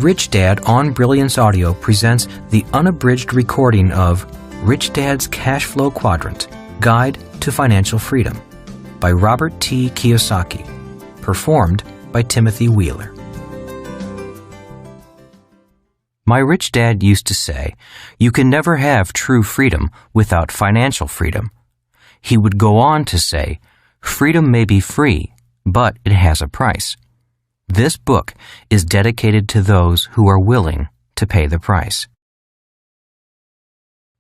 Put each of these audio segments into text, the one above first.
Rich Dad on Brilliance Audio presents the unabridged recording of Rich Dad's Cashflow Quadrant, Guide to Financial Freedom by Robert T. Kiyosaki, performed by Timothy Wheeler. My rich dad used to say, "You can never have true freedom without financial freedom." He would go on to say, "Freedom may be free, but it has a price." This book is dedicated to those who are willing to pay the price.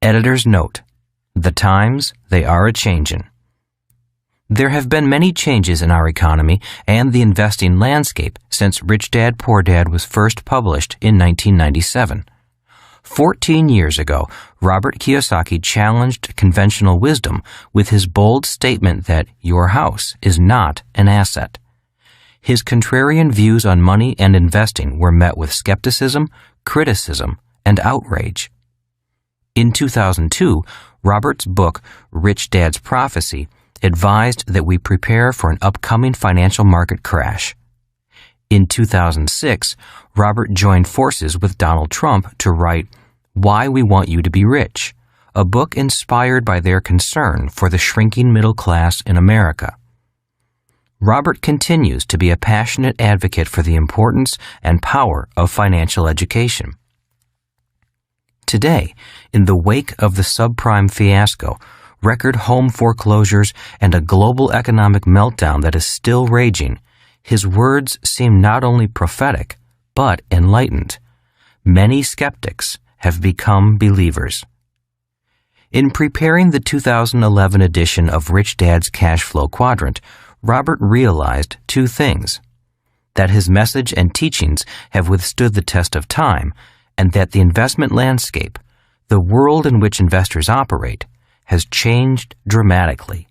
Editor's note: the times they are a-changin'. There have been many changes in our economy and the investing landscape since Rich Dad, Poor Dad was first published in 1997. 14 years ago, Robert Kiyosaki challenged conventional wisdom with his bold statement that your house is not an asset. His contrarian views on money and investing were met with skepticism, criticism, and outrage. In 2002, Robert's book, Rich Dad's Prophecy, advised that we prepare for an upcoming financial market crash. In 2006, Robert joined forces with Donald Trump to write Why We Want You to Be Rich, a book inspired by their concern for the shrinking middle class in America. Robert continues to be a passionate advocate for the importance and power of financial education. Today, in the wake of the subprime fiasco, record home foreclosures, and a global economic meltdown that is still raging, his words seem not only prophetic, but enlightened. Many skeptics have become believers. In preparing the 2011 edition of Rich Dad's Cashflow Quadrant, Robert realized two things: that his message and teachings have withstood the test of time, and that the investment landscape, the world in which investors operate, has changed dramatically.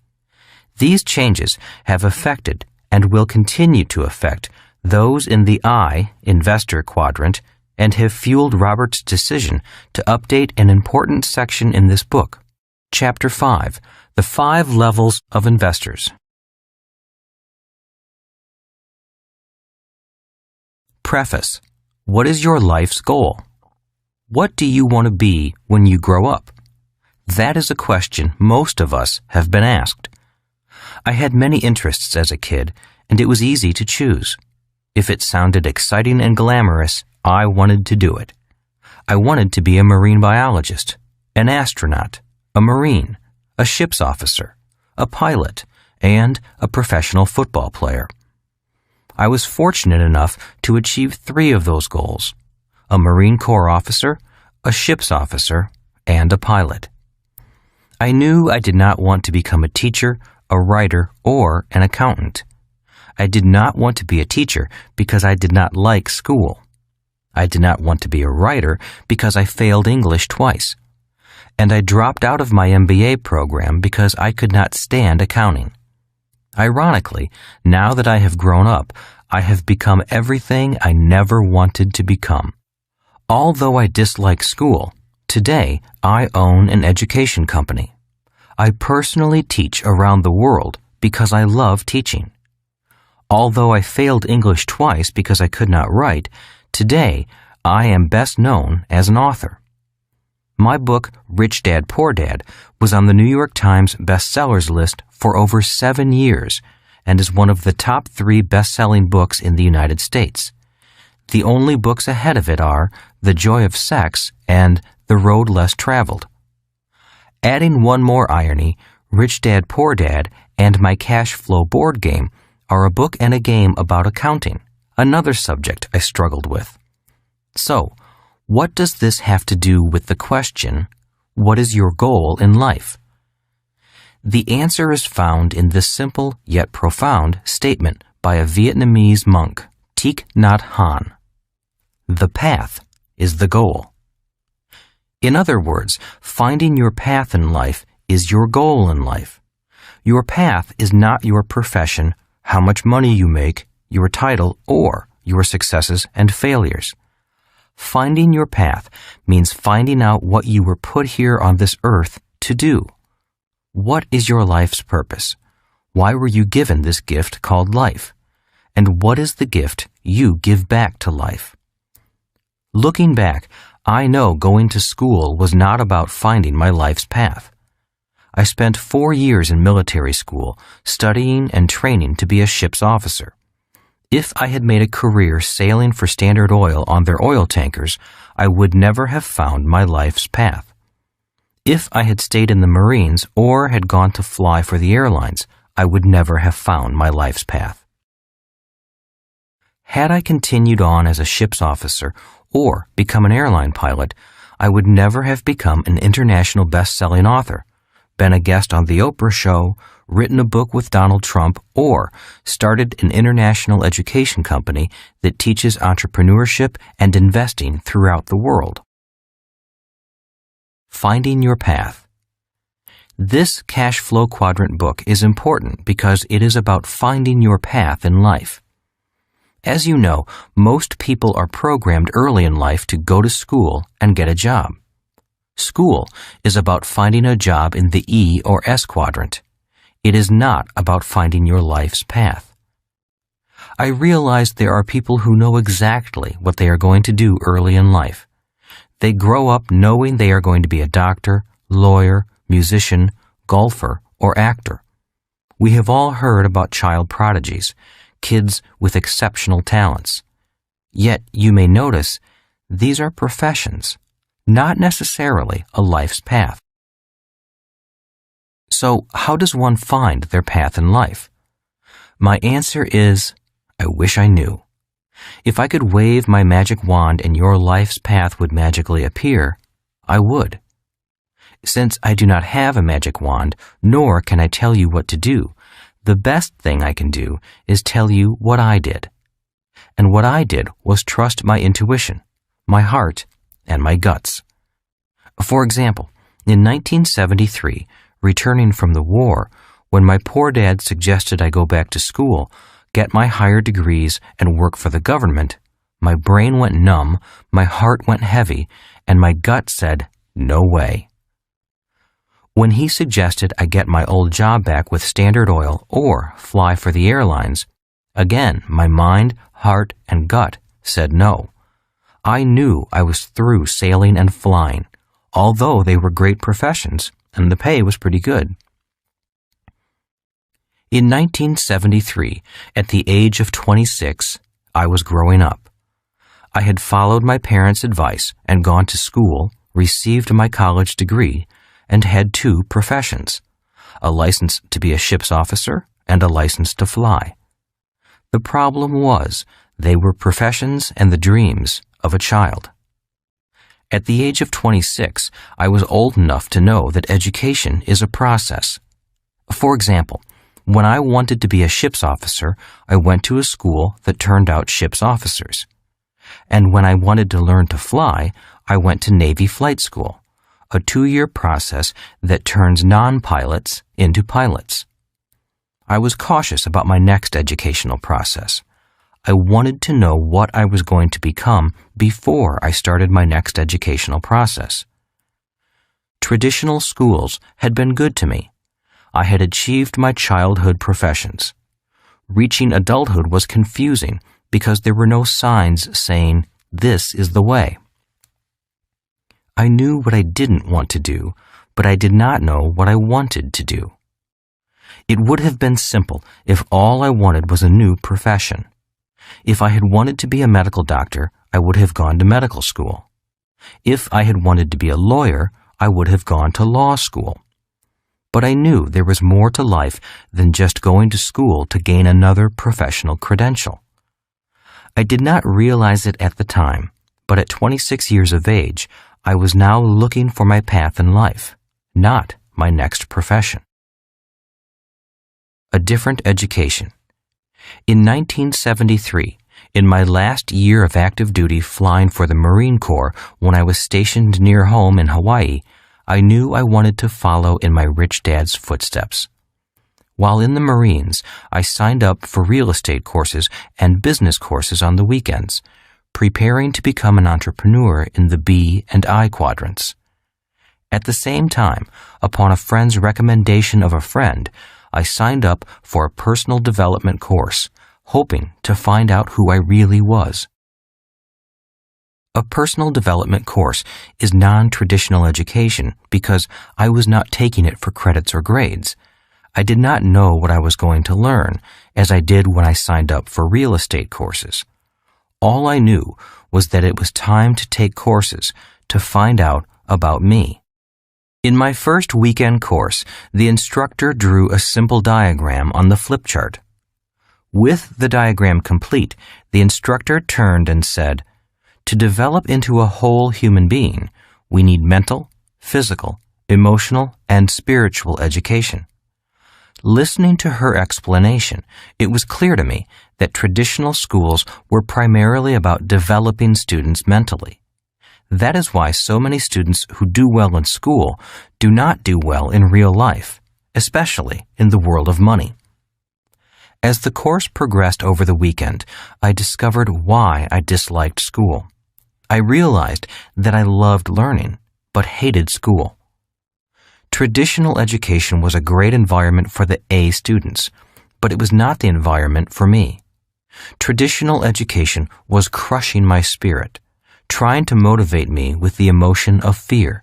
These changes have affected and will continue to affect those in the I, investor quadrant, and have fueled Robert's decision to update an important section in this book. Chapter 5, The 5 Levels of Investors. Preface: what is your life's goal? What do you want to be when you grow up? That is a question most of us have been asked. I had many interests as a kid, and it was easy to choose. If it sounded exciting and glamorous, I wanted to do it. I wanted to be a marine biologist, an astronaut, a marine, a ship's officer, a pilot, and a professional football player. I was fortunate enough to achieve 3 of those goals: a Marine Corps officer, a ship's officer, and a pilot. I knew I did not want to become a teacher, a writer, or an accountant. I did not want to be a teacher because I did not like school. I did not want to be a writer because I failed English twice. And I dropped out of my MBA program because I could not stand accounting. Ironically, now that I have grown up, I have become everything I never wanted to become. Although I dislike school, today I own an education company. I personally teach around the world because I love teaching. Although I failed English twice because I could not write, today I am best known as an author. My book, Rich Dad, Poor Dad, was on the New York Times bestsellers list for over 7 years and is one of the top 3 best-selling books in the United States. The only books ahead of it are The Joy of Sex and The Road Less Traveled. Adding one more irony, Rich Dad, Poor Dad and my Cashflow board game are a book and a game about accounting, another subject I struggled with. So, what does this have to do with the question, what is your goal in life? The answer is found in this simple yet profound statement by a Vietnamese monk, Thich Nhat Hanh. The path is the goal. In other words, finding your path in life is your goal in life. Your path is not your profession, how much money you make, your title, or your successes and failures. Finding your path means finding out what you were put here on this earth to do. What is your life's purpose? Why were you given this gift called life? And what is the gift you give back to life? Looking back, I know going to school was not about finding my life's path. I spent 4 years in military school studying and training to be a ship's officer. If I had made a career sailing for Standard Oil on their oil tankers, I would never have found my life's path. If I had stayed in the Marines or had gone to fly for the airlines, I would never have found my life's path. Had I continued on as a ship's officer or become an airline pilot, I would never have become an international best-selling author, been a guest on The Oprah Show, written a book with Donald Trump, or started an international education company that teaches entrepreneurship and investing throughout the world. Finding your path. This Cashflow Quadrant book is important because it is about finding your path in life. As you know, most people are programmed early in life to go to school and get a job. School is about finding a job in the E or S quadrant. It is not about finding your life's path. I realize there are people who know exactly what they are going to do early in life. They grow up knowing they are going to be a doctor, lawyer, musician, golfer, or actor. We have all heard about child prodigies, kids with exceptional talents. Yet you may notice these are professions, not necessarily a life's path. So how does one find their path in life? My answer is, I wish I knew. If I could wave my magic wand and your life's path would magically appear, I would. Since I do not have a magic wand, nor can I tell you what to do, the best thing I can do is tell you what I did. And what I did was trust my intuition, my heart, and my guts. For example, in 1973, returning from the war, when my poor dad suggested I go back to school, get my higher degrees, and work for the government, my brain went numb, my heart went heavy, and my gut said, no way. When he suggested I get my old job back with Standard Oil or fly for the airlines, again, my mind, heart, and gut said no. I knew I was through sailing and flying, although they were great professions and the pay was pretty good. In 1973, at the age of 26, I was growing up. I had followed my parents' advice and gone to school, received my college degree, and had 2 professions, a license to be a ship's officer and a license to fly. The problem was they were professions and the dreams of a child. At the age of 26, I was old enough to know that education is a process. For example, when I wanted to be a ship's officer, I went to a school that turned out ship's officers. And when I wanted to learn to fly, I went to Navy flight school, a 2-year process that turns non-pilots into pilots. I was cautious about my next educational process. I wanted to know what I was going to become before I started my next educational process. Traditional schools had been good to me. I had achieved my childhood professions. Reaching adulthood was confusing because there were no signs saying, this is the way. I knew what I didn't want to do, but I did not know what I wanted to do. It would have been simple if all I wanted was a new profession. If I had wanted to be a medical doctor, I would have gone to medical school. If I had wanted to be a lawyer, I would have gone to law school. But I knew there was more to life than just going to school to gain another professional credential. I did not realize it at the time, but at 26 years of age, I was now looking for my path in life, not my next profession. A different education. In 1973, in my last year of active duty flying for the Marine Corps when I was stationed near home in Hawaii, I knew I wanted to follow in my rich dad's footsteps. While in the Marines, I signed up for real estate courses and business courses on the weekends, preparing to become an entrepreneur in the B and I quadrants. At the same time, upon a friend's recommendation of a friend, I signed up for a personal development course, hoping to find out who I really was. A personal development course is non-traditional education because I was not taking it for credits or grades. I did not know what I was going to learn, as I did when I signed up for real estate courses. All I knew was that it was time to take courses to find out about me. In my first weekend course, the instructor drew a simple diagram on the flip chart. With the diagram complete, the instructor turned and said, "To develop into a whole human being, we need mental, physical, emotional, and spiritual education." Listening to her explanation, it was clear to me that traditional schools were primarily about developing students mentally. That is why so many students who do well in school do not do well in real life, especially in the world of money. As the course progressed over the weekend, I discovered why I disliked school. I realized that I loved learning, but hated school. Traditional education was a great environment for the A students, but it was not the environment for me. Traditional education was crushing my spirit, trying to motivate me with the emotion of fear,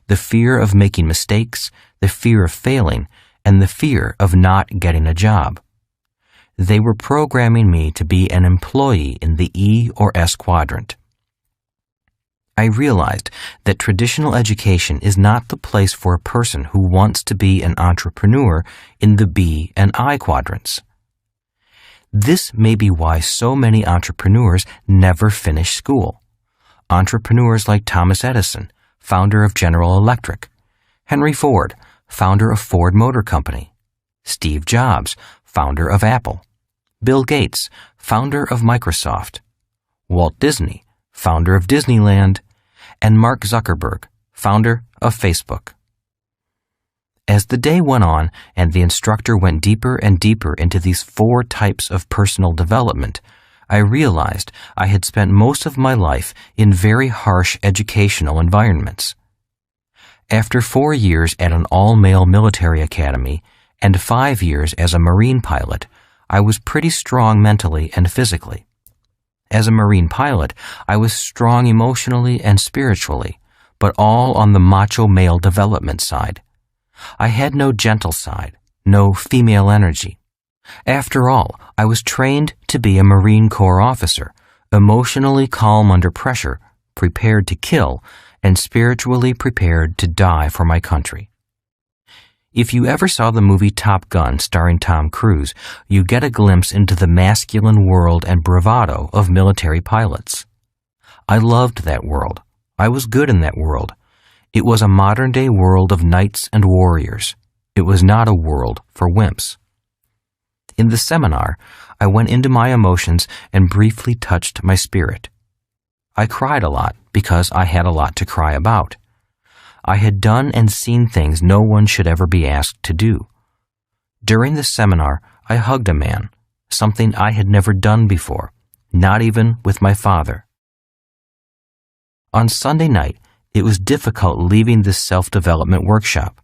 the fear of making mistakes, the fear of failing, and the fear of not getting a job. They were programming me to be an employee in the E or S quadrant. I realized that traditional education is not the place for a person who wants to be an entrepreneur in the B and I quadrants. This may be why so many entrepreneurs never finish school. Entrepreneurs like Thomas Edison, founder of General Electric, Henry Ford, founder of Ford Motor Company, Steve Jobs, founder of Apple, Bill Gates, founder of Microsoft, Walt Disney, founder of Disneyland, and Mark Zuckerberg, founder of Facebook. As the day went on and the instructor went deeper and deeper into these 4 types of personal development, I realized I had spent most of my life in very harsh educational environments. After 4 years at an all-male military academy and 5 years as a Marine pilot, I was pretty strong mentally and physically. As a Marine pilot, I was strong emotionally and spiritually, but all on the macho male development side. I had no gentle side, no female energy. After all, I was trained to be a Marine Corps officer, emotionally calm under pressure, prepared to kill, and spiritually prepared to die for my country. If you ever saw the movie Top Gun starring Tom Cruise, you get a glimpse into the masculine world and bravado of military pilots. I loved that world. I was good in that world. It was a modern-day world of knights and warriors. It was not a world for wimps. In the seminar, I went into my emotions and briefly touched my spirit. I cried a lot because I had a lot to cry about. I had done and seen things no one should ever be asked to do. During the seminar, I hugged a man, something I had never done before, not even with my father. On Sunday night, it was difficult leaving this self-development workshop.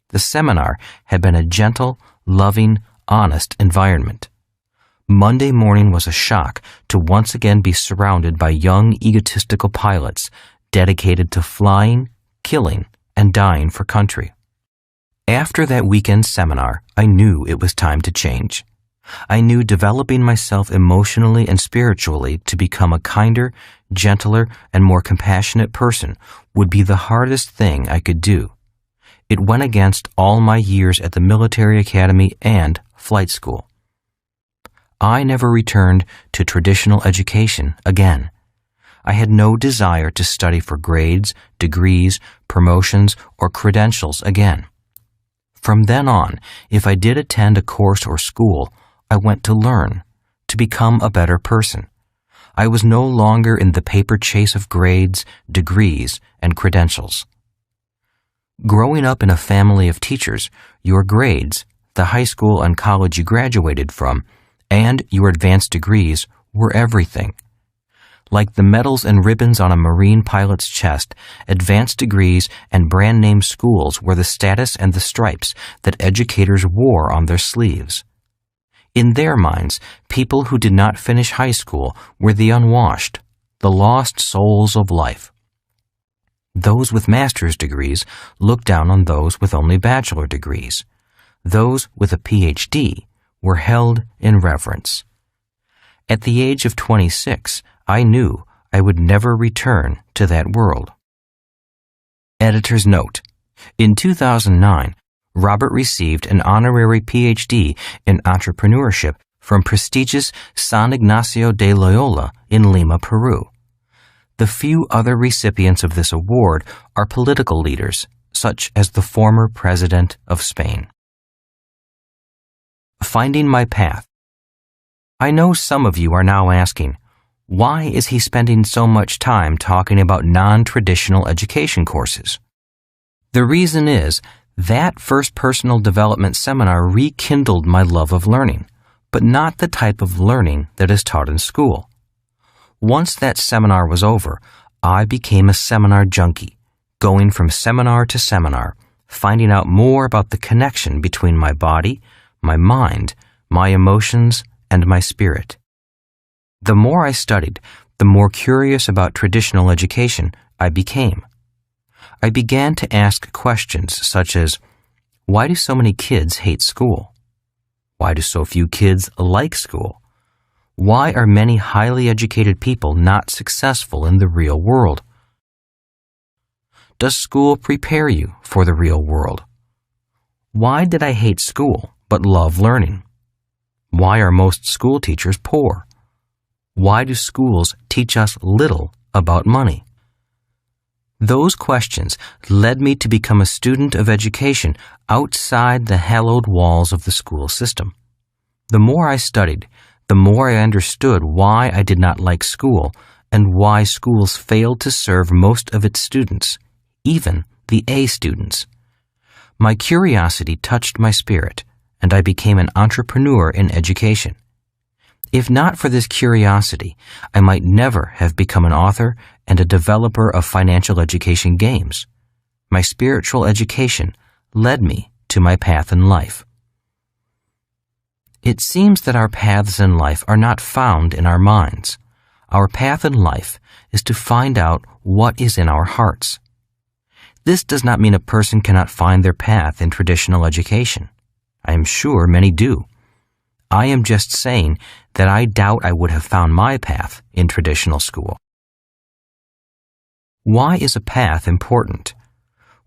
The seminar had been a gentle, loving, honest environment. Monday morning was a shock to once again be surrounded by young, egotistical pilots dedicated to flying, killing, and dying for country. After that weekend seminar, I knew it was time to change. I knew developing myself emotionally and spiritually to become a kinder, gentler, and more compassionate person would be the hardest thing I could do. It went against all my years at the military academy and flight school. I never returned to traditional education again. I had no desire to study for grades, degrees, promotions, or credentials again. From then on, if I did attend a course or school, I went to learn, to become a better person. I was no longer in the paper chase of grades, degrees, and credentials. Growing up in a family of teachers, your grades, the high school and college you graduated from, and your advanced degrees were everything. Like the medals and ribbons on a Marine pilot's chest, advanced degrees and brand-name schools were the status and the stripes that educators wore on their sleeves. In their minds, people who did not finish high school were the unwashed, the lost souls of life. Those with master's degrees looked down on those with only bachelor degrees. Those with a PhD were held in reverence. At the age of 26, I knew I would never return to that world. Editor's note: in 2009, Robert received an honorary PhD in entrepreneurship from prestigious San Ignacio de Loyola in Lima, Peru. The few other recipients of this award are political leaders, such as the former president of Spain. Finding my path. I know some of you are now asking, why is he spending so much time talking about non-traditional education courses? The reason is, that first personal development seminar rekindled my love of learning, but not the type of learning that is taught in school. Once that seminar was over, I became a seminar junkie, going from seminar to seminar, finding out more about the connection between my body, my mind, my emotions, and my spirit. The more I studied, the more curious about traditional education I became. I began to ask questions such as, why do so many kids hate school? Why do so few kids like school? Why are many highly educated people not successful in the real world? Does school prepare you for the real world? Why did I hate school but love learning? Why are most school teachers poor? Why do schools teach us little about money? Those questions led me to become a student of education outside the hallowed walls of the school system. The more I studied, the more I understood why I did not like school and why schools failed to serve most of its students, even the A students. My curiosity touched my spirit, and I became an entrepreneur in education. If not for this curiosity, I might never have become an author and a developer of financial education games. My spiritual education led me to my path in life. It seems that our paths in life are not found in our minds. Our path in life is to find out what is in our hearts. This does not mean a person cannot find their path in traditional education. I am sure many do. I am just saying that I doubt I would have found my path in traditional school. Why is a path important?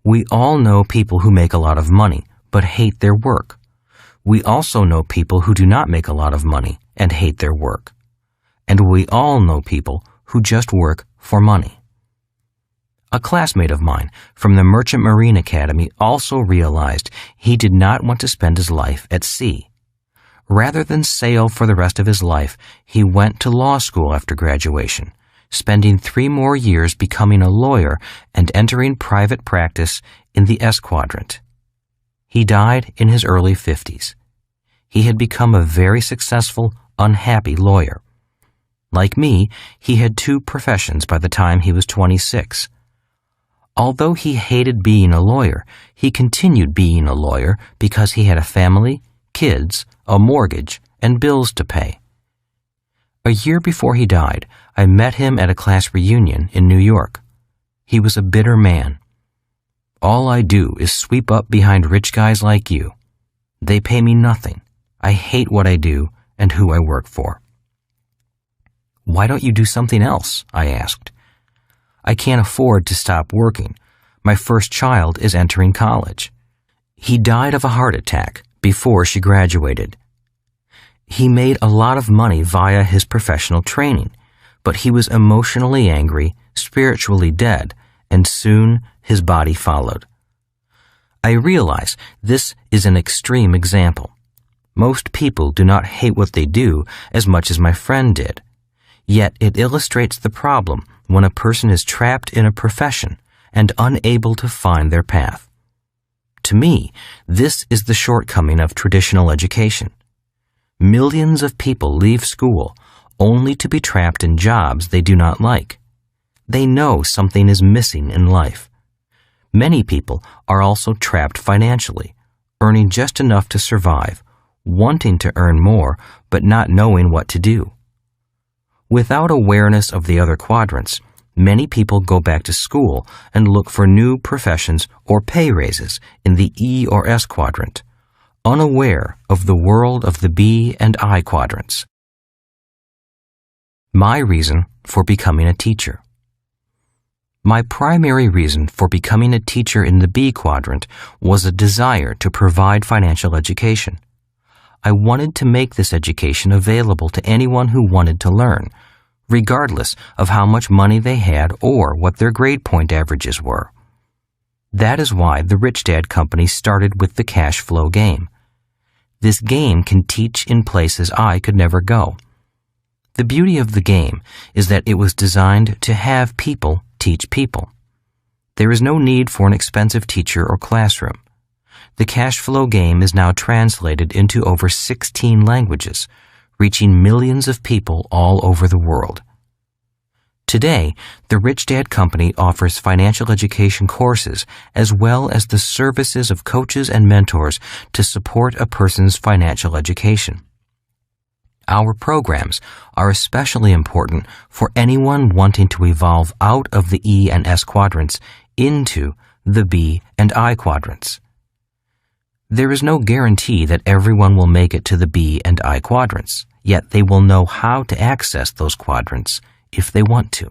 We all know people who make a lot of money but hate their work. We also know people who do not make a lot of money and hate their work. And we all know people who just work for money. A classmate of mine from the Merchant Marine Academy also realized he did not want to spend his life at sea. Rather than sail for the rest of his life, he went to law school after graduation, spending 3 more years becoming a lawyer and entering private practice in the S Quadrant. He died in his early 50s. He had become a very successful, unhappy lawyer. Like me, he had 2 professions by the time he was 26. Although he hated being a lawyer, he continued being a lawyer because he had a family, kids, a mortgage, and bills to pay. A year before he died, I met him at a class reunion in New York. He was a bitter man. All I do is sweep up behind rich guys like you. They pay me nothing. I hate what I do and who I work for. Why don't you do something else? I asked. I can't afford to stop working. My first child is entering college. He died of a heart attack before she graduated. He made a lot of money via his professional training, but he was emotionally angry, spiritually dead, and soon his body followed. I realize this is an extreme example. Most people do not hate what they do as much as my friend did. Yet it illustrates the problem when a person is trapped in a profession and unable to find their path. To me, this is the shortcoming of traditional education. Millions of people leave school only to be trapped in jobs they do not like. They know something is missing in life. Many people are also trapped financially, earning just enough to survive, wanting to earn more but not knowing what to do. Without awareness of the other quadrants, many people go back to school and look for new professions or pay raises in the E or S quadrant, unaware of the world of the B and I quadrants. My reason for becoming a teacher. My primary reason for becoming a teacher in the B quadrant was a desire to provide financial education. I wanted to make this education available to anyone who wanted to learn, regardless of how much money they had or what their grade point averages were. That is why the Rich Dad Company started with the cash flow game. This game can teach in places I could never go. The beauty of the game is that it was designed to have people teach people. There is no need for an expensive teacher or classroom. The cash flow game is now translated into over 16 languages, reaching millions of people all over the world. Today, the Rich Dad Company offers financial education courses as well as the services of coaches and mentors to support a person's financial education. Our programs are especially important for anyone wanting to evolve out of the E and S quadrants into the B and I quadrants. There is no guarantee that everyone will make it to the B and I quadrants, yet they will know how to access those quadrants if they want to.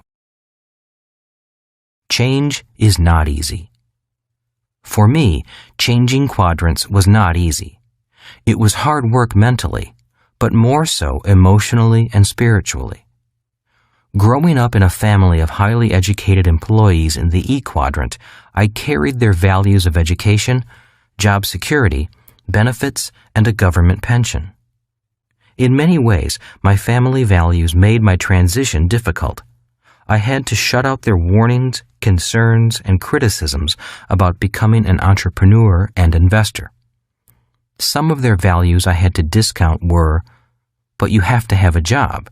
Change is not easy. For me, changing quadrants was not easy. It was hard work mentally, but more so emotionally and spiritually. Growing up in a family of highly educated employees in the E quadrant, I carried their values of education, job security, benefits, and a government pension. In many ways, my family values made my transition difficult. I had to shut out their warnings, concerns, and criticisms about becoming an entrepreneur and investor. Some of their values I had to discount were, but you have to have a job.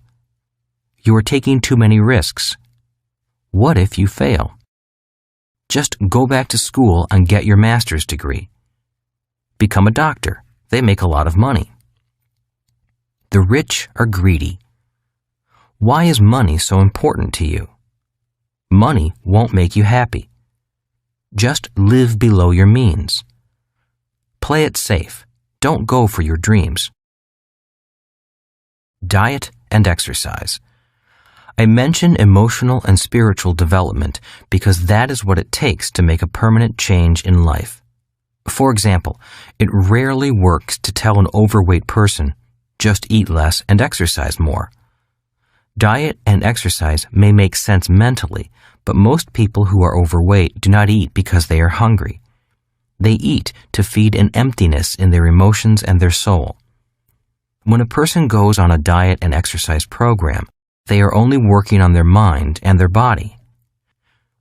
You are taking too many risks. What if you fail? Just go back to school and get your master's degree. Become a doctor. They make a lot of money. The rich are greedy. Why is money so important to you? Money won't make you happy. Just live below your means. Play it safe. Don't go for your dreams. Diet and exercise. I mention emotional and spiritual development because that is what it takes to make a permanent change in life. For example, it rarely works to tell an overweight person, just eat less and exercise more. Diet and exercise may make sense mentally, but most people who are overweight do not eat because they are hungry. They eat to feed an emptiness in their emotions and their soul. When a person goes on a diet and exercise program, they are only working on their mind and their body.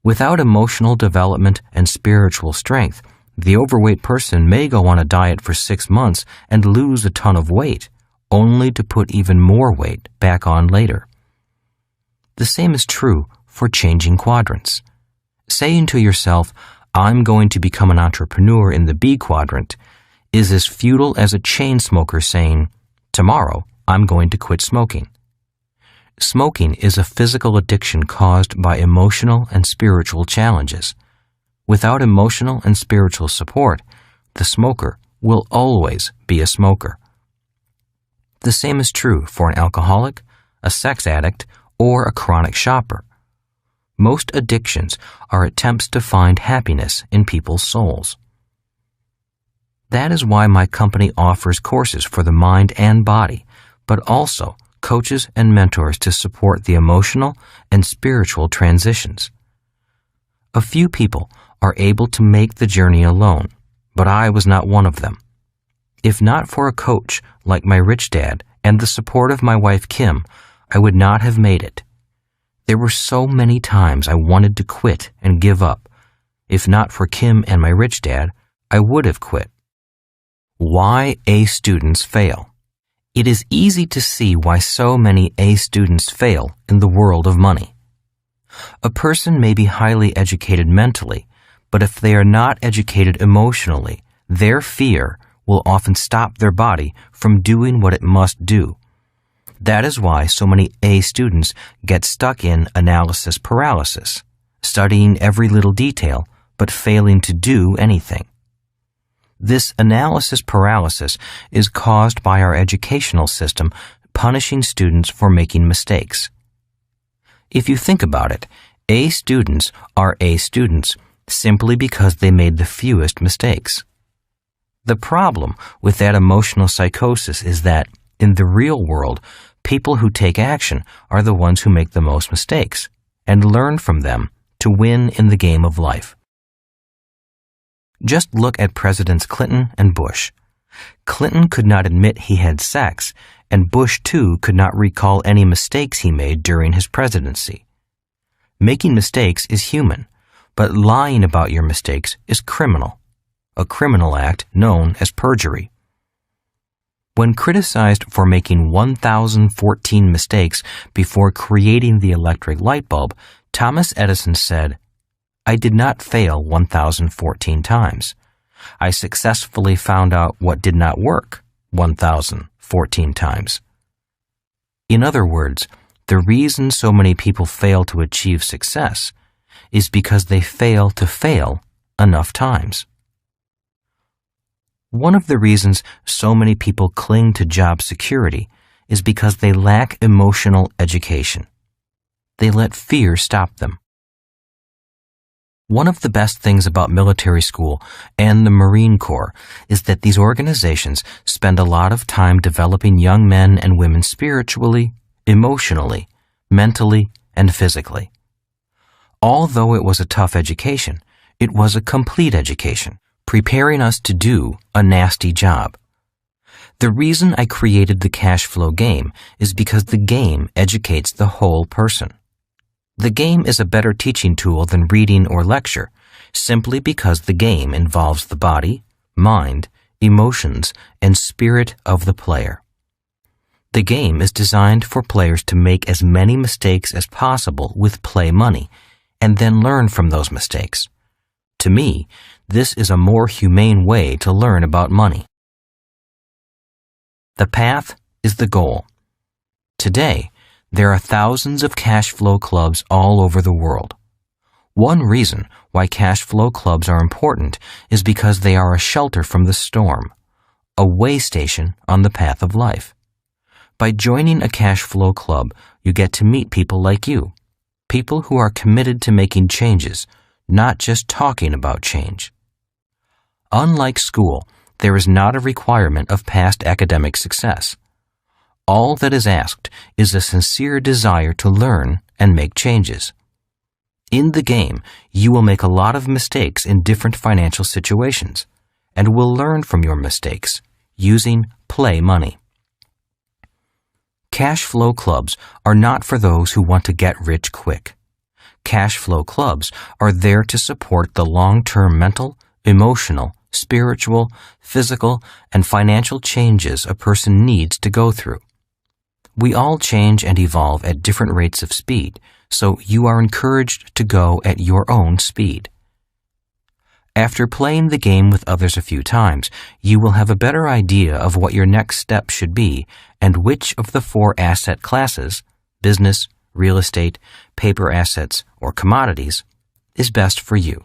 Without emotional development and spiritual strength, the overweight person may go on a diet for 6 months and lose a ton of weight, only to put even more weight back on later. The same is true for changing quadrants. Saying to yourself, I'm going to become an entrepreneur in the B quadrant, is as futile as a chain smoker saying, tomorrow I'm going to quit smoking. Smoking is a physical addiction caused by emotional and spiritual challenges. Without emotional and spiritual support, the smoker will always be a smoker. The same is true for an alcoholic, a sex addict, or a chronic shopper. Most addictions are attempts to find happiness in people's souls. That is why my company offers courses for the mind and body, but also coaches and mentors to support the emotional and spiritual transitions. A few people are able to make the journey alone, but I was not one of them. If not for a coach like my rich dad and the support of my wife Kim, I would not have made it. There were so many times I wanted to quit and give up. If not for Kim and my rich dad, I would have quit. Why A students fail. It is easy to see why so many A students fail in the world of money. A person may be highly educated mentally, but if they are not educated emotionally, their fear will often stop their body from doing what it must do. That is why so many A students get stuck in analysis paralysis, studying every little detail but failing to do anything. This analysis paralysis is caused by our educational system punishing students for making mistakes. If you think about it, A students are A students simply because they made the fewest mistakes. The problem with that emotional psychosis is that, in the real world, people who take action are the ones who make the most mistakes and learn from them to win in the game of life. Just look at Presidents Clinton and Bush. Clinton could not admit he had sex, and Bush, too, could not recall any mistakes he made during his presidency. Making mistakes is human, but lying about your mistakes is criminal, a criminal act known as perjury. When criticized for making 1,014 mistakes before creating the electric light bulb, Thomas Edison said, "I did not fail 1,014 times. I successfully found out what did not work 1,014 times." In other words, the reason so many people fail to achieve success is because they fail to fail enough times. One of the reasons so many people cling to job security is because they lack emotional education. They let fear stop them. One of the best things about military school and the Marine Corps is that these organizations spend a lot of time developing young men and women spiritually, emotionally, mentally, and physically. Although it was a tough education, it was a complete education, preparing us to do a nasty job. The reason I created the cash flow game is because the game educates the whole person. The game is a better teaching tool than reading or lecture, simply because the game involves the body, mind, emotions, and spirit of the player. The game is designed for players to make as many mistakes as possible with play money, and then learn from those mistakes. To me, this is a more humane way to learn about money. The path is the goal. Today, there are thousands of cash flow clubs all over the world. One reason why cash flow clubs are important is because they are a shelter from the storm, a way station on the path of life. By joining a cash flow club, you get to meet people like you, people who are committed to making changes, not just talking about change. Unlike school, there is not a requirement of past academic success. All that is asked is a sincere desire to learn and make changes. In the game, you will make a lot of mistakes in different financial situations, and will learn from your mistakes using play money. Cash flow clubs are not for those who want to get rich quick. Cash flow clubs are there to support the long-term mental, emotional, spiritual, physical, and financial changes a person needs to go through. We all change and evolve at different rates of speed, so you are encouraged to go at your own speed. After playing the game with others a few times, you will have a better idea of what your next step should be and which of the 4 asset classes, business, real estate, paper assets, or commodities, is best for you.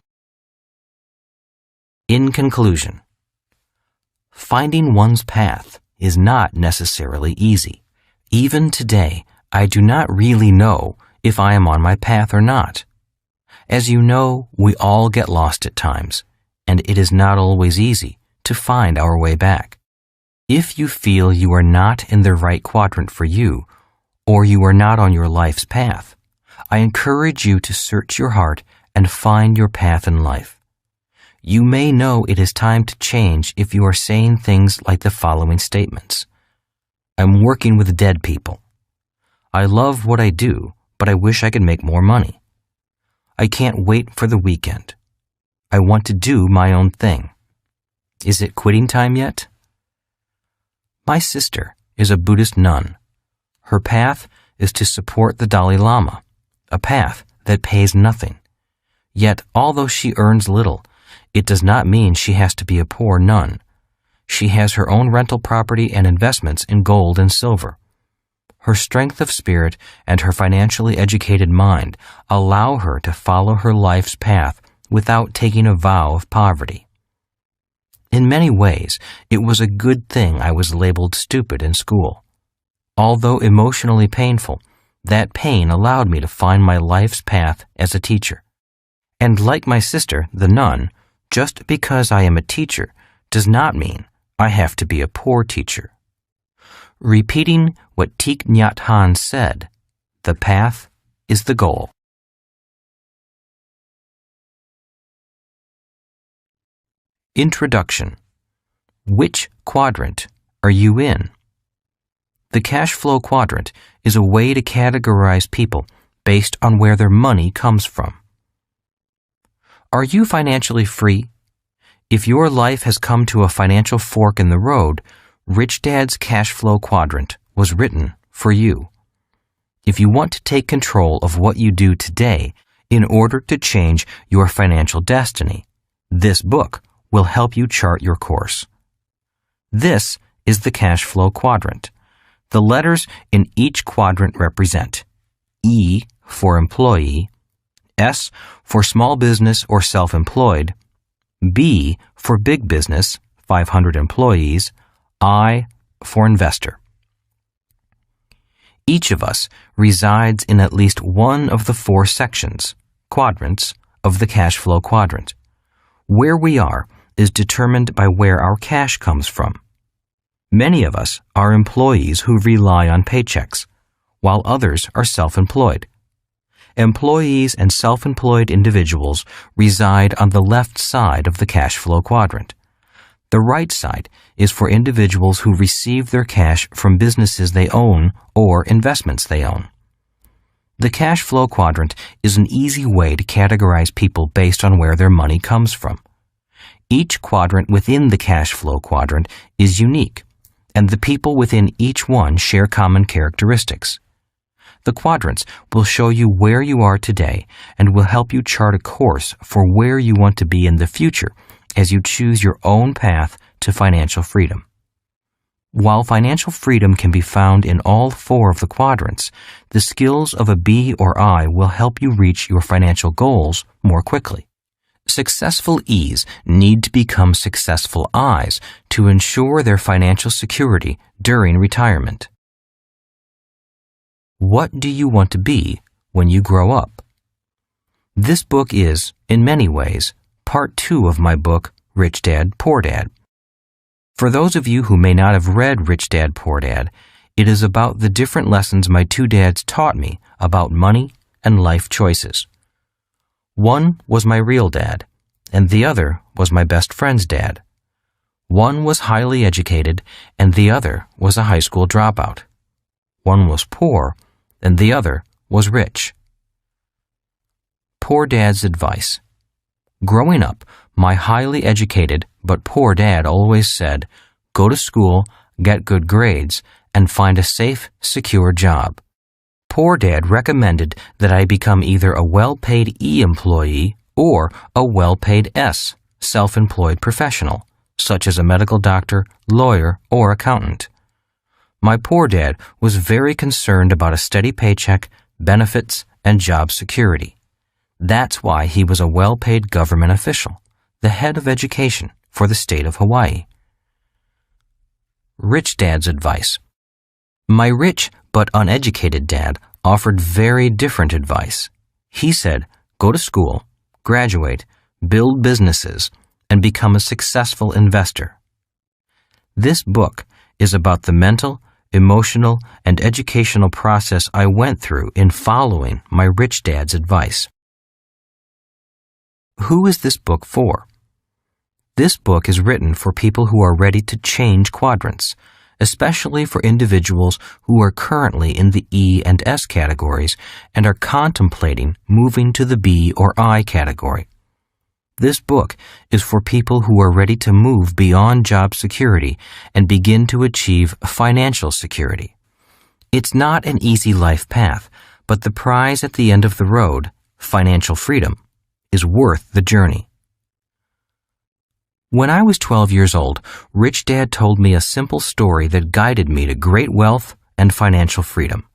In conclusion, finding one's path is not necessarily easy. Even today, I do not really know if I am on my path or not. As you know, we all get lost at times, and it is not always easy to find our way back. If you feel you are not in the right quadrant for you, or you are not on your life's path, I encourage you to search your heart and find your path in life. You may know it is time to change if you are saying things like the following statements. I'm working with dead people. I love what I do, but I wish I could make more money. I can't wait for the weekend. I want to do my own thing. Is it quitting time yet? My sister is a Buddhist nun. Her path is to support the Dalai Lama, a path that pays nothing. Yet, although she earns little, it does not mean she has to be a poor nun. She has her own rental property and investments in gold and silver. Her strength of spirit and her financially educated mind allow her to follow her life's path without taking a vow of poverty. In many ways, it was a good thing I was labeled stupid in school. Although emotionally painful, that pain allowed me to find my life's path as a teacher. And like my sister, the nun, just because I am a teacher does not mean I have to be a poor teacher. Repeating what Thich Nhat Hanh said, the path is the goal. Introduction. Which quadrant are you in? The Cashflow Quadrant is a way to categorize people based on where their money comes from. Are you financially free? If your life has come to a financial fork in the road, Rich Dad's Cashflow Quadrant was written for you. If you want to take control of what you do today in order to change your financial destiny, this book will help you chart your course. This is the Cashflow Quadrant. The letters in each quadrant represent E for employee, S for small business or self-employed, B for big business, 500 employees, I for investor. Each of us resides in at least one of the 4 sections, quadrants, of the Cashflow Quadrant. Where we are is determined by where our cash comes from. Many of us are employees who rely on paychecks, while others are self-employed. Employees and self-employed individuals reside on the left side of the Cashflow Quadrant. The right side is for individuals who receive their cash from businesses they own or investments they own. The Cashflow Quadrant is an easy way to categorize people based on where their money comes from. Each quadrant within the Cashflow Quadrant is unique, and the people within each one share common characteristics. The quadrants will show you where you are today and will help you chart a course for where you want to be in the future as you choose your own path to financial freedom. While financial freedom can be found in all 4 of the quadrants, the skills of a B or I will help you reach your financial goals more quickly. Successful E's need to become successful I's to ensure their financial security during retirement. What do you want to be when you grow up? This book is, in many ways, part 2 of my book, Rich Dad, Poor Dad. For those of you who may not have read Rich Dad, Poor Dad, it is about the different lessons my 2 dads taught me about money and life choices. One was my real dad, and the other was my best friend's dad. One was highly educated, and the other was a high school dropout. One was poor, and the other was rich. Poor Dad's advice. Growing up, my highly educated but poor dad always said, go to school, get good grades, and find a safe, secure job. Poor Dad recommended that I become either a well-paid E employee or a well-paid S, self-employed professional, such as a medical doctor, lawyer, or accountant. My poor dad was very concerned about a steady paycheck, benefits, and job security. That's why he was a well-paid government official, the head of education for the state of Hawaii. Rich Dad's advice. My rich but uneducated dad offered very different advice. He said, go to school, graduate, build businesses, and become a successful investor. This book is about the mental, emotional, and educational process I went through in following my rich dad's advice. Who is this book for? This book is written for people who are ready to change quadrants, especially for individuals who are currently in the E and S categories and are contemplating moving to the B or I category. This book is for people who are ready to move beyond job security and begin to achieve financial security. It's not an easy life path, but the prize at the end of the road, financial freedom, is worth the journey. When I was 12 years old, Rich Dad told me a simple story that guided me to great wealth and financial freedom.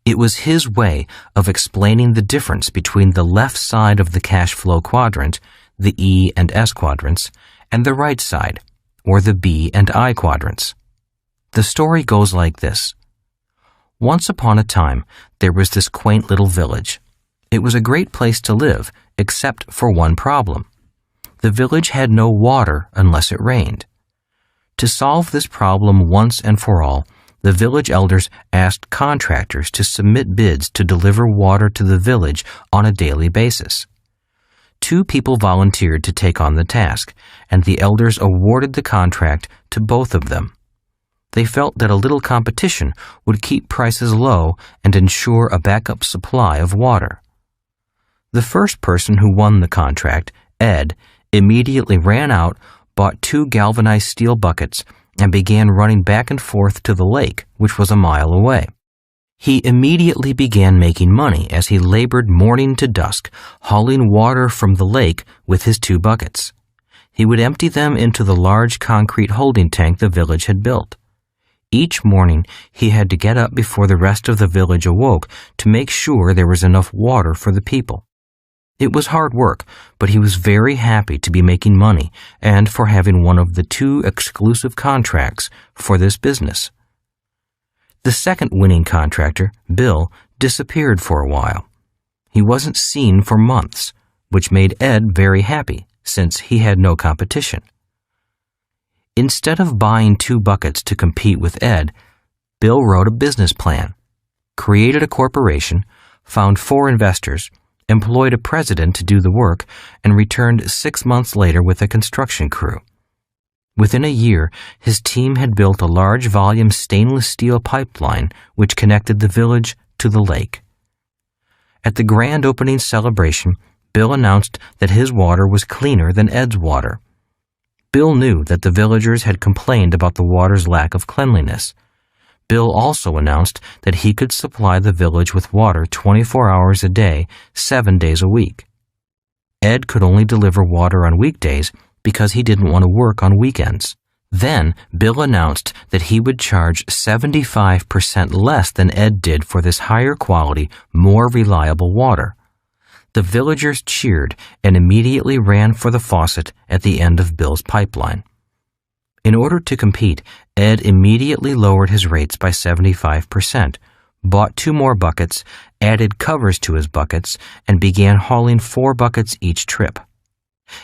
It was his way of explaining the difference between the left side of the cash flow quadrant, the E and S quadrants, and the right side, or the B and I quadrants. The story goes like this. Once upon a time, there was this quaint little village. It was a great place to live, except for one problem. The village had no water unless it rained. To solve this problem once and for all, the village elders asked contractors to submit bids to deliver water to the village on a daily basis. 2 people volunteered to take on the task, and the elders awarded the contract to both of them. They felt that a little competition would keep prices low and ensure a backup supply of water. The first person who won the contract, Ed, immediately ran out, bought 2 galvanized steel buckets, and began running back and forth to the lake, which was a mile away. He immediately began making money as he labored morning to dusk, hauling water from the lake with his 2 buckets. He would empty them into the large concrete holding tank the village had built. Each morning, he had to get up before the rest of the village awoke to make sure there was enough water for the people. It was hard work, but he was very happy to be making money and for having one of the 2 exclusive contracts for this business. The second winning contractor, Bill, disappeared for a while. He wasn't seen for months, which made Ed very happy since he had no competition. Instead of buying 2 buckets to compete with Ed, Bill wrote a business plan, created a corporation, found 4 investors, employed a president to do the work, and returned 6 months later with a construction crew. Within a year, his team had built a large volume stainless steel pipeline which connected the village to the lake. At the grand opening celebration, Bill announced that his water was cleaner than Ed's water. Bill knew that the villagers had complained about the water's lack of cleanliness. Bill also announced that he could supply the village with water 24 hours a day, 7 days a week. Ed could only deliver water on weekdays because he didn't want to work on weekends. Then, Bill announced that he would charge 75% less than Ed did for this higher quality, more reliable water. The villagers cheered and immediately ran for the faucet at the end of Bill's pipeline. In order to compete, Ed immediately lowered his rates by 75%, bought 2 more buckets, added covers to his buckets, and began hauling 4 buckets each trip.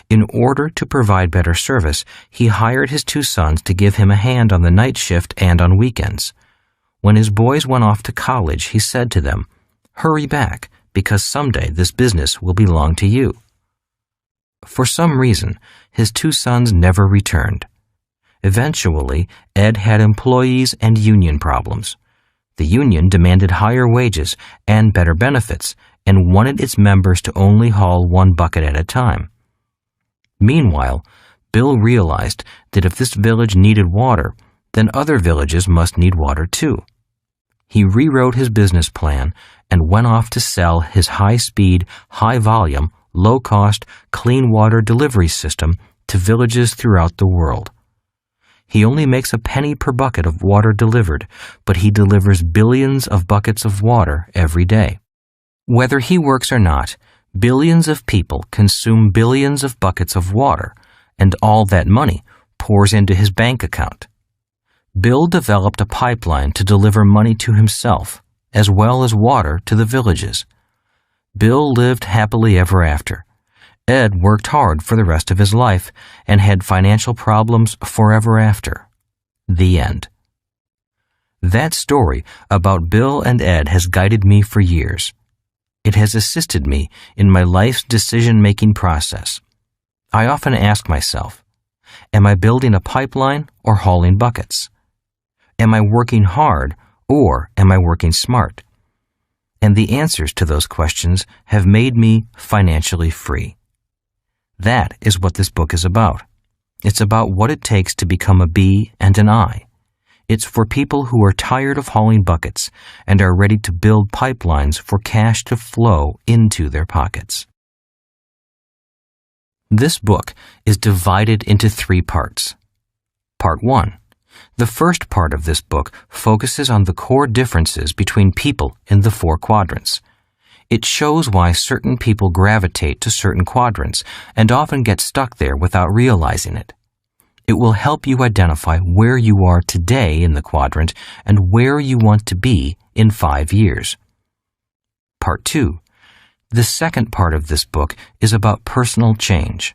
In order to provide better service, he hired his 2 sons to give him a hand on the night shift and on weekends. When his boys went off to college, he said to them, "Hurry back, because someday this business will belong to you." For some reason, his 2 sons never returned. Eventually, Ed had employees and union problems. The union demanded higher wages and better benefits and wanted its members to only haul 1 bucket at a time. Meanwhile, Bill realized that if this village needed water, then other villages must need water too. He rewrote his business plan and went off to sell his high-speed, high-volume, low-cost, clean water delivery system to villages throughout the world. He only makes a penny per bucket of water delivered, but he delivers billions of buckets of water every day. Whether he works or not, billions of people consume billions of buckets of water, and all that money pours into his bank account. Bill developed a pipeline to deliver money to himself, as well as water to the villages. Bill lived happily ever after. Ed worked hard for the rest of his life and had financial problems forever after. The end. That story about Bill and Ed has guided me for years. It has assisted me in my life's decision-making process. I often ask myself, am I building a pipeline or hauling buckets? Am I working hard or am I working smart? And the answers to those questions have made me financially free. That is what this book is about. It's about what it takes to become a B and an I. It's for people who are tired of hauling buckets and are ready to build pipelines for cash to flow into their pockets. This book is divided into 3 parts. Part 1. The first part of this book focuses on the core differences between people in the 4 quadrants. It shows why certain people gravitate to certain quadrants and often get stuck there without realizing it. It will help you identify where you are today in the quadrant and where you want to be in 5 years. Part 2. The second part of this book is about personal change.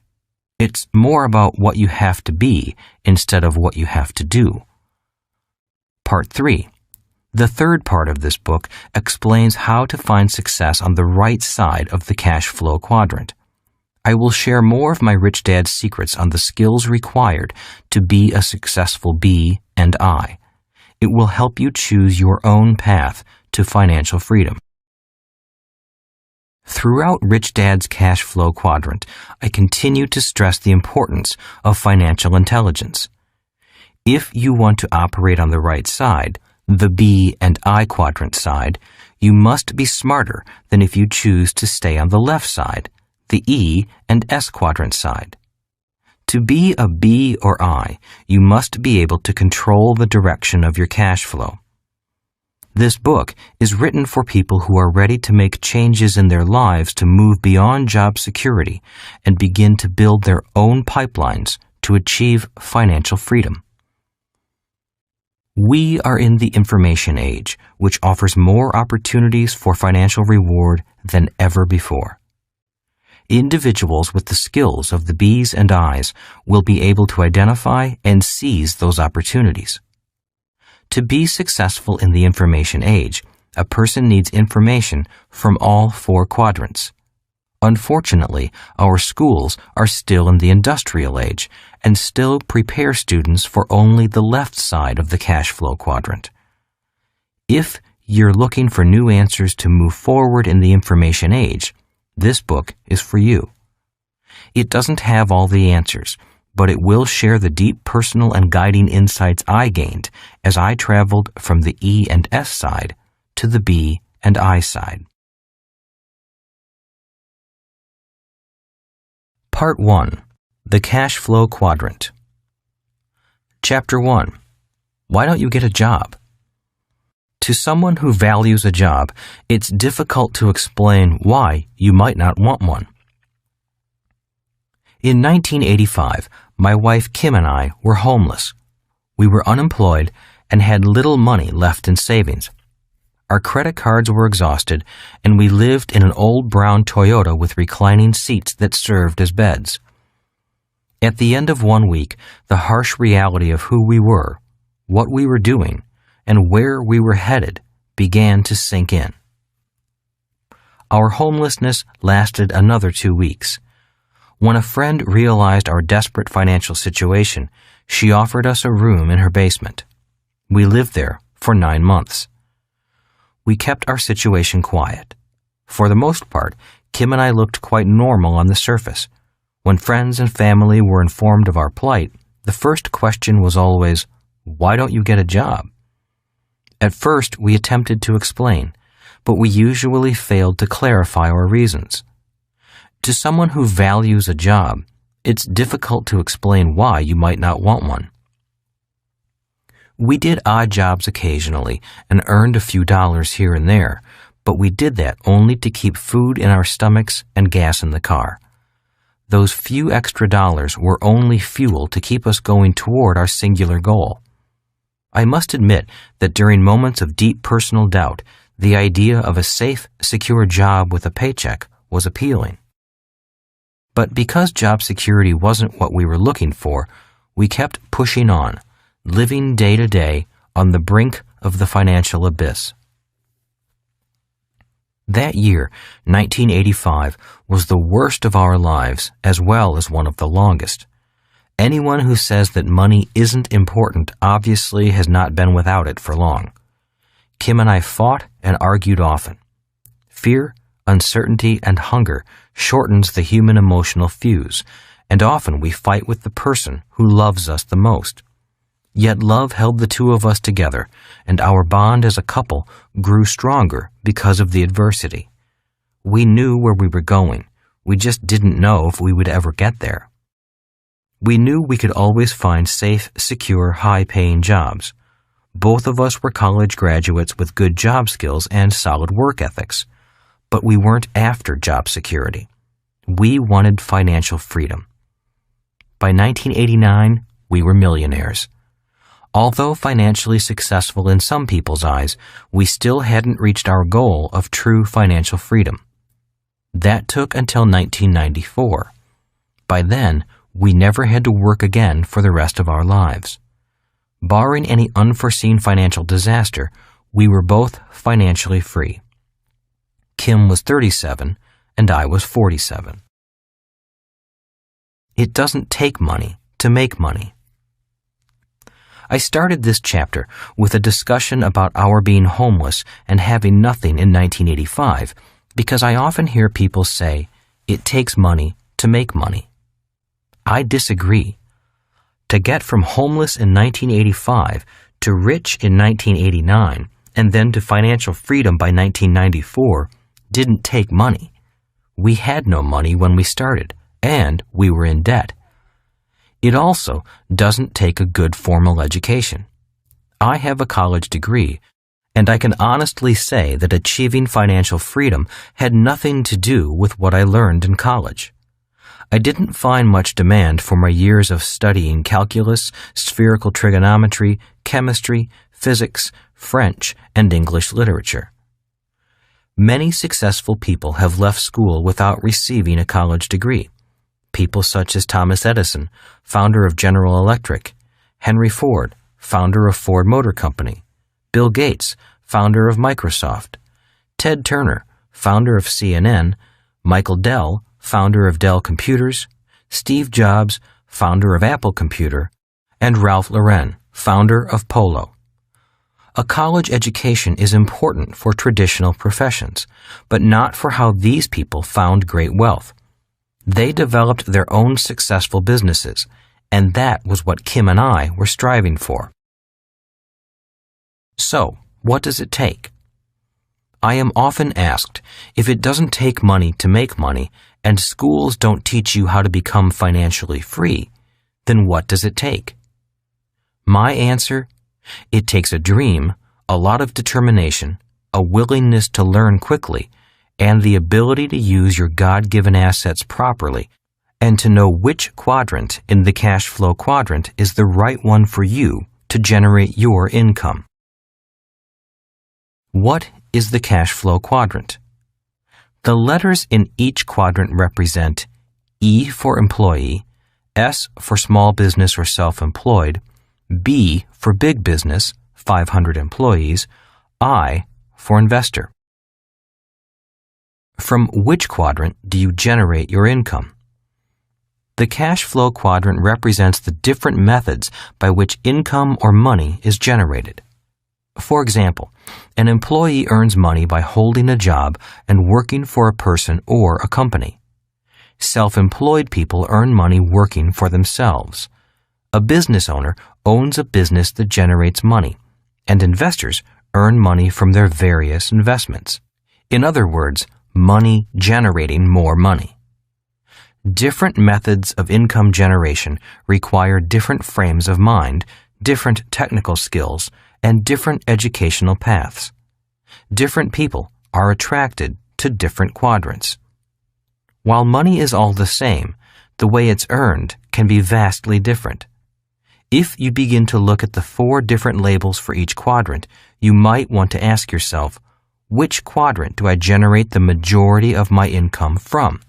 It's more about what you have to be instead of what you have to do. Part 3. The third part of this book explains how to find success on the right side of the cash flow quadrant. I will share more of my rich dad's secrets on the skills required to be a successful B and I. It will help you choose your own path to financial freedom. Throughout Rich Dad's Cash Flow Quadrant, I continue to stress the importance of financial intelligence. If you want to operate on the right side, the B and I quadrant side, you must be smarter than if you choose to stay on the left side, the E and S quadrant side. To be a B or I, you must be able to control the direction of your cash flow. This book is written for people who are ready to make changes in their lives to move beyond job security and begin to build their own pipelines to achieve financial freedom. We are in the information age, which offers more opportunities for financial reward than ever before. Individuals with the skills of the B's and I's will be able to identify and seize those opportunities. To be successful in the information age, a person needs information from all 4 quadrants. Unfortunately, our schools are still in the industrial age and still prepare students for only the left side of the cash flow quadrant. If you're looking for new answers to move forward in the information age, this book is for you. It doesn't have all the answers, but it will share the deep personal and guiding insights I gained as I traveled from the E and S side to the B and I side. Part 1. The Cash Flow Quadrant. Chapter 1. Why don't you get a job? To someone who values a job, it's difficult to explain why you might not want one. In 1985, my wife Kim and I were homeless. We were unemployed and had little money left in savings. Our credit cards were exhausted, and we lived in an old brown Toyota with reclining seats that served as beds. At the end of 1 week, the harsh reality of who we were, what we were doing, and where we were headed began to sink in. Our homelessness lasted another 2 weeks. When a friend realized our desperate financial situation, she offered us a room in her basement. We lived there for 9 months. We kept our situation quiet. For the most part, Kim and I looked quite normal on the surface. When friends and family were informed of our plight, the first question was always, "Why don't you get a job?" At first, we attempted to explain, but we usually failed to clarify our reasons. To someone who values a job, it's difficult to explain why you might not want one. We did odd jobs occasionally and earned a few dollars here and there, but we did that only to keep food in our stomachs and gas in the car. Those few extra dollars were only fuel to keep us going toward our singular goal. I must admit that during moments of deep personal doubt, the idea of a safe, secure job with a paycheck was appealing. But because job security wasn't what we were looking for, we kept pushing on, living day to day on the brink of the financial abyss. That year, 1985, was the worst of our lives as well as one of the longest. Anyone who says that money isn't important obviously has not been without it for long. Kim and I fought and argued often. Fear, uncertainty, and hunger shortens the human emotional fuse, and often we fight with the person who loves us the most. Yet love held the two of us together, and our bond as a couple grew stronger because of the adversity. We knew where we were going. We just didn't know if we would ever get there. We knew we could always find safe, secure, high-paying jobs. Both of us were college graduates with good job skills and solid work ethics. But we weren't after job security. We wanted financial freedom. By 1989, we were millionaires. Although financially successful in some people's eyes, we still hadn't reached our goal of true financial freedom. That took until 1994. By then, we never had to work again for the rest of our lives. Barring any unforeseen financial disaster, we were both financially free. Kim was 37 and I was 47. It doesn't take money to make money. I started this chapter with a discussion about our being homeless and having nothing in 1985 because I often hear people say, it takes money to make money. I disagree. To get from homeless in 1985 to rich in 1989 and then to financial freedom by 1994 didn't take money. We had no money when we started, and we were in debt. It also doesn't take a good formal education. I have a college degree, and I can honestly say that achieving financial freedom had nothing to do with what I learned in college. I didn't find much demand for my years of studying calculus, spherical trigonometry, chemistry, physics, French, and English literature. Many successful people have left school without receiving a college degree. People such as Thomas Edison, founder of General Electric, Henry Ford, founder of Ford Motor Company, Bill Gates, founder of Microsoft, Ted Turner, founder of CNN, Michael Dell, founder of Dell Computers, Steve Jobs, founder of Apple Computer, and Ralph Lauren, founder of Polo. A college education is important for traditional professions, but not for how these people found great wealth. They developed their own successful businesses, and that was what Kim and I were striving for. So, what does it take? I am often asked, if it doesn't take money to make money, and schools don't teach you how to become financially free, then what does it take? My answer: it takes a dream, a lot of determination, a willingness to learn quickly, and the ability to use your God-given assets properly, and to know which quadrant in the Cashflow Quadrant is the right one for you to generate your income. What is the Cashflow Quadrant? The letters in each quadrant represent E for employee, S for small business or self-employed, B for big business, 500 employees, I for investor. From which quadrant do you generate your income? The Cashflow Quadrant represents the different methods by which income or money is generated. For example, an employee earns money by holding a job and working for a person or a company. Self-employed people earn money working for themselves. A business owner owns a business that generates money, and investors earn money from their various investments. In other words, money generating more money. Different methods of income generation require different frames of mind, different technical skills, and different educational paths. Different people are attracted to different quadrants. While money is all the same, the way it's earned can be vastly different. If you begin to look at the 4 different labels for each quadrant, you might want to ask yourself, which quadrant do I generate the majority of my income from?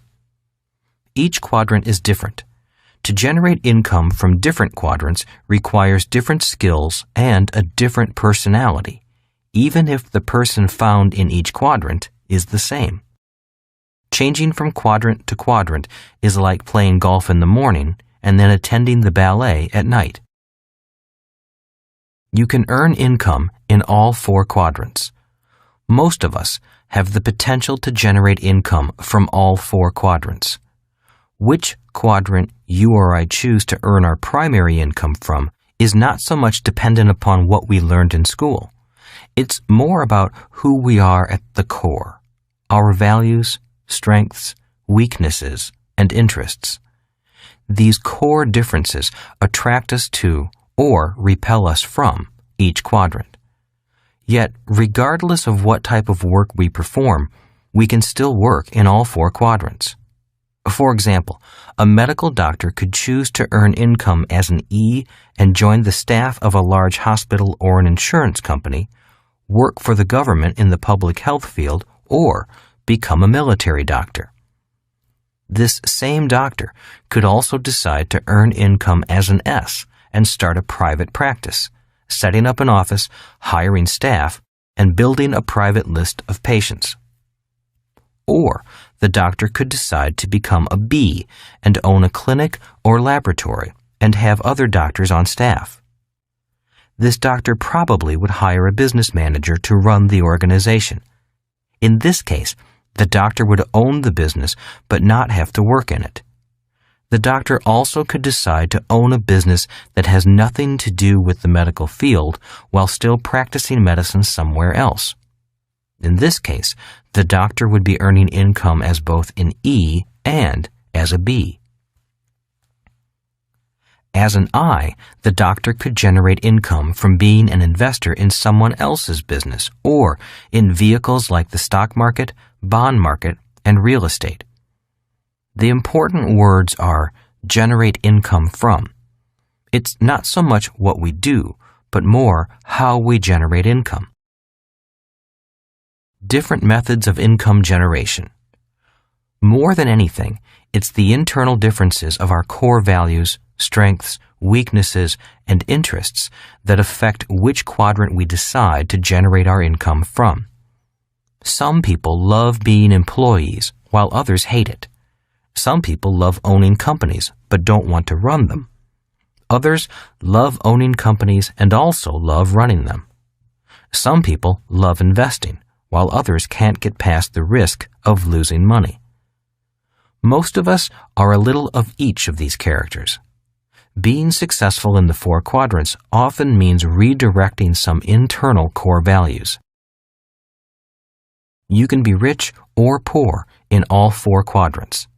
Each quadrant is different. To generate income from different quadrants requires different skills and a different personality, even if the person found in each quadrant is the same. Changing from quadrant to quadrant is like playing golf in the morning and then attending the ballet at night. You can earn income in all 4 quadrants. Most of us have the potential to generate income from all 4 quadrants. Which quadrant you or I choose to earn our primary income from is not so much dependent upon what we learned in school. It's more about who we are at the core, our values, strengths, weaknesses, and interests. These core differences attract us to or repel us from each quadrant. Yet, regardless of what type of work we perform, we can still work in all 4 quadrants. For example, a medical doctor could choose to earn income as an E and join the staff of a large hospital or an insurance company, work for the government in the public health field, or become a military doctor. This same doctor could also decide to earn income as an S and start a private practice, setting up an office, hiring staff, and building a private list of patients. Or the doctor could decide to become a B and own a clinic or laboratory and have other doctors on staff. This doctor probably would hire a business manager to run the organization. In this case, the doctor would own the business but not have to work in it. The doctor also could decide to own a business that has nothing to do with the medical field while still practicing medicine somewhere else. In this case, the doctor would be earning income as both an E and as a B. As an I, the doctor could generate income from being an investor in someone else's business or in vehicles like the stock market, bond market, and real estate. The important words are generate income from. It's not so much what we do, but more how we generate income. Different methods of income generation. More than anything, it's the internal differences of our core values, strengths, weaknesses, and interests that affect which quadrant we decide to generate our income from. Some people love being employees, while others hate it. Some people love owning companies, but don't want to run them. Others love owning companies and also love running them. Some people love investing, while others can't get past the risk of losing money. Most of us are a little of each of these characters. Being successful in the 4 quadrants often means redirecting some internal core values. You can be rich or poor in all 4 quadrants.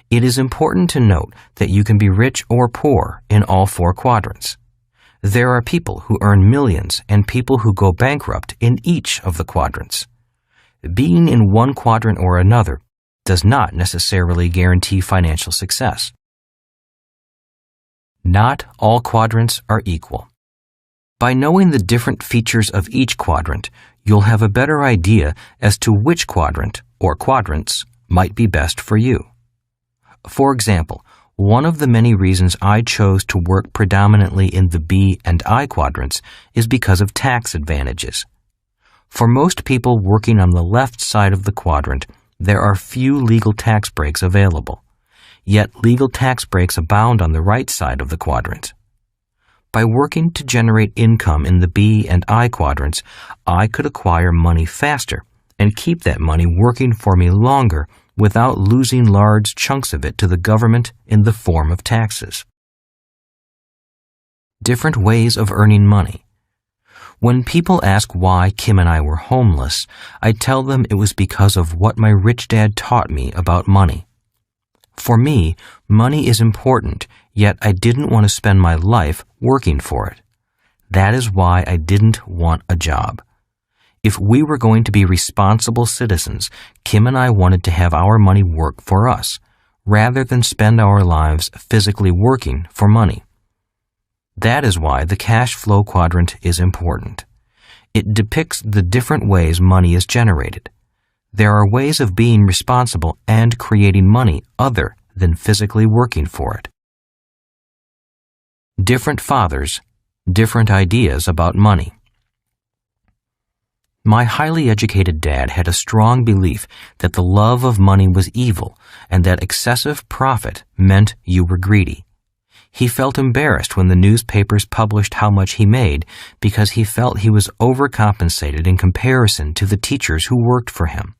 It is important to note that you can be rich or poor in all 4 quadrants. There are people who earn millions and people who go bankrupt in each of the quadrants. Being in one quadrant or another does not necessarily guarantee financial success. Not all quadrants are equal. By knowing the different features of each quadrant, you'll have a better idea as to which quadrant or quadrants might be best for you. For example, one of the many reasons I chose to work predominantly in the B and I quadrants is because of tax advantages. For most people working on the left side of the quadrant, there are few legal tax breaks available. Yet legal tax breaks abound on the right side of the quadrant. By working to generate income in the B and I quadrants, I could acquire money faster and keep that money working for me longer without losing large chunks of it to the government in the form of taxes. Different ways of earning money. When people ask why Kim and I were homeless, I tell them it was because of what my rich dad taught me about money. For me, money is important, yet I didn't want to spend my life working for it. That is why I didn't want a job. If we were going to be responsible citizens, Kim and I wanted to have our money work for us, rather than spend our lives physically working for money. That is why the cash flow quadrant is important. It depicts the different ways money is generated. There are ways of being responsible and creating money other than physically working for it. Different fathers, different ideas about money. My highly educated dad had a strong belief that the love of money was evil and that excessive profit meant you were greedy. He felt embarrassed when the newspapers published how much he made because he felt he was overcompensated in comparison to the teachers who worked for him.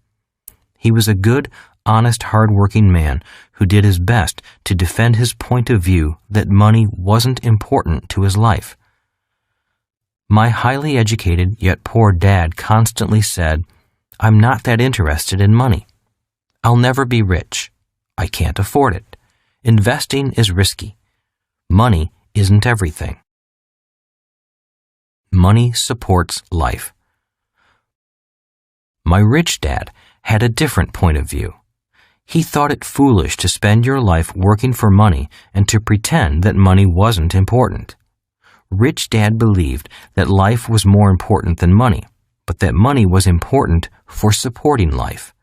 He was a good, honest, hard-working man who did his best to defend his point of view that money wasn't important to his life. My highly educated yet poor dad constantly said, "I'm not that interested in money. I'll never be rich. I can't afford it. Investing is risky. Money isn't everything. Money supports life. My rich dad had a different point of view. He thought it foolish to spend your life working for money and to pretend that money wasn't important. Rich Dad believed that life was more important than money, but that money was important for supporting life.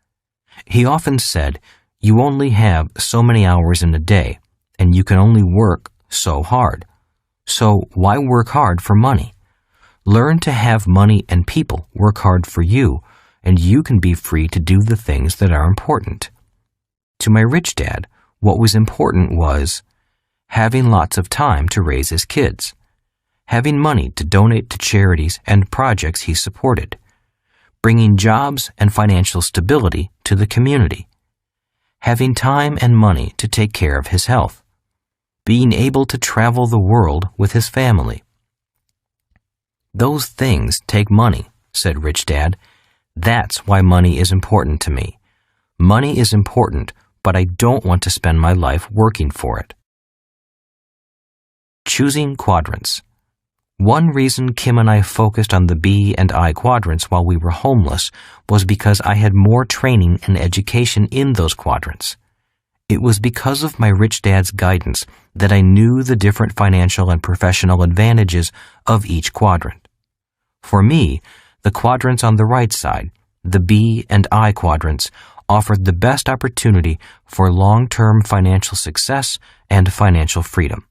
He often said, "You only have so many hours in a day, and you can only work so hard. So why work hard for money? Learn to have money and people work hard for you, and you can be free to do the things that are important." To my rich dad, what was important was having lots of time to raise his kids, having money to donate to charities and projects he supported, bringing jobs and financial stability to the community, having time and money to take care of his health, being able to travel the world with his family. "Those things take money," said Rich Dad. "That's why money is important to me. Money is important, but I don't want to spend my life working for it." Choosing quadrants. One reason Kim and I focused on the B and I quadrants while we were homeless was because I had more training and education in those quadrants. It was because of my rich dad's guidance that I knew the different financial and professional advantages of each quadrant. For me, the quadrants on the right side, the B and I quadrants, offered the best opportunity for long-term financial success and financial freedom.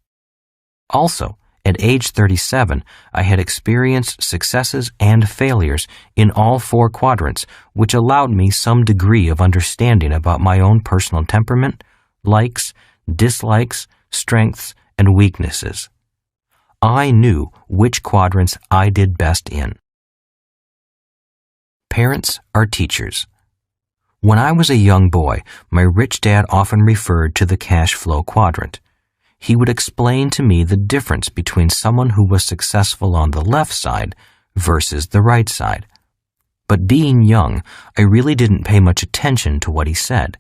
Also, at age 37, I had experienced successes and failures in all four quadrants, which allowed me some degree of understanding about my own personal temperament, likes, dislikes, strengths, and weaknesses. I knew which quadrants I did best in. Parents are teachers. When I was a young boy, my rich dad often referred to the Cashflow Quadrant. He would explain to me the difference between someone who was successful on the left side versus the right side. But being young, I really didn't pay much attention to what he said.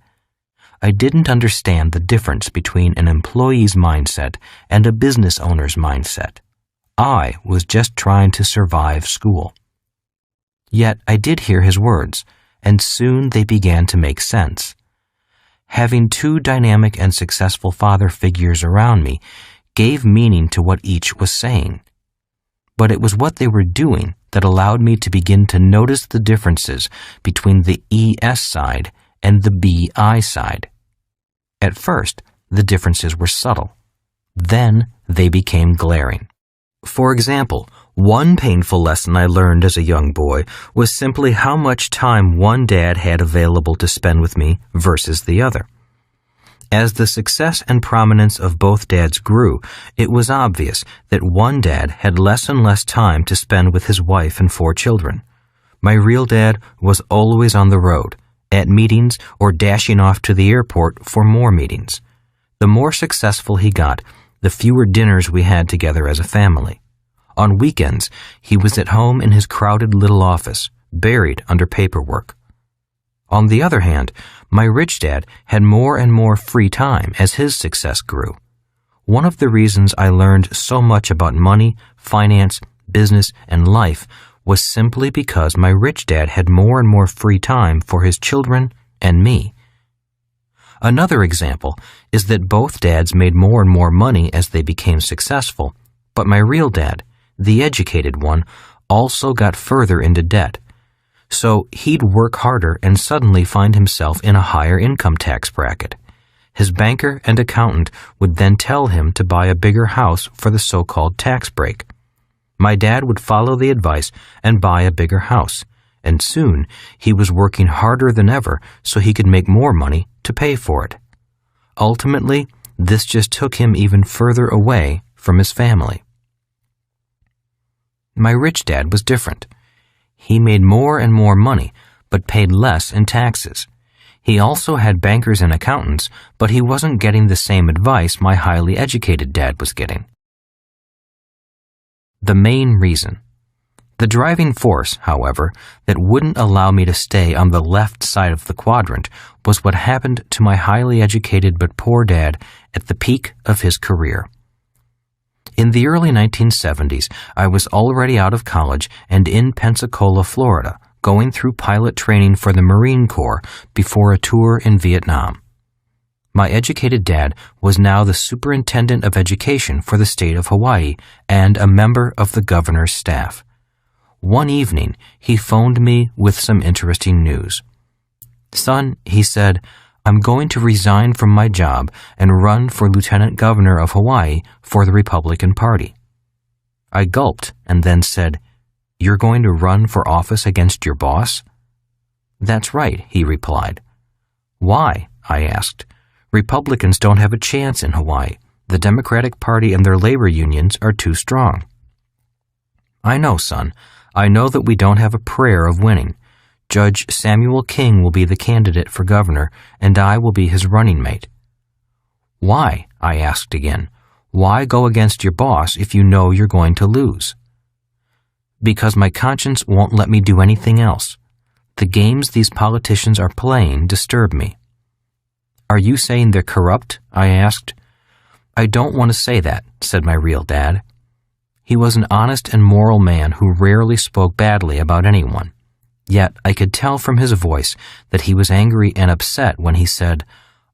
I didn't understand the difference between an employee's mindset and a business owner's mindset. I was just trying to survive school. Yet I did hear his words, and soon they began to make sense. Having two dynamic and successful father figures around me gave meaning to what each was saying. But it was what they were doing that allowed me to begin to notice the differences between the ES side and the BI side. At first, the differences were subtle. Then they became glaring. For example, one painful lesson I learned as a young boy was simply how much time one dad had available to spend with me versus the other. As the success and prominence of both dads grew, it was obvious that one dad had less and less time to spend with his wife and 4 children. My real dad was always on the road, at meetings or dashing off to the airport for more meetings. The more successful he got, the fewer dinners we had together as a family. On weekends, he was at home in his crowded little office, buried under paperwork. On the other hand, my rich dad had more and more free time as his success grew. One of the reasons I learned so much about money, finance, business, and life was simply because my rich dad had more and more free time for his children and me. Another example is that both dads made more and more money as they became successful, but my real dad, the educated one, also got further into debt. So he'd work harder and suddenly find himself in a higher income tax bracket. His banker and accountant would then tell him to buy a bigger house for the so-called tax break. My dad would follow the advice and buy a bigger house, and soon he was working harder than ever so he could make more money to pay for it. Ultimately, this just took him even further away from his family. My rich dad was different. He made more and more money, but paid less in taxes. He also had bankers and accountants, but he wasn't getting the same advice my highly educated dad was getting. The main reason. The driving force, however, that wouldn't allow me to stay on the left side of the quadrant was what happened to my highly educated but poor dad at the peak of his career. In the early 1970s, I was already out of college and in Pensacola, Florida, going through pilot training for the Marine Corps before a tour in Vietnam. My educated dad was now the superintendent of education for the state of Hawaii and a member of the governor's staff. One evening, he phoned me with some interesting news. "Son," he said, "I'm going to resign from my job and run for Lieutenant Governor of Hawaii for the Republican Party." I gulped and then said, "You're going to run for office against your boss?" "That's right," he replied. "Why?" I asked. "Republicans don't have a chance in Hawaii. The Democratic Party and their labor unions are too strong." "I know, son. I know that we don't have a prayer of winning. Judge Samuel King will be the candidate for governor, and I will be his running mate." "Why?" I asked again. "Why go against your boss if you know you're going to lose?" "Because my conscience won't let me do anything else. The games these politicians are playing disturb me." "Are you saying they're corrupt?" I asked. "I don't want to say that," said my real dad. He was an honest and moral man who rarely spoke badly about anyone. Yet I could tell from his voice that he was angry and upset when he said,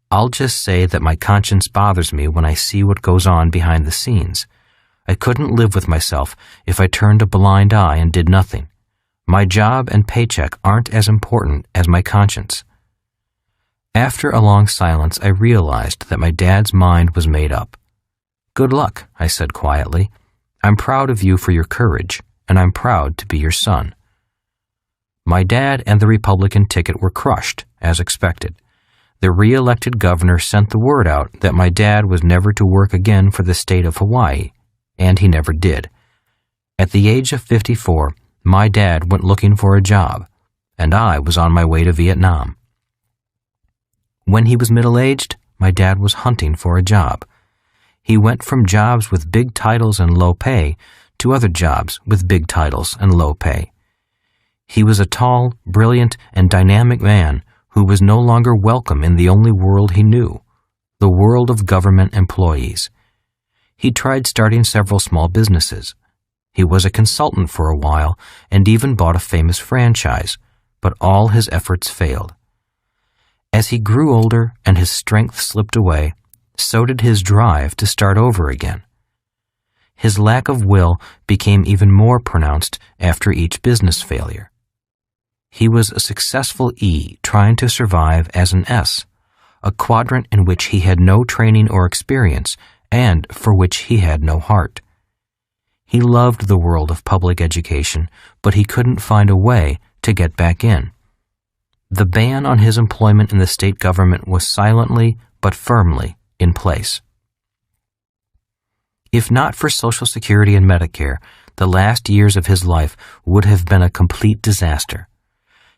"I'll just say that my conscience bothers me when I see what goes on behind the scenes. I couldn't live with myself if I turned a blind eye and did nothing. My job and paycheck aren't as important as my conscience." After a long silence, I realized that my dad's mind was made up. "Good luck," I said quietly. "I'm proud of you for your courage, and I'm proud to be your son." My dad and the Republican ticket were crushed, as expected. The re-elected governor sent the word out that my dad was never to work again for the state of Hawaii, and he never did. At the age of 54, my dad went looking for a job, and I was on my way to Vietnam. When he was middle-aged, my dad was hunting for a job. He went from jobs with big titles and low pay to other jobs with big titles and low pay. He was a tall, brilliant, and dynamic man who was no longer welcome in the only world he knew, the world of government employees. He tried starting several small businesses. He was a consultant for a while and even bought a famous franchise, but all his efforts failed. As he grew older and his strength slipped away, so did his drive to start over again. His lack of will became even more pronounced after each business failure. He was a successful E trying to survive as an S, a quadrant in which he had no training or experience and for which he had no heart. He loved the world of public education, but he couldn't find a way to get back in. The ban on his employment in the state government was silently but firmly in place. If not for Social Security and Medicare, the last years of his life would have been a complete disaster.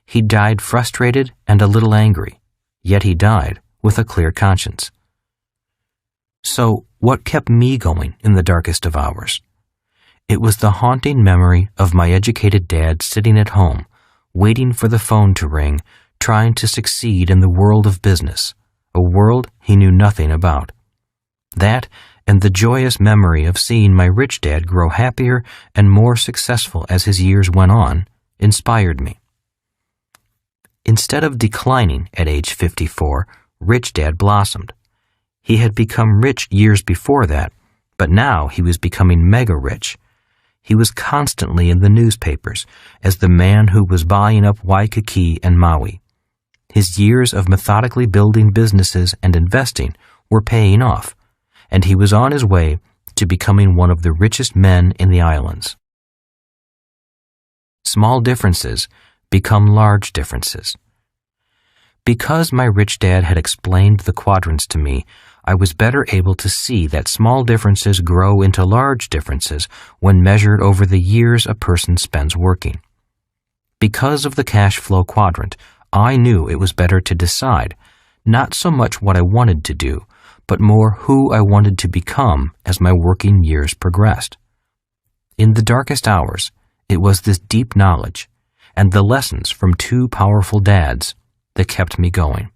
He died frustrated and a little angry, yet he died with a clear conscience. So, what kept me going in the darkest of hours? It was the haunting memory of my educated dad sitting at home, waiting for the phone to ring, trying to succeed in the world of business, a world he knew nothing about. That, and the joyous memory of seeing my rich dad grow happier and more successful as his years went on, inspired me. Instead of declining at age 54, Rich Dad blossomed. He had become rich years before that, but now he was becoming mega rich. He was constantly in the newspapers as the man who was buying up Waikiki and Maui. His years of methodically building businesses and investing were paying off, and he was on his way to becoming one of the richest men in the islands. Small differences become large differences. Because my rich dad had explained the quadrants to me, I was better able to see that small differences grow into large differences when measured over the years a person spends working. Because of the cash flow quadrant, I knew it was better to decide not so much what I wanted to do, but more who I wanted to become as my working years progressed. In the darkest hours, It was this deep knowledge and the lessons from two powerful dads that kept me going.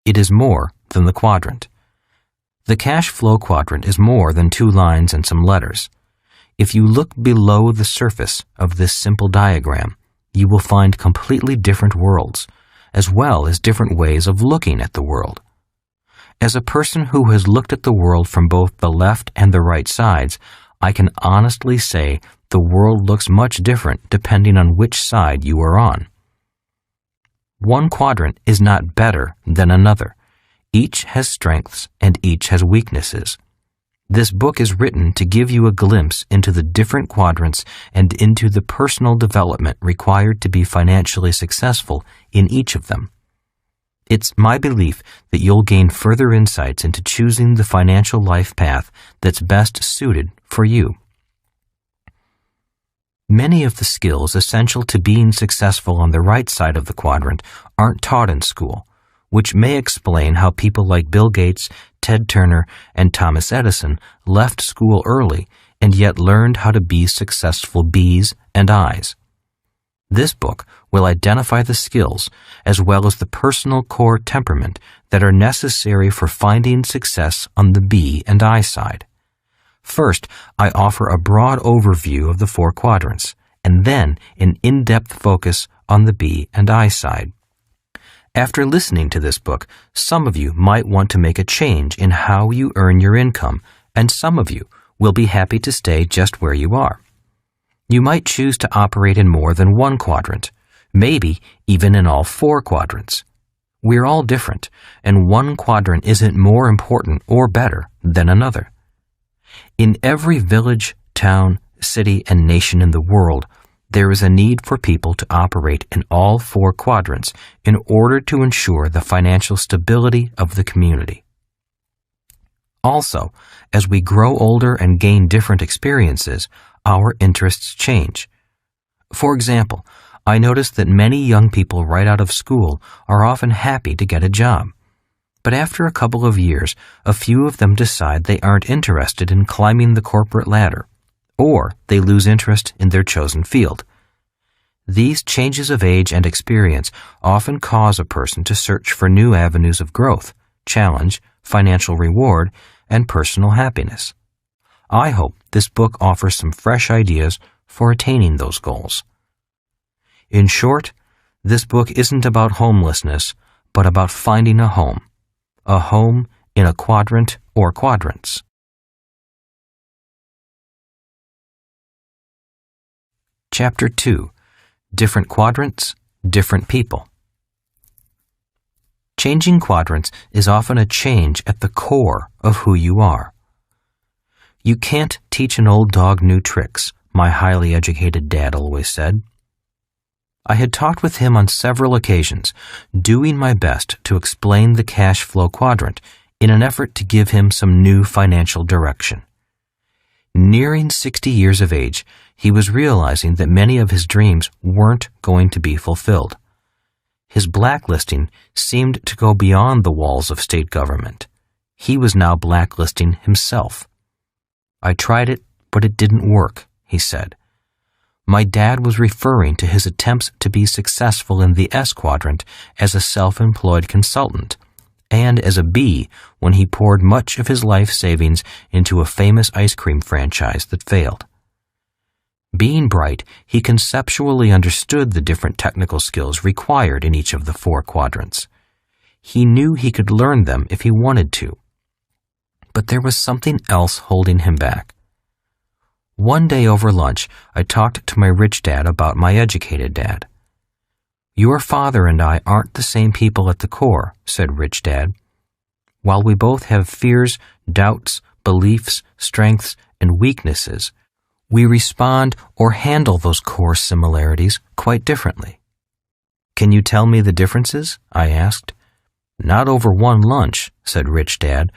It is more than the quadrant. The Cashflow Quadrant is more than 2 lines and some letters. If you look below the surface of this simple diagram, you will find completely different worlds, as well as different ways of looking at the world. As a person who has looked at the world from both the left and the right sides, I can honestly say the world looks much different depending on which side you are on. One quadrant is not better than another. Each has strengths and each has weaknesses. This book is written to give you a glimpse into the different quadrants and into the personal development required to be financially successful in each of them. It's my belief that you'll gain further insights into choosing the financial life path that's best suited for you. Many of the skills essential to being successful on the right side of the quadrant aren't taught in school, which may explain how people like Bill Gates, Ted Turner, and Thomas Edison left school early and yet learned how to be successful B's and I's. This book will identify the skills as well as the personal core temperament that are necessary for finding success on the B and I side. First, I offer a broad overview of the 4 quadrants, and then an in-depth focus on the B and I side. After listening to this book, some of you might want to make a change in how you earn your income, and some of you will be happy to stay just where you are. You might choose to operate in more than one quadrant, maybe even in all 4 quadrants. We're all different, and one quadrant isn't more important or better than another. In every village, town, city, and nation in the world, there is a need for people to operate in all 4 quadrants in order to ensure the financial stability of the community. Also, as we grow older and gain different experiences, our interests change. For example, I notice that many young people right out of school are often happy to get a job. But after a couple of years, a few of them decide they aren't interested in climbing the corporate ladder, or they lose interest in their chosen field. These changes of age and experience often cause a person to search for new avenues of growth, challenge, financial reward, and personal happiness. I hope this book offers some fresh ideas for attaining those goals. In short, this book isn't about homelessness, but about finding a home in a quadrant or quadrants. Chapter 2. Different quadrants, different people. Changing quadrants is often a change at the core of who you are. You can't teach an old dog new tricks, my highly educated dad always said. I had talked with him on several occasions, doing my best to explain the cash flow quadrant in an effort to give him some new financial direction. Nearing 60 years of age, he was realizing that many of his dreams weren't going to be fulfilled. His blacklisting seemed to go beyond the walls of state government. He was now blacklisting himself. I tried it, but it didn't work, he said. My dad was referring to his attempts to be successful in the S quadrant as a self-employed consultant, and as a B when he poured much of his life savings into a famous ice cream franchise that failed. Being bright, he conceptually understood the different technical skills required in each of the 4 quadrants. He knew he could learn them if he wanted to. But there was something else holding him back. One day over lunch, I talked to my rich dad about my educated dad. Your father and I aren't the same people at the core, said Rich Dad. While we both have fears, doubts, beliefs, strengths, and weaknesses, we respond or handle those core similarities quite differently. Can you tell me the differences? I asked. Not over one lunch, said Rich Dad,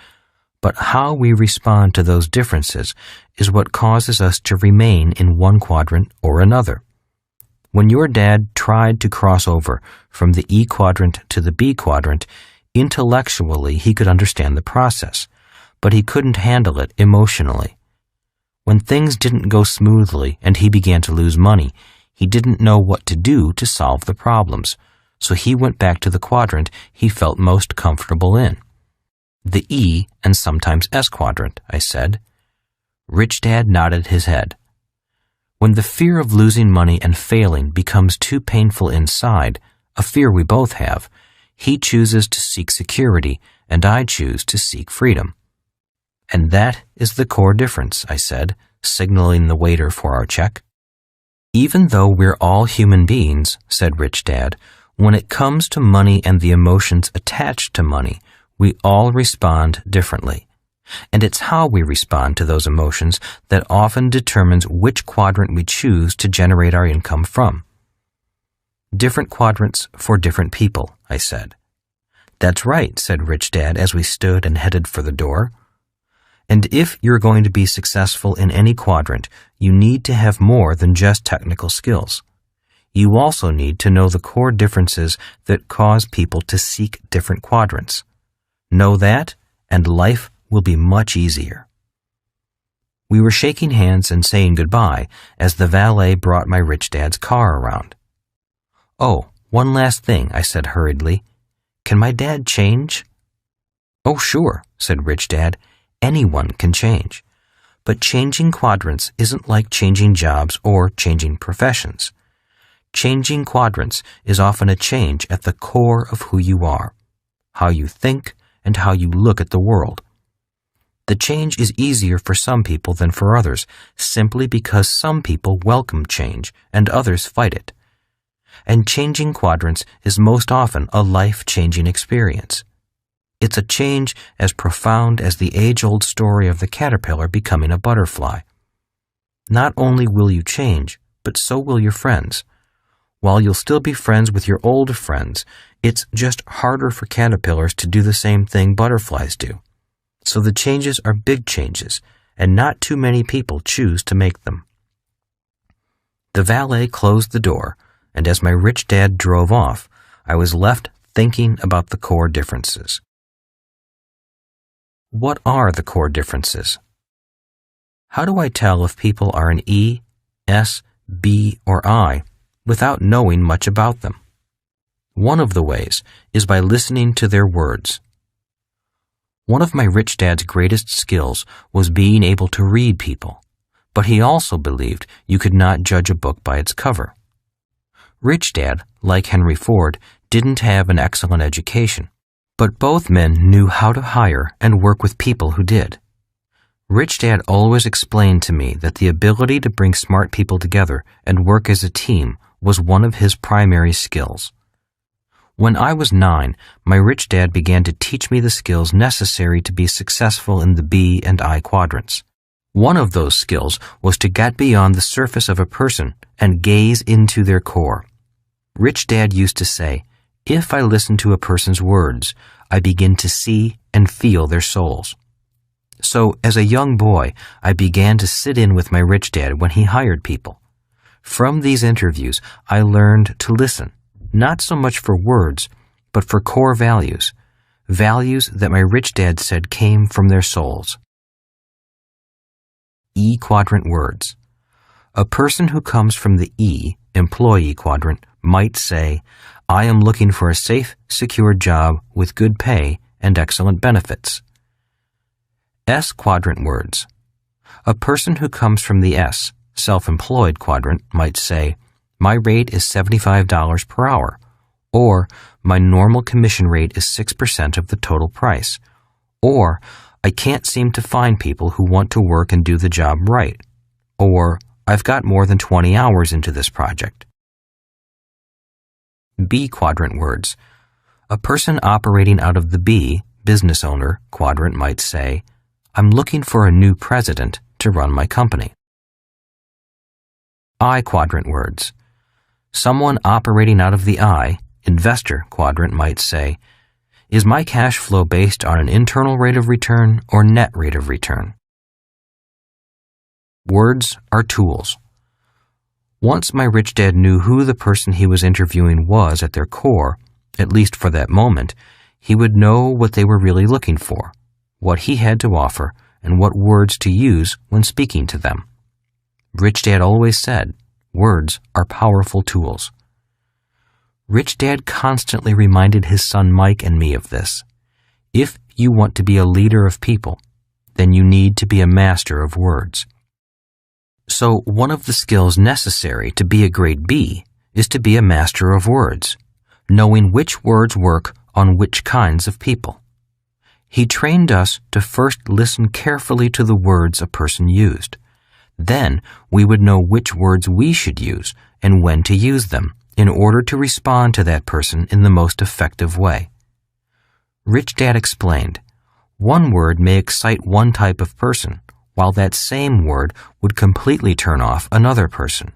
but how we respond to those differences is what causes us to remain in one quadrant or another. When your dad tried to cross over from the E quadrant to the B quadrant, intellectually he could understand the process, but he couldn't handle it emotionally. When things didn't go smoothly and he began to lose money, he didn't know what to do to solve the problems, so he went back to the quadrant he felt most comfortable in. The E and sometimes S quadrant, I said. Rich Dad nodded his head. When the fear of losing money and failing becomes too painful inside, a fear we both have, he chooses to seek security and I choose to seek freedom. And that is the core difference, I said, signaling the waiter for our check. Even though we're all human beings, said Rich Dad, when it comes to money and the emotions attached to money, we all respond differently. And it's how we respond to those emotions that often determines which quadrant we choose to generate our income from. Different quadrants for different people, I said. That's right, said Rich Dad as we stood and headed for the door. And if you're going to be successful in any quadrant, you need to have more than just technical skills. You also need to know the core differences that cause people to seek different quadrants. Know that, and life will be much easier. We were shaking hands and saying goodbye as the valet brought my Rich Dad's car around. Oh, one last thing, I said hurriedly. Can my dad change? Oh, sure, said Rich Dad. Anyone can change. But changing quadrants isn't like changing jobs or changing professions. Changing quadrants is often a change at the core of who you are, how you think, and how you look at the world. The change is easier for some people than for others, simply because some people welcome change and others fight it. And changing quadrants is most often a life-changing experience. It's a change as profound as the age-old story of the caterpillar becoming a butterfly. Not only will you change, but so will your friends. While you'll still be friends with your old friends, it's just harder for caterpillars to do the same thing butterflies do. So the changes are big changes, and not too many people choose to make them. The valet closed the door, and as my Rich Dad drove off, I was left thinking about the core differences. What are the core differences? How do I tell if people are an E, S, B, or I without knowing much about them? One of the ways is by listening to their words. One of my Rich Dad's greatest skills was being able to read people, but he also believed you could not judge a book by its cover. Rich Dad, like Henry Ford, didn't have an excellent education, but both men knew how to hire and work with people who did. Rich Dad always explained to me that the ability to bring smart people together and work as a team was one of his primary skills. When I was 9, my Rich Dad began to teach me the skills necessary to be successful in the B and I quadrants. One of those skills was to get beyond the surface of a person and gaze into their core. Rich Dad used to say, if I listen to a person's words, I begin to see and feel their souls. So, as a young boy, I began to sit in with my Rich Dad when he hired people. From these interviews, I learned to listen, not so much for words, but for core values, values that my Rich Dad said came from their souls. E quadrant words. A person who comes from the E, employee quadrant, might say, I am looking for a safe, secure job with good pay and excellent benefits. S quadrant words. A person who comes from the S, self-employed quadrant, might say, my rate is $75 per hour, or my normal commission rate is 6% of the total price, or I can't seem to find people who want to work and do the job right, or I've got more than 20 hours into this project. B quadrant words. A person operating out of the B, business owner, quadrant might say, I'm looking for a new president to run my company. I quadrant words. Someone operating out of the I, investor quadrant might say, is my cash flow based on an internal rate of return or net rate of return? Words are tools. Once my Rich Dad knew who the person he was interviewing was at their core, at least for that moment, he would know what they were really looking for, what he had to offer, and what words to use when speaking to them. Rich Dad always said, words are powerful tools. Rich Dad constantly reminded his son Mike and me of this. If you want to be a leader of people, then you need to be a master of words. So one of the skills necessary to be a great B is to be a master of words, knowing which words work on which kinds of people. He trained us to first listen carefully to the words a person used. Then we would know which words we should use and when to use them in order to respond to that person in the most effective way. Rich Dad explained, one word may excite one type of person, while that same word would completely turn off another person.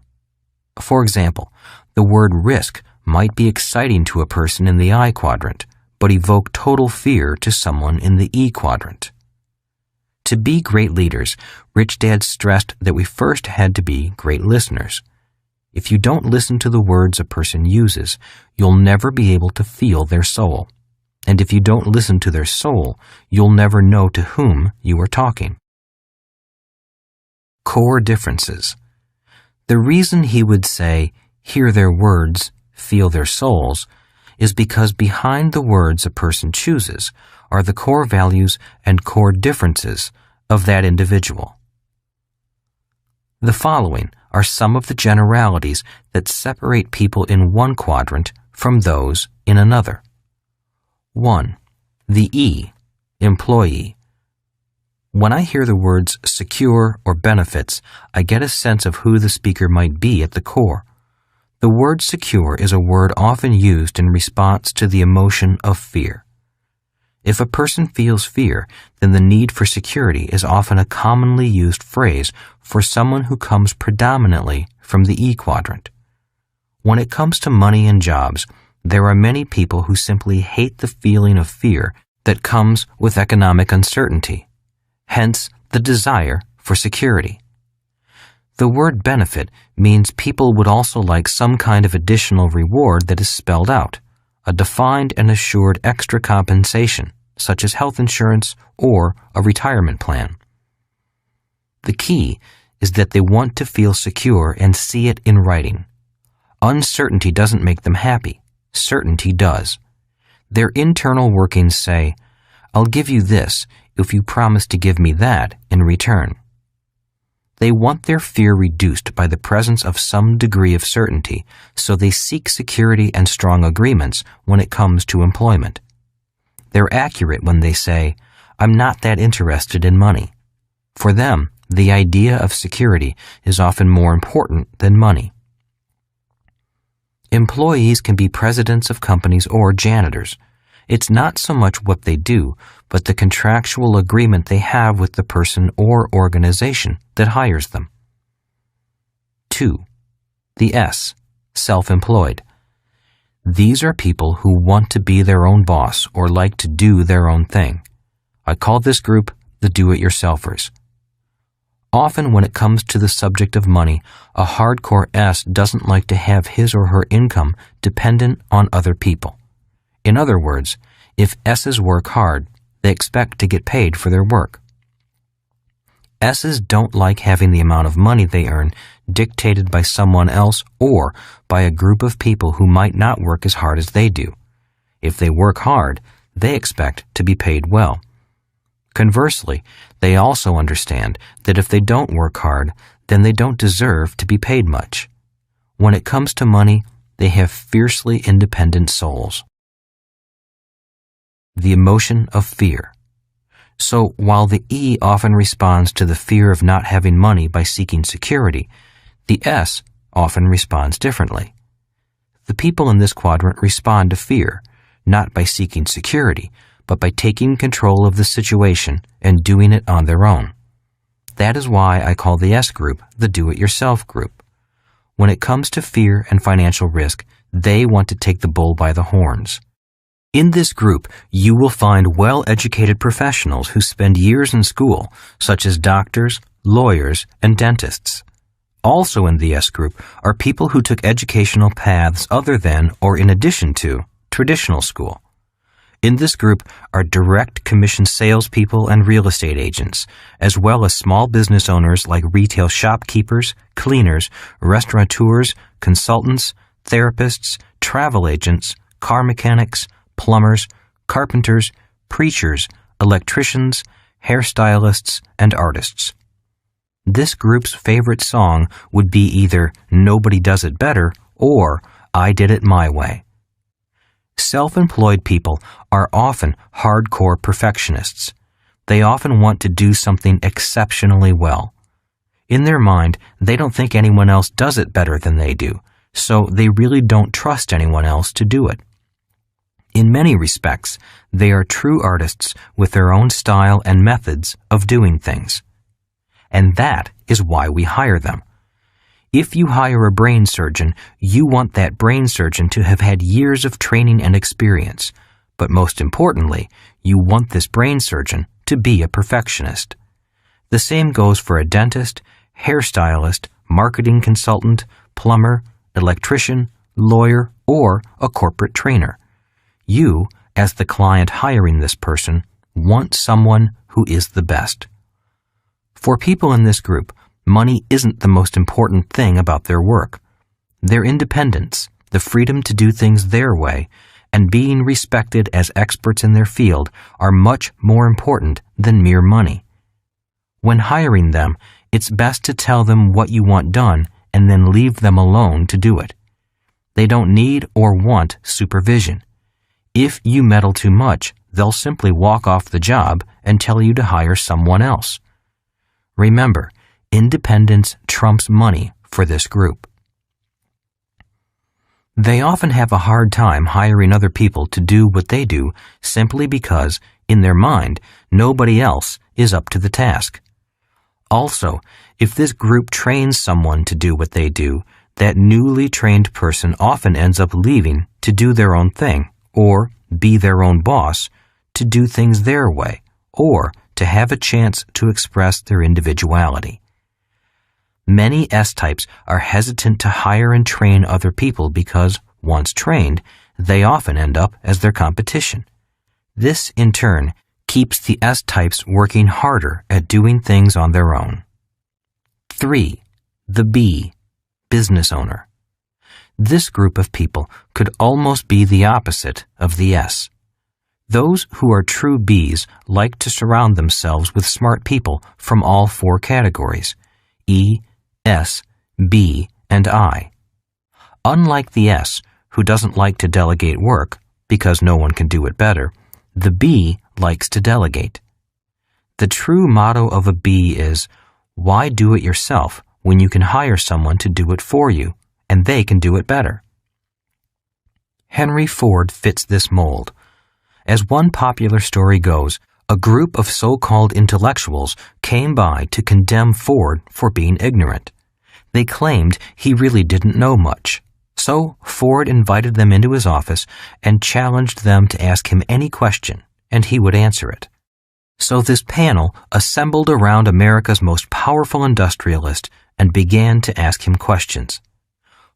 For example, the word risk might be exciting to a person in the I quadrant, but evoke total fear to someone in the E quadrant. To be great leaders, Rich Dad stressed that we first had to be great listeners. If you don't listen to the words a person uses, you'll never be able to feel their soul. And if you don't listen to their soul, you'll never know to whom you are talking. Core differences. The reason he would say, hear their words, feel their souls, is because behind the words a person chooses are the core values and core differences of that individual. The following are some of the generalities that separate people in one quadrant from those in another. 1. The E, employee. When I hear the words secure or benefits, I get a sense of who the speaker might be at the core. The word secure is a word often used in response to the emotion of fear. If a person feels fear, then the need for security is often a commonly used phrase for someone who comes predominantly from the E quadrant. When it comes to money and jobs, there are many people who simply hate the feeling of fear that comes with economic uncertainty, hence the desire for security. The word benefit means people would also like some kind of additional reward that is spelled out, a defined and assured extra compensation, such as health insurance or a retirement plan. The key is that they want to feel secure and see it in writing. Uncertainty doesn't make them happy. Certainty does. Their internal workings say, I'll give you this if you promise to give me that in return. They want their fear reduced by the presence of some degree of certainty, so they seek security and strong agreements when it comes to employment. They're accurate when they say, I'm not that interested in money. For them, the idea of security is often more important than money. Employees can be presidents of companies or janitors. It's not so much what they do, but the contractual agreement they have with the person or organization that hires them. 2. The S, self-employed. These are people who want to be their own boss or like to do their own thing. I call this group the do-it-yourselfers. Often when it comes to the subject of money, a hardcore S doesn't like to have his or her income dependent on other people. In other words, if S's work hard, they expect to get paid for their work. S's don't like having the amount of money they earn dictated by someone else or by a group of people who might not work as hard as they do. If they work hard, they expect to be paid well. Conversely, they also understand that if they don't work hard, then they don't deserve to be paid much. When it comes to money, they have fiercely independent souls. The emotion of fear. So while the E often responds to the fear of not having money by seeking security, the S often responds differently. The people in this quadrant respond to fear, not by seeking security, but by taking control of the situation and doing it on their own. That is why I call the S group the do-it-yourself group. When it comes to fear and financial risk, they want to take the bull by the horns. In this group, you will find well-educated professionals who spend years in school, such as doctors, lawyers, and dentists. Also in the S group are people who took educational paths other than or in addition to traditional school. In this group are direct commission salespeople and real estate agents, as well as small business owners like retail shopkeepers, cleaners, restaurateurs, consultants, therapists, travel agents, car mechanics, plumbers, carpenters, preachers, electricians, hairstylists, and artists. This group's favorite song would be either "Nobody Does It Better" or "I Did It My Way." Self-employed people are often hardcore perfectionists. They often want to do something exceptionally well. In their mind, they don't think anyone else does it better than they do, so they really don't trust anyone else to do it. In many respects, they are true artists with their own style and methods of doing things. And that is why we hire them. If you hire a brain surgeon, you want that brain surgeon to have had years of training and experience. But most importantly, you want this brain surgeon to be a perfectionist. The same goes for a dentist, hairstylist, marketing consultant, plumber, electrician, lawyer, or a corporate trainer. You, as the client hiring this person, want someone who is the best. For people in this group, money isn't the most important thing about their work. Their independence, the freedom to do things their way, and being respected as experts in their field are much more important than mere money. When hiring them, it's best to tell them what you want done and then leave them alone to do it. They don't need or want supervision. If you meddle too much, they'll simply walk off the job and tell you to hire someone else. Remember, independence trumps money for this group. They often have a hard time hiring other people to do what they do simply because, in their mind, nobody else is up to the task. Also, if this group trains someone to do what they do, that newly trained person often ends up leaving to do their own thing, or be their own boss, to do things their way, or to have a chance to express their individuality. Many S-types are hesitant to hire and train other people because, once trained, they often end up as their competition. This, in turn, keeps the S-types working harder at doing things on their own. 3. The B, business owner. This group of people could almost be the opposite of the S. Those who are true Bs like to surround themselves with smart people from all four categories, E, S, B, and I. Unlike the S, who doesn't like to delegate work because no one can do it better, the B likes to delegate. The true motto of a B is, why do it yourself when you can hire someone to do it for you, and they can do it better? Henry Ford fits this mold. As one popular story goes, a group of so-called intellectuals came by to condemn Ford for being ignorant. They claimed he really didn't know much. So Ford invited them into his office and challenged them to ask him any question, and he would answer it. So this panel assembled around America's most powerful industrialist and began to ask him questions.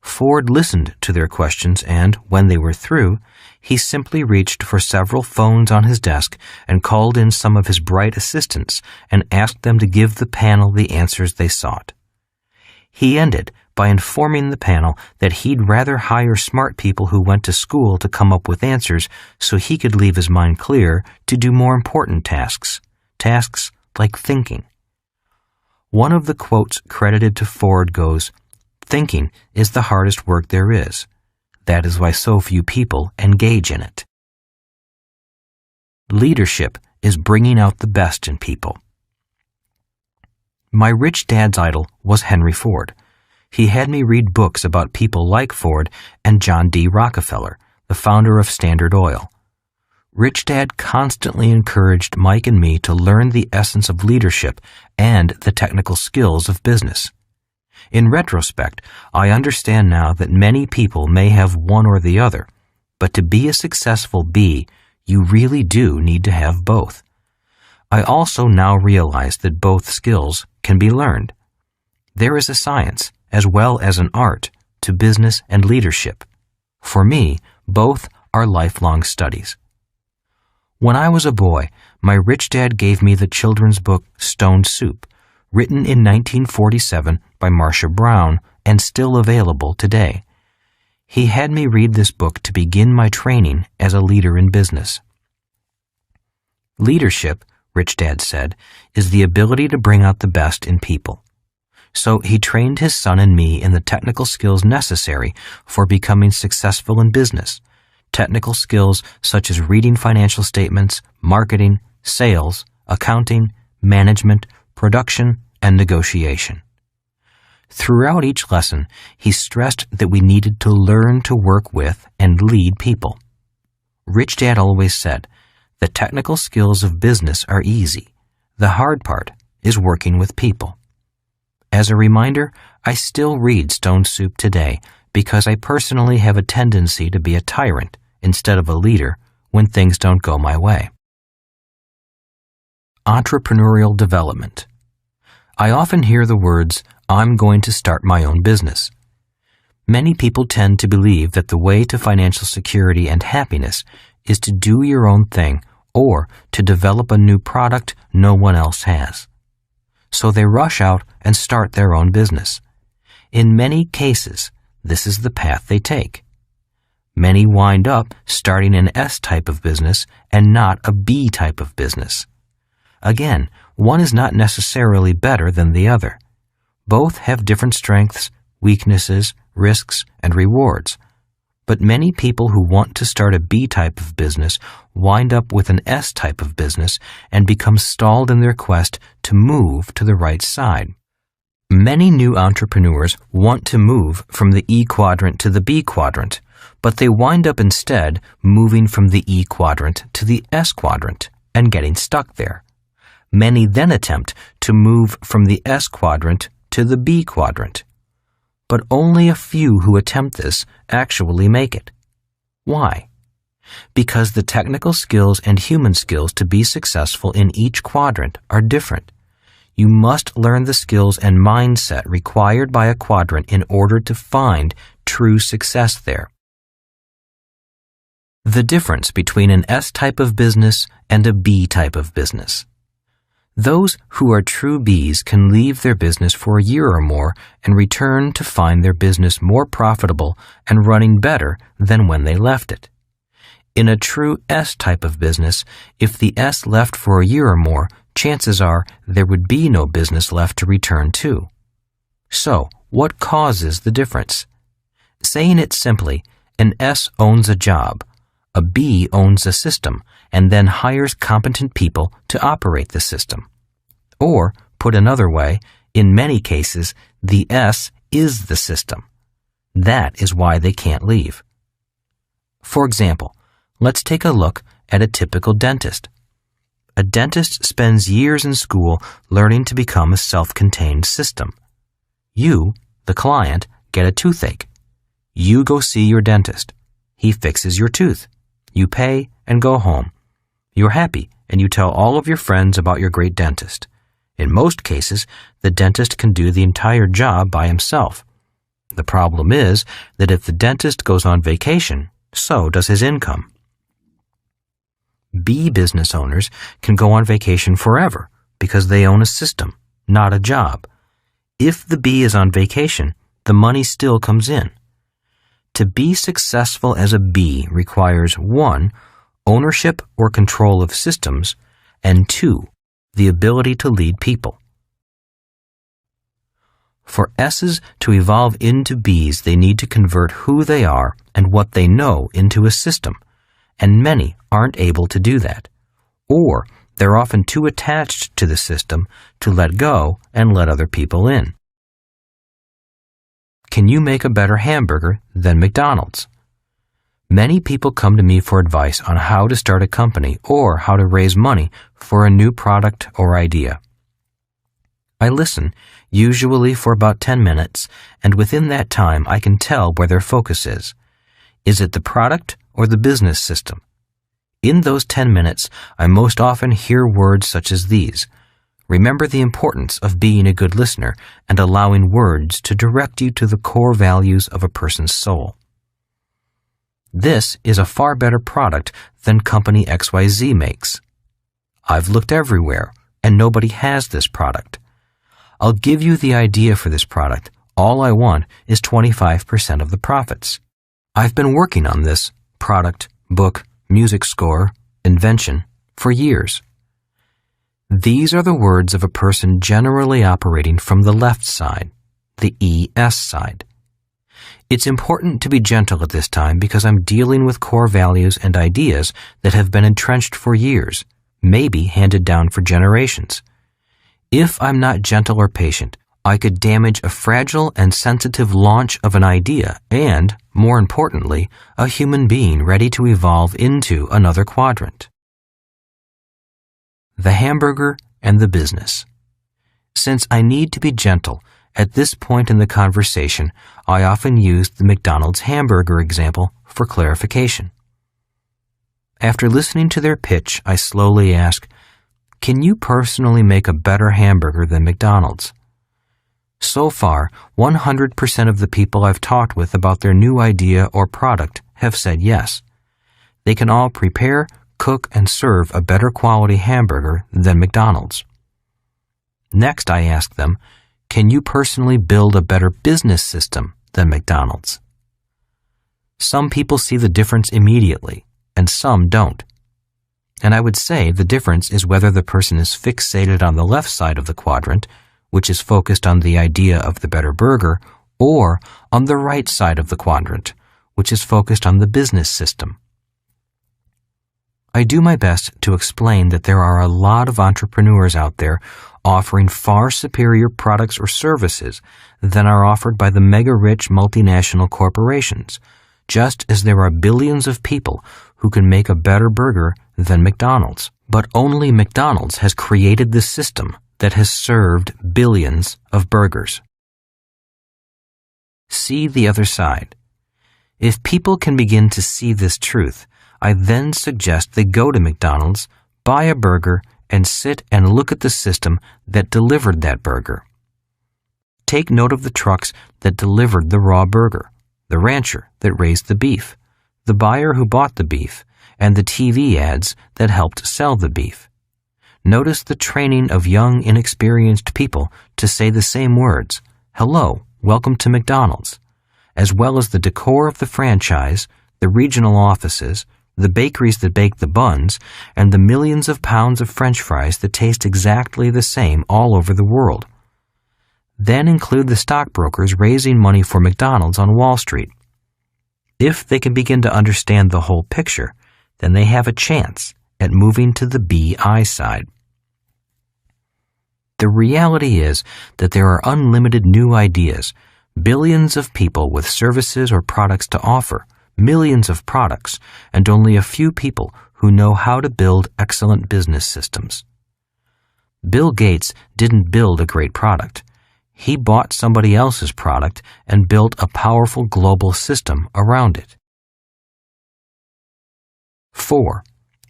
Ford listened to their questions and, when they were through, he simply reached for several phones on his desk and called in some of his bright assistants and asked them to give the panel the answers they sought. He ended by informing the panel that he'd rather hire smart people who went to school to come up with answers so he could leave his mind clear to do more important tasks like thinking. One of the quotes credited to Ford goes, "Thinking is the hardest work there is. That is why so few people engage in it." Leadership is bringing out the best in people. My rich dad's idol was Henry Ford. He had me read books about people like Ford and John D. Rockefeller, the founder of Standard Oil. Rich Dad constantly encouraged Mike and me to learn the essence of leadership and the technical skills of business. In retrospect, I understand now that many people may have one or the other, but to be a successful B, you really do need to have both. I also now realize that both skills can be learned. There is a science, as well as an art, to business and leadership. For me, both are lifelong studies. When I was a boy, my rich dad gave me the children's book Stone Soup, written in 1947 by Marcia Brown and still available today. He had me read this book to begin my training as a leader in business. Leadership, Rich Dad said, is the ability to bring out the best in people. So he trained his son and me in the technical skills necessary for becoming successful in business. Technical skills such as reading financial statements, marketing, sales, accounting, management, production, and negotiation. Throughout each lesson, he stressed that we needed to learn to work with and lead people. Rich Dad always said, the technical skills of business are easy. The hard part is working with people. As a reminder, I still read Stone Soup today because I personally have a tendency to be a tyrant instead of a leader when things don't go my way. Entrepreneurial development. I often hear the words, "I'm going to start my own business." Many people tend to believe that the way to financial security and happiness is to do your own thing or to develop a new product no one else has. So they rush out and start their own business. In many cases, this is the path they take. Many wind up starting an S type of business and not a B type of business. Again, one is not necessarily better than the other. Both have different strengths, weaknesses, risks, and rewards. But many people who want to start a B type of business wind up with an S type of business and become stalled in their quest to move to the right side. Many new entrepreneurs want to move from the E quadrant to the B quadrant, but they wind up instead moving from the E quadrant to the S quadrant and getting stuck there. Many then attempt to move from the S quadrant to the B quadrant. But only a few who attempt this actually make it. Why? Because the technical skills and human skills to be successful in each quadrant are different. You must learn the skills and mindset required by a quadrant in order to find true success there. The difference between an S type of business and a B type of business. Those who are true Bs can leave their business for a year or more and return to find their business more profitable and running better than when they left it. In a true S type of business, if the S left for a year or more, chances are there would be no business left to return to. So, what causes the difference? Saying it simply, an S owns a job, a B owns a system, and then hires competent people to operate the system. Or, put another way, in many cases, the S is the system. That is why they can't leave. For example, let's take a look at a typical dentist. A dentist spends years in school learning to become a self-contained system. You, the client, get a toothache. You go see your dentist. He fixes your tooth. You pay and go home. You're happy and you tell all of your friends about your great dentist. In most cases, the dentist can do the entire job by himself. The problem is that if the dentist goes on vacation, so does his income. B business owners can go on vacation forever because they own a system, not a job. If the B is on vacation, the money still comes in. To be successful as a B requires 1, ownership or control of systems, and 2, the ability to lead people. For S's to evolve into B's, they need to convert who they are and what they know into a system, and many aren't able to do that. Or they're often too attached to the system to let go and let other people in. Can you make a better hamburger than McDonald's? Many people come to me for advice on how to start a company or how to raise money for a new product or idea. I listen, usually for about 10 minutes, and within that time I can tell where their focus is. Is it the product or the business system? In those 10 minutes, I most often hear words such as these. Remember the importance of being a good listener and allowing words to direct you to the core values of a person's soul. This is a far better product than company XYZ makes. I've looked everywhere, and nobody has this product. I'll give you the idea for this product. All I want is 25% of the profits. I've been working on this product, book, music score, invention for years. These are the words of a person generally operating from the left side, the ES side. It's important to be gentle at this time because I'm dealing with core values and ideas that have been entrenched for years, maybe handed down for generations. If I'm not gentle or patient, I could damage a fragile and sensitive launch of an idea and, more importantly, a human being ready to evolve into another quadrant. The hamburger and the business. Since I need to be gentle, at this point in the conversation, I often use the McDonald's hamburger example for clarification. After listening to their pitch, I slowly ask, can you personally make a better hamburger than McDonald's? So far, 100% of the people I've talked with about their new idea or product have said yes. They can all prepare, cook, and serve a better quality hamburger than McDonald's. Next, I ask them, can you personally build a better business system than McDonald's? Some people see the difference immediately, and some don't. And I would say the difference is whether the person is fixated on the left side of the quadrant, which is focused on the idea of the better burger, or on the right side of the quadrant, which is focused on the business system. I do my best to explain that there are a lot of entrepreneurs out there offering far superior products or services than are offered by the mega-rich multinational corporations, just as there are billions of people who can make a better burger than McDonald's. But only McDonald's has created the system that has served billions of burgers. See the other side. If people can begin to see this truth, I then suggest they go to McDonald's, buy a burger, and sit and look at the system that delivered that burger. Take note of the trucks that delivered the raw burger, the rancher that raised the beef, the buyer who bought the beef, and the TV ads that helped sell the beef. Notice the training of young, inexperienced people to say the same words, "Hello, welcome to McDonald's," as well as the decor of the franchise, the regional offices, the bakeries that bake the buns, and the millions of pounds of French fries that taste exactly the same all over the world. Then include the stockbrokers raising money for McDonald's on Wall Street. If they can begin to understand the whole picture, then they have a chance at moving to the BI side. The reality is that there are unlimited new ideas, billions of people with services or products to offer, millions of products, and only a few people who know how to build excellent business systems. Bill Gates didn't build a great product. He bought somebody else's product and built a powerful global system around it. 4.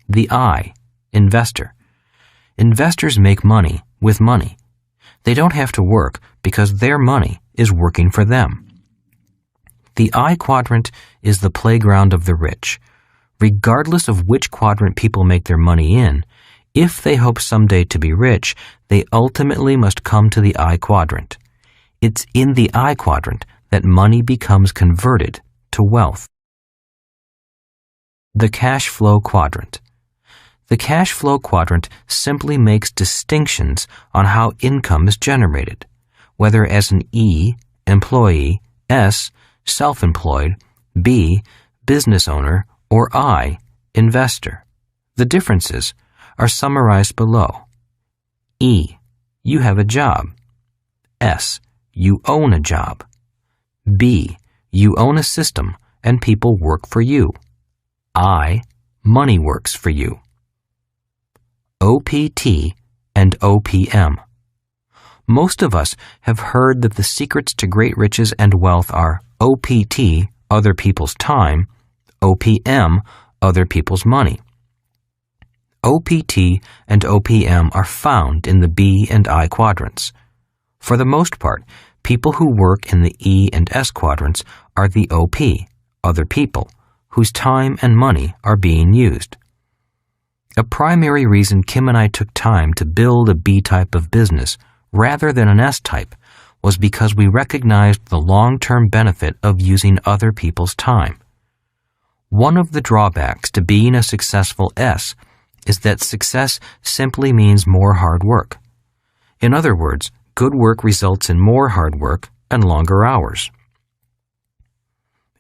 The I, investor. Investors make money with money. They don't have to work because their money is working for them. The I quadrant is the playground of the rich. Regardless of which quadrant people make their money in, if they hope someday to be rich, they ultimately must come to the I quadrant. It's in the I quadrant that money becomes converted to wealth. The Cashflow Quadrant. The Cashflow Quadrant simply makes distinctions on how income is generated, whether as an E, employee, S, self-employed, B, business owner, or I, investor. The differences are summarized below. E, you have a job. S, you own a job. B, you own a system and people work for you. I, money works for you. OPT and OPM. Most of us have heard that the secrets to great riches and wealth are OPT, other people's time, OPM, other people's money. OPT and OPM are found in the B and I quadrants. For the most part, people who work in the E and S quadrants are the OP, other people, whose time and money are being used. A primary reason Kim and I took time to build a B type of business rather than an S type was because we recognized the long-term benefit of using other people's time. One of the drawbacks to being a successful S is that success simply means more hard work. In other words, good work results in more hard work and longer hours.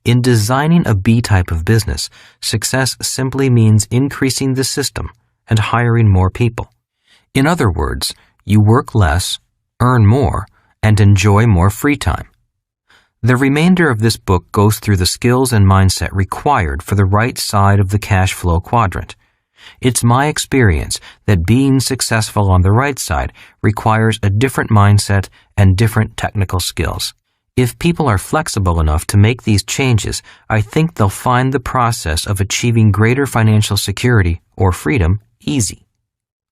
In designing a B type of business, success simply means increasing the system and hiring more people. In other words, you work less, earn more, and enjoy more free time. The remainder of this book goes through the skills and mindset required for the right side of the cash flow quadrant. It's my experience that being successful on the right side requires a different mindset and different technical skills. If people are flexible enough to make these changes, I think they'll find the process of achieving greater financial security or freedom easy.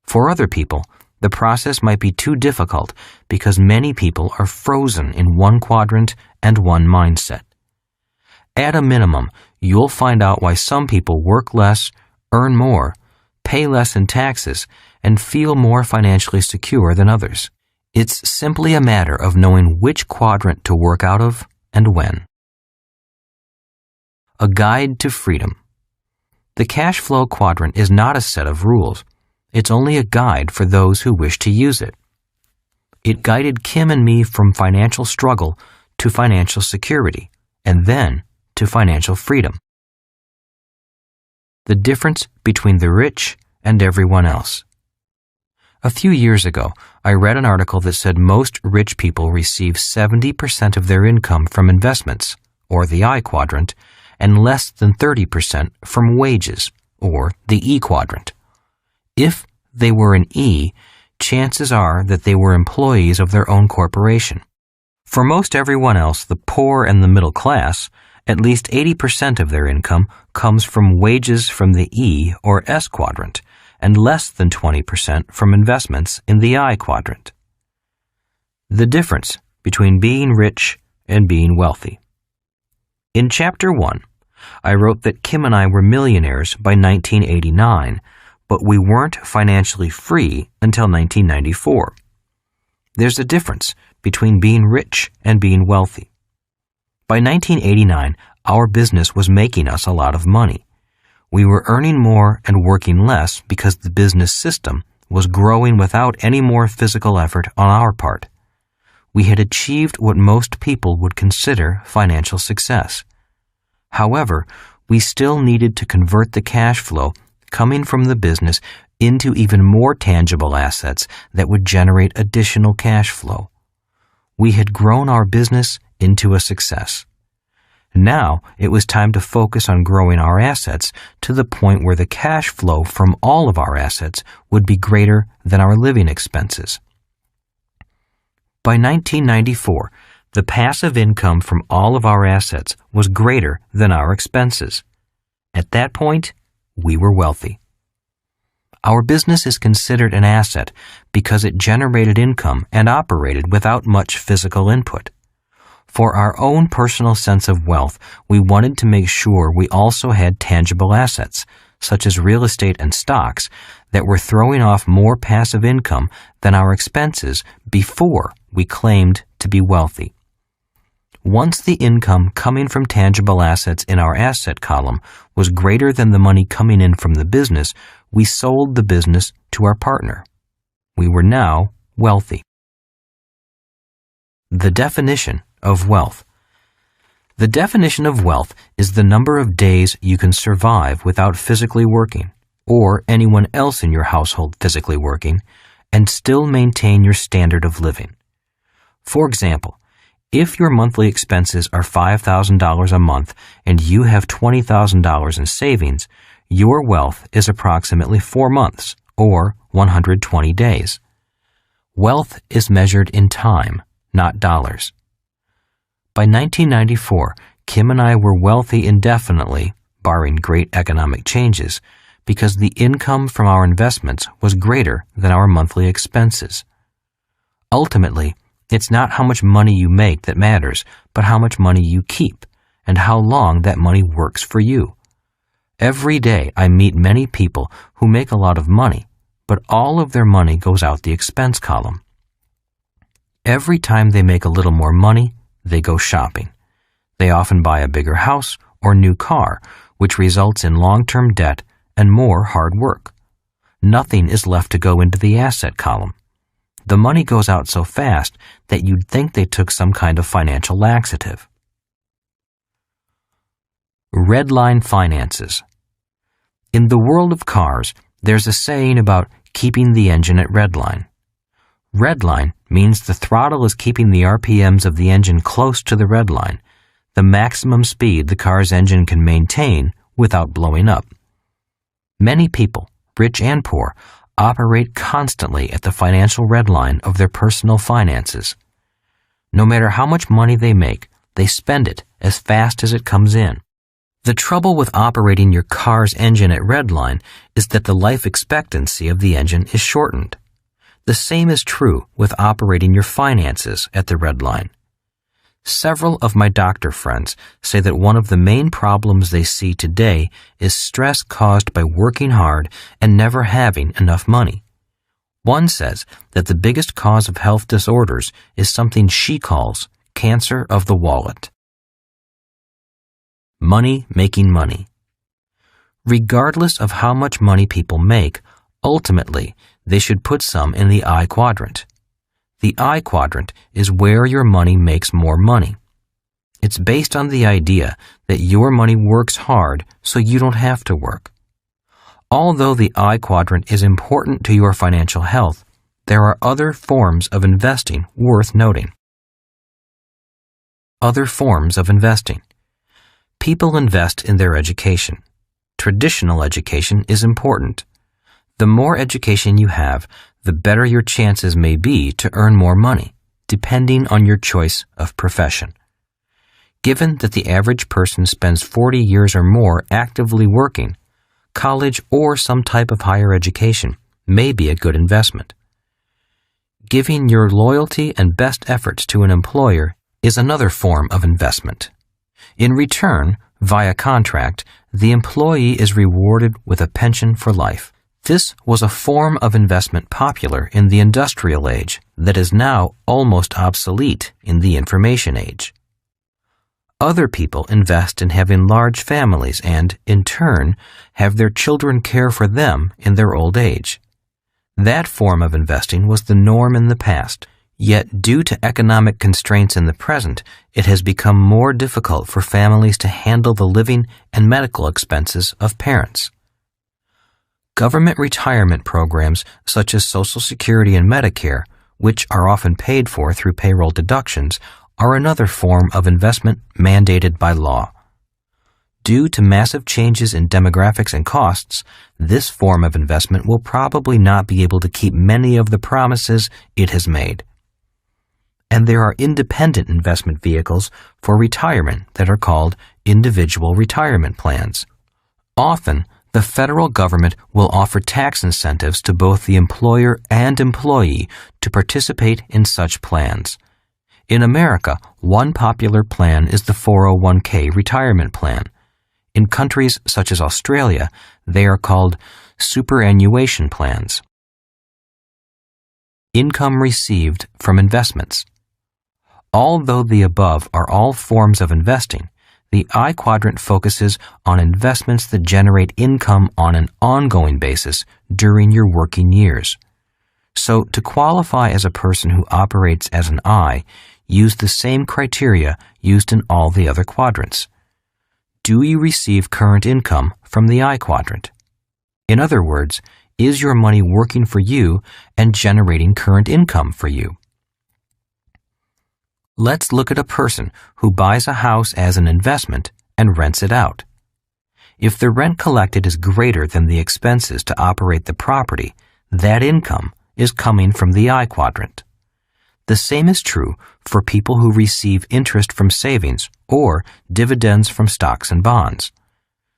For other people, the process might be too difficult because many people are frozen in one quadrant and one mindset. At a minimum, you'll find out why some people work less, earn more, pay less in taxes, and feel more financially secure than others. It's simply a matter of knowing which quadrant to work out of and when. A Guide to Freedom. The cash flow quadrant is not a set of rules. It's only a guide for those who wish to use it. It guided Kim and me from financial struggle to financial security, and then to financial freedom. The difference between the rich and everyone else. A few years ago, I read an article that said most rich people receive 70% of their income from investments, or the I quadrant, and less than 30% from wages, or the E quadrant. If they were an E, chances are that they were employees of their own corporation. For most everyone else, the poor and the middle class, at least 80% of their income comes from wages from the E or S quadrant, and less than 20% from investments in the I quadrant. The difference between being rich and being wealthy. In Chapter 1, I wrote that Kim and I were millionaires by 1989, but we weren't financially free until 1994. There's a difference between being rich and being wealthy. By 1989, our business was making us a lot of money. We were earning more and working less because the business system was growing without any more physical effort on our part. We had achieved what most people would consider financial success. However, we still needed to convert the cash flow coming from the business into even more tangible assets that would generate additional cash flow. We had grown our business into a success. Now it was time to focus on growing our assets to the point where the cash flow from all of our assets would be greater than our living expenses. By 1994, the passive income from all of our assets was greater than our expenses. At that point, we were wealthy. Our business is considered an asset because it generated income and operated without much physical input. For our own personal sense of wealth, we wanted to make sure we also had tangible assets, such as real estate and stocks, that were throwing off more passive income than our expenses before we claimed to be wealthy. Once the income coming from tangible assets in our asset column was greater than the money coming in from the business, we sold the business to our partner. We were now wealthy. The definition of wealth. The definition of wealth is the number of days you can survive without physically working, or anyone else in your household physically working, and still maintain your standard of living. For example, if your monthly expenses are $5,000 a month and you have $20,000 in savings, your wealth is approximately 4 months, or 120 days. Wealth is measured in time, not dollars. By 1994, Kim and I were wealthy indefinitely, barring great economic changes, because the income from our investments was greater than our monthly expenses. Ultimately, it's not how much money you make that matters, but how much money you keep, and how long that money works for you. Every day I meet many people who make a lot of money, but all of their money goes out the expense column. Every time they make a little more money, they go shopping. They often buy a bigger house or new car, which results in long-term debt and more hard work. Nothing is left to go into the asset column. The money goes out so fast that you'd think they took some kind of financial laxative. Redline finances. In the world of cars, there's a saying about keeping the engine at redline. Redline means the throttle is keeping the RPMs of the engine close to the redline, the maximum speed the car's engine can maintain without blowing up. Many people, rich and poor, operate constantly at the financial redline of their personal finances. No matter how much money they make, they spend it as fast as it comes in. The trouble with operating your car's engine at redline is that the life expectancy of the engine is shortened. The same is true with operating your finances at the redline. Several of my doctor friends say that one of the main problems they see today is stress caused by working hard and never having enough money. One says that the biggest cause of health disorders is something she calls cancer of the wallet. Money making money. Regardless of how much money people make, ultimately, they should put some in the I quadrant. The I quadrant is where your money makes more money. It's based on the idea that your money works hard so you don't have to work. Although the I quadrant is important to your financial health, there are other forms of investing worth noting. Other forms of investing. People invest in their education. Traditional education is important. The more education you have, the better your chances may be to earn more money, depending on your choice of profession. Given that the average person spends 40 years or more actively working, college or some type of higher education may be a good investment. Giving your loyalty and best efforts to an employer is another form of investment. In return, via contract, the employee is rewarded with a pension for life. This was a form of investment popular in the industrial age that is now almost obsolete in the information age. Other people invest in having large families and, in turn, have their children care for them in their old age. That form of investing was the norm in the past, yet due to economic constraints in the present, it has become more difficult for families to handle the living and medical expenses of parents. Government retirement programs such as Social Security and Medicare, which are often paid for through payroll deductions, are another form of investment mandated by law. Due to massive changes in demographics and costs, this form of investment will probably not be able to keep many of the promises it has made. And there are independent investment vehicles for retirement that are called individual retirement plans. Often, the federal government will offer tax incentives to both the employer and employee to participate in such plans. In America, one popular plan is the 401k retirement plan. In countries such as Australia, they are called superannuation plans. Income received from investments. Although the above are all forms of investing, the I quadrant focuses on investments that generate income on an ongoing basis during your working years. So, to qualify as a person who operates as an I, use the same criteria used in all the other quadrants. Do you receive current income from the I quadrant? In other words, is your money working for you and generating current income for you? Let's look at a person who buys a house as an investment and rents it out. If the rent collected is greater than the expenses to operate the property, that income is coming from the I quadrant. The same is true for people who receive interest from savings or dividends from stocks and bonds.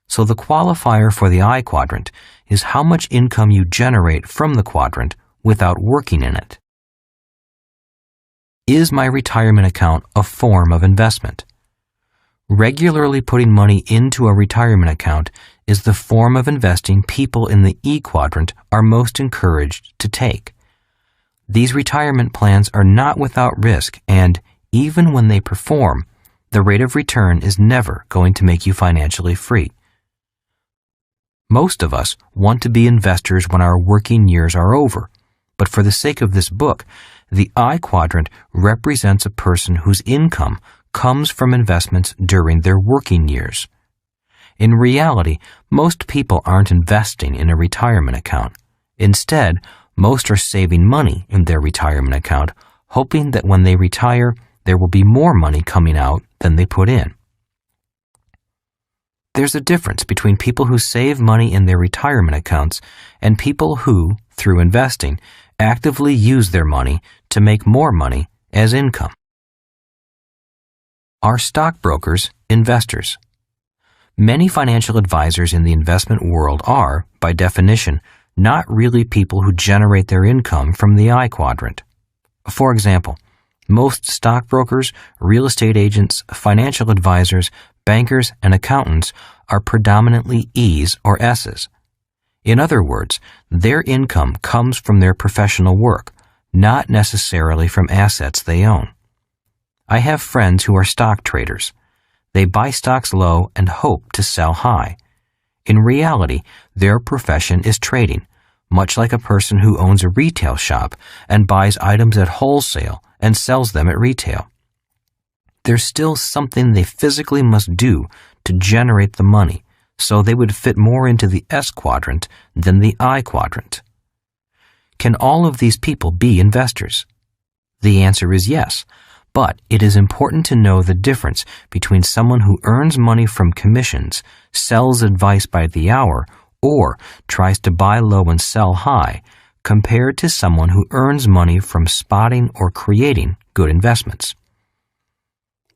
So the qualifier for the I quadrant is how much income you generate from the quadrant without working in it. Is my retirement account a form of investment? Regularly putting money into a retirement account is the form of investing people in the E quadrant are most encouraged to take. These retirement plans are not without risk, and even when they perform, the rate of return is never going to make you financially free. Most of us want to be investors when our working years are over, but for the sake of this book, the I quadrant represents a person whose income comes from investments during their working years. In reality, most people aren't investing in a retirement account. Instead, most are saving money in their retirement account, hoping that when they retire, there will be more money coming out than they put in. There's a difference between people who save money in their retirement accounts and people who, through investing, actively use their money to make more money as income. Are stockbrokers investors? Many financial advisors in the investment world are, by definition, not really people who generate their income from the I quadrant. For example, most stockbrokers, real estate agents, financial advisors, bankers, and accountants are predominantly E's or S's. In other words, their income comes from their professional work, not necessarily from assets they own. I have friends who are stock traders. They buy stocks low and hope to sell high. In reality, their profession is trading, much like a person who owns a retail shop and buys items at wholesale and sells them at retail. There's still something they physically must do to generate the money, so they would fit more into the S quadrant than the I quadrant. Can all of these people be investors? The answer is yes, but it is important to know the difference between someone who earns money from commissions, sells advice by the hour, or tries to buy low and sell high, compared to someone who earns money from spotting or creating good investments.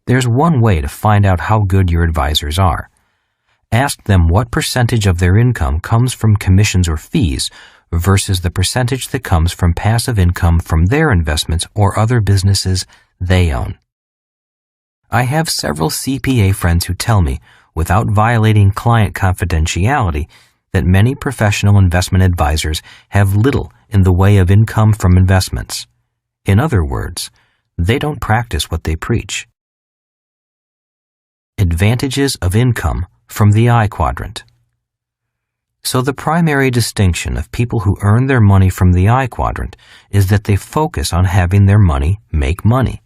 There's one way to find out how good your advisors are. Ask them what percentage of their income comes from commissions or fees versus the percentage that comes from passive income from their investments or other businesses they own. I have several CPA friends who tell me, without violating client confidentiality, that many professional investment advisors have little in the way of income from investments. In other words, they don't practice what they preach. Advantages of income from the I quadrant. So the primary distinction of people who earn their money from the I quadrant is that they focus on having their money make money.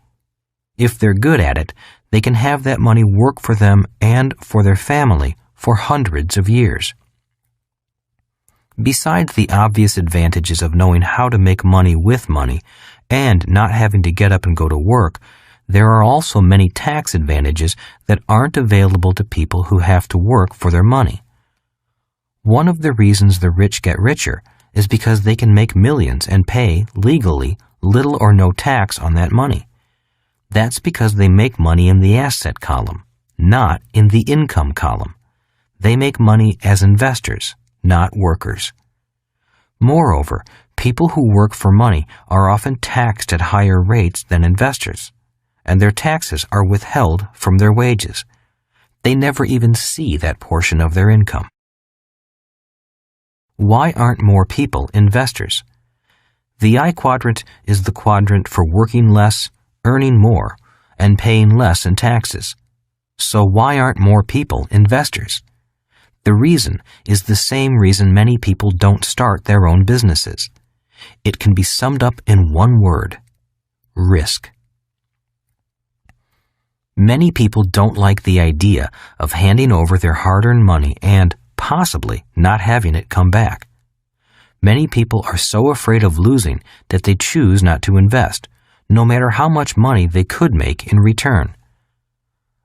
If they're good at it, they can have that money work for them and for their family for hundreds of years. Besides the obvious advantages of knowing how to make money with money and not having to get up and go to work, there are also many tax advantages that aren't available to people who have to work for their money. One of the reasons the rich get richer is because they can make millions and pay, legally, little or no tax on that money. That's because they make money in the asset column, not in the income column. They make money as investors, not workers. Moreover, people who work for money are often taxed at higher rates than investors, and their taxes are withheld from their wages. They never even see that portion of their income. Why aren't more people investors? The I quadrant is the quadrant for working less, earning more, and paying less in taxes. So why aren't more people investors? The reason is the same reason many people don't start their own businesses. It can be summed up in one word: risk. Many people don't like the idea of handing over their hard-earned money and possibly not having it come back. Many people are so afraid of losing that they choose not to invest, no matter how much money they could make in return.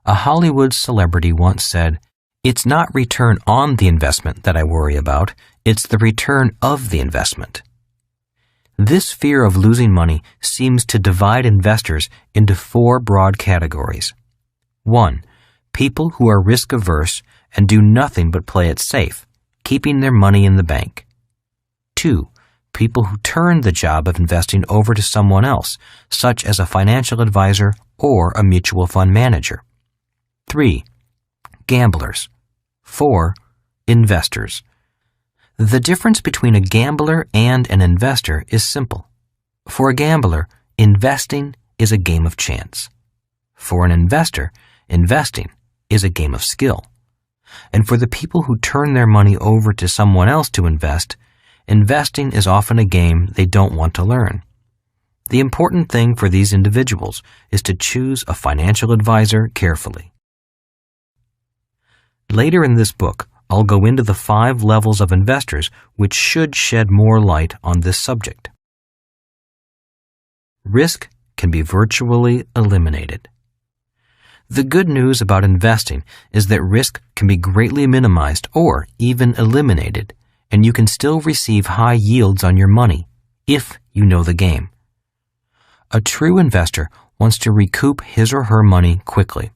A Hollywood celebrity once said, "It's not return on the investment that I worry about, it's the return of the investment." This fear of losing money seems to divide investors into four broad categories. 1. People who are risk-averse and do nothing but play it safe, keeping their money in the bank. 2. People who turn the job of investing over to someone else, such as a financial advisor or a mutual fund manager. 3. Gamblers. 4. Investors. The difference between a gambler and an investor is simple. For a gambler, investing is a game of chance. For an investor, investing is a game of skill. And for the people who turn their money over to someone else to invest, investing is often a game they don't want to learn. The important thing for these individuals is to choose a financial advisor carefully. Later in this book, I'll go into the 5 levels of investors which should shed more light on this subject. Risk can be virtually eliminated. The good news about investing is that risk can be greatly minimized or even eliminated, and you can still receive high yields on your money if you know the game. A true investor wants to recoup his or her money quickly.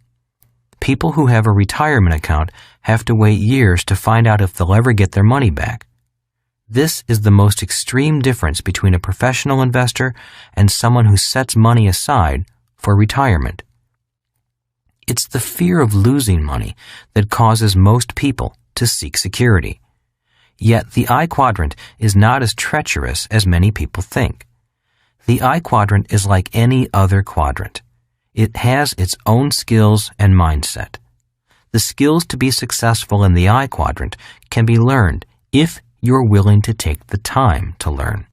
People who have a retirement account have to wait years to find out if they'll ever get their money back. This is the most extreme difference between a professional investor and someone who sets money aside for retirement. It's the fear of losing money that causes most people to seek security. Yet the I quadrant is not as treacherous as many people think. The I quadrant is like any other quadrant. It has its own skills and mindset. The skills to be successful in the I quadrant can be learned if you're willing to take the time to learn.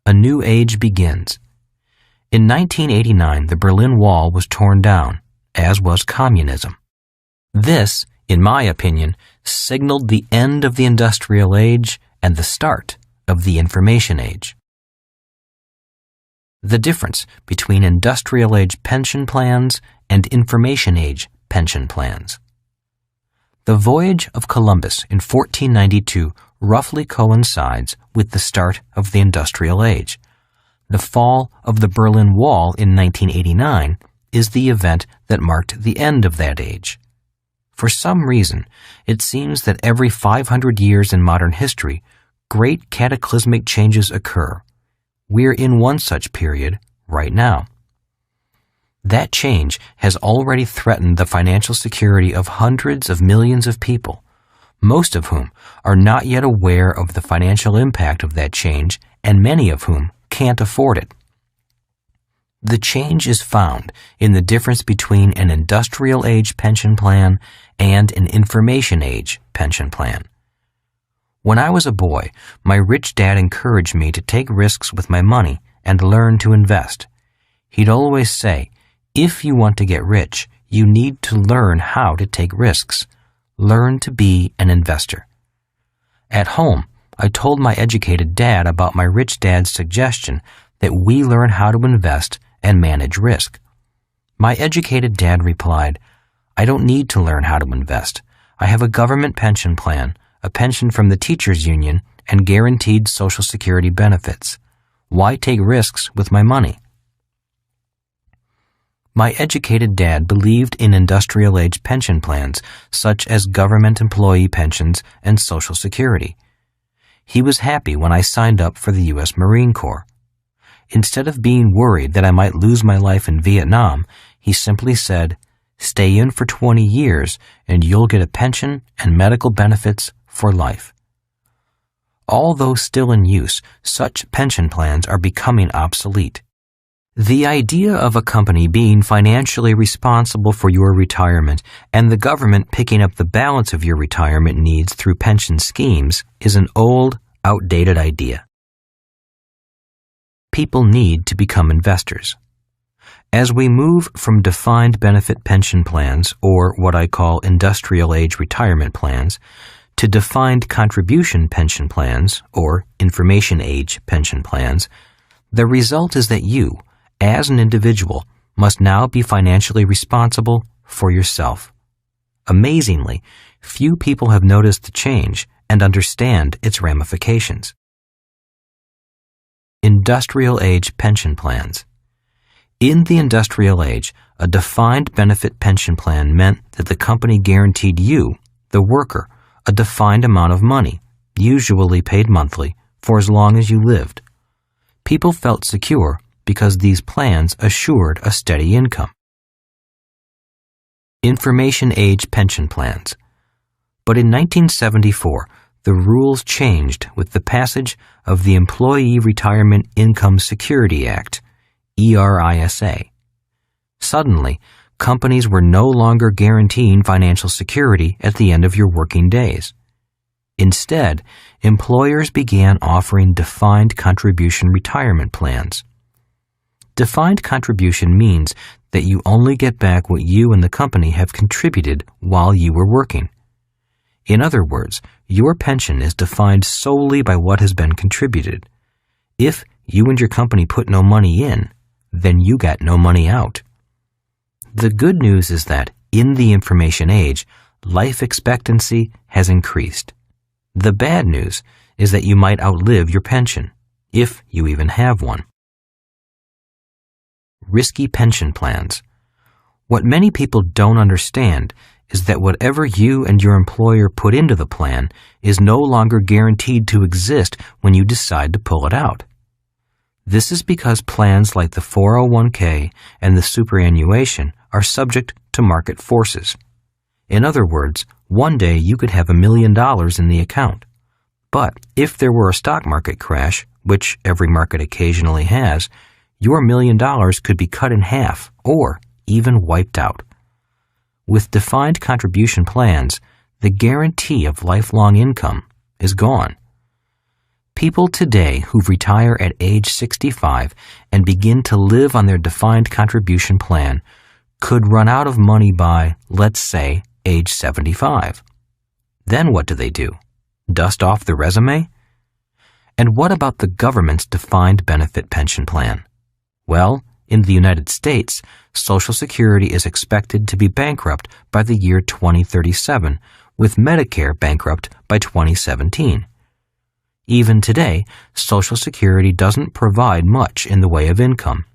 A new age begins. In 1989, the Berlin Wall was torn down, as was communism. This, in my opinion, signaled the end of the industrial age and the start of the information age. The difference between industrial age pension plans and information age pension plans. The voyage of Columbus in 1492 roughly coincides with the start of the industrial age. The fall of the Berlin Wall in 1989 is the event that marked the end of that age. For some reason, it seems that every 500 years in modern history, great cataclysmic changes occur. We're in one such period right now. That change has already threatened the financial security of hundreds of millions of people, most of whom are not yet aware of the financial impact of that change, and many of whom can't afford it. The change is found in the difference between an industrial age pension plan and an information age pension plan. When I was a boy, my rich dad encouraged me to take risks with my money and learn to invest. He'd always say, if you want to get rich, you need to learn how to take risks. Learn to be an investor. At home, I told my educated dad about my rich dad's suggestion that we learn how to invest and manage risk. My educated dad replied, I don't need to learn how to invest. I have a government pension plan, a pension from the teachers' union, and guaranteed Social Security benefits. Why take risks with my money? My educated dad believed in industrial age pension plans, such as government employee pensions and Social Security. He was happy when I signed up for the U.S. Marine Corps. Instead of being worried that I might lose my life in Vietnam, he simply said, stay in for 20 years and you'll get a pension and medical benefits for life. Although still in use, such pension plans are becoming obsolete. The idea of a company being financially responsible for your retirement and the government picking up the balance of your retirement needs through pension schemes is an old, outdated idea. People need to become investors. As we move from defined benefit pension plans, or what I call industrial age retirement plans, to defined contribution pension plans, or information age pension plans, the result is that you, as an individual, must now be financially responsible for yourself. Amazingly, few people have noticed the change and understand its ramifications. Industrial age pension plans. In the industrial age, a defined benefit pension plan meant that the company guaranteed you, the worker, a defined amount of money, usually paid monthly, for as long as you lived. People felt secure because these plans assured a steady income. Information age pension plans. But in 1974, the rules changed with the passage of the Employee Retirement Income Security Act, ERISA. Suddenly, companies were no longer guaranteeing financial security at the end of your working days. Instead, employers began offering defined contribution retirement plans. Defined contribution means that you only get back what you and the company have contributed while you were working. In other words, your pension is defined solely by what has been contributed. If you and your company put no money in, then you got no money out. The good news is that in the information age, life expectancy has increased. The bad news is that you might outlive your pension, if you even have one. Risky pension plans. What many people don't understand is that whatever you and your employer put into the plan is no longer guaranteed to exist when you decide to pull it out. This is because plans like the 401k and the superannuation are subject to market forces. In other words, one day you could have $1 million in the account. But if there were a stock market crash, which every market occasionally has, your $1 million could be cut in half or even wiped out. With defined contribution plans, the guarantee of lifelong income is gone. People today who retire at age 65 and begin to live on their defined contribution plan could run out of money by, let's say, age 75. Then what do? Dust off the resume? And what about the government's defined benefit pension plan? Well, in the United States, Social Security is expected to be bankrupt by the year 2037, with Medicare bankrupt by 2017. Even today, Social Security doesn't provide much in the way of income.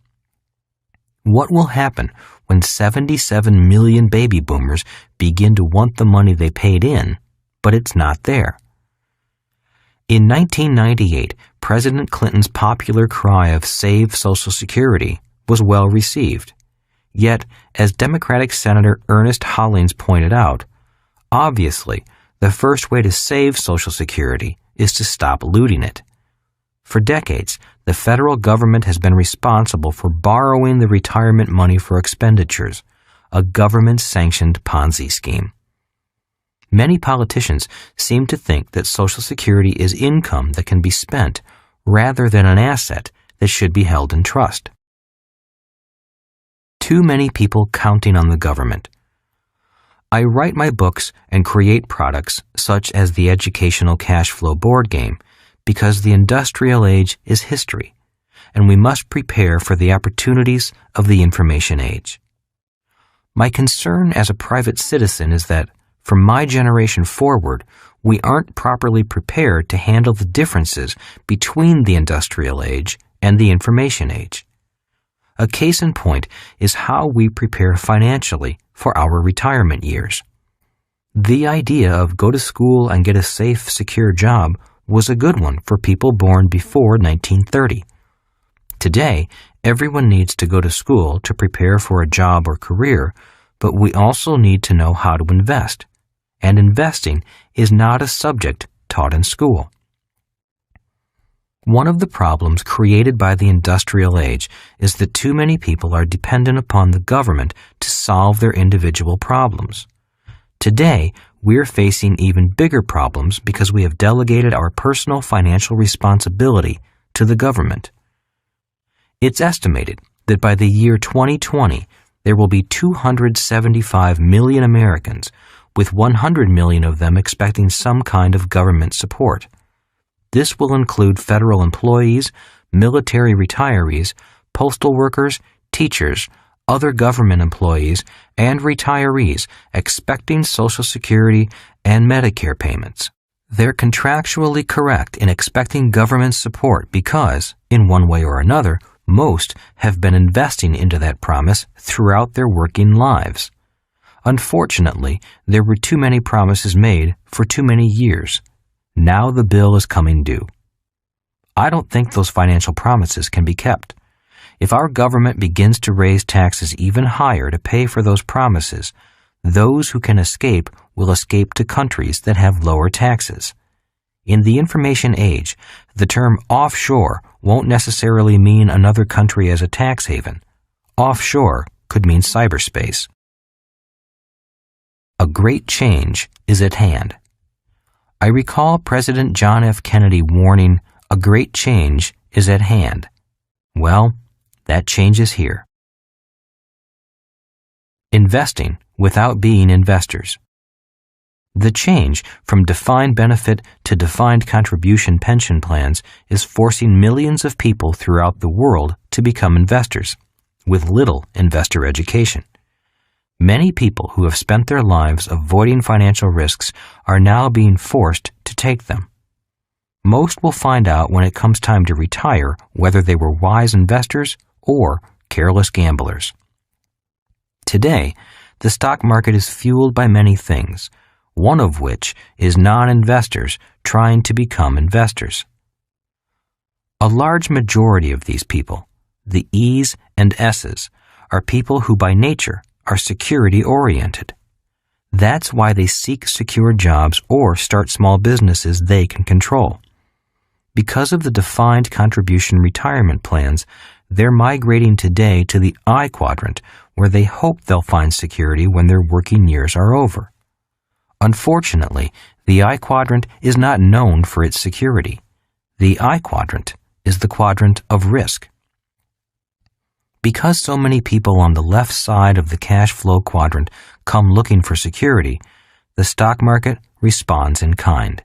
What will happen when 77 million baby boomers begin to want the money they paid in, but it's not there? In 1998, President Clinton's popular cry of "Save Social Security" was well received. Yet, as Democratic Senator Ernest Hollings pointed out, obviously, the first way to save Social Security is to stop looting it. For decades, the federal government has been responsible for borrowing the retirement money for expenditures, a government-sanctioned Ponzi scheme. Many politicians seem to think that Social Security is income that can be spent rather than an asset that should be held in trust. Too many people counting on the government. I write my books and create products such as the educational Cashflow board game because the industrial age is history, and we must prepare for the opportunities of the information age. My concern as a private citizen is that, from my generation forward, we aren't properly prepared to handle the differences between the industrial age and the information age. A case in point is how we prepare financially for our retirement years. The idea of go to school and get a safe, secure job was a good one for people born before 1930. Today, everyone needs to go to school to prepare for a job or career, but we also need to know how to invest. And investing is not a subject taught in school. One of the problems created by the industrial age is that too many people are dependent upon the government to solve their individual problems. Today, we're facing even bigger problems because we have delegated our personal financial responsibility to the government. It's estimated that by the year 2020, there will be 275 million Americans, with 100 million of them expecting some kind of government support. This will include federal employees, military retirees, postal workers, teachers, other government employees, and retirees expecting Social Security and Medicare payments. They're contractually correct in expecting government support because, in one way or another, most have been investing into that promise throughout their working lives. Unfortunately, there were too many promises made for too many years. Now the bill is coming due. I don't think those financial promises can be kept. If our government begins to raise taxes even higher to pay for those promises, Those who can escape will escape to countries that have lower taxes. In the information age, the term offshore won't necessarily mean another country as a tax haven. Offshore could mean cyberspace. A great change is at hand. I recall President John F. Kennedy warning, "A great change is at hand." Well, that change is here. Investing without being investors. The change from defined benefit to defined contribution pension plans is forcing millions of people throughout the world to become investors, with little investor education. Many people who have spent their lives avoiding financial risks are now being forced to take them. Most will find out when it comes time to retire whether they were wise investors or careless gamblers. Today, the stock market is fueled by many things, one of which is non-investors trying to become investors. A large majority of these people, the E's and S's, are people who by nature are security-oriented. That's why they seek secure jobs or start small businesses they can control. Because of the defined contribution retirement plans, they're migrating today to the I quadrant, where they hope they'll find security when their working years are over. Unfortunately, the I quadrant is not known for its security. The I quadrant is the quadrant of risk. Because so many people on the left side of the cash flow quadrant come looking for security, the stock market responds in kind.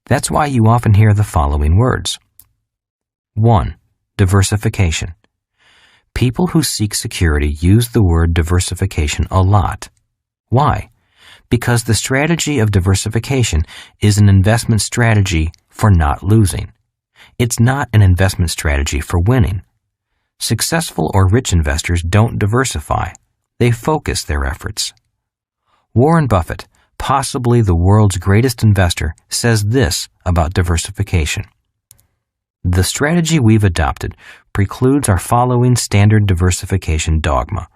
That's why you often hear the following words. 1. Diversification. People who seek security use the word diversification a lot. Why? Because the strategy of diversification is an investment strategy for not losing. It's not an investment strategy for winning. Successful or rich investors don't diversify. They focus their efforts. Warren Buffett, possibly the world's greatest investor, says this about diversification. The strategy we've adopted precludes our following standard diversification dogma.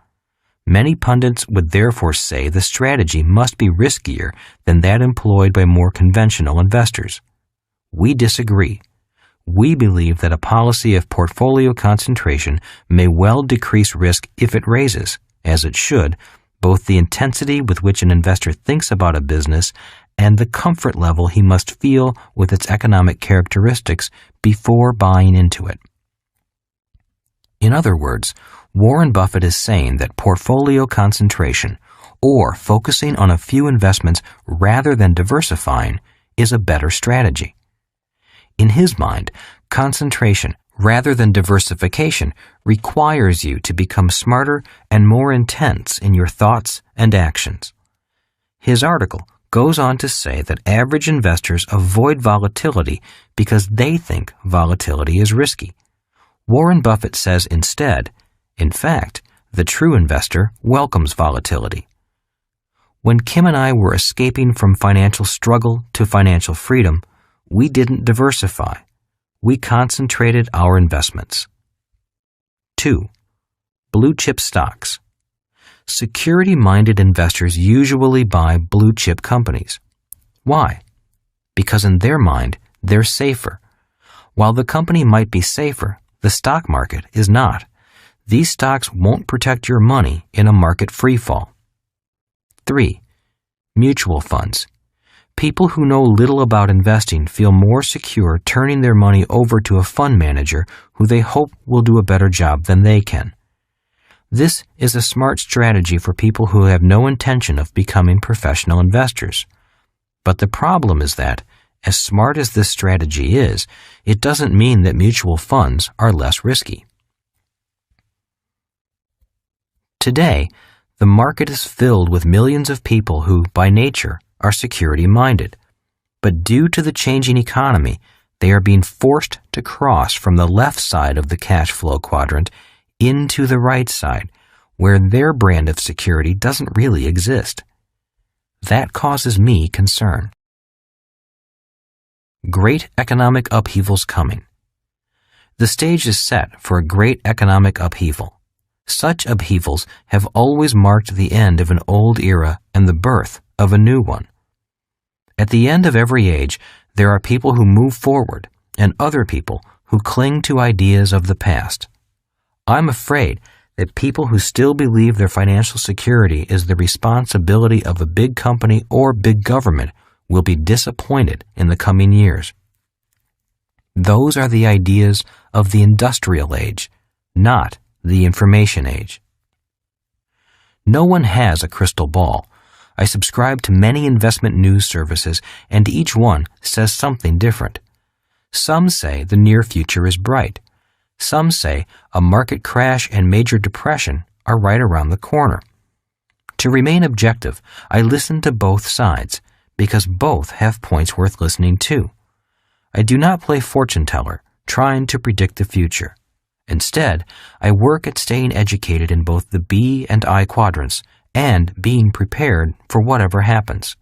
Many pundits would therefore say the strategy must be riskier than that employed by more conventional investors. We disagree. We believe that a policy of portfolio concentration may well decrease risk if it raises, as it should, both the intensity with which an investor thinks about a business and the comfort level he must feel with its economic characteristics before buying into it. In other words, Warren Buffett is saying that portfolio concentration, or focusing on a few investments rather than diversifying, is a better strategy. In his mind, concentration rather than diversification requires you to become smarter and more intense in your thoughts and actions. His article goes on to say that average investors avoid volatility because they think volatility is risky. Warren Buffett says instead, in fact, the true investor welcomes volatility. When Kim and I were escaping from financial struggle to financial freedom, we didn't diversify. We concentrated our investments. 2. Blue chip stocks. Security-minded investors usually buy blue chip companies. Why? Because in their mind, they're safer. While the company might be safer, the stock market is not. These stocks won't protect your money in a market freefall. 3. Mutual funds. People who know little about investing feel more secure turning their money over to a fund manager who they hope will do a better job than they can. This is a smart strategy for people who have no intention of becoming professional investors. But the problem is that, as smart as this strategy is, it doesn't mean that mutual funds are less risky. Today, the market is filled with millions of people who, by nature, are security-minded. But due to the changing economy, they are being forced to cross from the left side of the cash flow quadrant into the right side, where their brand of security doesn't really exist. That causes me concern. Great economic upheavals coming. The stage is set for a great economic upheaval. Such upheavals have always marked the end of an old era and the birth of a new one. At the end of every age, there are people who move forward and other people who cling to ideas of the past. I'm afraid that people who still believe their financial security is the responsibility of a big company or big government will be disappointed in the coming years. Those are the ideas of the industrial age, not the information age. No one has a crystal ball. I subscribe to many investment news services, and each one says something different. Some say the near future is bright. Some say a market crash and major depression are right around the corner. To remain objective, I listen to both sides, because both have points worth listening to. I do not play fortune teller, trying to predict the future. Instead, I work at staying educated in both the B and I quadrants and being prepared for whatever happens.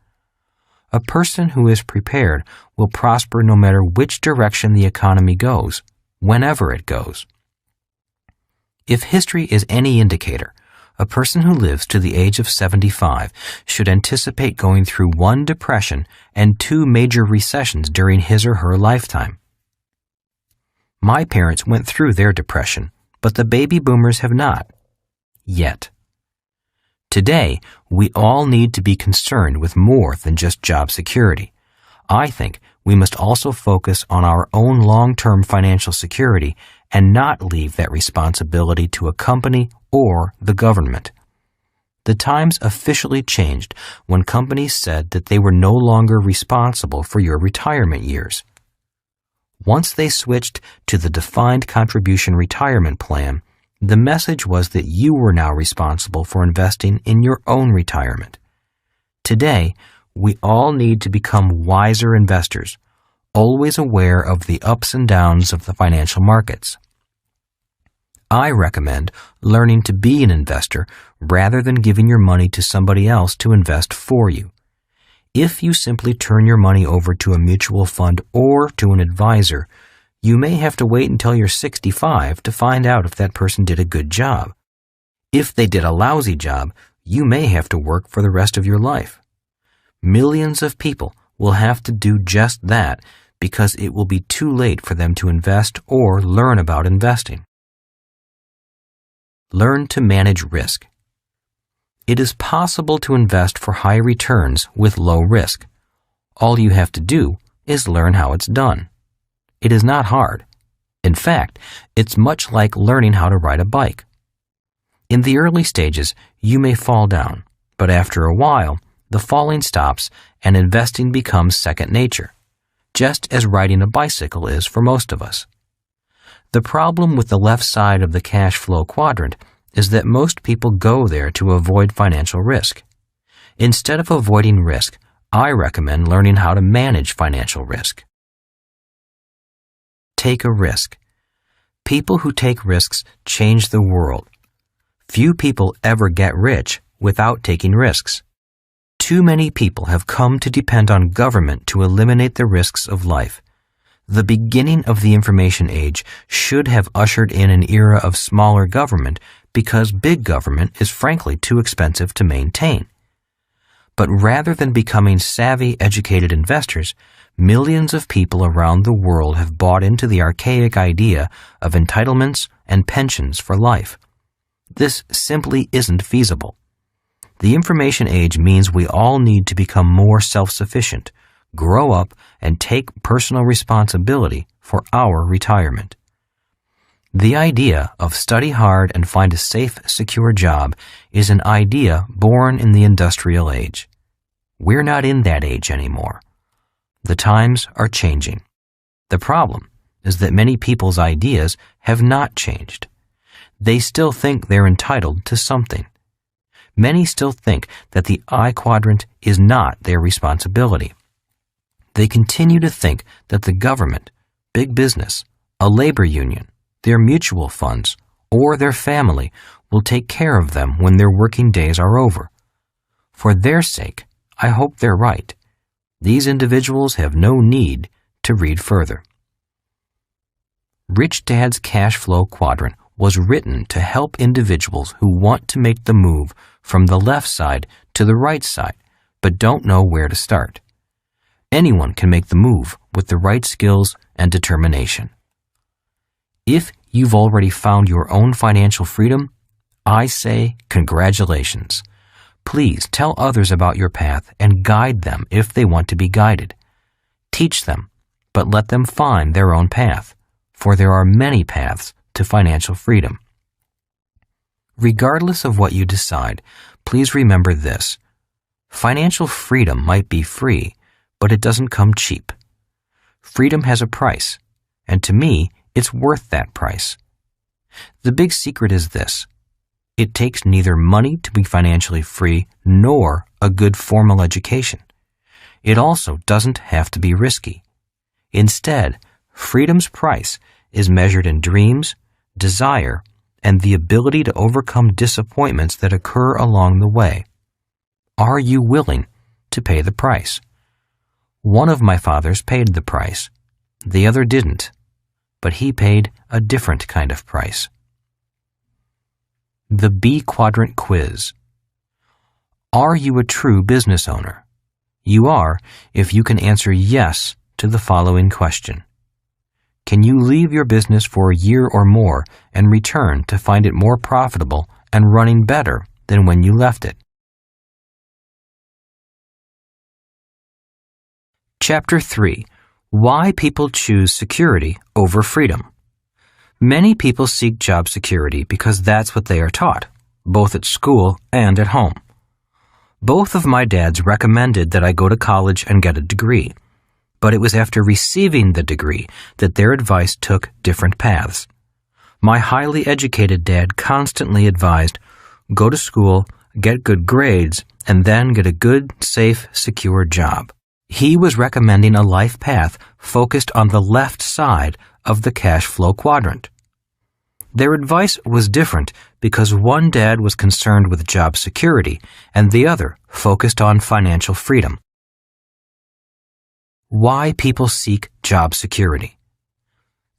A person who is prepared will prosper no matter which direction the economy goes, whenever it goes. If history is any indicator, a person who lives to the age of 75 should anticipate going through one depression and 2 major recessions during his or her lifetime. My parents went through their depression, but the baby boomers have not. Yet. Today, we all need to be concerned with more than just job security. I think we must also focus on our own long-term financial security and not leave that responsibility to a company or the government. The times officially changed when companies said that they were no longer responsible for your retirement years. Once they switched to the defined contribution retirement plan, the message was that you were now responsible for investing in your own retirement. Today, we all need to become wiser investors, always aware of the ups and downs of the financial markets. I recommend learning to be an investor rather than giving your money to somebody else to invest for you. If you simply turn your money over to a mutual fund or to an advisor, you may have to wait until you're 65 to find out if that person did a good job. If they did a lousy job, you may have to work for the rest of your life. Millions of people will have to do just that because it will be too late for them to invest or learn about investing. Learn to manage risk. It is possible to invest for high returns with low risk. All you have to do is learn how it's done. It is not hard. In fact, it's much like learning how to ride a bike. In the early stages, you may fall down, but after a while, the falling stops and investing becomes second nature, just as riding a bicycle is for most of us. The problem with the left side of the cash flow quadrant is that most people go there to avoid financial risk. Instead of avoiding risk, I recommend learning how to manage financial risk. Take a risk. People who take risks change the world. Few people ever get rich without taking risks. Too many people have come to depend on government to eliminate the risks of life. The beginning of the information age should have ushered in an era of smaller government because big government is frankly too expensive to maintain. But rather than becoming savvy, educated investors, millions of people around the world have bought into the archaic idea of entitlements and pensions for life. This simply isn't feasible. The information age means we all need to become more self-sufficient, grow up, and take personal responsibility for our retirement. The idea of study hard and find a safe, secure job is an idea born in the industrial age. We're not in that age anymore. The times are changing. The problem is that many people's ideas have not changed. They still think they're entitled to something. Many still think that the I quadrant is not their responsibility. They continue to think that the government, big business, a labor union, their mutual funds, or their family will take care of them when their working days are over. For their sake, I hope they're right. These individuals have no need to read further. Rich Dad's Cash Flow Quadrant was written to help individuals who want to make the move from the left side to the right side, but don't know where to start. Anyone can make the move with the right skills and determination. If you've already found your own financial freedom, I say congratulations. Please tell others about your path and guide them if they want to be guided. Teach them, but let them find their own path, for there are many paths to financial freedom. Regardless of what you decide, please remember this. Financial freedom might be free, but it doesn't come cheap. Freedom has a price, and to me, it's worth that price. The big secret is this. It takes neither money to be financially free nor a good formal education. It also doesn't have to be risky. Instead, freedom's price is measured in dreams, desire, and the ability to overcome disappointments that occur along the way. Are you willing to pay the price? One of my fathers paid the price. The other didn't, but he paid a different kind of price. The B Quadrant Quiz. Are you a true business owner? You are if you can answer yes to the following question. Can you leave your business for a year or more and return to find it more profitable and running better than when you left it? Chapter 3. Why people choose security over freedom. Many people seek job security because that's what they are taught, both at school and at home. Both of my dads recommended that I go to college and get a degree, but it was after receiving the degree that their advice took different paths. My highly educated dad constantly advised, go to school, get good grades, and then get a good, safe, secure job. He was recommending a life path focused on the left side of the Cashflow Quadrant. Their advice was different because one dad was concerned with job security and the other focused on financial freedom. Why people seek job security.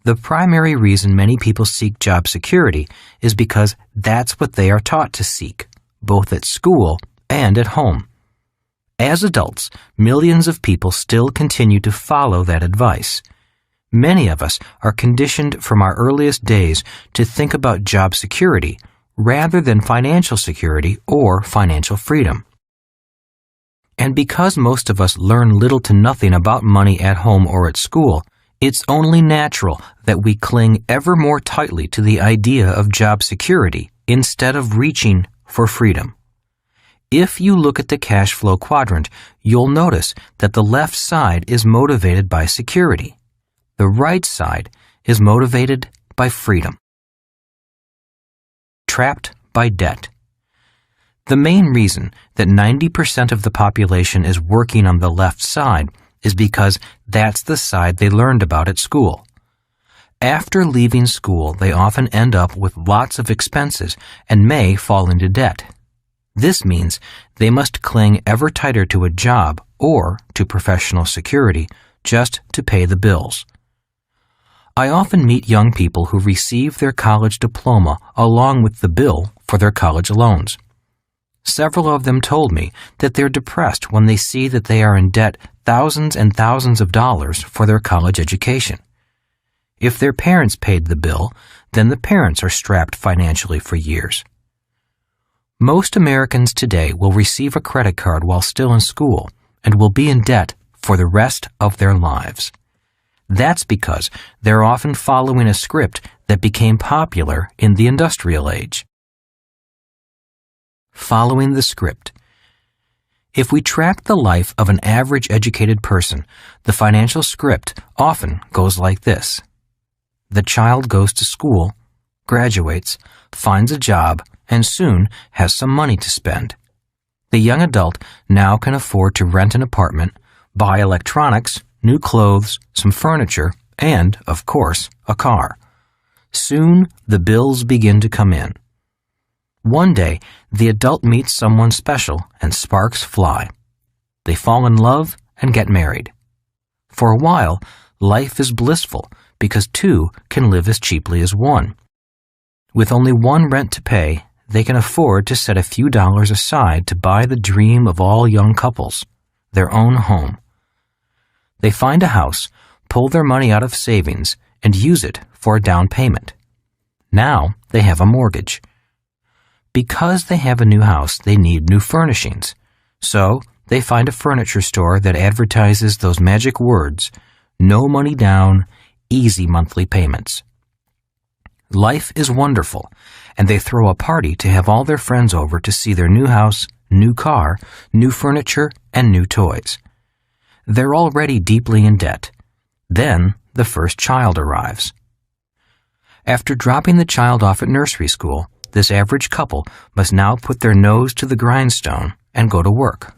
The primary reason many people seek job security is because that's what they are taught to seek, both at school and at home. As adults, millions of people still continue to follow that advice. Many of us are conditioned from our earliest days to think about job security rather than financial security or financial freedom. And because most of us learn little to nothing about money at home or at school, it's only natural that we cling ever more tightly to the idea of job security instead of reaching for freedom. If you look at the Cashflow Quadrant, you'll notice that the left side is motivated by security. The right side is motivated by freedom. Trapped by debt. The main reason that 90% of the population is working on the left side is because that's the side they learned about at school. After leaving school, they often end up with lots of expenses and may fall into debt. This means they must cling ever tighter to a job or to professional security just to pay the bills. I often meet young people who receive their college diploma along with the bill for their college loans. Several of them told me that they're depressed when they see that they are in debt thousands and thousands of dollars for their college education. If their parents paid the bill, then the parents are strapped financially for years. Most Americans today will receive a credit card while still in school and will be in debt for the rest of their lives. That's because they're often following a script that became popular in the industrial age. Following the script. If we track the life of an average educated person, the financial script often goes like this. The child goes to school, graduates, finds a job, and soon has some money to spend. The young adult now can afford to rent an apartment, buy electronics, new clothes, some furniture, and, of course, a car. Soon, the bills begin to come in. One day, the adult meets someone special and sparks fly. They fall in love and get married. For a while, life is blissful because two can live as cheaply as one. With only one rent to pay, they can afford to set a few dollars aside to buy the dream of all young couples, their own home. They find a house, pull their money out of savings, and use it for a down payment. Now they have a mortgage. Because they have a new house, they need new furnishings. So they find a furniture store that advertises those magic words, no money down, easy monthly payments. Life is wonderful, and they throw a party to have all their friends over to see their new house, new car, new furniture, and new toys. They're already deeply in debt. Then the first child arrives. After dropping the child off at nursery school, this average couple must now put their nose to the grindstone and go to work.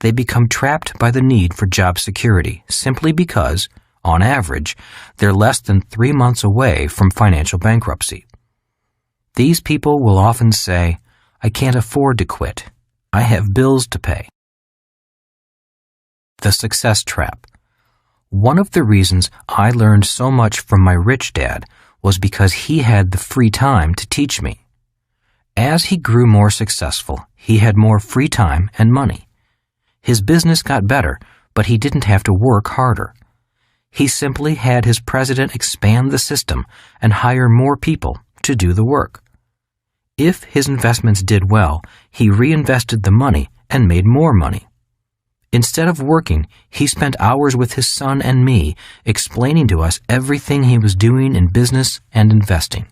They become trapped by the need for job security simply because, on average, they're less than 3 months away from financial bankruptcy. These people will often say, "I can't afford to quit. I have bills to pay." The success trap. One of the reasons I learned so much from my rich dad was because he had the free time to teach me. As he grew more successful, he had more free time and money. His business got better, but he didn't have to work harder. He simply had his president expand the system and hire more people to do the work. If his investments did well, he reinvested the money and made more money. Instead of working, he spent hours with his son and me, explaining to us everything he was doing in business and investing.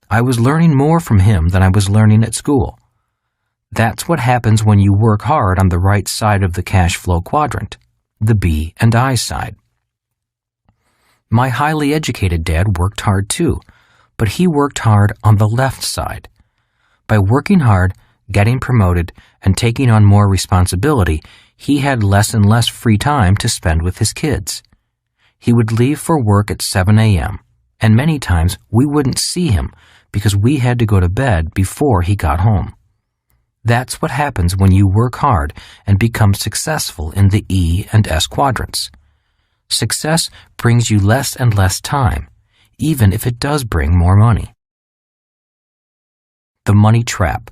I was learning more from him than I was learning at school. That's what happens when you work hard on the right side of the cash flow quadrant, the B and I side. My highly educated dad worked hard too, but he worked hard on the left side. By working hard, getting promoted, and taking on more responsibility, he had less and less free time to spend with his kids. He would leave for work at 7 a.m., and many times we wouldn't see him because we had to go to bed before he got home. That's what happens when you work hard and become successful in the E and S quadrants. Success brings you less and less time, even if it does bring more money. The money trap.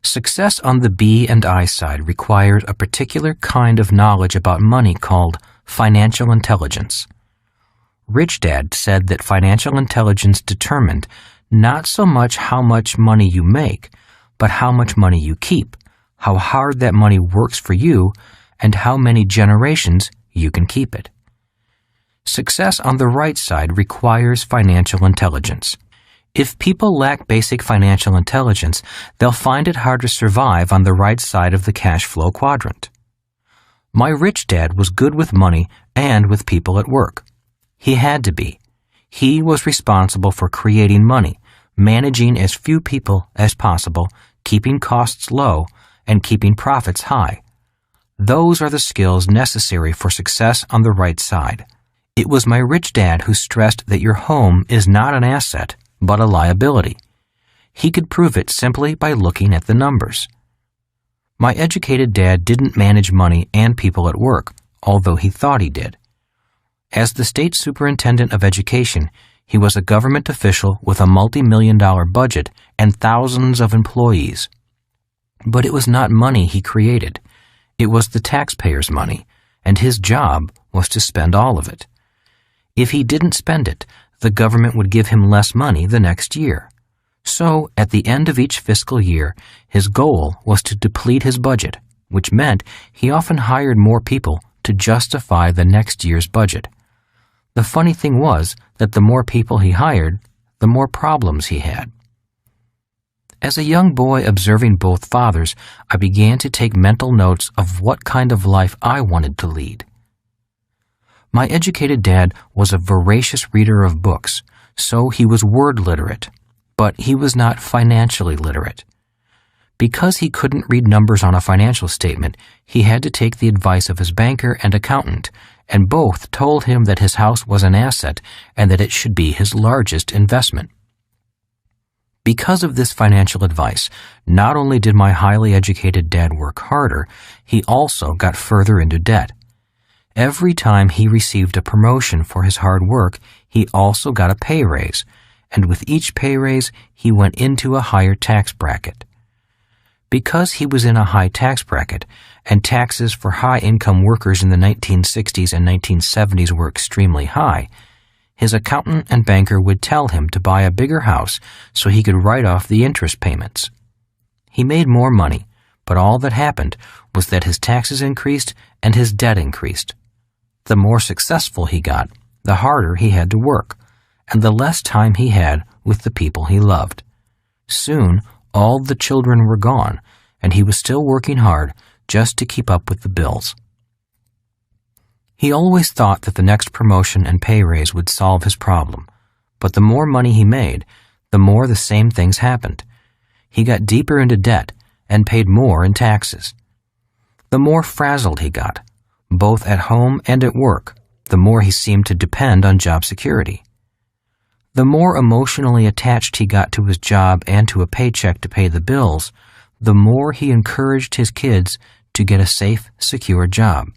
Success on the B and I side requires a particular kind of knowledge about money called financial intelligence. Rich Dad said that financial intelligence determined not so much how much money you make, but how much money you keep, how hard that money works for you, and how many generations you can keep it. Success on the right side requires financial intelligence. If people lack basic financial intelligence, they'll find it hard to survive on the right side of the cash flow quadrant. My rich dad was good with money and with people at work. He had to be. He was responsible for creating money, managing as few people as possible, keeping costs low, and keeping profits high. Those are the skills necessary for success on the right side. It was my rich dad who stressed that your home is not an asset, but a liability. He could prove it simply by looking at the numbers. My educated dad didn't manage money and people at work, although he thought he did. As the state superintendent of education, he was a government official with a multi-million-dollar budget and thousands of employees. But it was not money he created. It was the taxpayers' money, and his job was to spend all of it. If he didn't spend it, the government would give him less money the next year. So, at the end of each fiscal year, his goal was to deplete his budget, which meant he often hired more people to justify the next year's budget. The funny thing was that the more people he hired, the more problems he had. As a young boy observing both fathers, I began to take mental notes of what kind of life I wanted to lead. My educated dad was a voracious reader of books, so he was word literate, but he was not financially literate. Because he couldn't read numbers on a financial statement, he had to take the advice of his banker and accountant, and both told him that his house was an asset and that it should be his largest investment. Because of this financial advice, not only did my highly educated dad work harder, he also got further into debt. Every time he received a promotion for his hard work, he also got a pay raise, and with each pay raise, he went into a higher tax bracket. Because he was in a high tax bracket, and taxes for high-income workers in the 1960s and 1970s were extremely high, his accountant and banker would tell him to buy a bigger house so he could write off the interest payments. He made more money, but all that happened was that his taxes increased and his debt increased. The more successful he got, the harder he had to work, and the less time he had with the people he loved. Soon, all the children were gone, and he was still working hard just to keep up with the bills. He always thought that the next promotion and pay raise would solve his problem, but the more money he made, the more the same things happened. He got deeper into debt and paid more in taxes. The more frazzled he got, both at home and at work, the more he seemed to depend on job security. The more emotionally attached he got to his job and to a paycheck to pay the bills, the more he encouraged his kids to get a safe, secure job.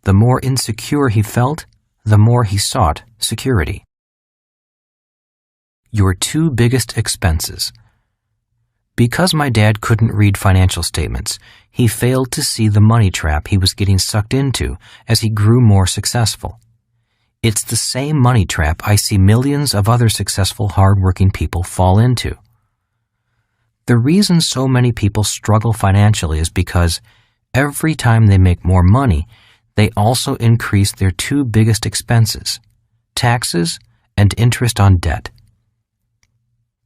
The more insecure he felt, the more he sought security. Your two biggest expenses. Because my dad couldn't read financial statements, he failed to see the money trap he was getting sucked into as he grew more successful. It's the same money trap I see millions of other successful, hard-working people fall into. The reason so many people struggle financially is because every time they make more money, they also increase their two biggest expenses, taxes and interest on debt.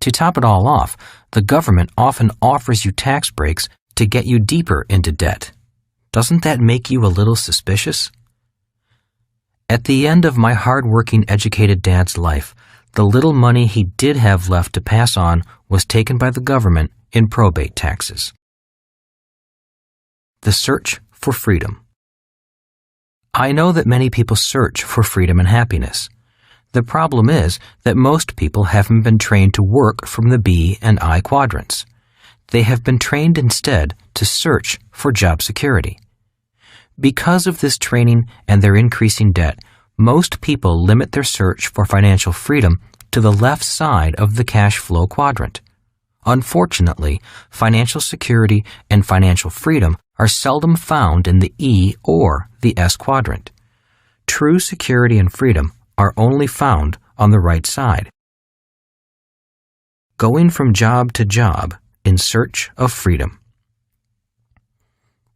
To top it all off, the government often offers you tax breaks to get you deeper into debt. Doesn't that make you a little suspicious? At the end of my hard-working, educated dad's life, the little money he did have left to pass on was taken by the government in probate taxes. The search for freedom. I know that many people search for freedom and happiness. The problem is that most people haven't been trained to work from the B and I quadrants. They have been trained instead to search for job security. Because of this training and their increasing debt, most people limit their search for financial freedom to the left side of the cash flow quadrant. Unfortunately, financial security and financial freedom are seldom found in the E or the S quadrant. True security and freedom are only found on the right side. Going from job to job in search of freedom.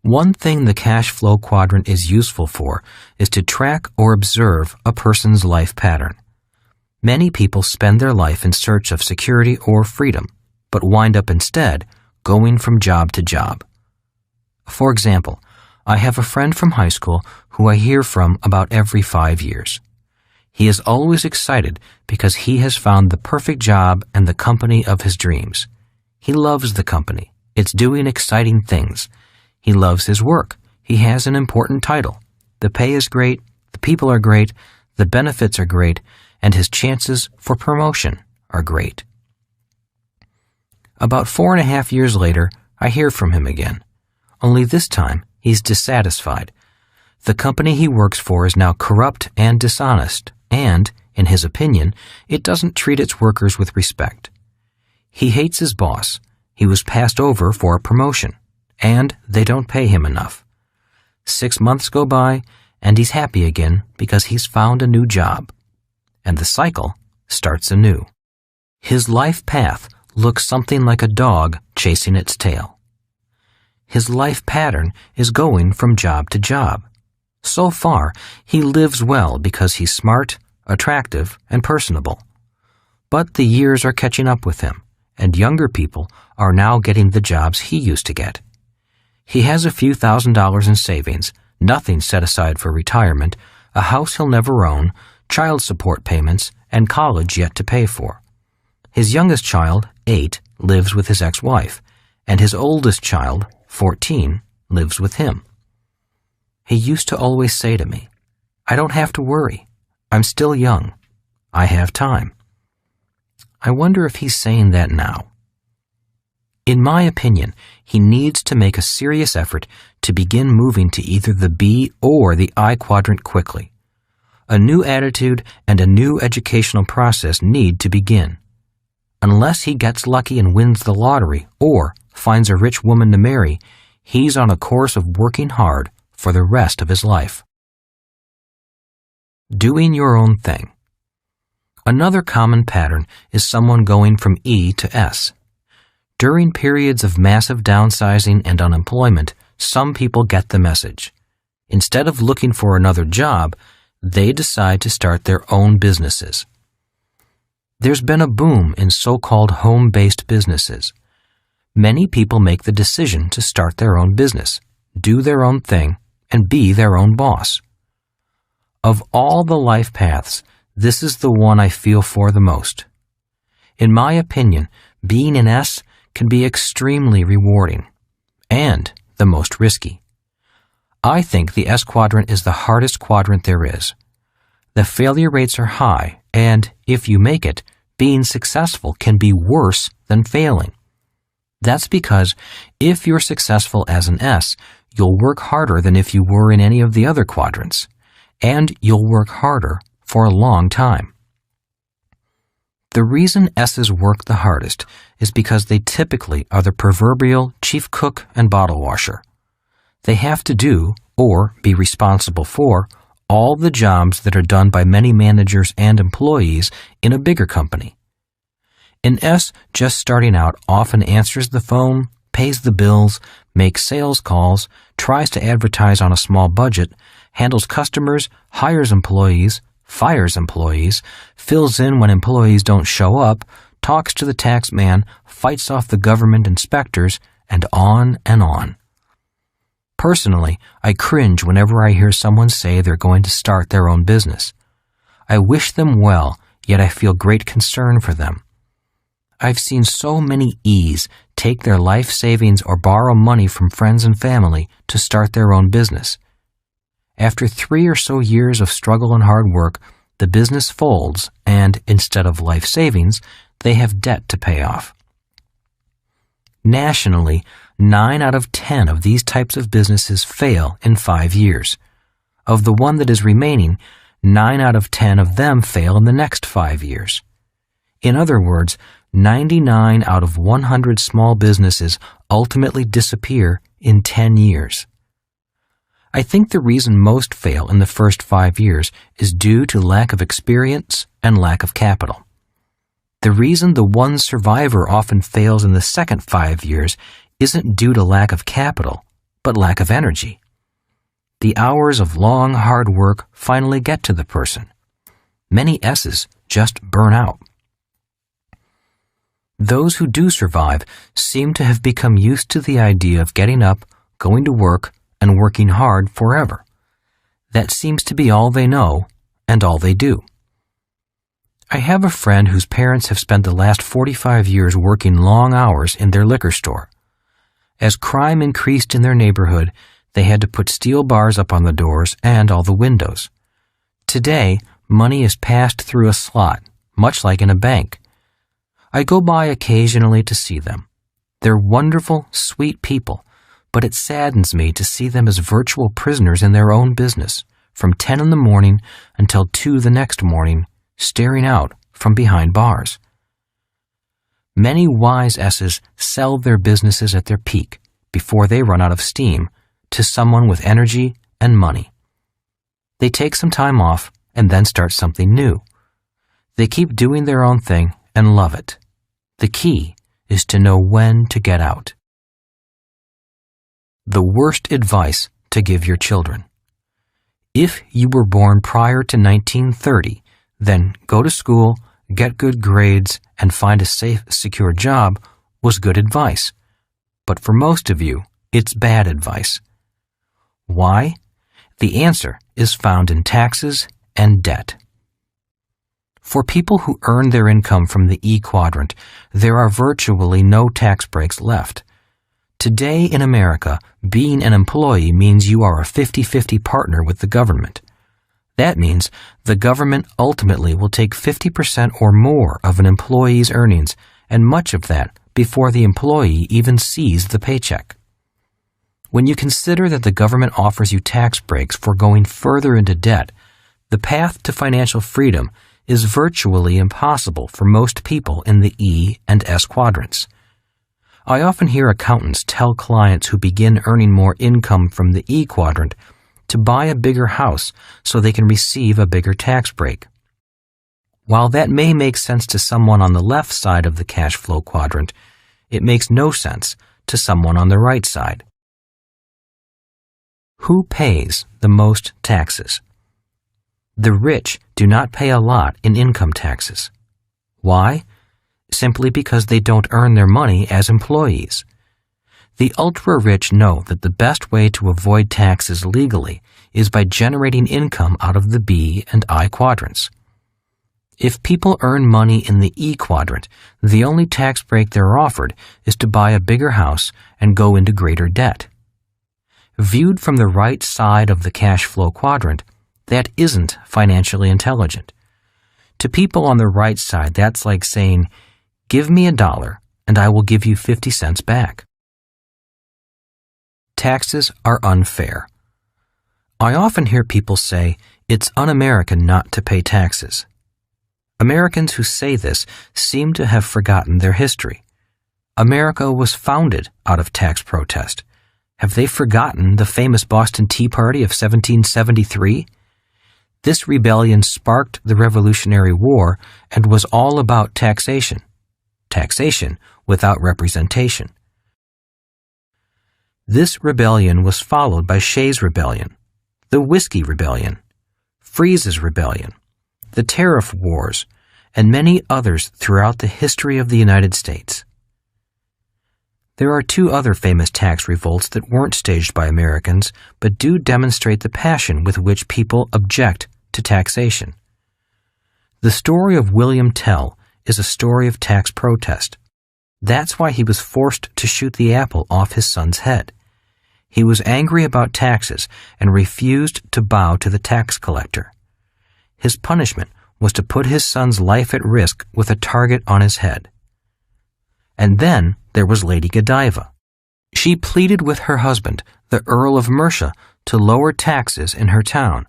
One thing the cash flow quadrant is useful for is to track or observe a person's life pattern. Many people spend their life in search of security or freedom, but wind up instead going from job to job. For example, I have a friend from high school who I hear from about every 5 years. He is always excited because he has found the perfect job and the company of his dreams. He loves the company. It's doing exciting things. He loves his work. He has an important title. The pay is great, the people are great, the benefits are great, and his chances for promotion are great. About 4.5 years later, I hear from him again. Only this time, he's dissatisfied. The company he works for is now corrupt and dishonest, and, in his opinion, it doesn't treat its workers with respect. He hates his boss. He was passed over for a promotion, and they don't pay him enough. 6 months go by, and he's happy again because he's found a new job. And the cycle starts anew. His life path looks something like a dog chasing its tail. His life pattern is going from job to job. So far, he lives well because he's smart, attractive, and personable. But the years are catching up with him, and younger people are now getting the jobs he used to get. He has a few $1,000s in savings, nothing set aside for retirement, a house he'll never own, child support payments, and college yet to pay for. His youngest child, 8, lives with his ex-wife, and his oldest child, 14, lives with him. He used to always say to me, "I don't have to worry. I'm still young. I have time." I wonder if he's saying that now. In my opinion, he needs to make a serious effort to begin moving to either the B or the I quadrant quickly. A new attitude and a new educational process need to begin. Unless he gets lucky and wins the lottery or finds a rich woman to marry, he's on a course of working hard for the rest of his life. Doing your own thing. Another common pattern is someone going from E to S. During periods of massive downsizing and unemployment, some people get the message. Instead of looking for another job, they decide to start their own businesses. There's been a boom in so-called home-based businesses. Many people make the decision to start their own business, do their own thing, and be their own boss. Of all the life paths, this is the one I feel for the most. In my opinion, being an S can be extremely rewarding and the most risky. I think the S quadrant is the hardest quadrant there is. The failure rates are high, and if you make it, being successful can be worse than failing. That's because if you're successful as an S, you'll work harder than if you were in any of the other quadrants, and you'll work harder for a long time. The reason S's work the hardest is because they typically are the proverbial chief cook and bottle washer. They have to do, or be responsible for, all the jobs that are done by many managers and employees in a bigger company. An S just starting out often answers the phone, pays the bills, makes sales calls, tries to advertise on a small budget, handles customers, hires employees, fires employees, fills in when employees don't show up, talks to the tax man, fights off the government inspectors, and on and on. Personally, I cringe whenever I hear someone say they're going to start their own business. I wish them well, yet I feel great concern for them. I've seen so many E's take their life savings or borrow money from friends and family to start their own business. After 3 or so years of struggle and hard work, the business folds and, instead of life savings, they have debt to pay off. Nationally, 9 out of 10 of these types of businesses fail in 5 years. Of the one that is remaining, 9 out of 10 of them fail in the next 5 years. In other words, 99 out of 100 small businesses ultimately disappear in 10 years. I think the reason most fail in the first 5 years is due to lack of experience and lack of capital. The reason the one survivor often fails in the second 5 years isn't due to lack of capital, but lack of energy. The hours of long, hard work finally get to the person. Many S's just burn out. Those who do survive seem to have become used to the idea of getting up, going to work, and working hard forever. That seems to be all they know and all they do. I have a friend whose parents have spent the last 45 years working long hours in their liquor store. As crime increased in their neighborhood, they had to put steel bars up on the doors and all the windows. Today, money is passed through a slot, much like in a bank. I go by occasionally to see them. They're wonderful, sweet people, but it saddens me to see them as virtual prisoners in their own business, from 10 in the morning until 2 the next morning, staring out from behind bars. Many wise S's sell their businesses at their peak, before they run out of steam, to someone with energy and money. They take some time off and then start something new. They keep doing their own thing and love it. The key is to know when to get out. The worst advice to give your children. If you were born prior to 1930, then go to school, get good grades, and find a safe, secure job was good advice. But for most of you, it's bad advice. Why? The answer is found in taxes and debt. For people who earn their income from the E quadrant, there are virtually no tax breaks left. Today in America, being an employee means you are a 50-50 partner with the government. That means the government ultimately will take 50% or more of an employee's earnings, and much of that before the employee even sees the paycheck. When you consider that the government offers you tax breaks for going further into debt, The path to financial freedom is virtually impossible for most people in the E and S quadrants. I often hear accountants tell clients who begin earning more income from the E quadrant to buy a bigger house so they can receive a bigger tax break. While that may make sense to someone on the left side of the cash flow quadrant, it makes no sense to someone on the right side. Who pays the most taxes? The rich do not pay a lot in income taxes. Why? Simply because they don't earn their money as employees. The ultra-rich know that the best way to avoid taxes legally is by generating income out of the B and I quadrants. If people earn money in the E quadrant, the only tax break they're offered is to buy a bigger house and go into greater debt. Viewed from the right side of the cash flow quadrant, that isn't financially intelligent. To people on the right side, that's like saying, "Give me $1 and I will give you 50 cents back." Taxes are unfair. I often hear people say, "It's un-American not to pay taxes." Americans who say this seem to have forgotten their history. America was founded out of tax protest. Have they forgotten the famous Boston Tea Party of 1773? This rebellion sparked the Revolutionary War and was all about taxation. Taxation without representation. This rebellion was followed by Shays' Rebellion, the Whiskey Rebellion, Freeze's Rebellion, the Tariff Wars, and many others throughout the history of the United States. There are two other famous tax revolts that weren't staged by Americans, but do demonstrate the passion with which people object to taxation. The story of William Tell is a story of tax protest. That's why he was forced to shoot the apple off his son's head. He was angry about taxes and refused to bow to the tax collector. His punishment was to put his son's life at risk with a target on his head. And then there was Lady Godiva. She pleaded with her husband, the Earl of Mercia, to lower taxes in her town.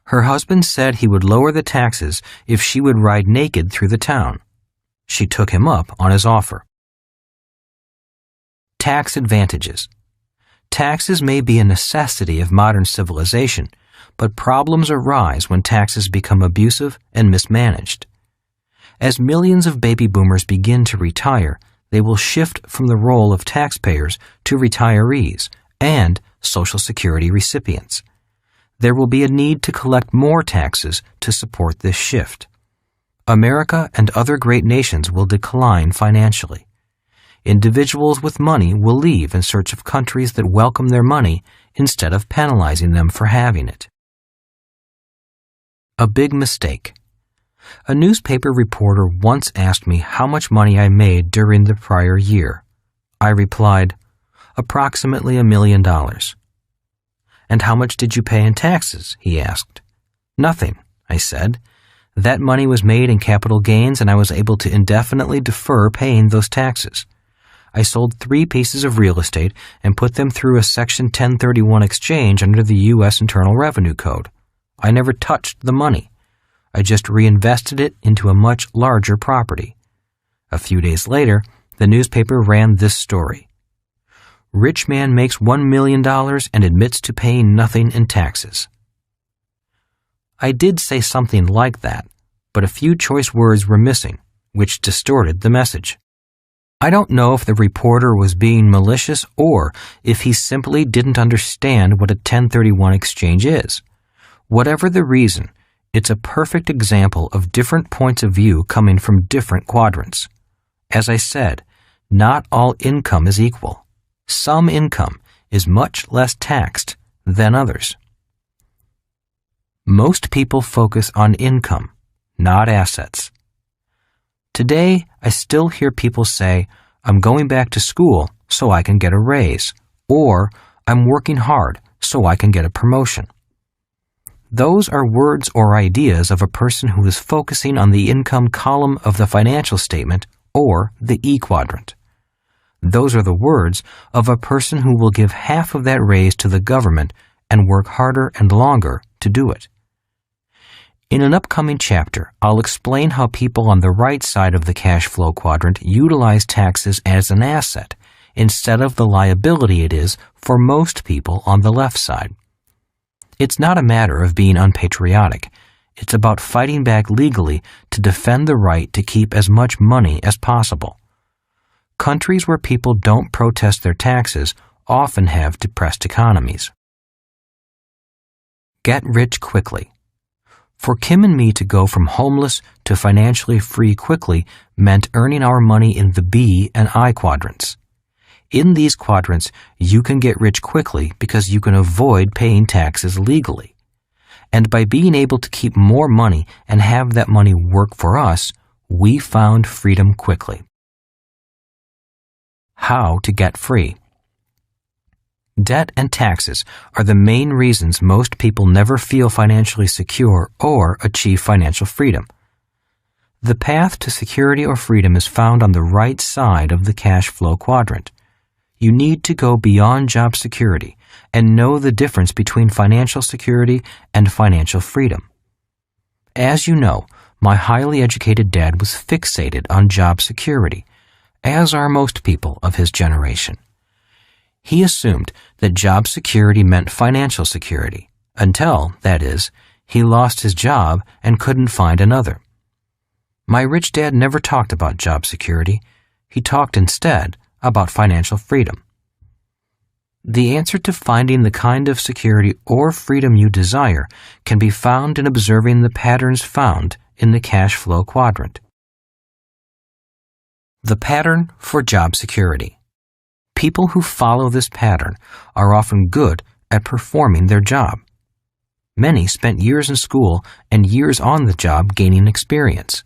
Her husband said he would lower the taxes if she would ride naked through the town. She took him up on his offer. Tax advantages. Taxes may be a necessity of modern civilization, but problems arise when taxes become abusive and mismanaged. As millions of baby boomers begin to retire, they will shift from the role of taxpayers to retirees and Social Security recipients. There will be a need to collect more taxes to support this shift. America and other great nations will decline financially. Individuals with money will leave in search of countries that welcome their money instead of penalizing them for having it. A big mistake. A newspaper reporter once asked me how much money I made during the prior year. I replied, "Approximately $1 million. "And how much did you pay in taxes?" he asked. "Nothing," I said. "That money was made in capital gains and I was able to indefinitely defer paying those taxes. I sold 3 pieces of real estate and put them through a Section 1031 exchange under the U.S. Internal Revenue Code. I never touched the money. I just reinvested it into a much larger property." A few days later, the newspaper ran this story. "Rich man makes $1 million and admits to paying nothing in taxes." I did say something like that, but a few choice words were missing, which distorted the message. I don't know if the reporter was being malicious or if he simply didn't understand what a 1031 exchange is. Whatever the reason, it's a perfect example of different points of view coming from different quadrants. As I said, not all income is equal. Some income is much less taxed than others. Most people focus on income, not assets. Today, I still hear people say, "I'm going back to school so I can get a raise," or "I'm working hard so I can get a promotion." Those are words or ideas of a person who is focusing on the income column of the financial statement or the E quadrant. Those are the words of a person who will give half of that raise to the government and work harder and longer to do it. In an upcoming chapter, I'll explain how people on the right side of the cash flow quadrant utilize taxes as an asset instead of the liability it is for most people on the left side. It's not a matter of being unpatriotic. It's about fighting back legally to defend the right to keep as much money as possible. Countries where people don't protest their taxes often have depressed economies. Get rich quickly. For Kim and me to go from homeless to financially free quickly meant earning our money in the B and I quadrants. In these quadrants, you can get rich quickly because you can avoid paying taxes legally. And by being able to keep more money and have that money work for us, we found freedom quickly. How to get free. Debt and taxes are the main reasons most people never feel financially secure or achieve financial freedom. The path to security or freedom is found on the right side of the cash flow quadrant. You need to go beyond job security and know the difference between financial security and financial freedom. As you know, my highly educated dad was fixated on job security, as are most people of his generation. He assumed that job security meant financial security, until, that is, he lost his job and couldn't find another. My rich dad never talked about job security. He talked instead about financial freedom. The answer to finding the kind of security or freedom you desire can be found in observing the patterns found in the cash flow quadrant. The pattern for job security. People who follow this pattern are often good at performing their job. Many spent years in school and years on the job gaining experience.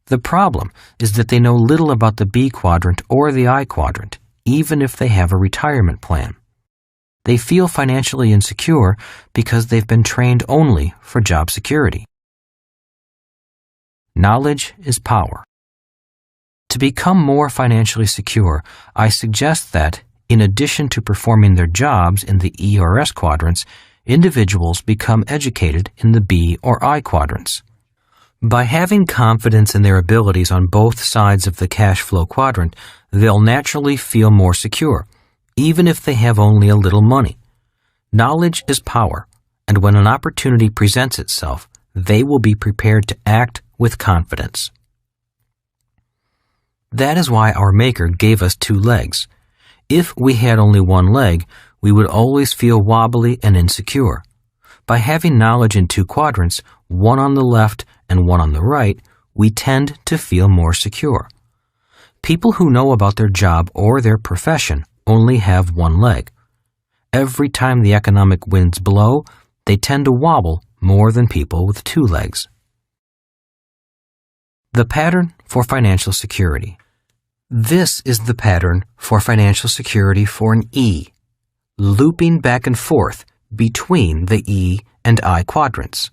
The problem is that they know little about the B quadrant or the I quadrant, even if they have a retirement plan. They feel financially insecure because they've been trained only for job security. Knowledge is power. To become more financially secure, I suggest that, in addition to performing their jobs in the E or S quadrants, individuals become educated in the B or I quadrants. By having confidence in their abilities on both sides of the cash flow quadrant, they'll naturally feel more secure, even if they have only a little money. Knowledge is power, and when an opportunity presents itself, they will be prepared to act with confidence. That is why our Maker gave us two legs. If we had only one leg, we would always feel wobbly and insecure. By having knowledge in two quadrants, one on the left and one on the right, we tend to feel more secure. People who know about their job or their profession only have one leg. Every time the economic winds blow, they tend to wobble more than people with two legs. The pattern for financial security. This is the pattern for financial security for an E, looping back and forth between the E and I quadrants.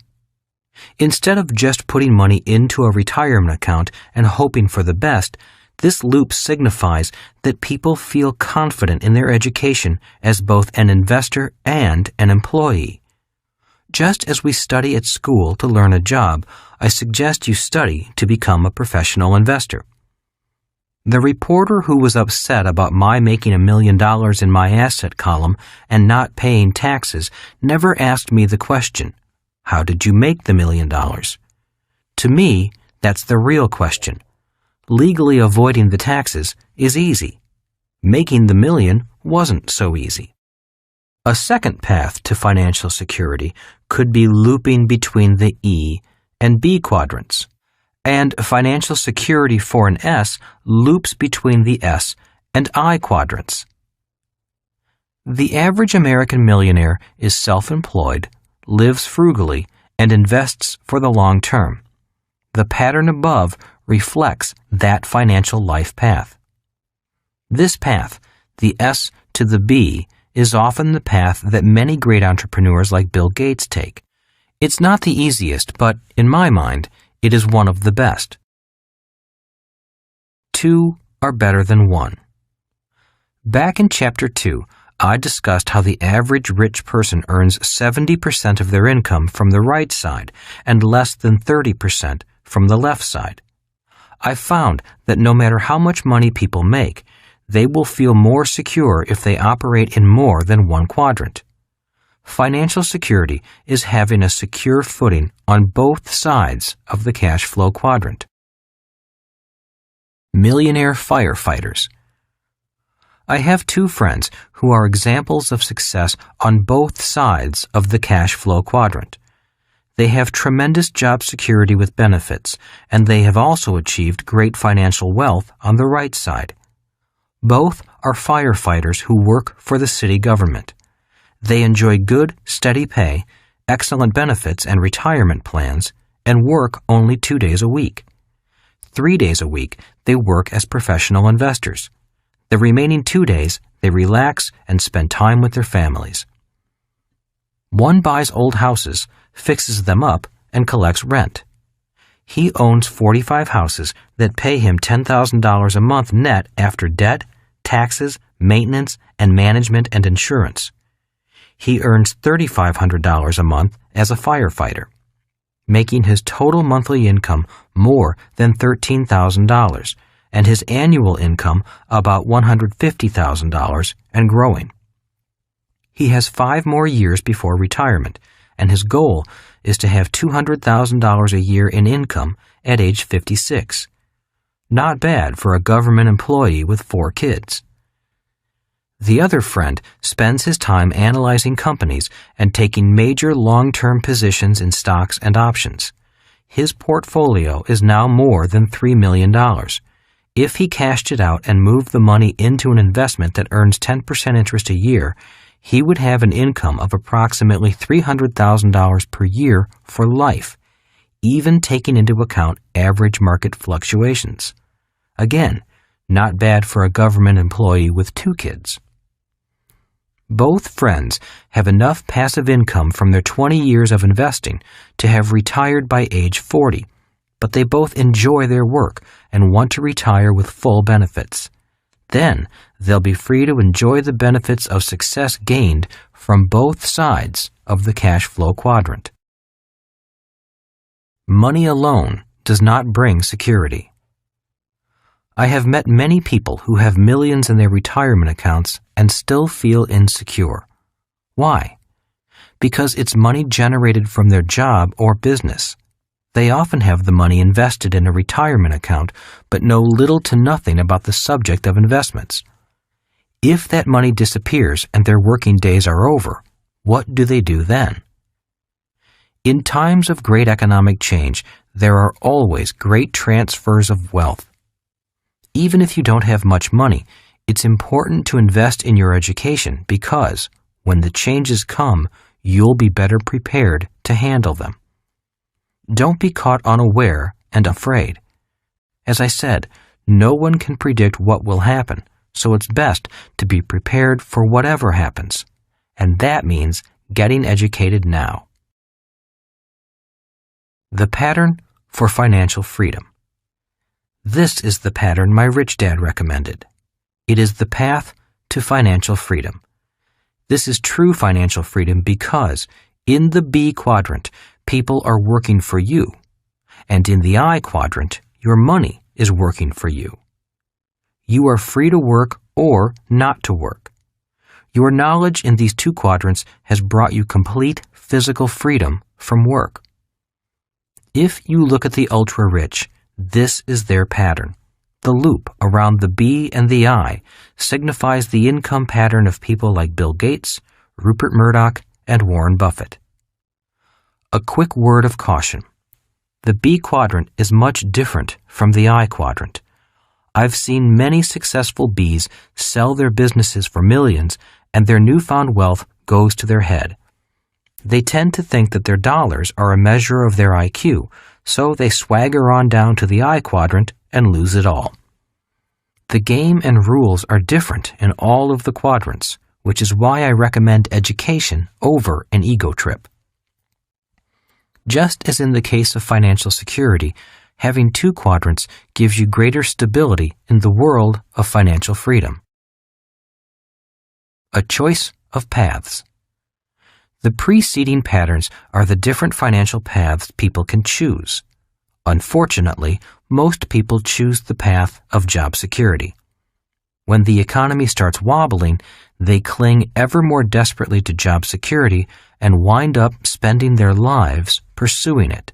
Instead of just putting money into a retirement account and hoping for the best, this loop signifies that people feel confident in their education as both an investor and an employee. Just as we study at school to learn a job, I suggest you study to become a professional investor. The reporter who was upset about my making $1 million in my asset column and not paying taxes never asked me the question, "How did you make the $1 million?" To me, that's the real question. Legally avoiding the taxes is easy. Making the million wasn't so easy. A second path to financial security could be looping between the E and B quadrants. And financial security for an S loops between the S and I quadrants. The average American millionaire is self-employed, lives frugally, and invests for the long term. The pattern above reflects that financial life path. This path, the S to the B, is often the path that many great entrepreneurs like Bill Gates take. It's not the easiest, but, in my mind, it is one of the best. Two are better than one. Back in Chapter 2, I discussed how the average rich person earns 70% of their income from the right side and less than 30% from the left side. I found that no matter how much money people make, they will feel more secure if they operate in more than one quadrant. Financial security is having a secure footing on both sides of the cash flow quadrant. Millionaire firefighters. I have two friends who are examples of success on both sides of the cash flow quadrant. They have tremendous job security with benefits, and they have also achieved great financial wealth on the right side. Both are firefighters who work for the city government. They enjoy good, steady pay, excellent benefits and retirement plans, and work only 2 days a week. 3 days a week, they work as professional investors. The remaining 2 days, they relax and spend time with their families. One buys old houses, fixes them up, and collects rent. He owns 45 houses that pay him $10,000 a month net after debt, taxes, maintenance, and management and insurance. He earns $3,500 a month as a firefighter, making his total monthly income more than $13,000 and his annual income about $150,000 and growing. He has 5 more years before retirement, and his goal is to have $200,000 a year in income at age 56. Not bad for a government employee with 4 kids. The other friend spends his time analyzing companies and taking major long-term positions in stocks and options. His portfolio is now more than $3 million. If he cashed it out and moved the money into an investment that earns 10% interest a year, he would have an income of approximately $300,000 per year for life, even taking into account average market fluctuations. Again, not bad for a government employee with 2 kids. Both friends have enough passive income from their 20 years of investing to have retired by age 40, but they both enjoy their work and want to retire with full benefits. Then they'll be free to enjoy the benefits of success gained from both sides of the cash flow quadrant. Money alone does not bring security. I have met many people who have millions in their retirement accounts and still feel insecure. Why? Because it's money generated from their job or business. They often have the money invested in a retirement account, but know little to nothing about the subject of investments. If that money disappears and their working days are over, what do they do then? In times of great economic change, there are always great transfers of wealth. Even if you don't have much money, it's important to invest in your education because, when the changes come, you'll be better prepared to handle them. Don't be caught unaware and afraid. As I said, no one can predict what will happen, so it's best to be prepared for whatever happens. And that means getting educated now. The pattern for financial freedom. This is the pattern my rich dad recommended. It is the path to financial freedom. This is true financial freedom because in the B quadrant, people are working for you, and in the I quadrant, your money is working for you. You are free to work or not to work. Your knowledge in these 2 quadrants has brought you complete physical freedom from work. If you look at the ultra-rich, this is their pattern. The loop around the B and the I signifies the income pattern of people like Bill Gates, Rupert Murdoch, and Warren Buffett. A quick word of caution. The B quadrant is much different from the I quadrant. I've seen many successful Bs sell their businesses for millions, and their newfound wealth goes to their head. They tend to think that their dollars are a measure of their IQ, so they swagger on down to the I quadrant and lose it all. The game and rules are different in all of the quadrants, which is why I recommend education over an ego trip. Just as in the case of financial security, having 2 quadrants gives you greater stability in the world of financial freedom. A choice of paths. The preceding patterns are the different financial paths people can choose. Unfortunately, most people choose the path of job security. When the economy starts wobbling, they cling ever more desperately to job security and wind up spending their lives pursuing it.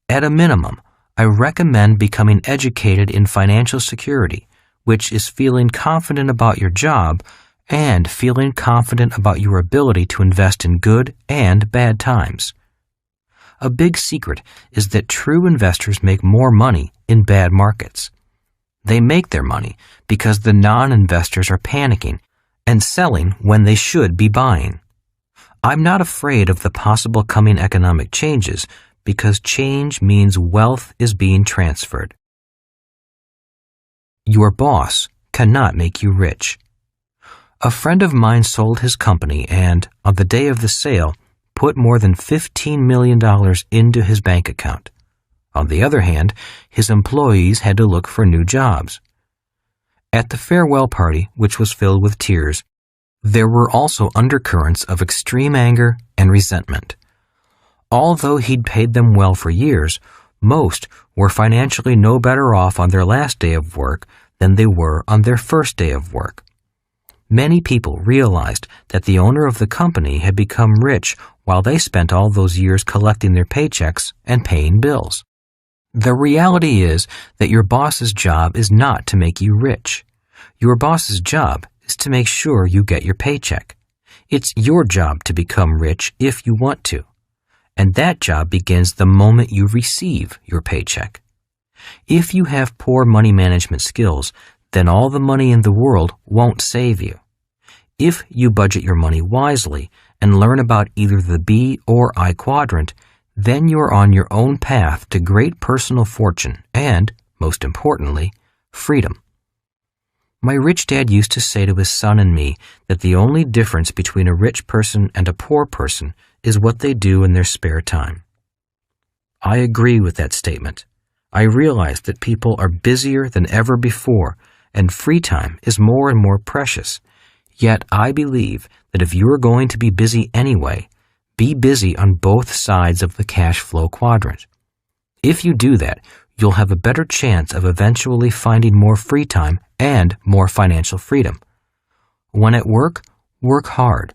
At a minimum, I recommend becoming educated in financial security, which is feeling confident about your job and feeling confident about your ability to invest in good and bad times. A big secret is that true investors make more money in bad markets. They make their money because the non-investors are panicking and selling when they should be buying. I'm not afraid of the possible coming economic changes because change means wealth is being transferred. Your boss cannot make you rich. A friend of mine sold his company and, on the day of the sale, put more than $15 million into his bank account. On the other hand, his employees had to look for new jobs. At the farewell party, which was filled with tears, there were also undercurrents of extreme anger and resentment. Although he'd paid them well for years, most were financially no better off on their last day of work than they were on their first day of work. Many people realized that the owner of the company had become rich while they spent all those years collecting their paychecks and paying bills. The reality is that your boss's job is not to make you rich. Your boss's job is to make sure you get your paycheck. It's your job to become rich if you want to. And that job begins the moment you receive your paycheck. If you have poor money management skills, then all the money in the world won't save you. If you budget your money wisely and learn about either the B or I quadrant, then you're on your own path to great personal fortune and, most importantly, freedom. My rich dad used to say to his son and me that the only difference between a rich person and a poor person is what they do in their spare time. I agree with that statement. I realize that people are busier than ever before, and free time is more and more precious. Yet I believe that if you're going to be busy anyway, be busy on both sides of the cash flow quadrant. If you do that, you'll have a better chance of eventually finding more free time and more financial freedom. When at work, work hard.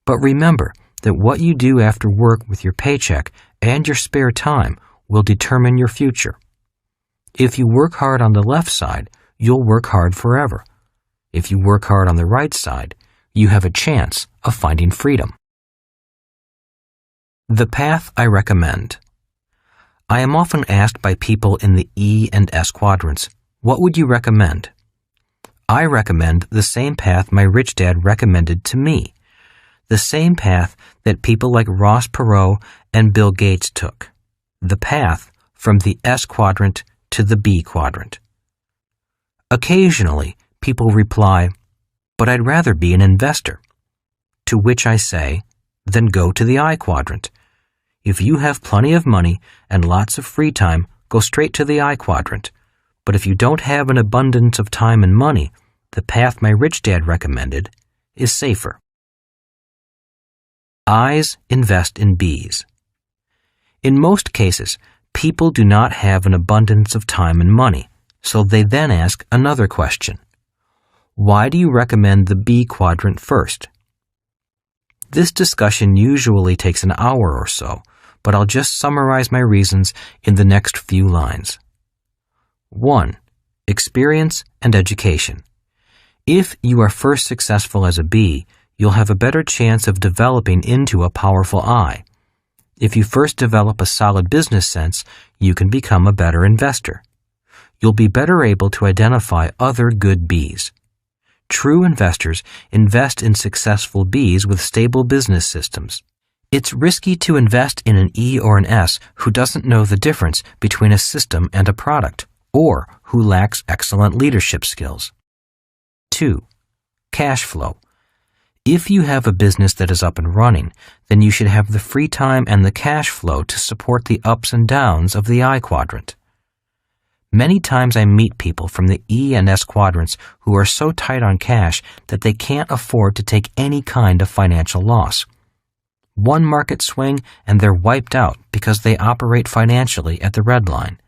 But remember that what you do after work with your paycheck and your spare time will determine your future. If you work hard on the left side, you'll work hard forever. If you work hard on the right side, you have a chance of finding freedom. The path I recommend. I am often asked by people in the E and S quadrants, what would you recommend? I recommend the same path my rich dad recommended to me, the same path that people like Ross Perot and Bill Gates took, the path from the S quadrant to the B quadrant. Occasionally, people reply, but I'd rather be an investor. To which I say, then go to the I quadrant. If you have plenty of money and lots of free time, go straight to the I quadrant. But if you don't have an abundance of time and money, the path my rich dad recommended is safer. I's invest in B's. In most cases, people do not have an abundance of time and money, so they then ask another question. Why do you recommend the B quadrant first? This discussion usually takes an hour or so, but I'll just summarize my reasons in the next few lines. 1. Experience and education. If you are first successful as a B, you'll have a better chance of developing into a powerful I. If you first develop a solid business sense, you can become a better investor. You'll be better able to identify other good Bs. True investors invest in successful Bs with stable business systems. It's risky to invest in an E or an S who doesn't know the difference between a system and a product, or who lacks excellent leadership skills. 2. Cash flow. If you have a business that is up and running, then you should have the free time and the cash flow to support the ups and downs of the I quadrant. Many times I meet people from the E and S quadrants who are so tight on cash that they can't afford to take any kind of financial loss. One market swing and they're wiped out because they operate financially at the red line.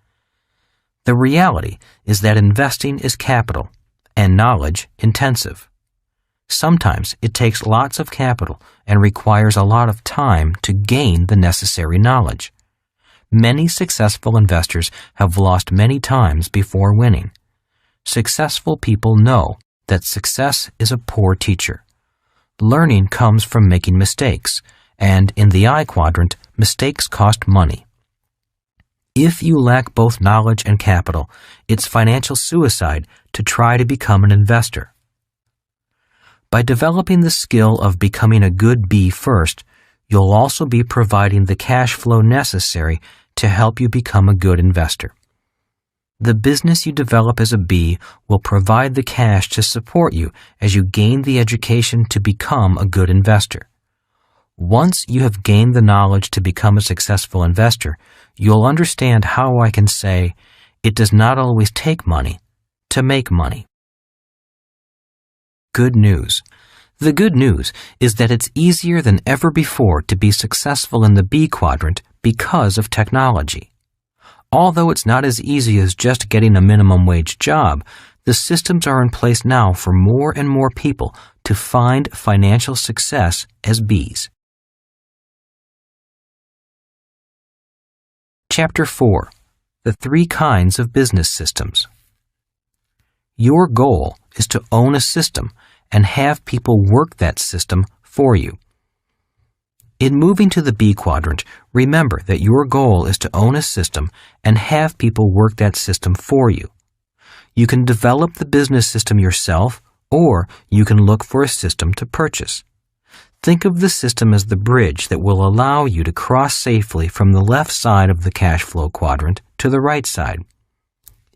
The reality is that investing is capital and knowledge intensive. Sometimes it takes lots of capital and requires a lot of time to gain the necessary knowledge. Many successful investors have lost many times before winning. Successful people know that success is a poor teacher. Learning comes from making mistakes, and in the I quadrant, mistakes cost money. If you lack both knowledge and capital, it's financial suicide to try to become an investor. By developing the skill of becoming a good B first, you'll also be providing the cash flow necessary to help you become a good investor. The business you develop as a B will provide the cash to support you as you gain the education to become a good investor. Once you have gained the knowledge to become a successful investor, you'll understand how I can say, it does not always take money to make money. Good news. The good news is that it's easier than ever before to be successful in the B quadrant because of technology. Although it's not as easy as just getting a minimum wage job, the systems are in place now for more and more people to find financial success as Bs. Chapter 4. The 3 kinds of business systems. Your goal is to own a system and have people work that system for you. In moving to the B quadrant, remember that your goal is to own a system and have people work that system for you. You can develop the business system yourself, or you can look for a system to purchase. Think of the system as the bridge that will allow you to cross safely from the left side of the cash flow quadrant to the right side.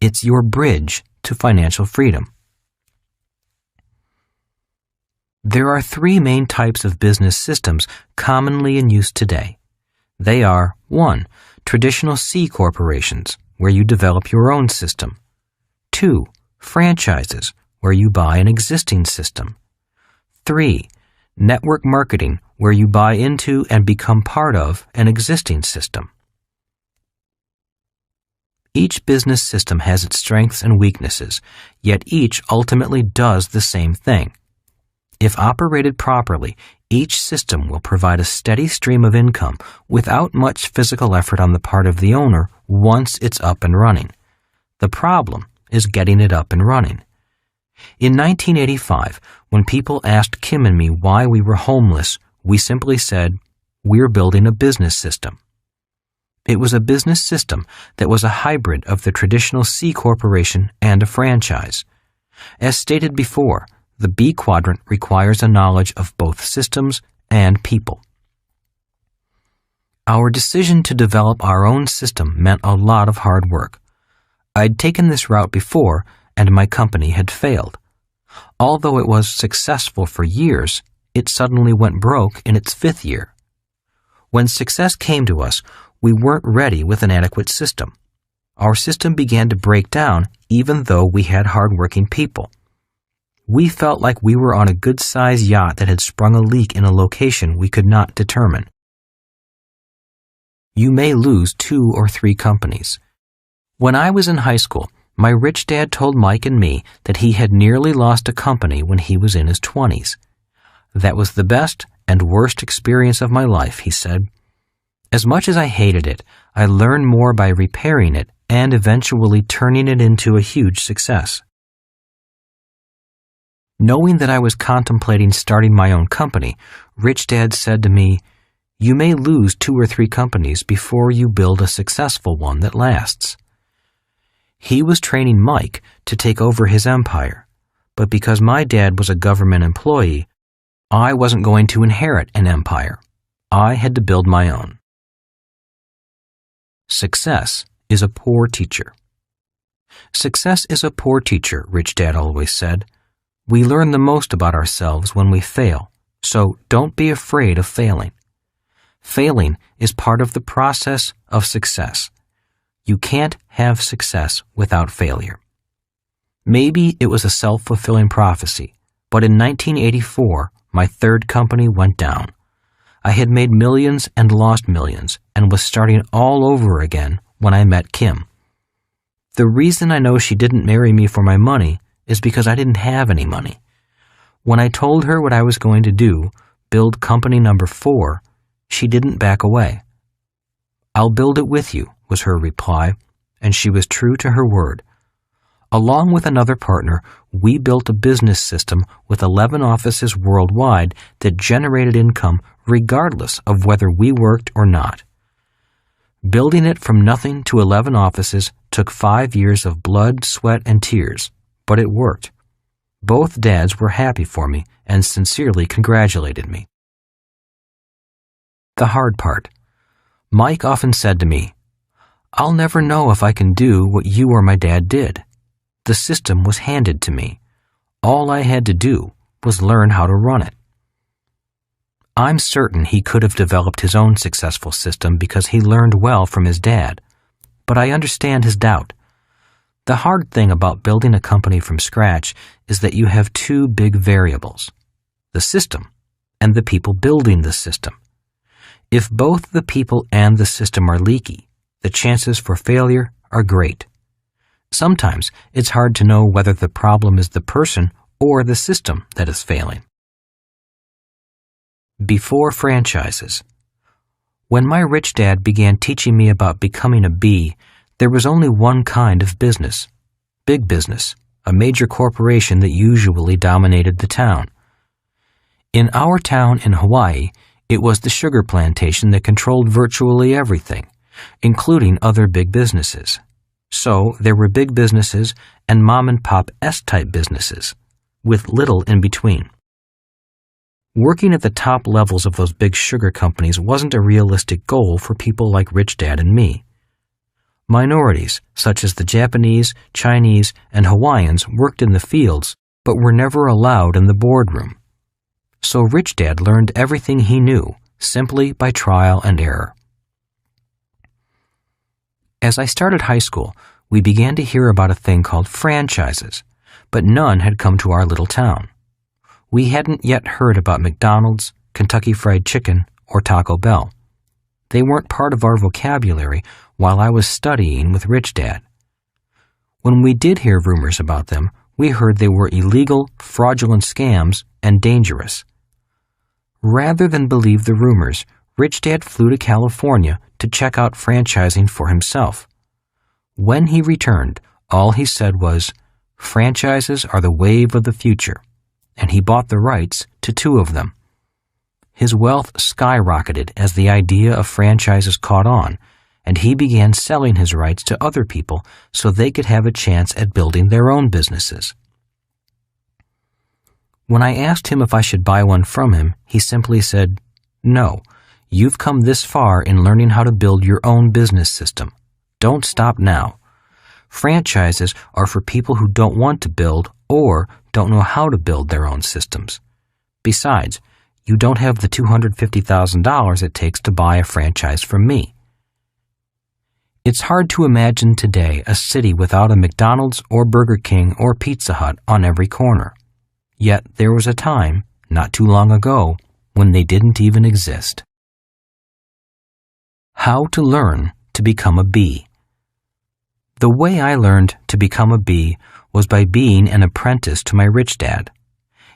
It's your bridge to financial freedom. There are 3 main types of business systems commonly in use today. They are 1. Traditional C corporations, where you develop your own system. 2. Franchises, where you buy an existing system. 3. Network marketing, where you buy into and become part of an existing system. Each business system has its strengths and weaknesses, yet each ultimately does the same thing. If operated properly, each system will provide a steady stream of income without much physical effort on the part of the owner once it's up and running. The problem is getting it up and running. In 1985, when people asked Kim and me why we were homeless, we simply said, "We're building a business system." It was a business system that was a hybrid of the traditional C corporation and a franchise. As stated before, the B quadrant requires a knowledge of both systems and people. Our decision to develop our own system meant a lot of hard work. I'd taken this route before, and my company had failed. Although it was successful for years, it suddenly went broke in its 5th year. When success came to us, we weren't ready with an adequate system. Our system began to break down even though we had hard-working people. We felt like we were on a good-sized yacht that had sprung a leak in a location we could not determine. You may lose 2 or 3 companies. When I was in high school, my rich dad told Mike and me that he had nearly lost a company when he was in his 20s. That was the best and worst experience of my life, he said. As much as I hated it, I learned more by repairing it and eventually turning it into a huge success. Knowing that I was contemplating starting my own company, Rich Dad said to me, "You may lose 2 or 3 companies before you build a successful one that lasts." He was training Mike to take over his empire, but because my dad was a government employee, I wasn't going to inherit an empire. I had to build my own. Success is a poor teacher. Success is a poor teacher, Rich Dad always said. We learn the most about ourselves when we fail, so don't be afraid of failing. Failing is part of the process of success. You can't have success without failure. Maybe it was a self-fulfilling prophecy, but in 1984, my third company went down. I had made millions and lost millions and was starting all over again when I met Kim. The reason I know she didn't marry me for my money is because I didn't have any money. When I told her what I was going to do, build company number 4, she didn't back away. "I'll build it with you," was her reply, and she was true to her word. Along with another partner, we built a business system with 11 offices worldwide that generated income regardless of whether we worked or not. Building it from nothing to 11 offices took 5 years of blood, sweat, and tears, but it worked. Both dads were happy for me and sincerely congratulated me. The hard part. Mike often said to me, "I'll never know if I can do what you or my dad did. The system was handed to me. All I had to do was learn how to run it." I'm certain he could have developed his own successful system because he learned well from his dad, but I understand his doubt. The hard thing about building a company from scratch is that you have 2 big variables: the system and the people building the system. If both the people and the system are leaky, the chances for failure are great. Sometimes it's hard to know whether the problem is the person or the system that is failing. Before franchises. When my rich dad began teaching me about becoming a B, there was only one kind of business: big business, a major corporation that usually dominated the town. In our town in Hawaii, it was the sugar plantation that controlled virtually everything, including other big businesses. So there were big businesses and mom-and-pop S-type businesses, with little in between. Working at the top levels of those big sugar companies wasn't a realistic goal for people like Rich Dad and me. Minorities, such as the Japanese, Chinese, and Hawaiians, worked in the fields, but were never allowed in the boardroom. So Rich Dad learned everything he knew, simply by trial and error. As I started high school, we began to hear about a thing called franchises, but none had come to our little town. We hadn't yet heard about McDonald's, Kentucky Fried Chicken, or Taco Bell. They weren't part of our vocabulary while I was studying with Rich Dad. When we did hear rumors about them, we heard they were illegal, fraudulent scams and dangerous. Rather than believe the rumors, Rich Dad flew to California to check out franchising for himself. When he returned, all he said was, "Franchises are the wave of the future," and he bought the rights to 2 of them. His wealth skyrocketed as the idea of franchises caught on, and he began selling his rights to other people so they could have a chance at building their own businesses. When I asked him if I should buy one from him, he simply said, "No, you've come this far in learning how to build your own business system. Don't stop now. Franchises are for people who don't want to build or don't know how to build their own systems. Besides, you don't have the $250,000 it takes to buy a franchise from me." It's hard to imagine today a city without a McDonald's or Burger King or Pizza Hut on every corner. Yet there was a time, not too long ago, when they didn't even exist. How to learn to become a B. The way I learned to become a B was by being an apprentice to my rich dad.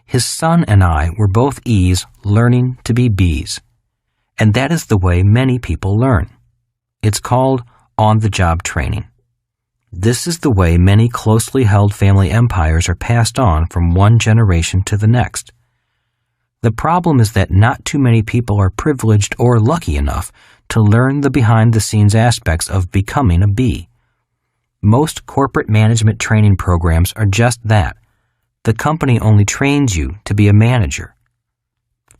His son and I were both E's learning to be B's. And that is the way many people learn. It's called on-the-job training. This is the way many closely held family empires are passed on from one generation to the next. The problem is that not too many people are privileged or lucky enough to learn the behind-the-scenes aspects of becoming a B. Most corporate management training programs are just that. The company only trains you to be a manager.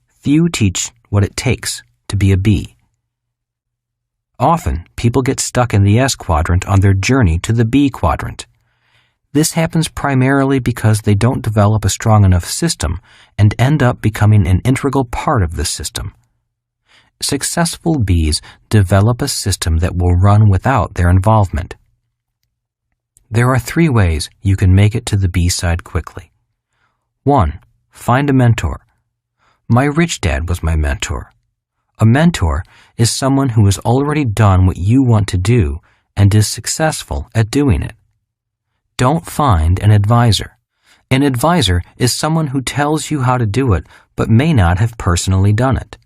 Few teach what it takes to be a B. Often, people get stuck in the S quadrant on their journey to the B quadrant. This happens primarily because they don't develop a strong enough system and end up becoming an integral part of the system. Successful Bs develop a system that will run without their involvement. There are 3 ways you can make it to the B side quickly. 1. Find a mentor. My rich dad was my mentor. A mentor is someone who has already done what you want to do and is successful at doing it. Don't find an advisor. An advisor is someone who tells you how to do it but may not have personally done it.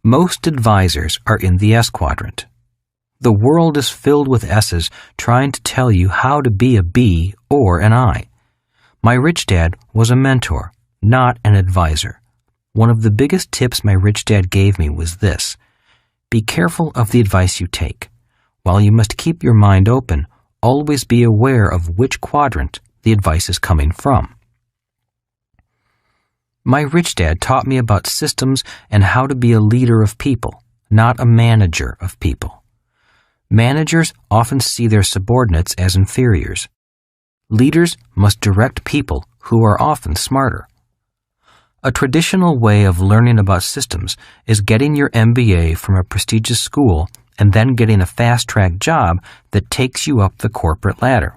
Most advisors are in the S quadrant. The world is filled with S's trying to tell you how to be a B or an I. My rich dad was a mentor, not an advisor. One of the biggest tips my rich dad gave me was this: be careful of the advice you take. While you must keep your mind open, always be aware of which quadrant the advice is coming from. My rich dad taught me about systems and how to be a leader of people, not a manager of people. Managers often see their subordinates as inferiors. Leaders must direct people who are often smarter. A traditional way of learning about systems is getting your MBA from a prestigious school and then getting a fast-track job that takes you up the corporate ladder.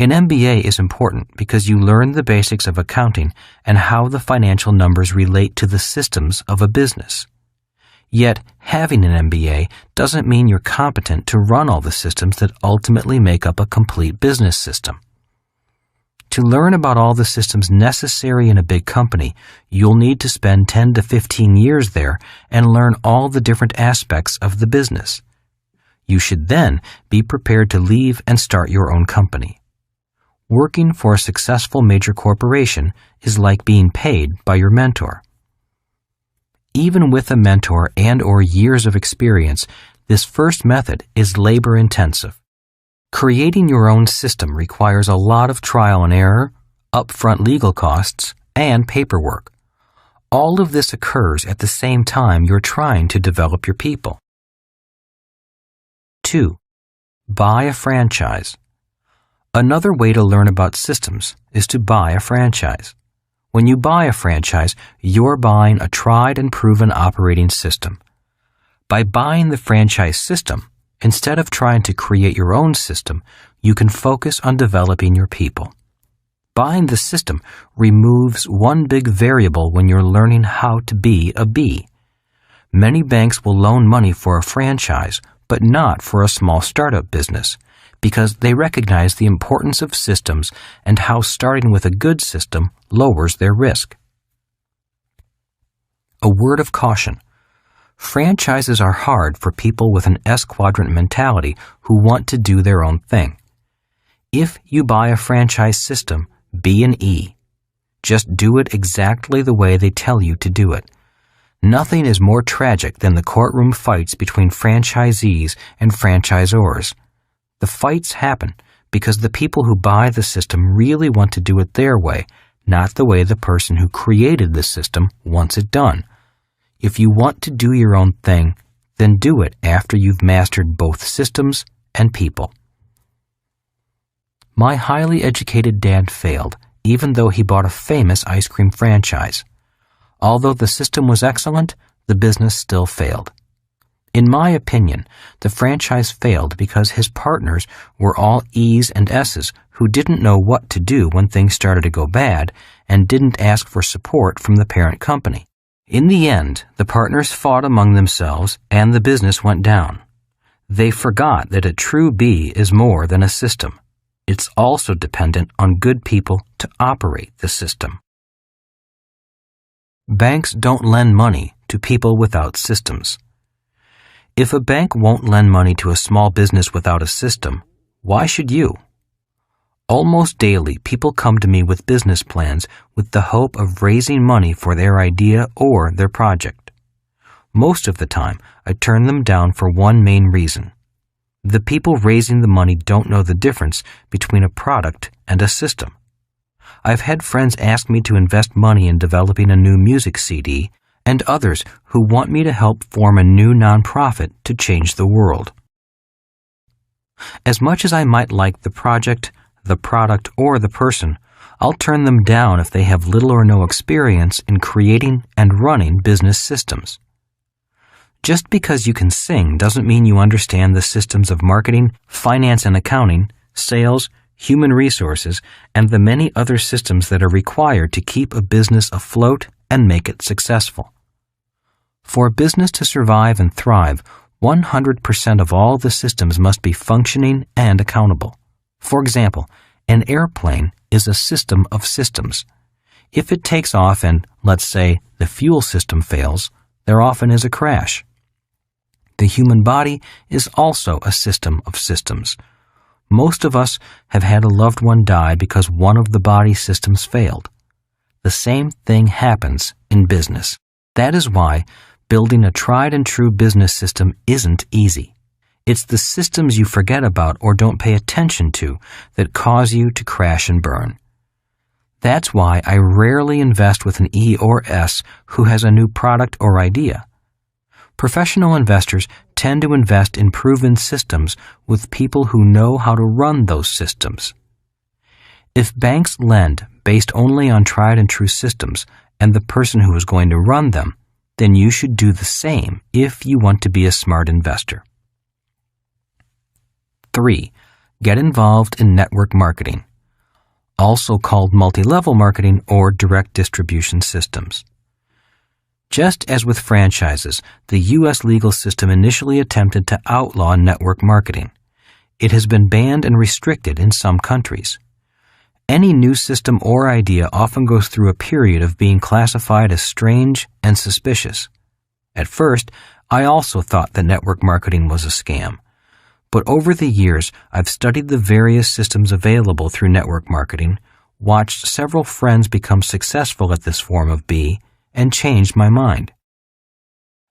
An MBA is important because you learn the basics of accounting and how the financial numbers relate to the systems of a business. Yet, having an MBA doesn't mean you're competent to run all the systems that ultimately make up a complete business system. To learn about all the systems necessary in a big company, you'll need to spend 10 to 15 years there and learn all the different aspects of the business. You should then be prepared to leave and start your own company. Working for a successful major corporation is like being paid by your mentor. Even with a mentor and/or years of experience, this first method is labor-intensive. Creating your own system requires a lot of trial and error, upfront legal costs, and paperwork. All of this occurs at the same time you're trying to develop your people. 2. Buy a franchise. Another way to learn about systems is to buy a franchise. When you buy a franchise, you're buying a tried and proven operating system. By buying the franchise system, instead of trying to create your own system, you can focus on developing your people. Buying the system removes one big variable when you're learning how to be a B. Many banks will loan money for a franchise, but not for a small startup business, because they recognize the importance of systems and how starting with a good system lowers their risk. A word of caution. Franchises are hard for people with an S-quadrant mentality who want to do their own thing. If you buy a franchise system, be an E. Just do it exactly the way they tell you to do it. Nothing is more tragic than the courtroom fights between franchisees and franchisors. The fights happen because the people who buy the system really want to do it their way, not the way the person who created the system wants it done. If you want to do your own thing, then do it after you've mastered both systems and people. My highly educated dad failed, even though he bought a famous ice cream franchise. Although the system was excellent, the business still failed. In my opinion, the franchise failed because his partners were all E's and S's who didn't know what to do when things started to go bad and didn't ask for support from the parent company. In the end, the partners fought among themselves and the business went down. They forgot that a true B is more than a system. It's also dependent on good people to operate the system. Banks don't lend money to people without systems. If a bank won't lend money to a small business without a system, why should you? Almost daily, people come to me with business plans with the hope of raising money for their idea or their project. Most of the time, I turn them down for one main reason. The people raising the money don't know the difference between a product and a system. I've had friends ask me to invest money in developing a new music CD, and others who want me to help form a new nonprofit to change the world. As much as I might like the project, the product, or the person, I'll turn them down if they have little or no experience in creating and running business systems. Just because you can sing doesn't mean you understand the systems of marketing, finance and accounting, sales, human resources, and the many other systems that are required to keep a business afloat and make it successful. For a business to survive and thrive, 100% of all the systems must be functioning and accountable. For example, an airplane is a system of systems. If it takes off and, let's say, the fuel system fails, there often is a crash. The human body is also a system of systems. Most of us have had a loved one die because one of the body systems failed. The same thing happens in business. That is why building a tried and true business system isn't easy. It's the systems you forget about or don't pay attention to that cause you to crash and burn. That's why I rarely invest with an E or S who has a new product or idea. Professional investors tend to invest in proven systems with people who know how to run those systems. If banks lend based only on tried and true systems and the person who is going to run them, then you should do the same if you want to be a smart investor. 3. Get involved in network marketing, also called multi-level marketing or direct distribution systems. Just as with franchises, the U.S. legal system initially attempted to outlaw network marketing. It has been banned and restricted in some countries. Any new system or idea often goes through a period of being classified as strange and suspicious. At first, I also thought that network marketing was a scam. But over the years, I've studied the various systems available through network marketing, watched several friends become successful at this form of B, and changed my mind.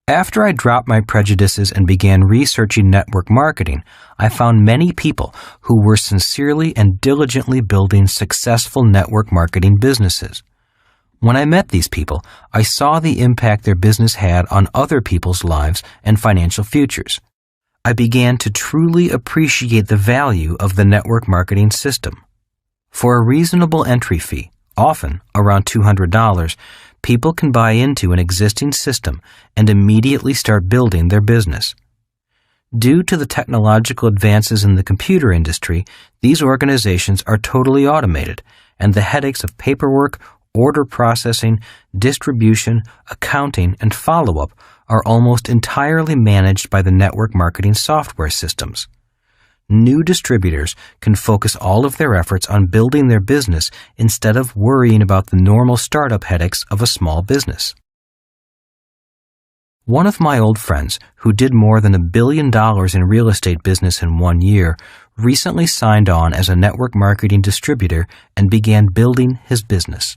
After I dropped my prejudices and began researching network marketing, I found many people who were sincerely and diligently building successful network marketing businesses. When I met these people, I saw the impact their business had on other people's lives and financial futures. I began to truly appreciate the value of the network marketing system. For a reasonable entry fee, often around $200, people can buy into an existing system and immediately start building their business. Due to the technological advances in the computer industry, these organizations are totally automated, and the headaches of paperwork, order processing, distribution, accounting, and follow-up are almost entirely managed by the network marketing software systems. New distributors can focus all of their efforts on building their business instead of worrying about the normal startup headaches of a small business. One of my old friends, who did more than $1 billion in real estate business in 1 year, recently signed on as a network marketing distributor and began building his business.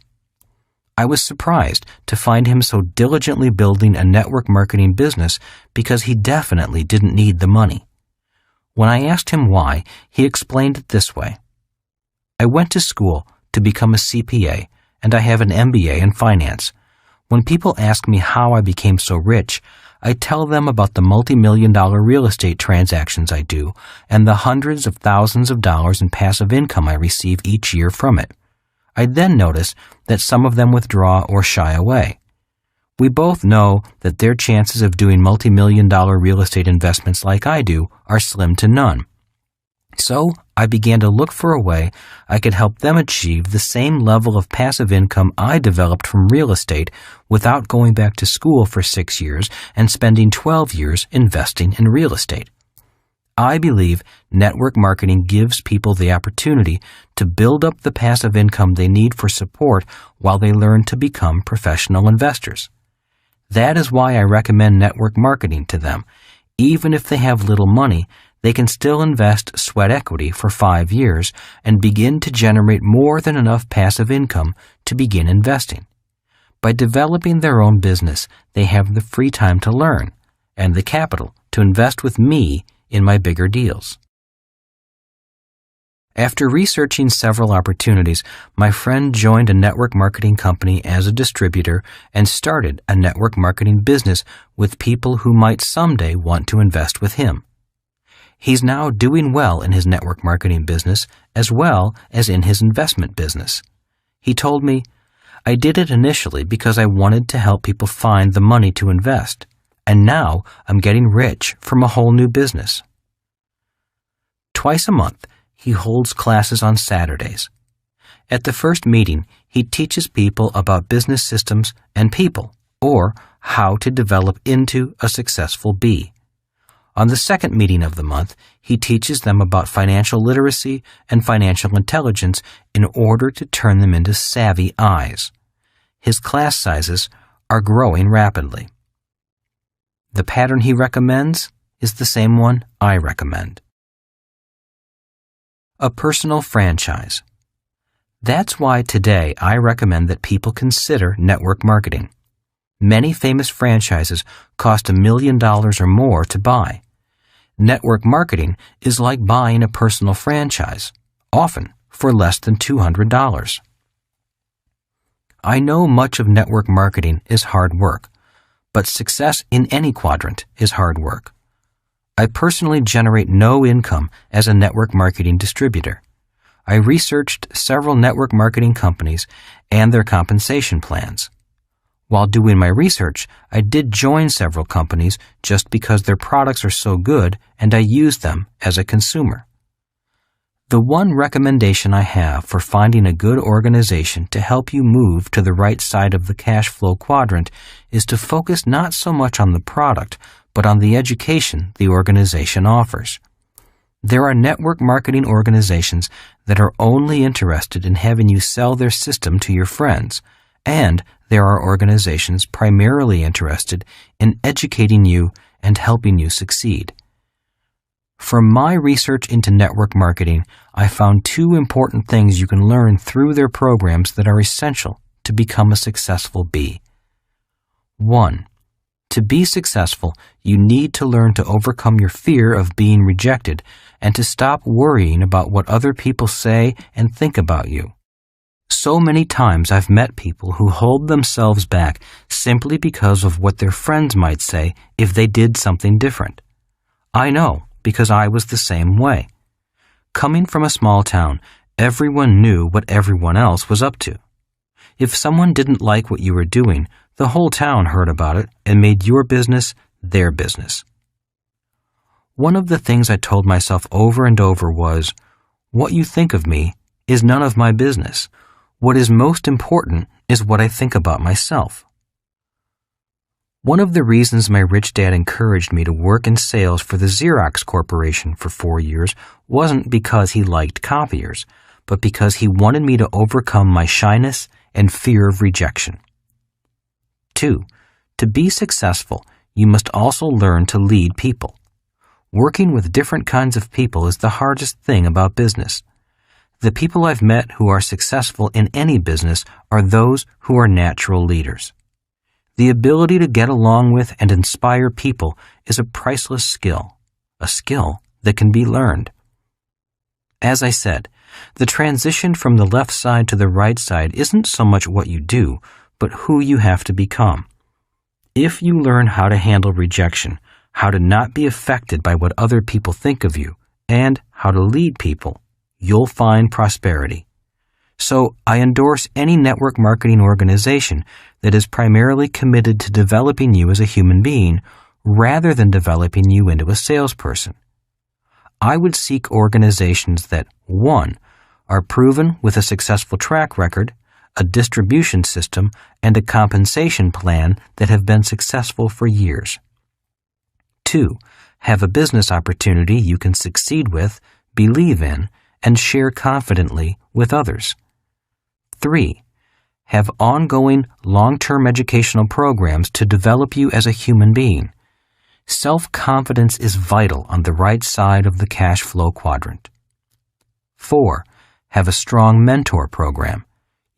I was surprised to find him so diligently building a network marketing business because he definitely didn't need the money. When I asked him why, he explained it this way. I went to school to become a CPA, and I have an MBA in finance. When people ask me how I became so rich, I tell them about the multi-million-dollar real estate transactions I do and the hundreds of thousands of dollars in passive income I receive each year from it. I then notice that some of them withdraw or shy away. We both know that their chances of doing multi-million-dollar real estate investments like I do are slim to none. So I began to look for a way I could help them achieve the same level of passive income I developed from real estate without going back to school for 6 years and spending 12 years investing in real estate. I believe network marketing gives people the opportunity to build up the passive income they need for support while they learn to become professional investors. That is why I recommend network marketing to them. Even if they have little money, they can still invest sweat equity for 5 years and begin to generate more than enough passive income to begin investing. By developing their own business, they have the free time to learn and the capital to invest with me in my bigger deals. After researching several opportunities, my friend joined a network marketing company as a distributor and started a network marketing business with people who might someday want to invest with him. He's now doing well in his network marketing business as well as in his investment business. He told me, "I did it initially because I wanted to help people find the money to invest. and now I'm getting rich from a whole new business. Twice a month, he holds classes on Saturdays. At the first meeting, he teaches people about business systems and people, or how to develop into a successful bee. On the second meeting of the month, he teaches them about financial literacy and financial intelligence in order to turn them into savvy eyes. His class sizes are growing rapidly. The pattern he recommends is the same one I recommend. A personal franchise. That's why today I recommend that people consider network marketing. Many famous franchises cost $1 million or more to buy. Network marketing is like buying a personal franchise, often for less than $200. I know much of network marketing is hard work, but success in any quadrant is hard work. I personally generate no income as a network marketing distributor. I researched several network marketing companies and their compensation plans. While doing my research, I did join several companies just because their products are so good and I use them as a consumer. The one recommendation I have for finding a good organization to help you move to the right side of the cash flow quadrant is to focus not so much on the product, but on the education the organization offers. There are network marketing organizations that are only interested in having you sell their system to your friends, and there are organizations primarily interested in educating you and helping you succeed. From my research into network marketing, I found two important things you can learn through their programs that are essential to become a successful bee. 1. To be successful, you need to learn to overcome your fear of being rejected and to stop worrying about what other people say and think about you. So many times I've met people who hold themselves back simply because of what their friends might say if they did something different. I know, because I was the same way. Coming from a small town, everyone knew what everyone else was up to. If someone didn't like what you were doing, the whole town heard about it and made your business their business. One of the things I told myself over and over was, what you think of me is none of my business. What is most important is what I think about myself. One of the reasons my rich dad encouraged me to work in sales for the Xerox Corporation for 4 years wasn't because he liked copiers, but because he wanted me to overcome my shyness and fear of rejection. 2. To be successful, you must also learn to lead people. Working with different kinds of people is the hardest thing about business. The people I've met who are successful in any business are those who are natural leaders. The ability to get along with and inspire people is a priceless skill, a skill that can be learned. As I said, the transition from the left side to the right side isn't so much what you do, but who you have to become. If you learn how to handle rejection, how to not be affected by what other people think of you, and how to lead people, you'll find prosperity. So I endorse any network marketing organization that is primarily committed to developing you as a human being rather than developing you into a salesperson. I would seek organizations that, 1, are proven with a successful track record, a distribution system, and a compensation plan that have been successful for years. 2, have a business opportunity you can succeed with, believe in, and share confidently with others. 3, have ongoing long-term educational programs to develop you as a human being. Self-confidence is vital on the right side of the cash flow quadrant. 4, have a strong mentor program.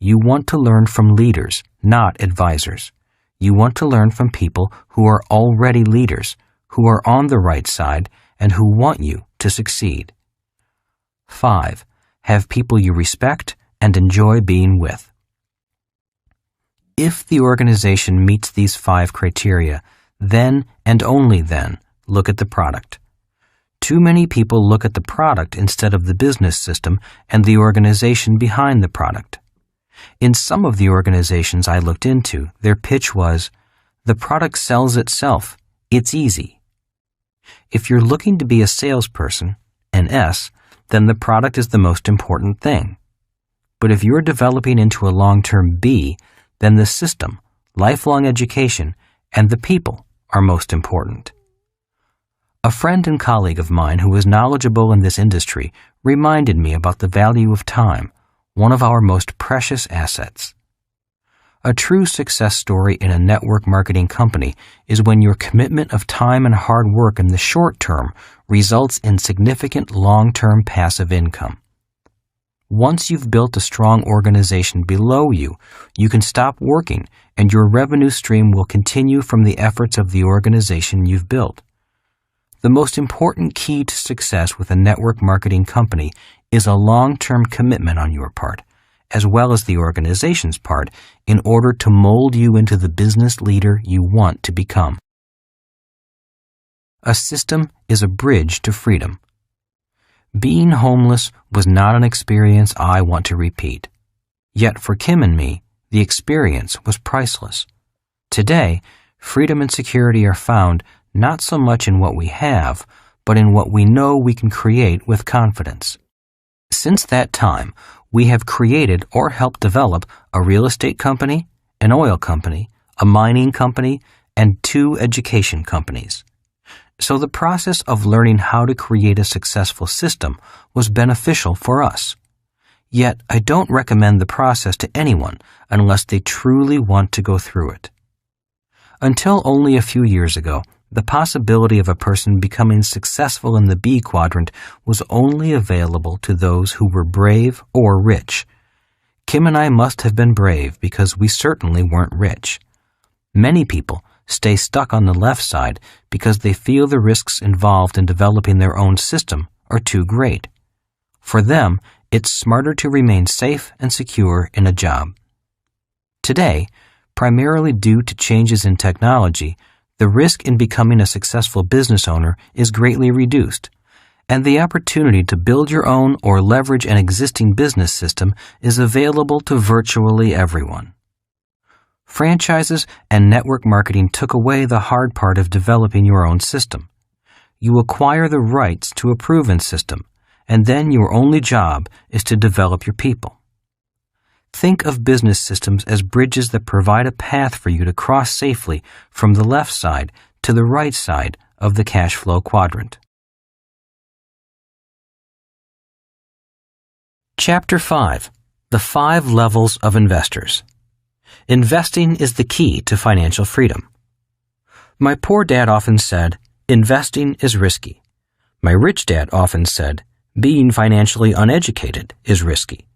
You want to learn from leaders, not advisors. You want to learn from people who are already leaders, who are on the right side, and who want you to succeed. 5, have people you respect and enjoy being with. If the organization meets these 5 criteria, then and only then look at the product. Too many people look at the product instead of the business system and the organization behind the product. In some of the organizations I looked into, their pitch was, the product sells itself. It's easy. If you're looking to be a salesperson, an S, then the product is the most important thing. But if you're developing into a long-term B, then the system, lifelong education, and the people are most important. A friend and colleague of mine who is knowledgeable in this industry reminded me about the value of time, one of our most precious assets. A true success story in a network marketing company is when your commitment of time and hard work in the short term results in significant long-term passive income. Once you've built a strong organization below you, you can stop working and your revenue stream will continue from the efforts of the organization you've built. The most important key to success with a network marketing company is a long-term commitment on your part, as well as the organization's part, in order to mold you into the business leader you want to become. A system is a bridge to freedom. Being homeless was not an experience I want to repeat. Yet for Kim and me, the experience was priceless. Today, freedom and security are found not so much in what we have, but in what we know we can create with confidence. Since that time, we have created or helped develop a real estate company, an oil company, a mining company, and 2 education companies. So the process of learning how to create a successful system was beneficial for us. Yet I don't recommend the process to anyone unless they truly want to go through it. Until only a few years ago, the possibility of a person becoming successful in the B quadrant was only available to those who were brave or rich. Kim and I must have been brave because we certainly weren't rich. Many people stay stuck on the left side because they feel the risks involved in developing their own system are too great. For them, it's smarter to remain safe and secure in a job. Today, primarily due to changes in technology, the risk in becoming a successful business owner is greatly reduced, and the opportunity to build your own or leverage an existing business system is available to virtually everyone. Franchises and network marketing took away the hard part of developing your own system. You acquire the rights to a proven system, and then your only job is to develop your people. Think of business systems as bridges that provide a path for you to cross safely from the left side to the right side of the Cashflow Quadrant. Chapter 5. The 5 Levels of Investors. Investing is the key to financial freedom. My poor dad often said, investing is risky. My rich dad often said, being financially uneducated is risky.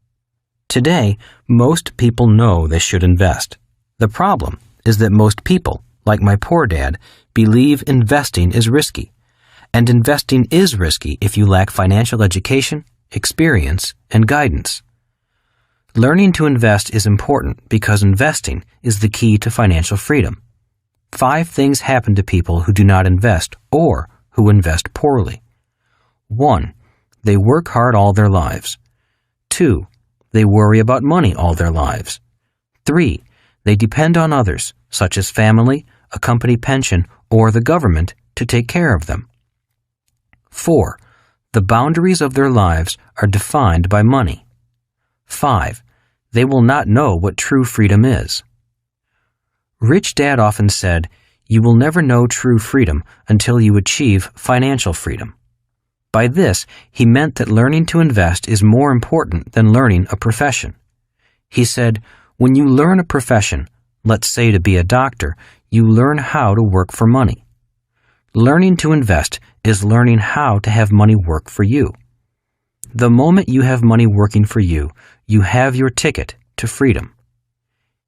Today, most people know they should invest. The problem is that most people, like my poor dad, believe investing is risky. And investing is risky if you lack financial education, experience, and guidance. Learning to invest is important because investing is the key to financial freedom. 5 things happen to people who do not invest or who invest poorly. 1. They work hard all their lives. 2. They worry about money all their lives. 3. They depend on others, such as family, a company pension, or the government, to take care of them. 4. The boundaries of their lives are defined by money. 5. They will not know what true freedom is. Rich Dad often said, "You will never know true freedom until you achieve financial freedom." By this, he meant that learning to invest is more important than learning a profession. He said, when you learn a profession, let's say to be a doctor, you learn how to work for money. Learning to invest is learning how to have money work for you. The moment you have money working for you, you have your ticket to freedom.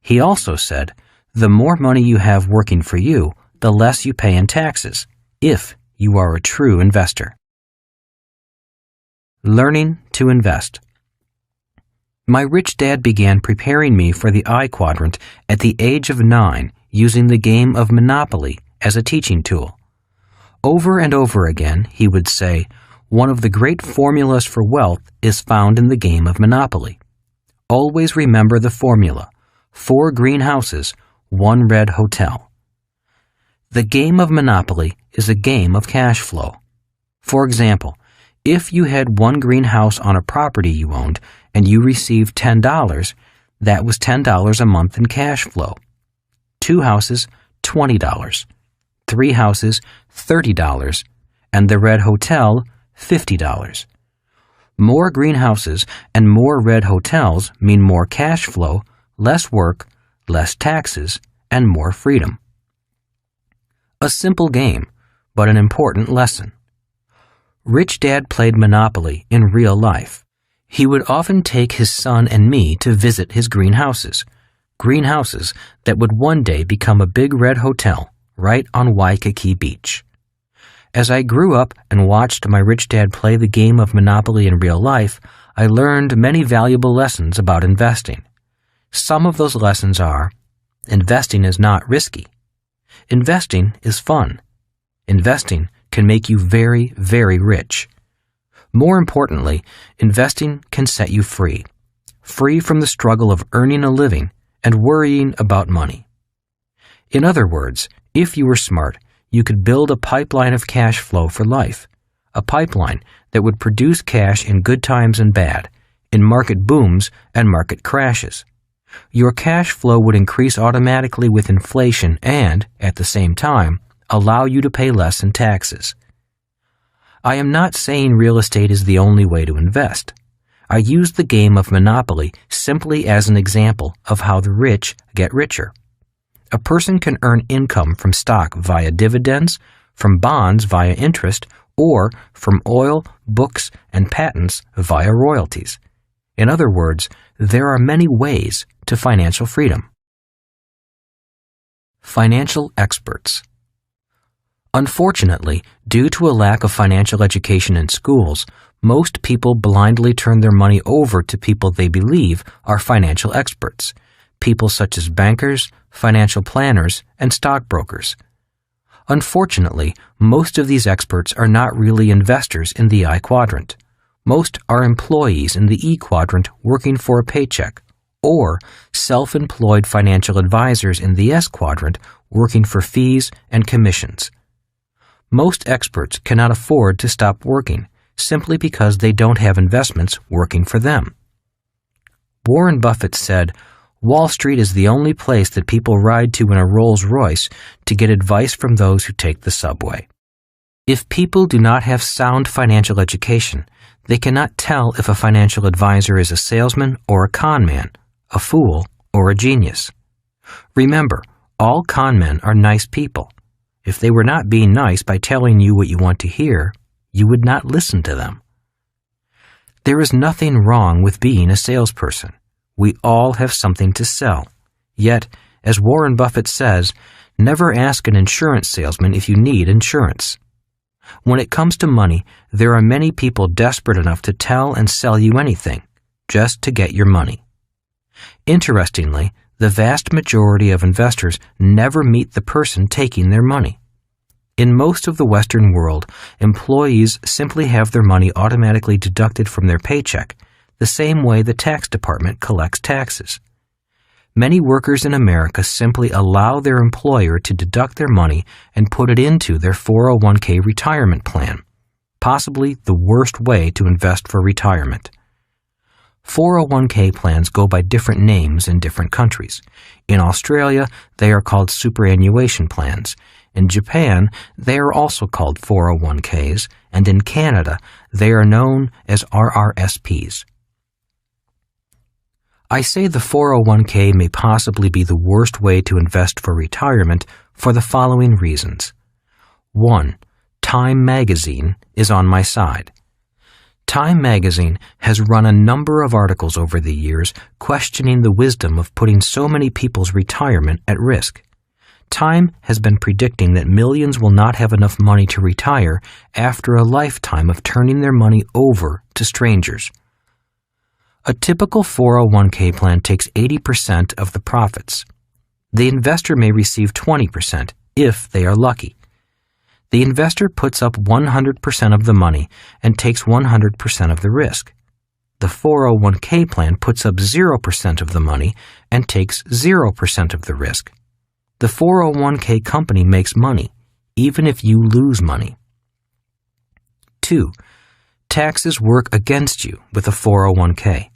He also said, the more money you have working for you, the less you pay in taxes, if you are a true investor. Learning to invest. My rich dad began preparing me for the I quadrant at the age of 9 using the game of Monopoly as a teaching tool. Over and over again, he would say, one of the great formulas for wealth is found in the game of Monopoly. Always remember the formula: 4 green houses, 1 red hotel. The game of Monopoly is a game of cash flow. For example, if you had one greenhouse on a property you owned and you received $10, that was $10 a month in cash flow. 2 houses, $20. 3 houses, $30. And the red hotel, $50. More greenhouses and more red hotels mean more cash flow, less work, less taxes, and more freedom. A simple game, but an important lesson. Rich Dad played Monopoly in real life. He would often take his son and me to visit his greenhouses that would one day become a big red hotel right on Waikiki Beach. As I grew up and watched my rich dad play the game of Monopoly in real life, I learned many valuable lessons about investing. Some of those lessons are: investing is not risky. Investing is fun. Investing can make you very, very rich. More importantly, investing can set you free. Free from the struggle of earning a living and worrying about money. In other words, if you were smart, you could build a pipeline of cash flow for life. A pipeline that would produce cash in good times and bad, in market booms and market crashes. Your cash flow would increase automatically with inflation and, at the same time, allow you to pay less in taxes. I am not saying real estate is the only way to invest. I use the game of Monopoly simply as an example of how the rich get richer. A person can earn income from stock via dividends, from bonds via interest, or from oil, books, and patents via royalties. In other words, there are many ways to financial freedom. Financial experts. Unfortunately, due to a lack of financial education in schools, most people blindly turn their money over to people they believe are financial experts, people such as bankers, financial planners, and stockbrokers. Unfortunately, most of these experts are not really investors in the I quadrant. Most are employees in the E quadrant working for a paycheck, or self-employed financial advisors in the S quadrant working for fees and commissions. Most experts cannot afford to stop working simply because they don't have investments working for them. Warren Buffett said, "Wall Street is the only place that people ride to in a Rolls-Royce to get advice from those who take the subway." If people do not have sound financial education, they cannot tell if a financial advisor is a salesman or a con man, a fool or a genius. Remember, all con men are nice people. If they were not being nice by telling you what you want to hear, you would not listen to them. There is nothing wrong with being a salesperson. We all have something to sell. Yet, as Warren Buffett says, never ask an insurance salesman if you need insurance. When it comes to money, there are many people desperate enough to tell and sell you anything, just to get your money. Interestingly, the vast majority of investors never meet the person taking their money. In most of the Western world, employees simply have their money automatically deducted from their paycheck, the same way the tax department collects taxes. Many workers in America simply allow their employer to deduct their money and put it into their 401k retirement plan, possibly the worst way to invest for retirement. 401k plans go by different names in different countries. In Australia, they are called superannuation plans. In Japan, they are also called 401ks, and in Canada, they are known as RRSPs. I say the 401k may possibly be the worst way to invest for retirement for the following reasons. 1. Time magazine is on my side. Time magazine has run a number of articles over the years questioning the wisdom of putting so many people's retirement at risk. Time has been predicting that millions will not have enough money to retire after a lifetime of turning their money over to strangers. A typical 401k plan takes 80% of the profits. The investor may receive 20% if they are lucky. The investor puts up 100% of the money and takes 100% of the risk. The 401k plan puts up 0% of the money and takes 0% of the risk. The 401k company makes money, even if you lose money. 2. Taxes work against you with a 401k.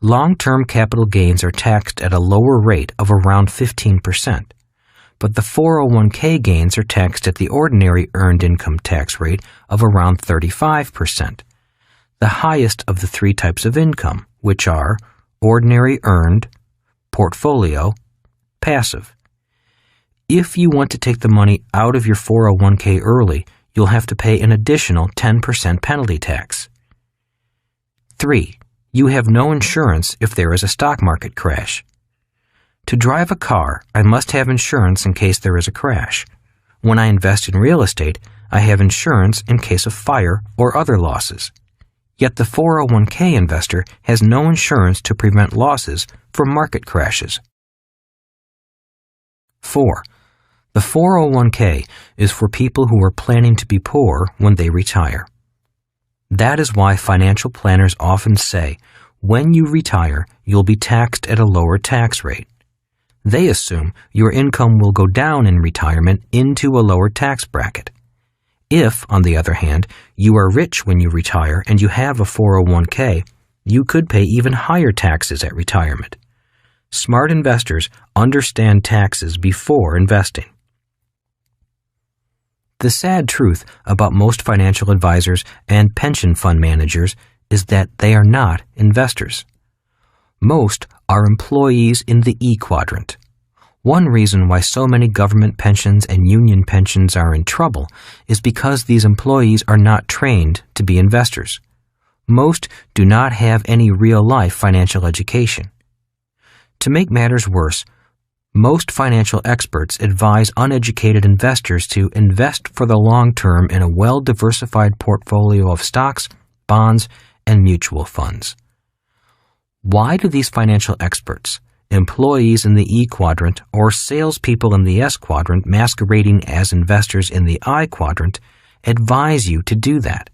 Long-term capital gains are taxed at a lower rate of around 15%, but the 401k gains are taxed at the ordinary earned income tax rate of around 35%, the highest of the three types of income, which are ordinary earned, portfolio, passive. If you want to take the money out of your 401k early, you'll have to pay an additional 10% penalty tax. 3. You have no insurance if there is a stock market crash. To drive a car, I must have insurance in case there is a crash. When I invest in real estate, I have insurance in case of fire or other losses. Yet the 401k investor has no insurance to prevent losses from market crashes. 4. The 401k is for people who are planning to be poor when they retire. That is why financial planners often say, when you retire, you'll be taxed at a lower tax rate. They assume your income will go down in retirement into a lower tax bracket. If, on the other hand, you are rich when you retire and you have a 401k, you could pay even higher taxes at retirement. Smart investors understand taxes before investing. The sad truth about most financial advisors and pension fund managers is that they are not investors. Most are employees in the E quadrant. One reason why so many government pensions and union pensions are in trouble is because these employees are not trained to be investors. Most do not have any real-life financial education. To make matters worse, most financial experts advise uneducated investors to invest for the long term in a well-diversified portfolio of stocks, bonds, and mutual funds. Why do these financial experts, employees in the E quadrant, or salespeople in the S quadrant masquerading as investors in the I quadrant, advise you to do that?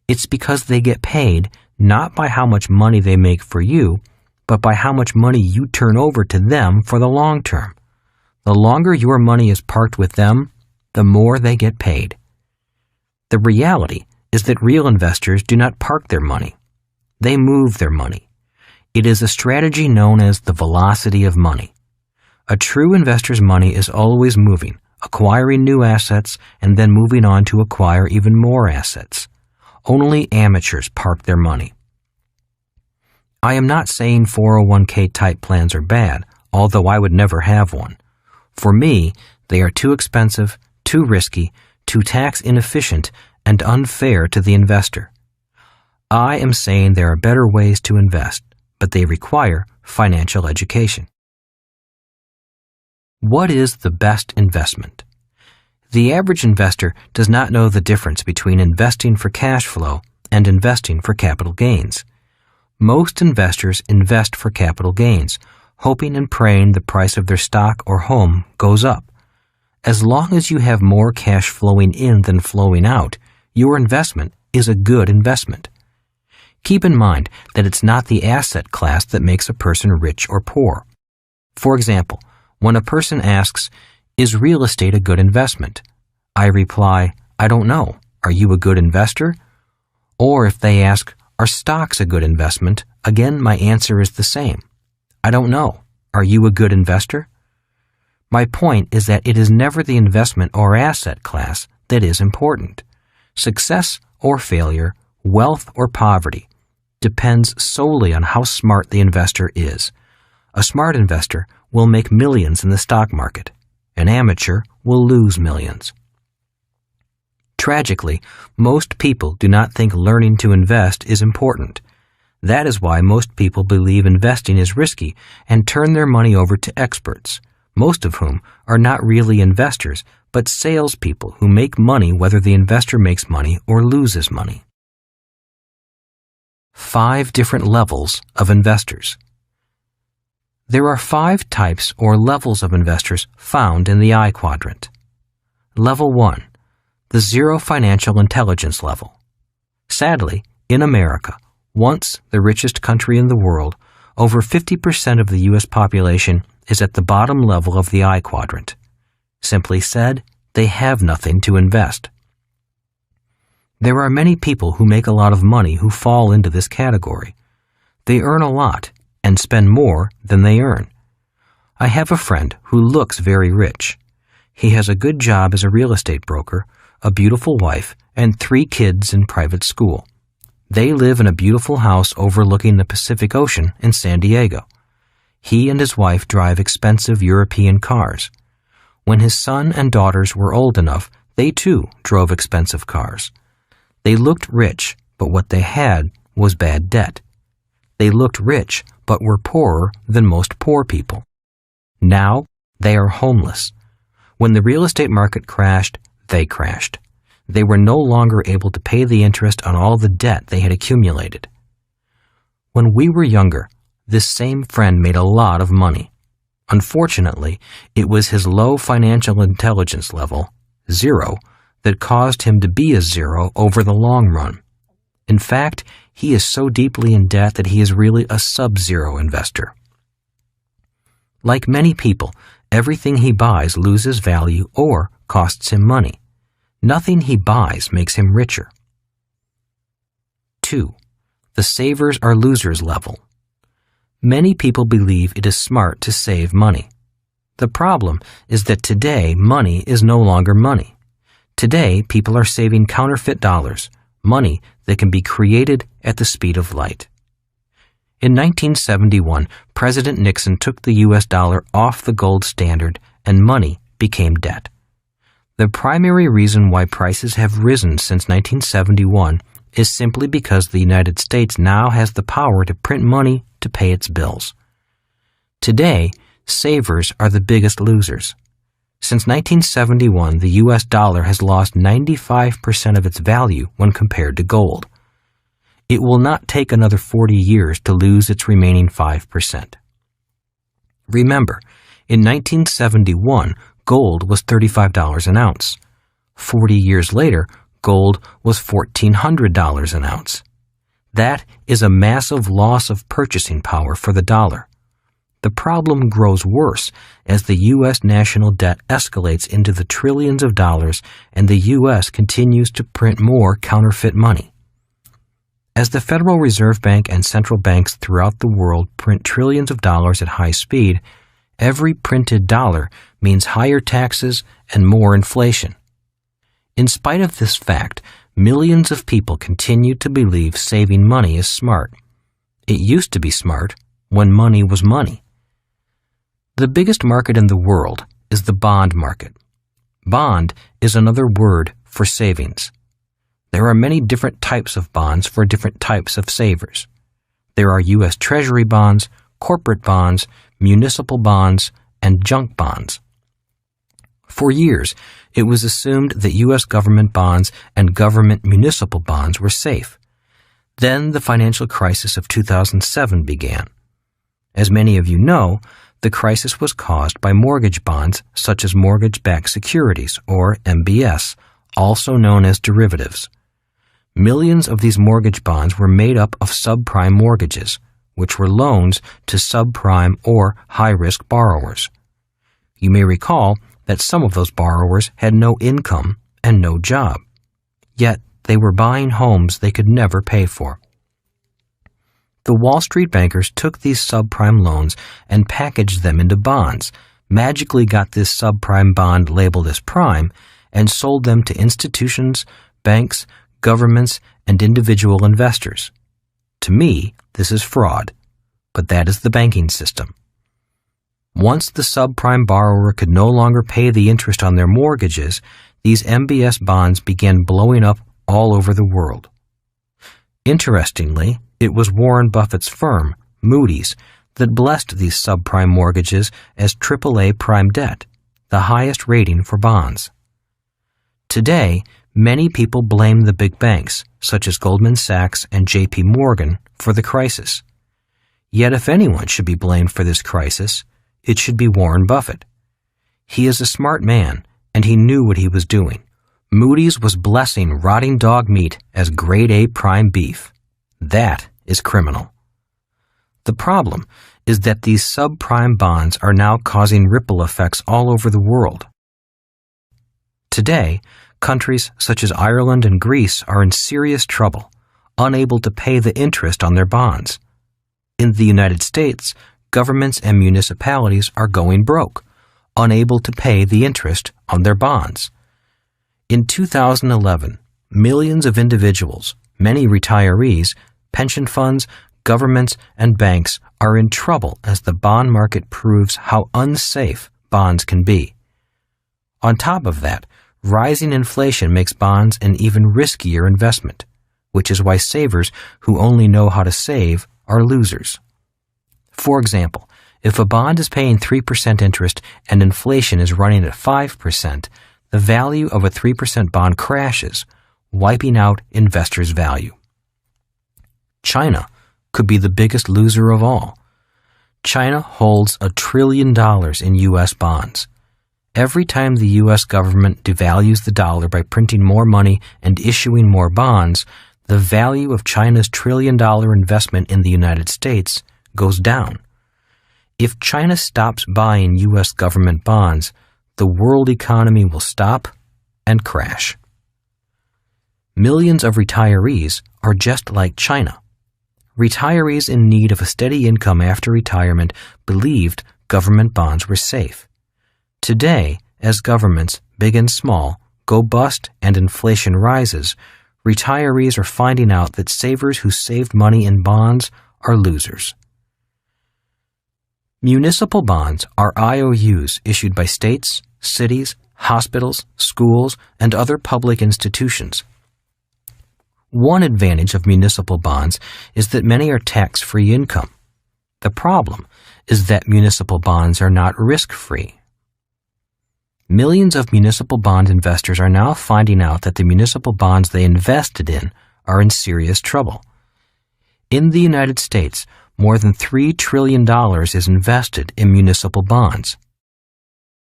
It's because they get paid not by how much money they make for you, but by how much money you turn over to them for the long term. The longer your money is parked with them, the more they get paid. The reality is that real investors do not park their money. They move their money. It is a strategy known as the velocity of money. A true investor's money is always moving, acquiring new assets, and then moving on to acquire even more assets. Only amateurs park their money. I am not saying 401k type plans are bad, although I would never have one. For me, they are too expensive, too risky, too tax inefficient, and unfair to the investor. I am saying there are better ways to invest, but they require financial education. What is the best investment? The average investor does not know the difference between investing for cash flow and investing for capital gains. Most investors invest for capital gains, hoping and praying the price of their stock or home goes up. As long as you have more cash flowing in than flowing out, your investment is a good investment. Keep in mind that it's not the asset class that makes a person rich or poor. For example, when a person asks, "Is real estate a good investment?" I reply, "I don't know. Are you a good investor?" Or if they ask, "Are stocks a good investment?" Again, my answer is the same. I don't know. Are you a good investor? My point is that it is never the investment or asset class that is important. Success or failure, wealth or poverty, depends solely on how smart the investor is. A smart investor will make millions in the stock market. An amateur will lose millions. Tragically, most people do not think learning to invest is important. That is why most people believe investing is risky and turn their money over to experts, most of whom are not really investors, but salespeople who make money whether the investor makes money or loses money. 5 different levels of investors. There are 5 types or levels of investors found in the I quadrant. Level 1. The zero financial intelligence level. Sadly, in America, once the richest country in the world, Over 50% of the U.S. population is at the bottom level of the I quadrant. Simply said, they have nothing to invest. There are many people who make a lot of money who fall into this category. They earn a lot and spend more than they earn. I have a friend who looks very rich. He has a good job as a real estate broker, a beautiful wife, and 3 kids in private school. They live in a beautiful house overlooking the Pacific Ocean in San Diego. He and his wife drive expensive European cars. When his son and daughters were old enough, they too drove expensive cars. They looked rich, but what they had was bad debt. They looked rich, but were poorer than most poor people. Now, they are homeless. When the real estate market crashed, they crashed. They were no longer able to pay the interest on all the debt they had accumulated. When we were younger, this same friend made a lot of money. Unfortunately, it was his low financial intelligence level, 0, that caused him to be a 0 over the long run. In fact, he is so deeply in debt that he is really a sub-zero investor. Like many people, everything he buys loses value or costs him money. Nothing he buys makes him richer. 2. The savers are losers level. Many people believe it is smart to save money. The problem is that today money is no longer money. Today people are saving counterfeit dollars, money that can be created at the speed of light. In 1971, President Nixon took the U.S. dollar off the gold standard and money became debt. The primary reason why prices have risen since 1971 is simply because the United States now has the power to print money to pay its bills. Today, savers are the biggest losers. Since 1971, the U.S. dollar has lost 95% of its value when compared to gold. It will not take another 40 years to lose its remaining 5%. Remember, in 1971, gold was $35 an ounce. 40 years later, gold was $1,400 an ounce. That is a massive loss of purchasing power for the dollar. The problem grows worse as the U.S. national debt escalates into the trillions of dollars and the U.S. continues to print more counterfeit money. As the Federal Reserve Bank and central banks throughout the world print trillions of dollars at high speed, every printed dollar means higher taxes and more inflation. In spite of this fact, millions of people continue to believe saving money is smart. It used to be smart when money was money. The biggest market in the world is the bond market. Bond is another word for savings. There are many different types of bonds for different types of savers. There are U.S. Treasury bonds, corporate bonds, municipal bonds, and junk bonds. For years, it was assumed that U.S. government bonds and government municipal bonds were safe. Then the financial crisis of 2007 began. As many of you know, the crisis was caused by mortgage bonds such as mortgage-backed securities, or MBS, also known as derivatives. Millions of these mortgage bonds were made up of subprime mortgages, which were loans to subprime or high-risk borrowers. You may recall that some of those borrowers had no income and no job. Yet they were buying homes they could never pay for. The Wall Street bankers took these subprime loans and packaged them into bonds, magically got this subprime bond labeled as prime, and sold them to institutions, banks, governments, and individual investors. To me, this is fraud, but that is the banking system. Once the subprime borrower could no longer pay the interest on their mortgages, these MBS bonds began blowing up all over the world. Interestingly, it was Warren Buffett's firm, Moody's, that blessed these subprime mortgages as AAA prime debt, the highest rating for bonds. Today, many people blame the big banks, such as Goldman Sachs and J.P. Morgan, for the crisis. Yet if anyone should be blamed for this crisis, it should be Warren Buffett. He is a smart man, and he knew what he was doing. Moody's was blessing rotting dog meat as grade A prime beef. That is criminal. The problem is that these subprime bonds are now causing ripple effects all over the world. Today, countries such as Ireland and Greece are in serious trouble, unable to pay the interest on their bonds. In the United States, governments and municipalities are going broke, unable to pay the interest on their bonds. In 2011, millions of individuals, many retirees, pension funds, governments, and banks are in trouble as the bond market proves how unsafe bonds can be. On top of that, rising inflation makes bonds an even riskier investment, which is why savers who only know how to save are losers. For example, if a bond is paying 3% interest and inflation is running at 5%, the value of a 3% bond crashes, wiping out investors' value. China could be the biggest loser of all. China holds $1 trillion in U.S. bonds. Every time the U.S. government devalues the dollar by printing more money and issuing more bonds, the value of China's $1 trillion investment in the United States goes down. If China stops buying U.S. government bonds, the world economy will stop and crash. Millions of retirees are just like China. Retirees in need of a steady income after retirement believed government bonds were safe. Today, as governments, big and small, go bust and inflation rises, retirees are finding out that savers who saved money in bonds are losers. Municipal bonds are IOUs issued by states, cities, hospitals, schools, and other public institutions. One advantage of municipal bonds is that many are tax-free income. The problem is that municipal bonds are not risk-free. Millions of municipal bond investors are now finding out that the municipal bonds they invested in are in serious trouble. In the United States, more than $3 trillion is invested in municipal bonds.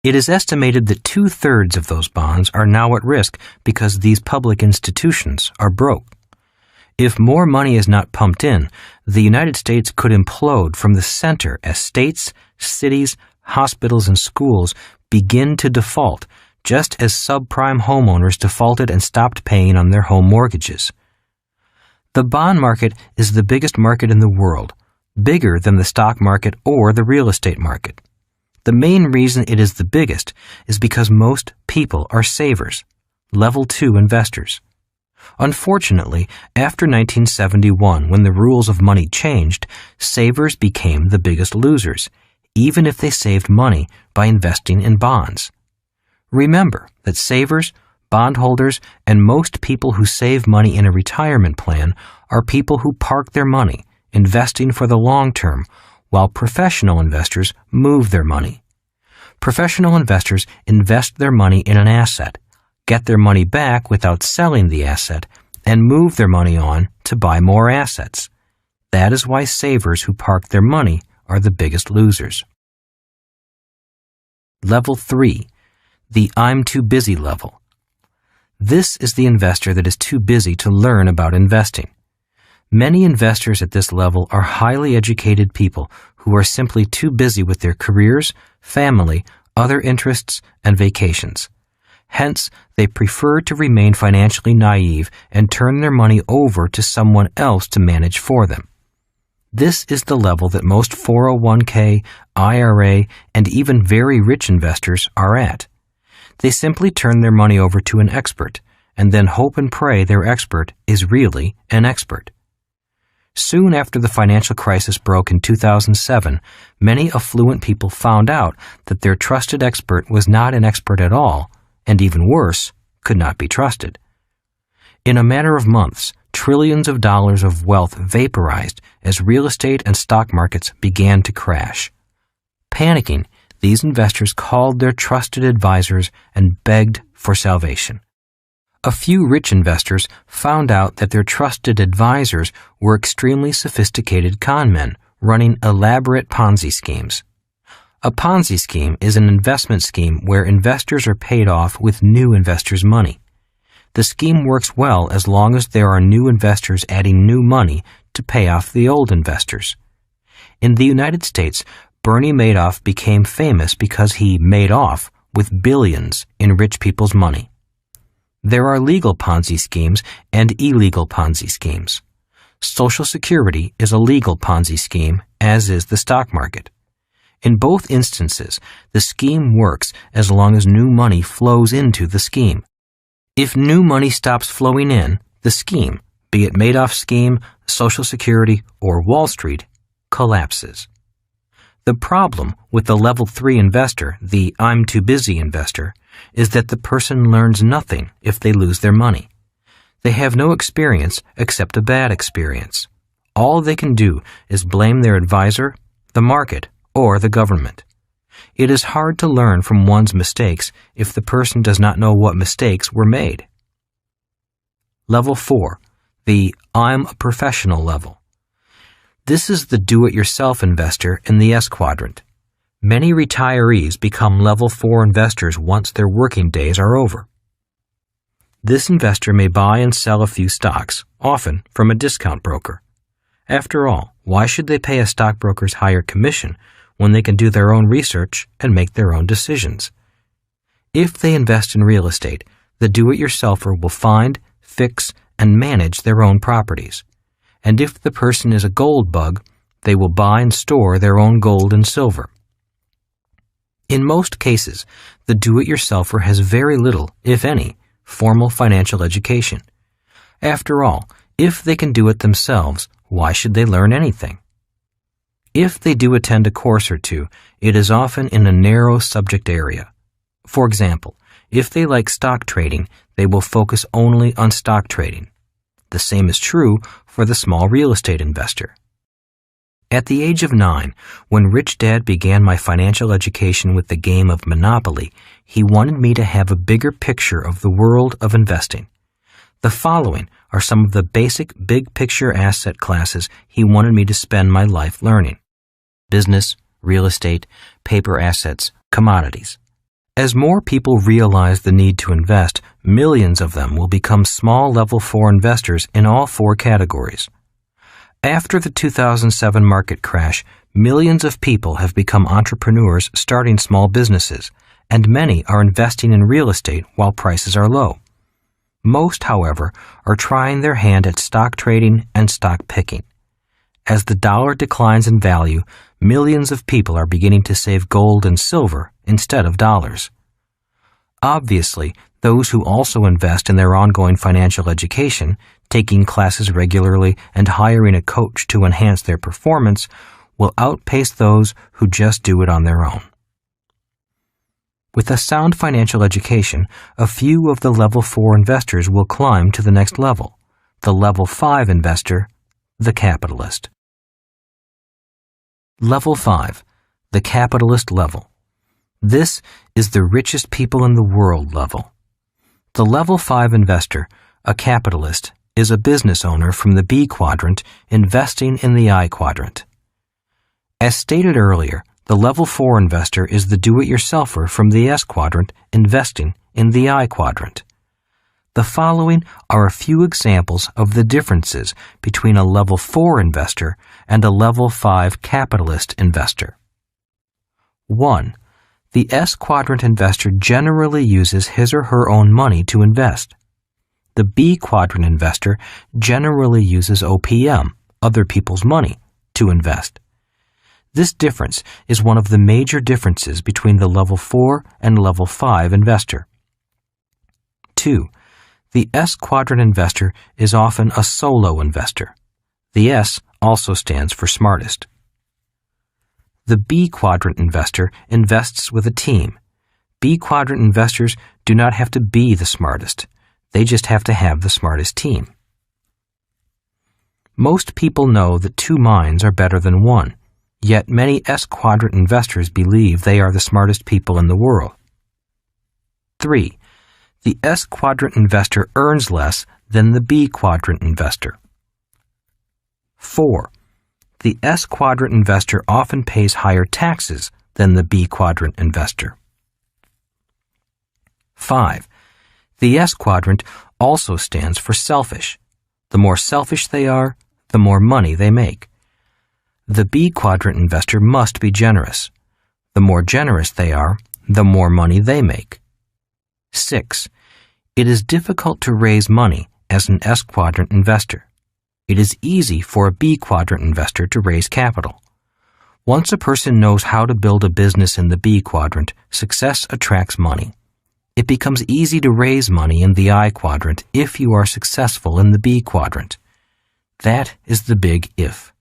It is estimated that 2/3 of those bonds are now at risk because these public institutions are broke. If more money is not pumped in, the United States could implode from the center as states, cities, hospitals, and schools begin to default, just as subprime homeowners defaulted and stopped paying on their home mortgages. The bond market is the biggest market in the world, bigger than the stock market or the real estate market. The main reason it is the biggest is because most people are savers, level 2 investors. Unfortunately, after 1971, when the rules of money changed, savers became the biggest losers, even if they saved money by investing in bonds. Remember that savers, bondholders, and most people who save money in a retirement plan are people who park their money, investing for the long term, while professional investors move their money. Professional investors invest their money in an asset, get their money back without selling the asset, and move their money on to buy more assets. That is why savers who park their money are the biggest losers. Level 3, the I'm too busy level. This is the investor that is too busy to learn about investing. Many investors at this level are highly educated people who are simply too busy with their careers, family, other interests, and vacations. Hence, they prefer to remain financially naive and turn their money over to someone else to manage for them. This is the level that most 401k, IRA, and even very rich investors are at. They simply turn their money over to an expert, and then hope and pray their expert is really an expert. Soon after the financial crisis broke in 2007, many affluent people found out that their trusted expert was not an expert at all, and even worse, could not be trusted. In a matter of months, trillions of dollars of wealth vaporized as real estate and stock markets began to crash. Panicking, these investors called their trusted advisors and begged for salvation. A few rich investors found out that their trusted advisors were extremely sophisticated con men running elaborate Ponzi schemes. A Ponzi scheme is an investment scheme where investors are paid off with new investors' money. The scheme works well as long as there are new investors adding new money to pay off the old investors. In the United States, Bernie Madoff became famous because he made off with billions in rich people's money. There are legal Ponzi schemes and illegal Ponzi schemes. Social Security is a legal Ponzi scheme, as is the stock market. In both instances, the scheme works as long as new money flows into the scheme. If new money stops flowing in, the scheme, be it Madoff's scheme, Social Security, or Wall Street, collapses. The problem with the level 3 investor, the I'm too busy investor, is that the person learns nothing if they lose their money. They have no experience except a bad experience. All they can do is blame their advisor, the market, or the government. It is hard to learn from one's mistakes if the person does not know what mistakes were made. Level 4, the I'm a professional level. This is the do-it-yourself investor in the S quadrant. Many retirees become level 4 investors once their working days are over. This investor may buy and sell a few stocks, often from a discount broker. After all, why should they pay a stockbroker's higher commission when they can do their own research and make their own decisions? If they invest in real estate, the do-it-yourselfer will find, fix, and manage their own properties. And if the person is a gold bug, they will buy and store their own gold and silver. In most cases, the do-it-yourselfer has very little, if any, formal financial education. After all, if they can do it themselves, why should they learn anything? If they do attend a course or two, it is often in a narrow subject area. For example, if they like stock trading, they will focus only on stock trading. The same is true for the small real estate investor. At the age of 9, when Rich Dad began my financial education with the game of Monopoly, he wanted me to have a bigger picture of the world of investing. The following are some of the basic big-picture asset classes he wanted me to spend my life learning: business, real estate, paper assets, commodities. As more people realize the need to invest, millions of them will become small level 4 investors in all 4 categories. After the 2007 market crash, millions of people have become entrepreneurs starting small businesses, and many are investing in real estate while prices are low. Most, however, are trying their hand at stock trading and stock picking. As the dollar declines in value, millions of people are beginning to save gold and silver instead of dollars. Obviously, those who also invest in their ongoing financial education, taking classes regularly and hiring a coach to enhance their performance, will outpace those who just do it on their own. With a sound financial education, a few of the level 4 investors will climb to the next level, the level 5 investor, the capitalist. Level 5, the capitalist level. This is the richest people in the world level. The level 5 investor, a capitalist, is a business owner from the B quadrant investing in the I quadrant. As stated earlier, the level 4 investor is the do-it-yourselfer from the S quadrant investing in the I quadrant. The following are a few examples of the differences between a level 4 investor and a level 5 capitalist investor. 1. The S quadrant investor generally uses his or her own money to invest. The B quadrant investor generally uses OPM, other people's money, to invest. This difference is one of the major differences between the level 4 and level 5 investor. 2. The S quadrant investor is often a solo investor. The S also stands for smartest. The B quadrant investor invests with a team. B quadrant investors do not have to be the smartest. They just have to have the smartest team. Most people know that 2 minds are better than 1, yet many S quadrant investors believe they are the smartest people in the world. 3. The S quadrant investor earns less than the B quadrant investor. 4. The S quadrant investor often pays higher taxes than the B quadrant investor. 5. The S quadrant also stands for selfish. The more selfish they are, the more money they make. The B quadrant investor must be generous. The more generous they are, the more money they make. 6. It is difficult to raise money as an S quadrant investor. It is easy for a B quadrant investor to raise capital. Once a person knows how to build a business in the B quadrant, success attracts money. It becomes easy to raise money in the I quadrant if you are successful in the B quadrant. That is the big if.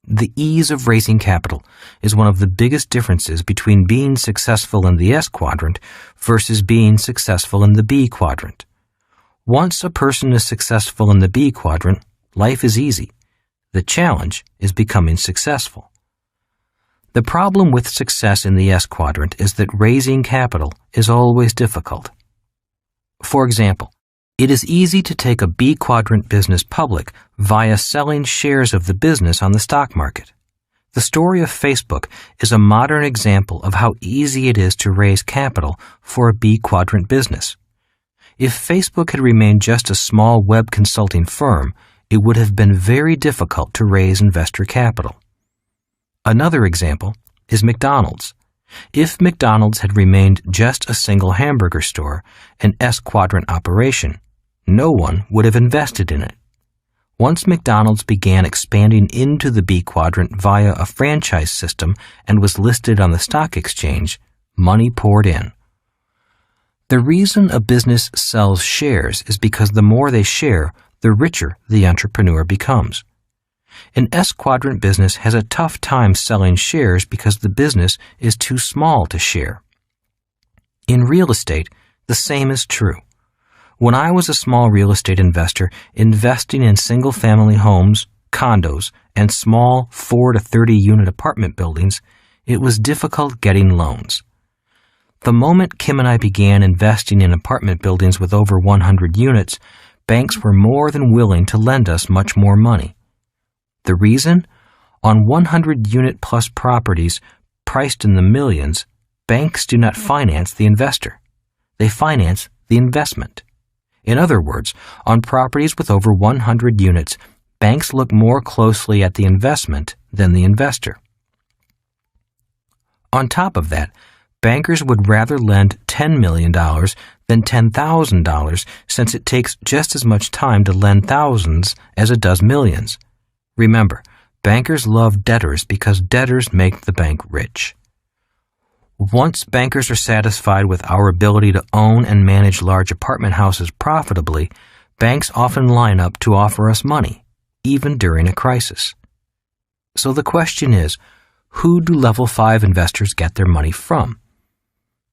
The ease of raising capital is one of the biggest differences between being successful in the S quadrant versus being successful in the B quadrant. Once a person is successful in the B quadrant, life is easy. The challenge is becoming successful. The problem with success in the S quadrant is that raising capital is always difficult. For example, it is easy to take a B quadrant business public via selling shares of the business on the stock market. The story of Facebook is a modern example of how easy it is to raise capital for a B quadrant business. If Facebook had remained just a small web consulting firm, it would have been very difficult to raise investor capital. Another example is McDonald's. If McDonald's had remained just a single hamburger store, an S quadrant operation, no one would have invested in it. Once McDonald's began expanding into the B quadrant via a franchise system and was listed on the stock exchange, money poured in. The reason a business sells shares is because the more they share, the richer the entrepreneur becomes. An S quadrant business has a tough time selling shares because the business is too small to share. In real estate, the same is true. When I was a small real estate investor investing in single-family homes, condos, and small 4 to 30 unit apartment buildings, it was difficult getting loans. The moment Kim and I began investing in apartment buildings with over 100 units, banks were more than willing to lend us much more money. The reason? On 100-unit-plus properties priced in the millions, banks do not finance the investor. They finance the investment. In other words, on properties with over 100 units, banks look more closely at the investment than the investor. On top of that, bankers would rather lend $10 million than $10,000 since it takes just as much time to lend thousands as it does millions. Remember, bankers love debtors because debtors make the bank rich. Once bankers are satisfied with our ability to own and manage large apartment houses profitably, banks often line up to offer us money, even during a crisis. So the question is, who do level 5 investors get their money from?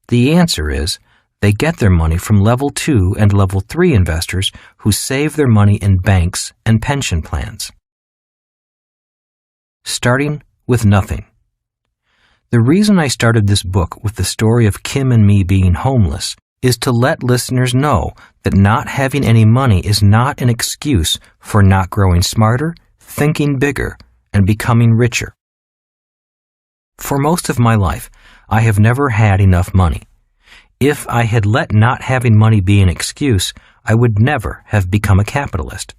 The answer is, they get their money from level 2 and level 3 investors who save their money in banks and pension plans. Starting with nothing. The reason I started this book with the story of Kim and me being homeless is to let listeners know that not having any money is not an excuse for not growing smarter, thinking bigger, and becoming richer. For most of my life, I have never had enough money. If I had let not having money be an excuse, I would never have become a capitalist.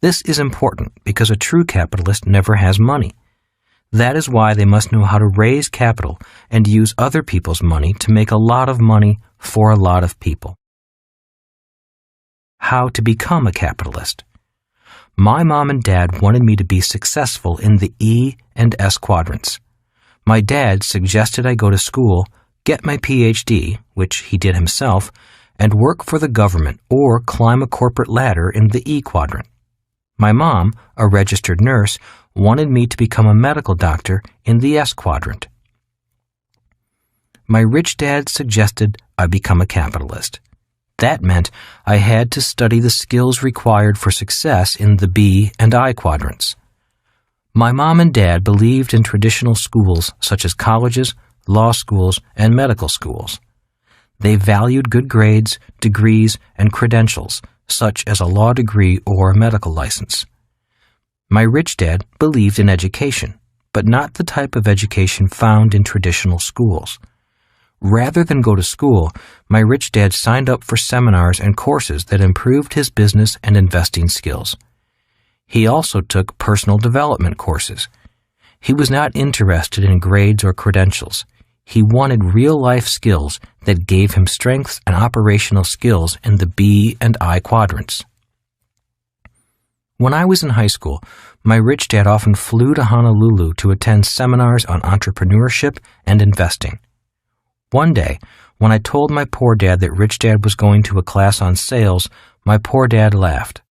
This is important because a true capitalist never has money. That is why they must know how to raise capital and use other people's money to make a lot of money for a lot of people. How to become a capitalist. My mom and dad wanted me to be successful in the E and S quadrants. My dad suggested I go to school, get my PhD, which he did himself, and work for the government or climb a corporate ladder in the E quadrant. My mom, a registered nurse, wanted me to become a medical doctor in the S quadrant. My rich dad suggested I become a capitalist. That meant I had to study the skills required for success in the B and I quadrants. My mom and dad believed in traditional schools such as colleges, law schools, and medical schools. They valued good grades, degrees, and credentials, such as a law degree or a medical license. My rich dad believed in education, but not the type of education found in traditional schools. Rather than go to school, my rich dad signed up for seminars and courses that improved his business and investing skills. He also took personal development courses. He was not interested in grades or credentials. He wanted real-life skills that gave him strengths and operational skills in the B and I quadrants. When I was in high school, my rich dad often flew to Honolulu to attend seminars on entrepreneurship and investing. One day, when I told my poor dad that rich dad was going to a class on sales, my poor dad laughed.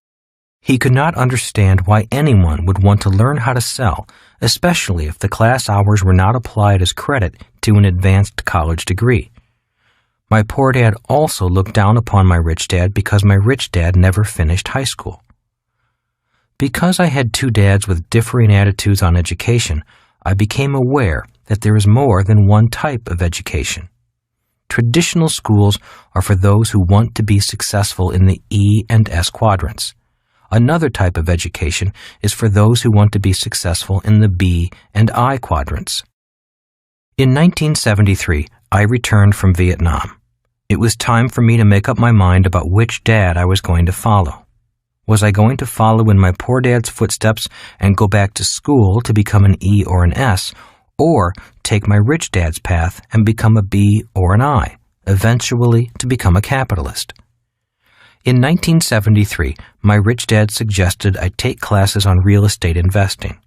He could not understand why anyone would want to learn how to sell, especially if the class hours were not applied as credit to an advanced college degree. My poor dad also looked down upon my rich dad because my rich dad never finished high school. Because I had two dads with differing attitudes on education, I became aware that there is more than one type of education. Traditional schools are for those who want to be successful in the E and S quadrants. Another type of education is for those who want to be successful in the B and I quadrants. In 1973, I returned from Vietnam. It was time for me to make up my mind about which dad I was going to follow. Was I going to follow in my poor dad's footsteps and go back to school to become an E or an S, or take my rich dad's path and become a B or an I, eventually to become a capitalist? In 1973, my rich dad suggested I take classes on real estate investing.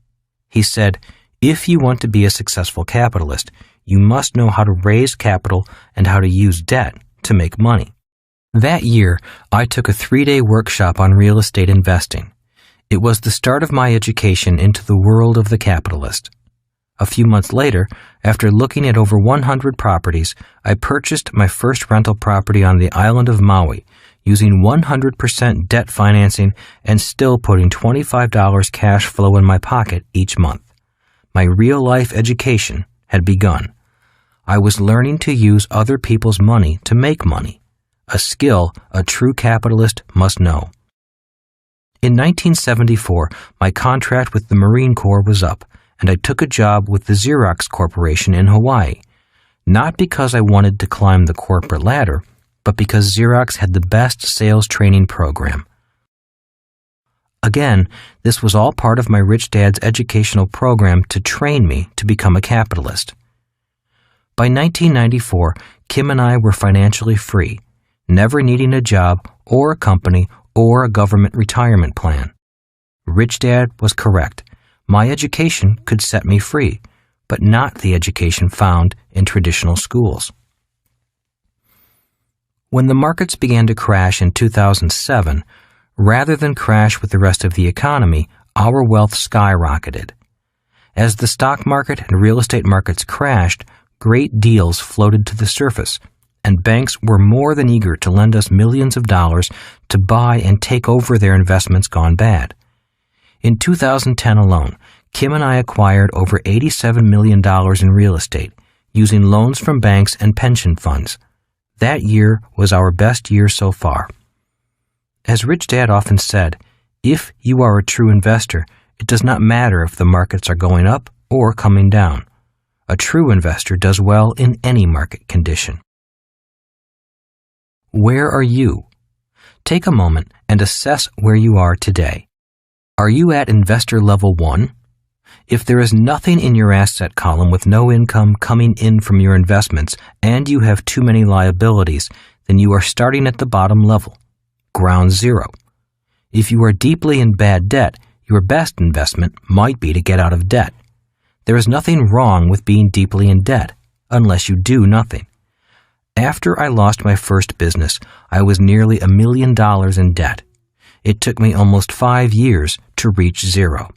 He said, if you want to be a successful capitalist, you must know how to raise capital and how to use debt to make money. That year, I took a 3-day workshop on real estate investing. It was the start of my education into the world of the capitalist. A few months later, after looking at over 100 properties, I purchased my first rental property on the island of Maui, using 100% debt financing and still putting $25 cash flow in my pocket each month. My real-life education had begun. I was learning to use other people's money to make money, a skill a true capitalist must know. In 1974, my contract with the Marine Corps was up, and I took a job with the Xerox Corporation in Hawaii, not because I wanted to climb the corporate ladder, but because Xerox had the best sales training program. Again, this was all part of my rich dad's educational program to train me to become a capitalist. By 1994, Kim and I were financially free, never needing a job or a company or a government retirement plan. Rich Dad was correct. My education could set me free, but not the education found in traditional schools. When the markets began to crash in 2007, rather than crash with the rest of the economy, our wealth skyrocketed. As the stock market and real estate markets crashed, great deals floated to the surface, and banks were more than eager to lend us millions of dollars to buy and take over their investments gone bad. In 2010 alone, Kim and I acquired over $87 million in real estate, using loans from banks and pension funds. That year was our best year so far. As Rich Dad often said, if you are a true investor, it does not matter if the markets are going up or coming down. A true investor does well in any market condition. Where are you? Take a moment and assess where you are today. Are you at investor level 1? If there is nothing in your asset column with no income coming in from your investments and you have too many liabilities, then you are starting at the bottom level, ground zero. If you are deeply in bad debt, your best investment might be to get out of debt. There is nothing wrong with being deeply in debt, unless you do nothing. After I lost my first business, I was nearly $1 million in debt. It took me almost 5 years to reach zero.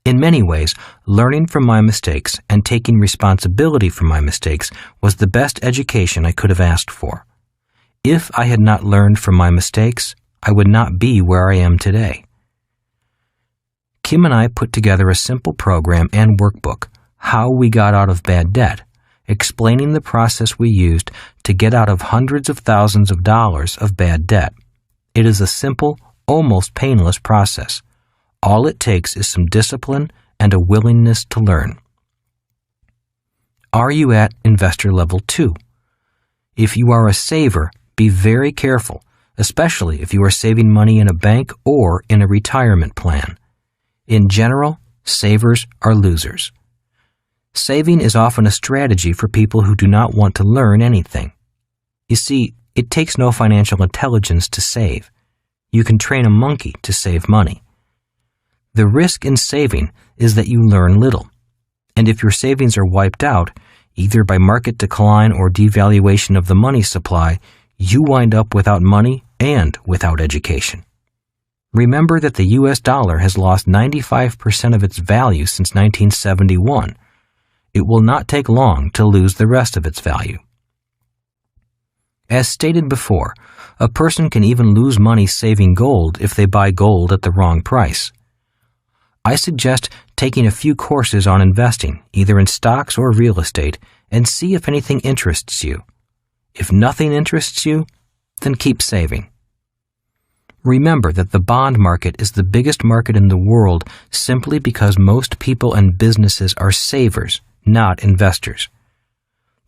In many ways, learning from my mistakes and taking responsibility for my mistakes was the best education I could have asked for. If I had not learned from my mistakes, I would not be where I am today. Kim and I put together a simple program and workbook, How We Got Out of Bad Debt, explaining the process we used to get out of hundreds of thousands of dollars of bad debt. It is a simple, almost painless process. All it takes is some discipline and a willingness to learn. Are you at investor level 2? If you are a saver, be very careful, especially if you are saving money in a bank or in a retirement plan. In general, savers are losers. Saving is often a strategy for people who do not want to learn anything. You see, it takes no financial intelligence to save. You can train a monkey to save money. The risk in saving is that you learn little. And if your savings are wiped out, either by market decline or devaluation of the money supply, you wind up without money and without education. Remember that the US dollar has lost 95% of its value since 1971. It will not take long to lose the rest of its value. As stated before, a person can even lose money saving gold if they buy gold at the wrong price. I suggest taking a few courses on investing, either in stocks or real estate, and see if anything interests you. If nothing interests you, then keep saving. Remember that the bond market is the biggest market in the world simply because most people and businesses are savers, not investors.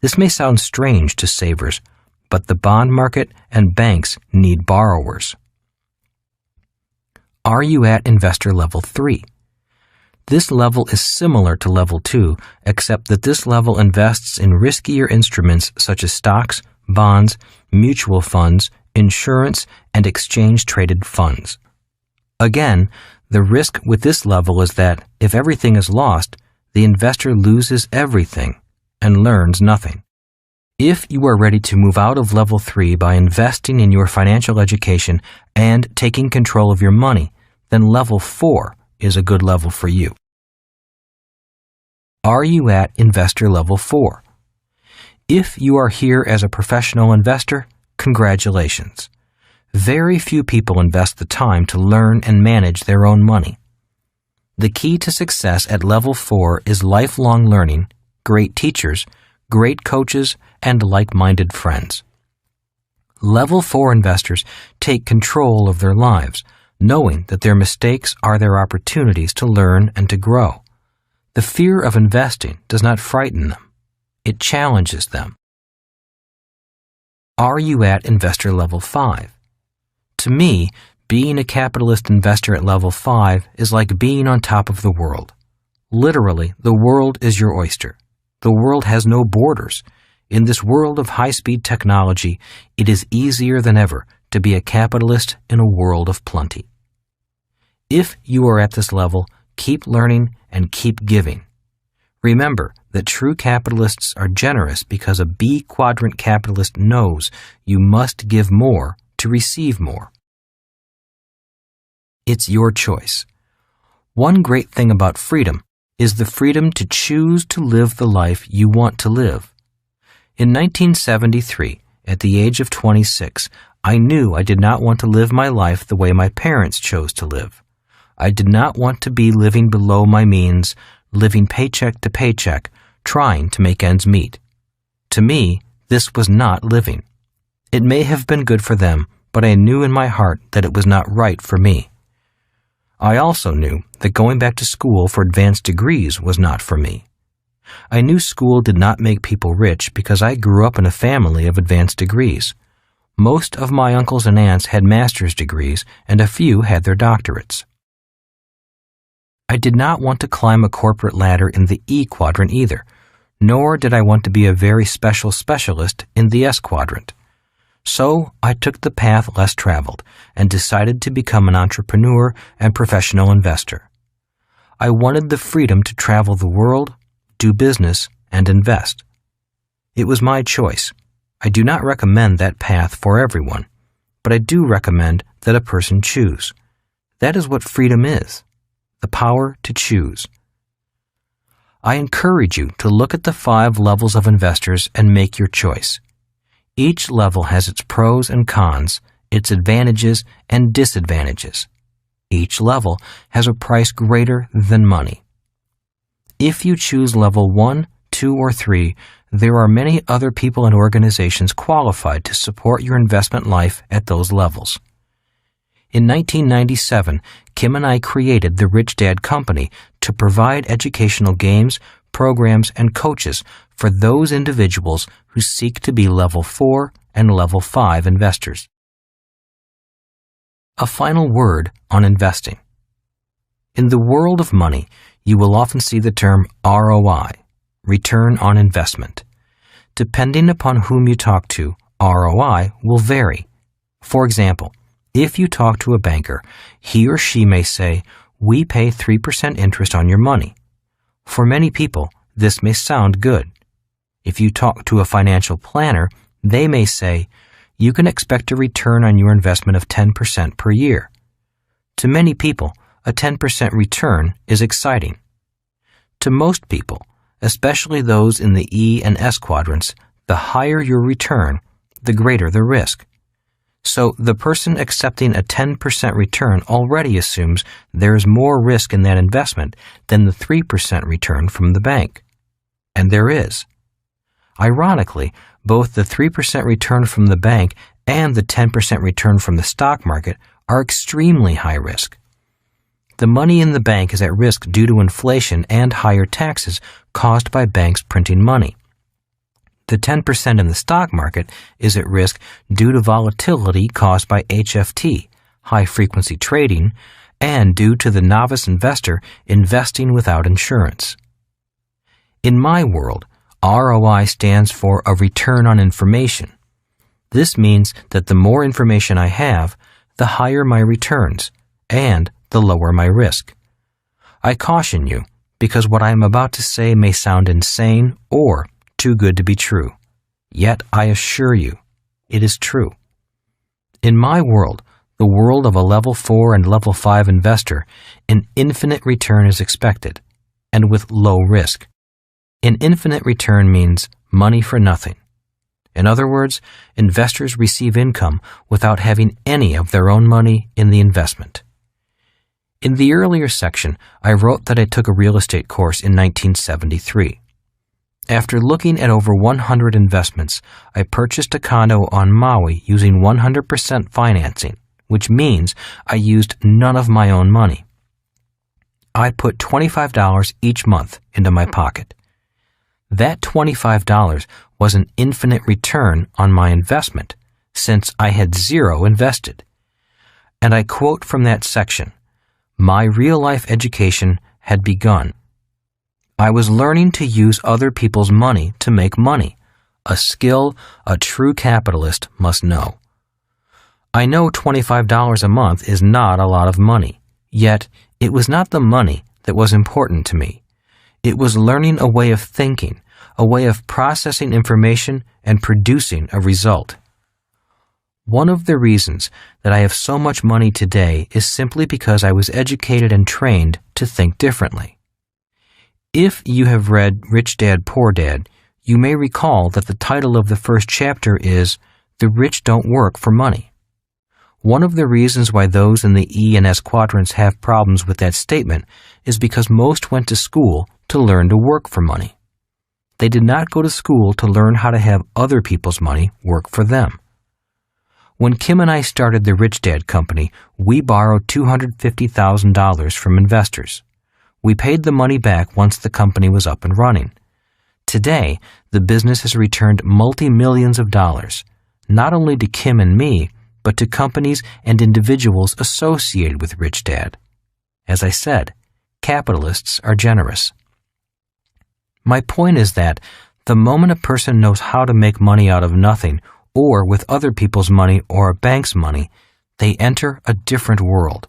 This may sound strange to savers, but the bond market and banks need borrowers. Are you at investor level 3? This level is similar to level 2, except that this level invests in riskier instruments such as stocks, bonds, mutual funds, insurance, and exchange-traded funds. Again, the risk with this level is that if everything is lost, the investor loses everything and learns nothing. If you are ready to move out of level 3 by investing in your financial education and taking control of your money, then level 4 is a good level for you. Are you at investor level 4? If you are here as a professional investor, congratulations. Very few people invest the time to learn and manage their own money. The key to success at level 4 is lifelong learning, great teachers, great coaches, and like-minded friends. Level 4 investors take control of their lives, knowing that their mistakes are their opportunities to learn and to grow. The fear of investing does not frighten them. It challenges them. Are you at investor level 5? To me, being a capitalist investor at level 5 is like being on top of the world. Literally, the world is your oyster. The world has no borders. In this world of high-speed technology, it is easier than ever to be a capitalist in a world of plenty. If you are at this level, keep learning and keep giving. Remember that true capitalists are generous because a B quadrant capitalist knows you must give more to receive more. It's your choice. One great thing about freedom is the freedom to choose to live the life you want to live. In 1973, at the age of 26, I knew I did not want to live my life the way my parents chose to live. I did not want to be living below my means, living paycheck to paycheck, trying to make ends meet. To me, this was not living. It may have been good for them, but I knew in my heart that it was not right for me. I also knew that going back to school for advanced degrees was not for me. I knew school did not make people rich because I grew up in a family of advanced degrees. Most of my uncles and aunts had master's degrees, and a few had their doctorates. I did not want to climb a corporate ladder in the E quadrant either, nor did I want to be a very special specialist in the S quadrant. So I took the path less traveled and decided to become an entrepreneur and professional investor. I wanted the freedom to travel the world, do business, and invest. It was my choice. I do not recommend that path for everyone, but I do recommend that a person choose. That is what freedom is, the power to choose. I encourage you to look at the 5 levels of investors and make your choice. Each level has its pros and cons, its advantages and disadvantages. Each level has a price greater than money. If you choose level 1, 2, or 3, there are many other people and organizations qualified to support your investment life at those levels. In 1997, Kim and I created the Rich Dad Company to provide educational games, programs, and coaches for those individuals who seek to be level 4 and level 5 investors. A final word on investing. In the world of money, you will often see the term ROI, return on investment. Depending upon whom you talk to, ROI will vary. For example, if you talk to a banker, he or she may say, "We pay 3% interest on your money." For many people, this may sound good. If you talk to a financial planner, they may say, "You can expect a return on your investment of 10% per year." To many people, a 10% return is exciting. To most people, especially those in the E and S quadrants, the higher your return, the greater the risk. So the person accepting a 10% return already assumes there is more risk in that investment than the 3% return from the bank. And there is. Ironically, both the 3% return from the bank and the 10% return from the stock market are extremely high risk. The money in the bank is at risk due to inflation and higher taxes caused by banks printing money. The 10% in the stock market is at risk due to volatility caused by HFT, high-frequency trading, and due to the novice investor investing without insurance. In my world, ROI stands for a return on information. This means that the more information I have, the higher my returns, and the lower my risk. I caution you, because what I am about to say may sound insane or too good to be true. Yet I assure you, it is true. In my world, the world of a level 4 and level 5 investor, an infinite return is expected, and with low risk. An infinite return means money for nothing. In other words, investors receive income without having any of their own money in the investment. In the earlier section, I wrote that I took a real estate course in 1973. After looking at over 100 investments, I purchased a condo on Maui using 100% financing, which means I used none of my own money. I put $25 each month into my pocket. That $25 was an infinite return on my investment, since I had zero invested. And I quote from that section, "My real-life education had begun. I was learning to use other people's money to make money, a skill a true capitalist must know." I know $25 a month is not a lot of money, yet it was not the money that was important to me. It was learning a way of thinking, a way of processing information and producing a result. One of the reasons that I have so much money today is simply because I was educated and trained to think differently. If you have read Rich Dad, Poor Dad, you may recall that the title of the first chapter is "The Rich Don't Work for Money." One of the reasons why those in the E and S quadrants have problems with that statement is because most went to school to learn to work for money. They did not go to school to learn how to have other people's money work for them. When Kim and I started the Rich Dad Company, we borrowed $250,000 from investors. We paid the money back once the company was up and running. Today, the business has returned multi-millions of dollars, not only to Kim and me, but to companies and individuals associated with Rich Dad. As I said, capitalists are generous. My point is that the moment a person knows how to make money out of nothing, or with other people's money or a bank's money, they enter a different world.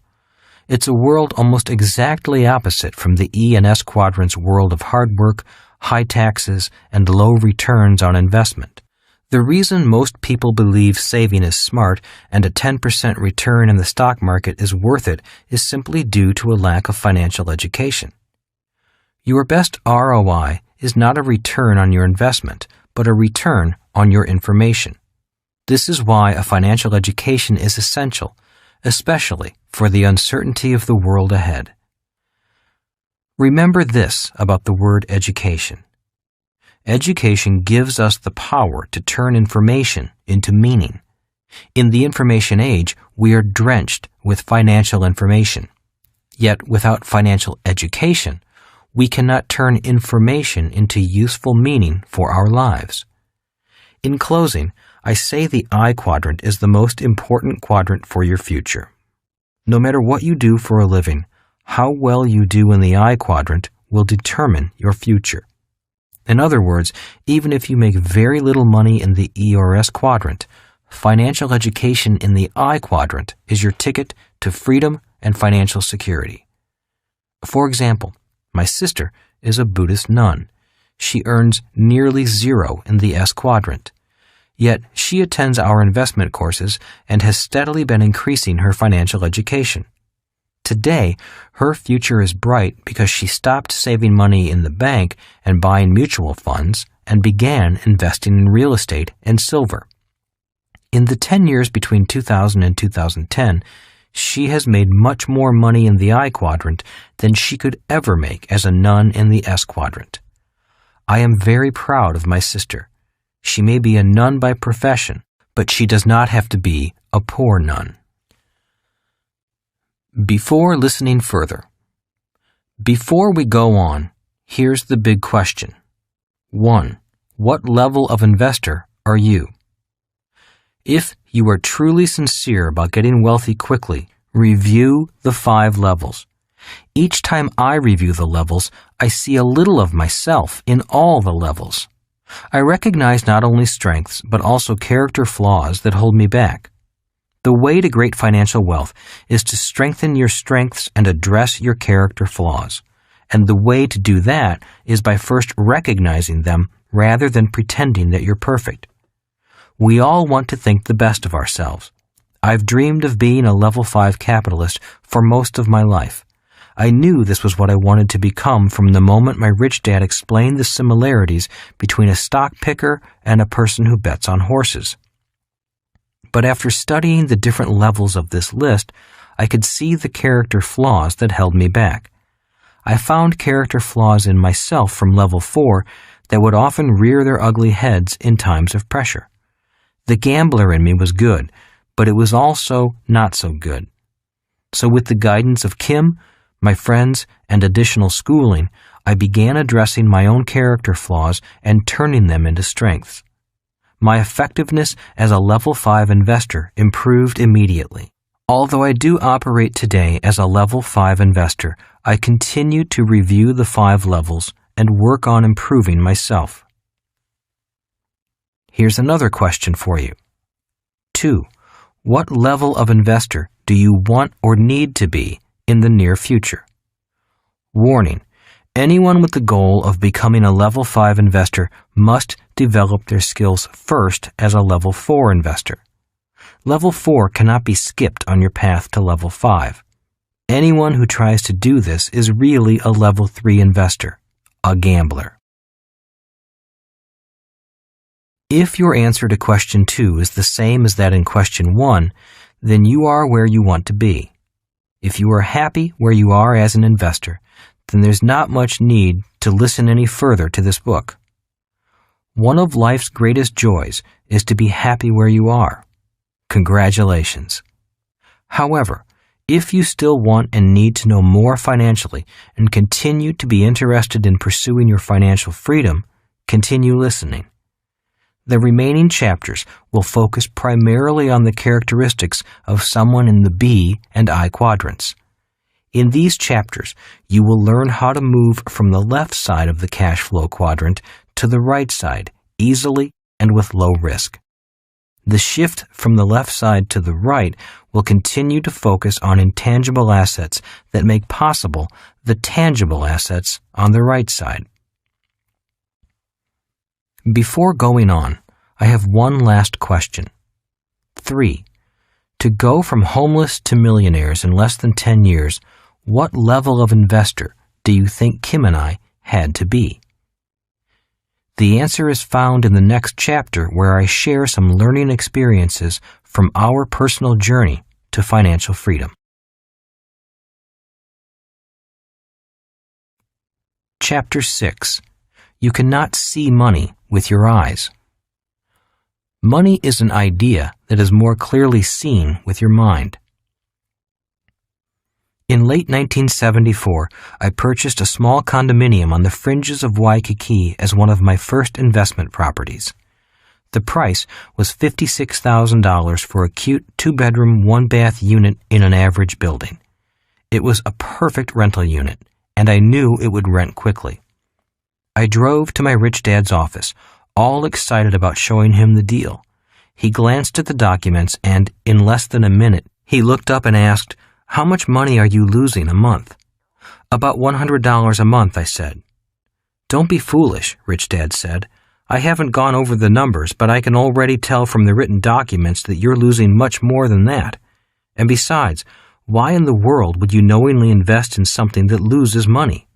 It's a world almost exactly opposite from the E and S quadrants world of hard work, high taxes, and low returns on investment. The reason most people believe saving is smart and a 10% return in the stock market is worth it is simply due to a lack of financial education. Your best ROI is not a return on your investment, but a return on your information. This is why a financial education is essential, especially for the uncertainty of the world ahead. Remember this about the word education. Education gives us the power to turn information into meaning. In the information age, we are drenched with financial information. Yet without financial education, we cannot turn information into useful meaning for our lives. In closing, I say the I quadrant is the most important quadrant for your future. No matter what you do for a living, How well you do in the I quadrant will determine your future. In other words, even if you make very little money in the E or S quadrant, financial education in the I quadrant is your ticket to freedom and financial security. For example, my sister is a Buddhist nun. She earns nearly zero in the S quadrant. Yet she attends our investment courses and has steadily been increasing her financial education. Today, her future is bright because she stopped saving money in the bank and buying mutual funds and began investing in real estate and silver. In the 10 years between 2000 and 2010, she has made much more money in the I quadrant than she could ever make as a nun in the S quadrant. I am very proud of my sister. She may be a nun by profession, but she does not have to be a poor nun. Before listening further. Before we go on, here's the big question. 1. What level of investor are you? If you are truly sincere about getting wealthy quickly, review the 5 levels. Each time I review the levels, I see a little of myself in all the levels. I recognize not only strengths, but also character flaws that hold me back. The way to great financial wealth is to strengthen your strengths and address your character flaws. And the way to do that is by first recognizing them rather than pretending that you're perfect. We all want to think the best of ourselves. I've dreamed of being a level 5 capitalist for most of my life. I knew this was what I wanted to become from the moment my rich dad explained the similarities between a stock picker and a person who bets on horses. But after studying the different levels of this list, I could see the character flaws that held me back. I found character flaws in myself from level 4 that would often rear their ugly heads in times of pressure. The gambler in me was good, but it was also not so good. So with the guidance of Kim, my friends, and additional schooling, I began addressing my own character flaws and turning them into strengths. My effectiveness as a level 5 investor improved immediately. Although I do operate today as a level 5 investor, I continue to review the 5 levels and work on improving myself. Here's another question for you. 2. What level of investor do you want or need to be in the near future? Warning: anyone with the goal of becoming a level 5 investor must develop their skills first as a level 4 investor. Level 4 cannot be skipped on your path to level 5. Anyone who tries to do this is really a level 3 investor, a gambler. If your answer to question 2 is the same as that in question 1, then you are where you want to be. If you are happy where you are as an investor, then there's not much need to listen any further to this book. One of life's greatest joys is to be happy where you are. Congratulations. However, if you still want and need to know more financially and continue to be interested in pursuing your financial freedom, continue listening. The remaining chapters will focus primarily on the characteristics of someone in the B and I quadrants. In these chapters, you will learn how to move from the left side of the cash flow quadrant to the right side easily and with low risk. The shift from the left side to the right will continue to focus on intangible assets that make possible the tangible assets on the right side. Before going on, I have one last question. 3. To go from homeless to millionaires in less than 10 years, what level of investor do you think Kim and I had to be? The answer is found in the next chapter, where I share some learning experiences from our personal journey to financial freedom. Chapter 6. You cannot see money with your eyes. Money is an idea that is more clearly seen with your mind. In late 1974, I purchased a small condominium on the fringes of Waikiki as one of my first investment properties. The price was $56,000 for a cute 2-bedroom, 1-bath unit in an average building. It was a perfect rental unit, and I knew it would rent quickly. I drove to my rich dad's office, all excited about showing him the deal. He glanced at the documents, and in less than a minute, he looked up and asked, "How much money are you losing a month?" "About $100 a month," I said. "Don't be foolish," Rich Dad said. "I haven't gone over the numbers, but I can already tell from the written documents that you're losing much more than that. And besides, why in the world would you knowingly invest in something that loses money?"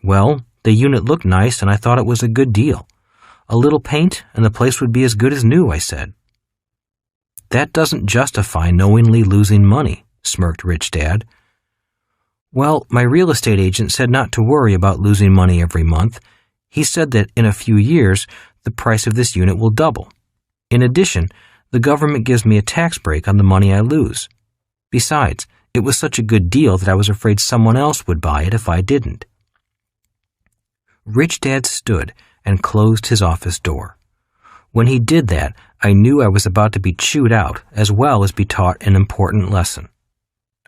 "Well, the unit looked nice and I thought it was a good deal. A little paint and the place would be as good as new," I said. "That doesn't justify knowingly losing money," smirked Rich Dad. "Well, my real estate agent said not to worry about losing money every month. He said that in a few years, the price of this unit will double. In addition, the government gives me a tax break on the money I lose. Besides, it was such a good deal that I was afraid someone else would buy it if I didn't." Rich Dad stood and closed his office door. When he did that, I knew I was about to be chewed out as well as be taught an important lesson.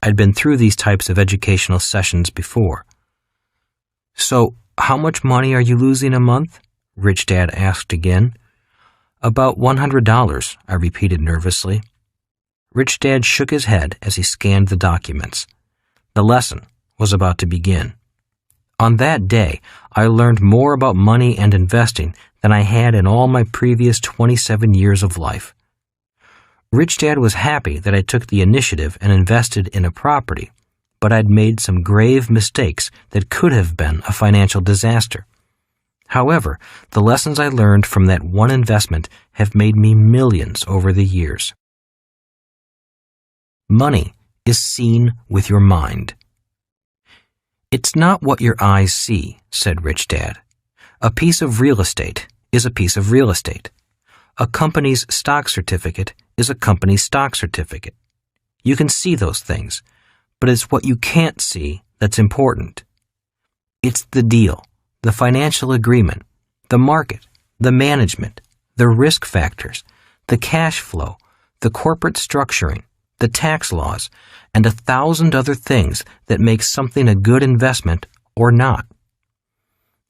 I'd been through these types of educational sessions before. "So, how much money are you losing a month?" Rich Dad asked again. "About $100, I repeated nervously. Rich Dad shook his head as he scanned the documents. The lesson was about to begin. On that day, I learned more about money and investing than I had in all my previous 27 years of life. Rich Dad was happy that I took the initiative and invested in a property, but I'd made some grave mistakes that could have been a financial disaster. However, the lessons I learned from that one investment have made me millions over the years. Money is seen with your mind. "It's not what your eyes see," said Rich Dad. "A piece of real estate is a piece of real estate. A company's stock certificate is a company's stock certificate. You can see those things, but it's what you can't see that's important. It's the deal, the financial agreement, the market, the management, the risk factors, the cash flow, the corporate structuring, the tax laws, and 1,000 other things that make something a good investment or not."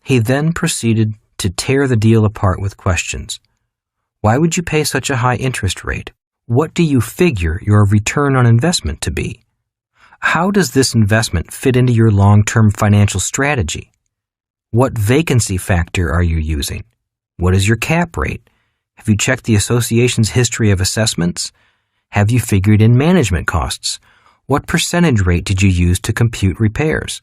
He then proceeded to tear the deal apart with questions. "Why would you pay such a high interest rate? What do you figure your return on investment to be? How does this investment fit into your long-term financial strategy? What vacancy factor are you using? What is your cap rate? Have you checked the association's history of assessments? Have you figured in management costs? What percentage rate did you use to compute repairs?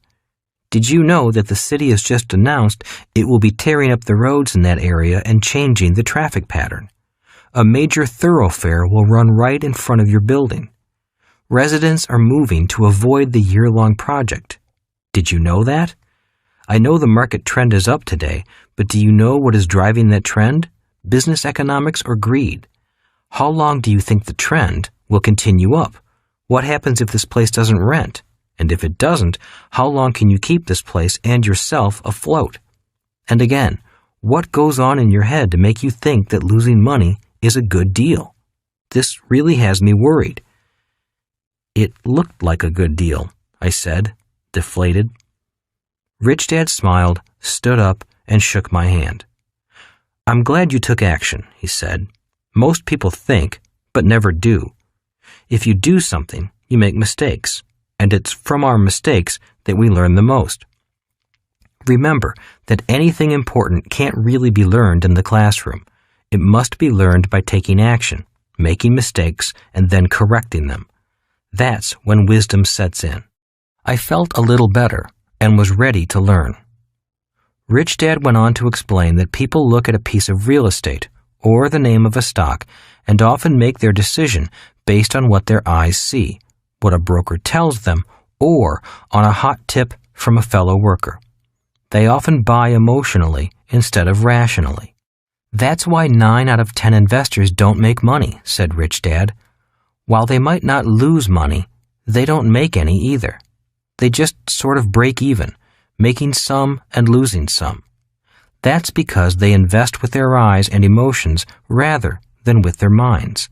Did you know that the city has just announced it will be tearing up the roads in that area and changing the traffic pattern? A major thoroughfare will run right in front of your building. Residents are moving to avoid the year-long project. Did you know that? I know the market trend is up today, but do you know what is driving that trend? Business economics or greed? How long do you think the trend will continue up? What happens if this place doesn't rent? And if it doesn't, how long can you keep this place and yourself afloat? And again, what goes on in your head to make you think that losing money is a good deal? This really has me worried." "It looked like a good deal," I said, deflated. Rich Dad smiled, stood up, and shook my hand. "I'm glad you took action," he said. "Most people think, but never do. If you do something, you make mistakes, and it's from our mistakes that we learn the most. Remember that anything important can't really be learned in the classroom. It must be learned by taking action, making mistakes, and then correcting them. That's when wisdom sets in." I felt a little better and was ready to learn. Rich Dad went on to explain that people look at a piece of real estate or the name of a stock and often make their decision based on what their eyes see, what a broker tells them, or on a hot tip from a fellow worker. They often buy emotionally instead of rationally. "That's why 9 out of 10 investors don't make money," said Rich Dad. "While they might not lose money, they don't make any either. They just sort of break even, making some and losing some. That's because they invest with their eyes and emotions rather than with their minds.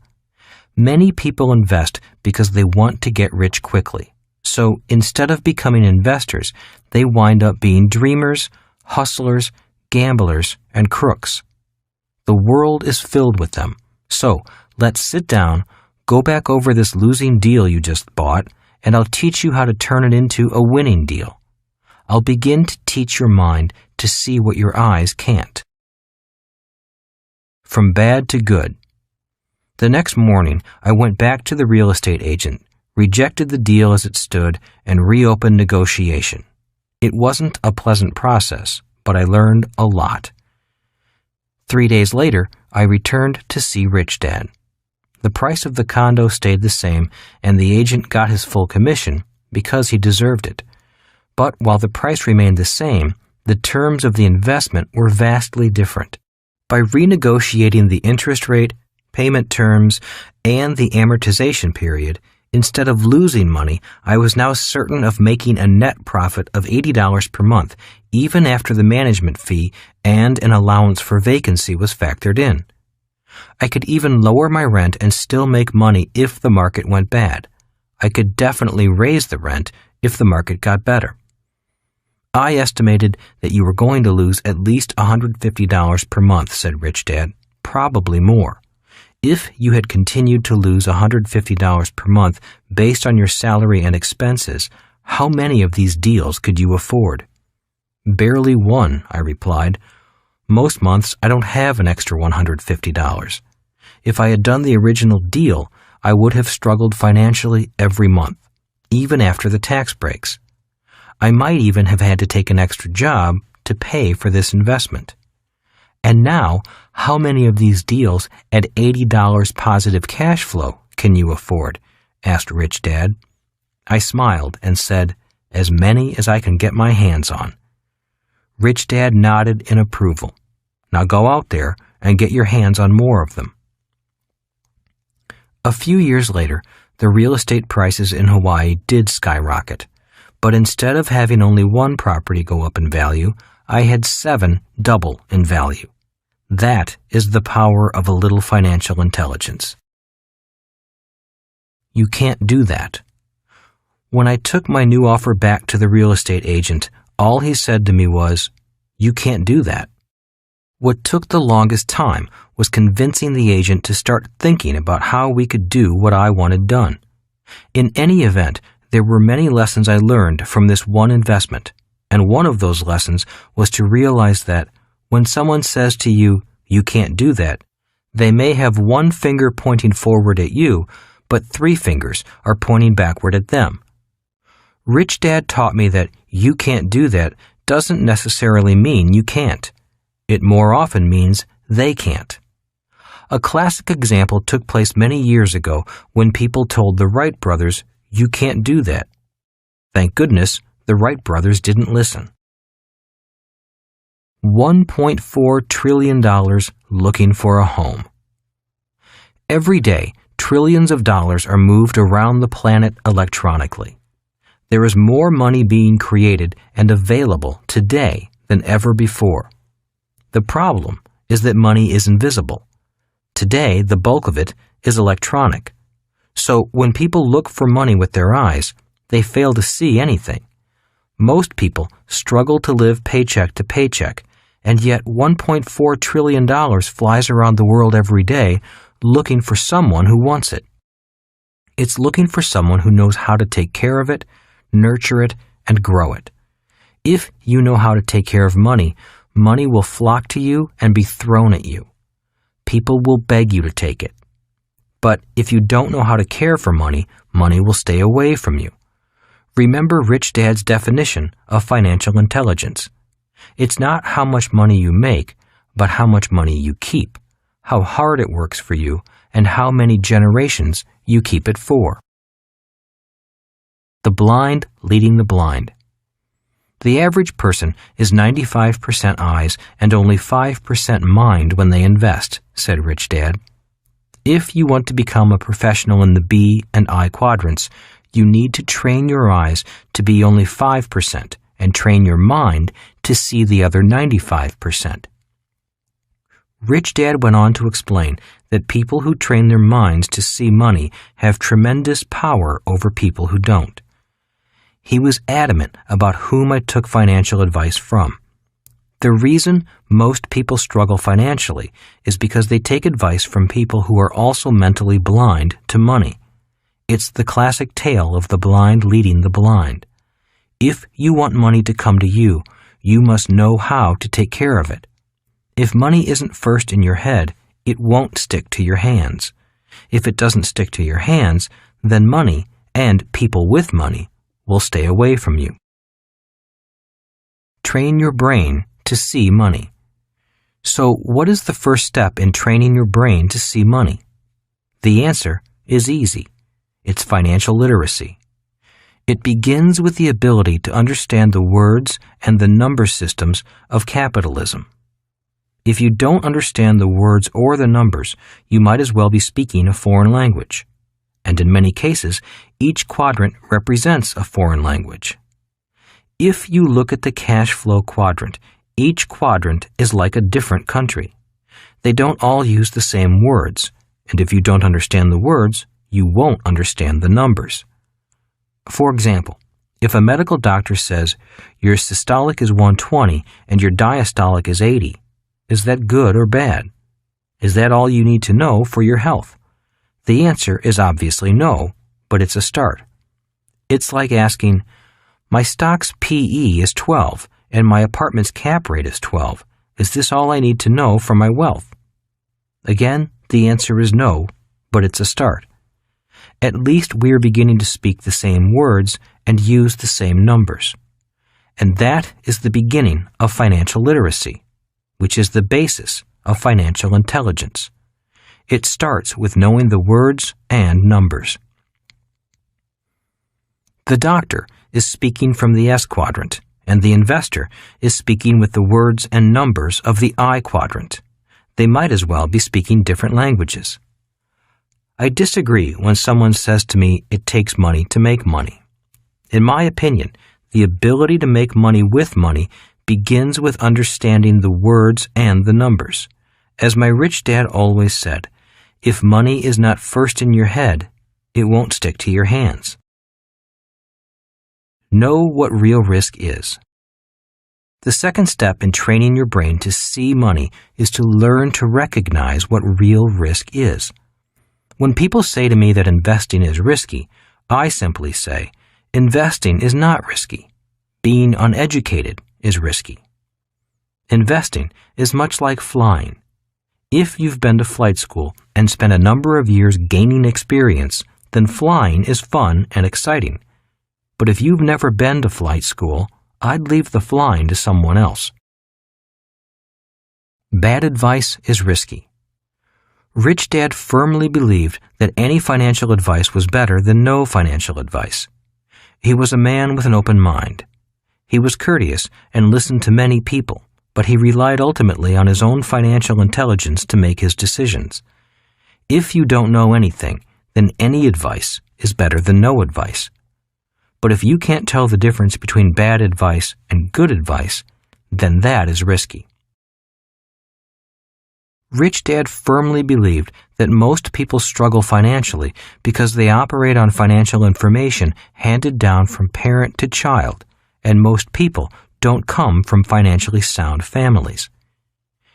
Many people invest because they want to get rich quickly. So instead of becoming investors, they wind up being dreamers, hustlers, gamblers, and crooks. The world is filled with them. So let's sit down, go back over this losing deal you just bought, and I'll teach you how to turn it into a winning deal. I'll begin to teach your mind to see what your eyes can't. From bad to good. The next morning, I went back to the real estate agent, rejected the deal as it stood, and reopened negotiation. It wasn't a pleasant process, but I learned a lot. 3 days later, I returned to see Rich Dad. The price of the condo stayed the same, and the agent got his full commission because he deserved it. But while the price remained the same, the terms of the investment were vastly different. By renegotiating the interest rate, payment terms, and the amortization period, instead of losing money, I was now certain of making a net profit of $80 per month, even after the management fee and an allowance for vacancy was factored in. I could even lower my rent and still make money if the market went bad. I could definitely raise the rent if the market got better. I estimated that you were going to lose at least $150 per month, said Rich Dad, probably more. If you had continued to lose $150 per month based on your salary and expenses, how many of these deals could you afford? Barely one, I replied. Most months I don't have an extra $150. If I had done the original deal, I would have struggled financially every month, even after the tax breaks. I might even have had to take an extra job to pay for this investment. And now, how many of these deals at $80 positive cash flow can you afford? Asked Rich Dad. I smiled and said, as many as I can get my hands on. Rich Dad nodded in approval. Now go out there and get your hands on more of them. A few years later, the real estate prices in Hawaii did skyrocket. But instead of having only one property go up in value, I had 7 double in value. That is the power of a little financial intelligence. You can't do that. When I took my new offer back to the real estate agent, all he said to me was, "You can't do that." What took the longest time was convincing the agent to start thinking about how we could do what I wanted done. In any event, there were many lessons I learned from this one investment, and one of those lessons was to realize that when someone says to you, "You can't do that," they may have one finger pointing forward at you, but 3 fingers are pointing backward at them. Rich Dad taught me that "you can't do that" doesn't necessarily mean you can't. It more often means they can't. A classic example took place many years ago when people told the Wright brothers, "You can't do that." Thank goodness the Wright brothers didn't listen. $1.4 trillion looking for a home. Every day, trillions of dollars are moved around the planet electronically. There is more money being created and available today than ever before. The problem is that money is invisible. Today, the bulk of it is electronic. So when people look for money with their eyes, they fail to see anything. Most people struggle to live paycheck to paycheck, and yet $1.4 trillion flies around the world every day looking for someone who wants it. It's looking for someone who knows how to take care of it, nurture it, and grow it. If you know how to take care of money, money will flock to you and be thrown at you. People will beg you to take it. But if you don't know how to care for money, money will stay away from you. Remember Rich Dad's definition of financial intelligence. It's not how much money you make, but how much money you keep, how hard it works for you, and how many generations you keep it for. The blind leading the blind. The average person is 95% eyes and only 5% mind when they invest, said Rich Dad. If you want to become a professional in the B and I quadrants, you need to train your eyes to be only 5% and train your mind to see the other 95%. Rich Dad went on to explain that people who train their minds to see money have tremendous power over people who don't. He was adamant about whom I took financial advice from. The reason most people struggle financially is because they take advice from people who are also mentally blind to money. It's the classic tale of the blind leading the blind. If you want money to come to you, you must know how to take care of it. If money isn't first in your head, it won't stick to your hands. If it doesn't stick to your hands, then money, and people with money, will stay away from you. Train your brain to see money. So, what is the first step in training your brain to see money? The answer is easy. It's financial literacy. It begins with the ability to understand the words and the number systems of capitalism. If you don't understand the words or the numbers, you might as well be speaking a foreign language. And in many cases, each quadrant represents a foreign language. If you look at the Cashflow Quadrant, each quadrant is like a different country. They don't all use the same words, and if you don't understand the words, you won't understand the numbers. For example, if a medical doctor says your systolic is 120 and your diastolic is 80, is that good or bad? Is that all you need to know for your health? The answer is obviously no, but it's a start. It's like asking, my stock's PE is 12 and my apartment's cap rate is 12. Is this all I need to know for my wealth? Again, the answer is no, but it's a start. At least we're beginning to speak the same words and use the same numbers. And that is the beginning of financial literacy, which is the basis of financial intelligence. It starts with knowing the words and numbers. The doctor is speaking from the S quadrant, and the investor is speaking with the words and numbers of the I quadrant. They might as well be speaking different languages. I disagree when someone says to me it takes money to make money. In my opinion, the ability to make money with money begins with understanding the words and the numbers. As my rich dad always said, if money is not first in your head, it won't stick to your hands. Know what real risk is. The second step in training your brain to see money is to learn to recognize what real risk is. When people say to me that investing is risky, I simply say, investing is not risky. Being uneducated is risky. Investing is much like flying. If you've been to flight school and spent a number of years gaining experience, then flying is fun and exciting. But if you've never been to flight school, I'd leave the flying to someone else. Bad advice is risky. Rich Dad firmly believed that any financial advice was better than no financial advice. He was a man with an open mind. He was courteous and listened to many people, but he relied ultimately on his own financial intelligence to make his decisions. If you don't know anything, then any advice is better than no advice. But if you can't tell the difference between bad advice and good advice, then that is risky. Rich Dad firmly believed that most people struggle financially because they operate on financial information handed down from parent to child, and most people don't come from financially sound families.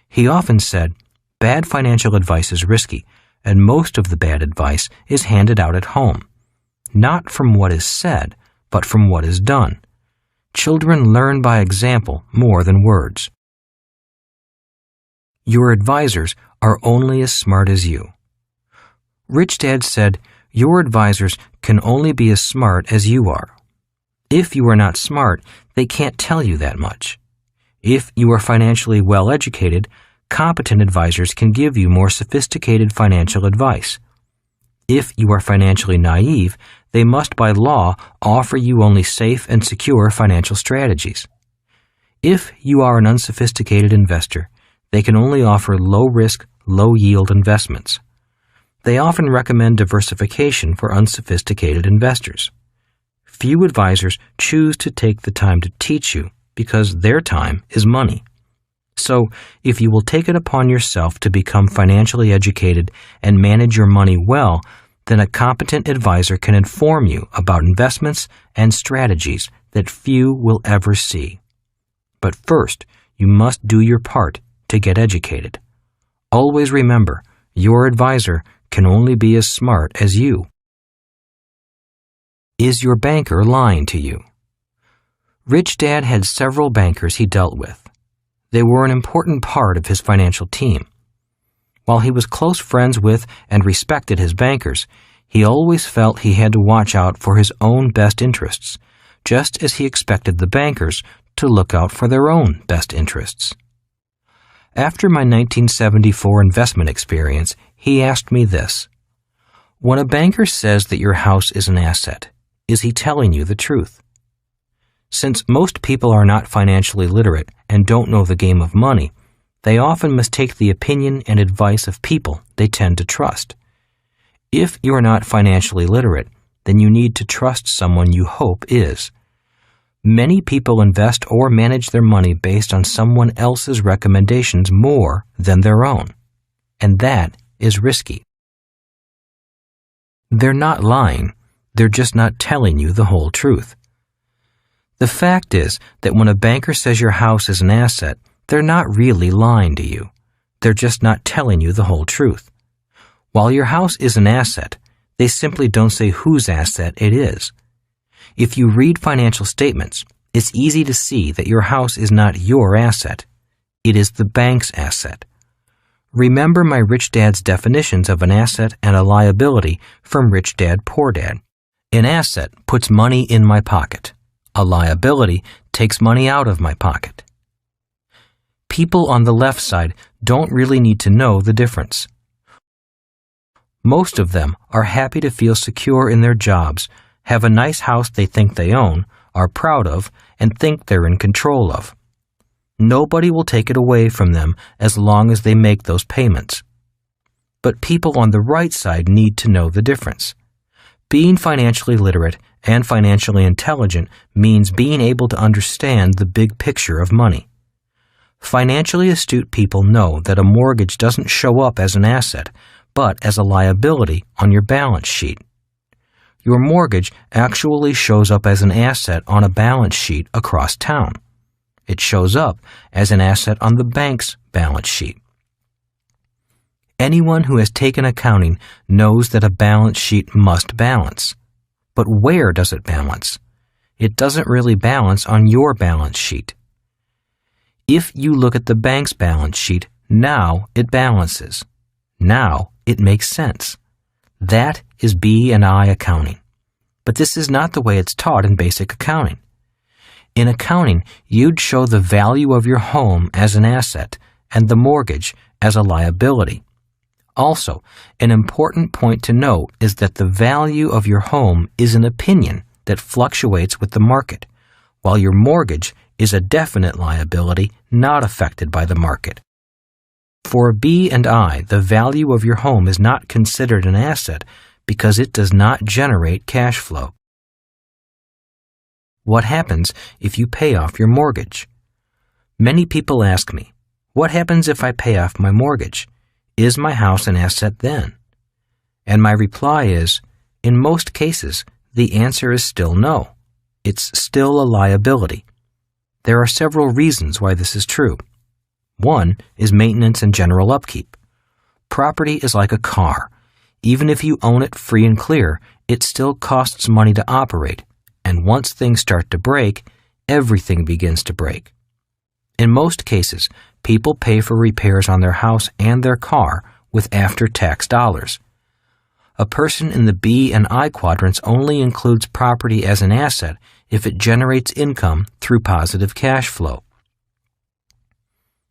He often said, bad financial advice is risky, and most of the bad advice is handed out at home, not from what is said, but from what is done. Children learn by example more than words. Your advisors are only as smart as you. Rich Dad said, your advisors can only be as smart as you are. If you are not smart, they can't tell you that much. If you are financially well educated, competent advisors can give you more sophisticated financial advice. If you are financially naive, they must by law offer you only safe and secure financial strategies. If you are an unsophisticated investor, they can only offer low-risk, low-yield investments. They often recommend diversification for unsophisticated investors. Few advisors choose to take the time to teach you because their time is money. So, if you will take it upon yourself to become financially educated and manage your money well, then a competent advisor can inform you about investments and strategies that few will ever see. But first, you must do your part to get educated. Always remember, your advisor can only be as smart as you. Is your banker lying to you? Rich Dad had several bankers he dealt with. They were an important part of his financial team. While he was close friends with and respected his bankers, he always felt he had to watch out for his own best interests, just as he expected the bankers to look out for their own best interests. After my 1974 investment experience, he asked me this: when a banker says that your house is an asset, is he telling you the truth? Since most people are not financially literate and don't know the game of money, they often mistake the opinion and advice of people they tend to trust. If you are not financially literate, then you need to trust someone you hope is. Many people invest or manage their money based on someone else's recommendations more than their own, and that is risky. They're not lying, they're just not telling you the whole truth. The fact is that when a banker says your house is an asset, they're not really lying to you. They're just not telling you the whole truth. While your house is an asset, they simply don't say whose asset it is. If you read financial statements, it's easy to see that your house is not your asset. It is the bank's asset. Remember my Rich Dad's definitions of an asset and a liability from Rich Dad, Poor Dad. An asset puts money in my pocket. A liability takes money out of my pocket. People on the left side don't really need to know the difference. Most of them are happy to feel secure in their jobs, have a nice house they think they own, are proud of, and think they're in control of. Nobody will take it away from them as long as they make those payments. But people on the right side need to know the difference. Being financially literate and financially intelligent means being able to understand the big picture of money. Financially astute people know that a mortgage doesn't show up as an asset, but as a liability on your balance sheet. Your mortgage actually shows up as an asset on a balance sheet across town. It shows up as an asset on the bank's balance sheet. Anyone who has taken accounting knows that a balance sheet must balance. But where does it balance? It doesn't really balance on your balance sheet. If you look at the bank's balance sheet, now it balances. Now it makes sense. That is B&I accounting. But this is not the way it's taught in basic accounting. In accounting, you'd show the value of your home as an asset and the mortgage as a liability. Also, an important point to note is that the value of your home is an opinion that fluctuates with the market, while your mortgage is a definite liability not affected by the market. For B&I, the value of your home is not considered an asset because it does not generate cash flow. What happens if you pay off your mortgage? Many people ask me, what happens if I pay off my mortgage? Is my house an asset then? And my reply is, in most cases, the answer is still no. It's still a liability. There are several reasons why this is true. One is maintenance and general upkeep. Property is like a car. Even if you own it free and clear, it still costs money to operate, and once things start to break, everything begins to break. In most cases, people pay for repairs on their house and their car with after-tax dollars. A person in the B and I quadrants only includes property as an asset if it generates income through positive cash flow.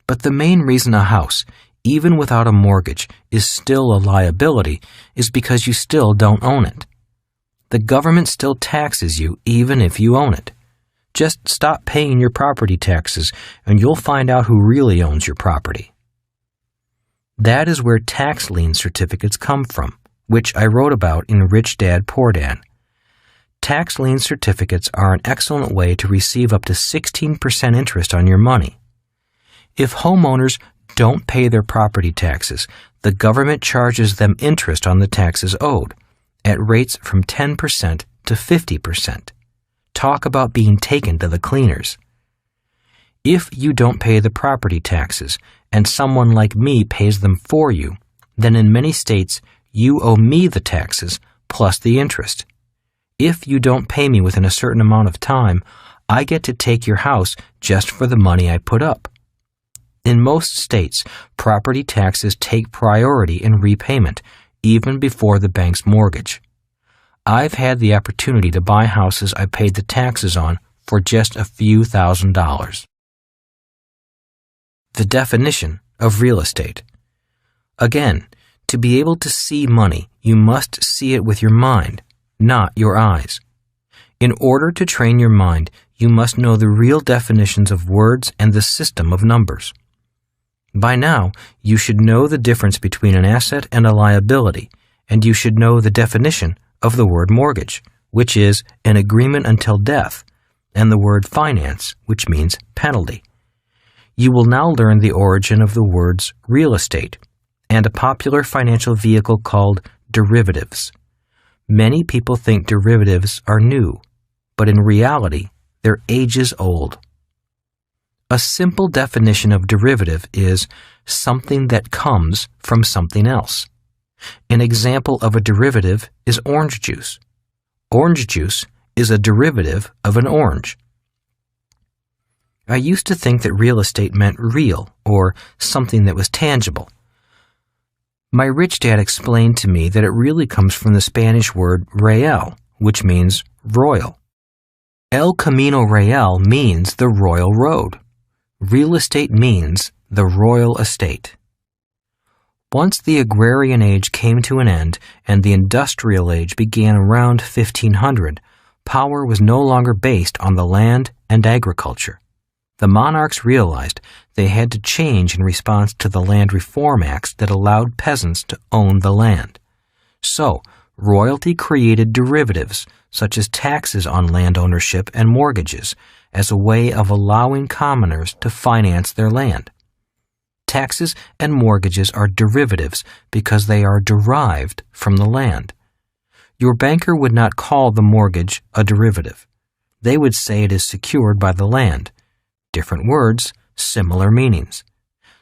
But the main reason a house, even without a mortgage, is still a liability is because you still don't own it. The government still taxes you even if you own it. Just stop paying your property taxes and you'll find out who really owns your property. That is where tax lien certificates come from, which I wrote about in Rich Dad, Poor Dad. Tax lien certificates are an excellent way to receive up to 16% interest on your money. If homeowners don't pay their property taxes, the government charges them interest on the taxes owed, at rates from 10% to 50%. Talk about being taken to the cleaners. If you don't pay the property taxes and someone like me pays them for you, then in many states you owe me the taxes plus the interest. If you don't pay me within a certain amount of time, I get to take your house just for the money I put up. In most states, property taxes take priority in repayment, even before the bank's mortgage. I've had the opportunity to buy houses I paid the taxes on for just a few $1,000s. The definition of real estate. Again, to be able to see money, you must see it with your mind, not your eyes. In order to train your mind, you must know the real definitions of words and the system of numbers. By now, you should know the difference between an asset and a liability, and you should know the definition of the word mortgage, which is an agreement until death, and the word finance, which means penalty. You will now learn the origin of the words real estate and a popular financial vehicle called derivatives. Many people think derivatives are new, but in reality, they're ages old. A simple definition of derivative is something that comes from something else. An example of a derivative is orange juice. Orange juice is a derivative of an orange. I used to think that real estate meant real or something that was tangible. My rich dad explained to me that it really comes from the Spanish word real, which means royal. El Camino Real means the royal road. Real estate means the royal estate. Once the agrarian age came to an end and the industrial age began around 1500, power was no longer based on the land and agriculture. The monarchs realized they had to change in response to the Land Reform Acts that allowed peasants to own the land. So, royalty created derivatives, such as taxes on land ownership and mortgages, as a way of allowing commoners to finance their land. Taxes and mortgages are derivatives because they are derived from the land. Your banker would not call the mortgage a derivative. They would say it is secured by the land. Different words, similar meanings.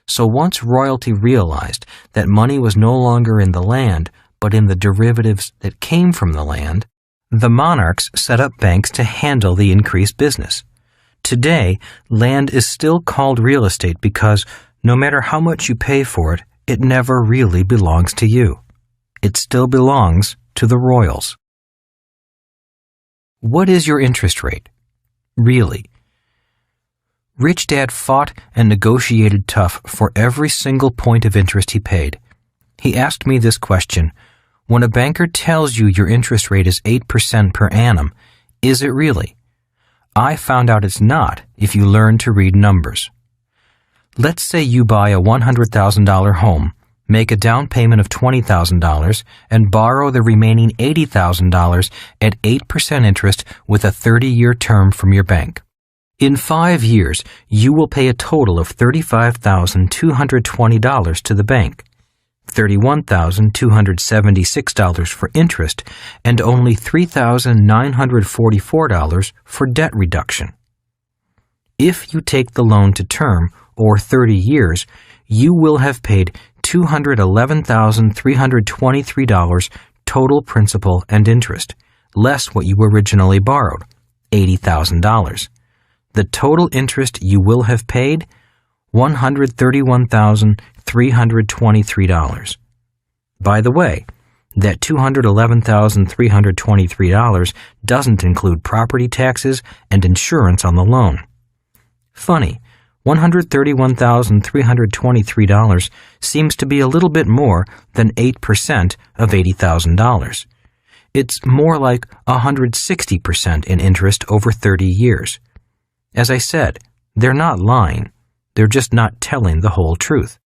So once royalty realized that money was no longer in the land, but in the derivatives that came from the land, the monarchs set up banks to handle the increased business. Today, land is still called real estate because no matter how much you pay for it, it never really belongs to you. It still belongs to the royals. What is your interest rate? Really? Rich Dad fought and negotiated tough for every single point of interest he paid. He asked me this question: when a banker tells you your interest rate is 8% per annum, is it really? I found out it's not if you learn to read numbers. Let's say you buy a $100,000 home, make a down payment of $20,000, and borrow the remaining $80,000 at 8% interest with a 30-year term from your bank. In 5 years, you will pay a total of $35,220 to the bank, $31,276 for interest, and only $3,944 for debt reduction. If you take the loan to term, or 30 years, you will have paid $211,323 total principal and interest, less what you originally borrowed, $80,000. The total interest you will have paid, $131,323. By the way, that $211,323 doesn't include property taxes and insurance on the loan. Funny, $131,323 seems to be a little bit more than 8% of $80,000. It's more like 160% in interest over 30 years. As I said, they're not lying. They're just not telling the whole truth.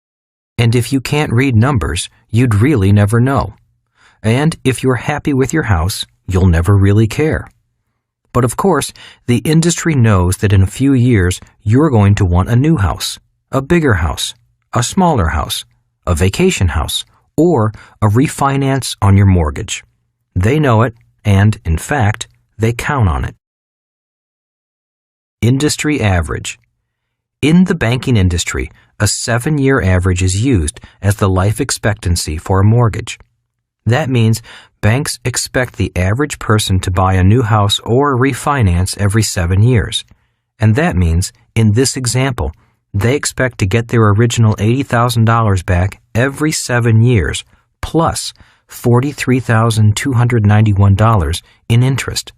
And if you can't read numbers, you'd really never know. And if you're happy with your house, you'll never really care. But of course, the industry knows that in a few years, you're going to want a new house, a bigger house, a smaller house, a vacation house, or a refinance on your mortgage. They know it, and, in fact, they count on it. Industry average. In the banking industry, a 7-year average is used as the life expectancy for a mortgage. That means banks expect the average person to buy a new house or refinance every 7 years. And that means, in this example, they expect to get their original $80,000 back every 7 years, plus $43,291 in interest.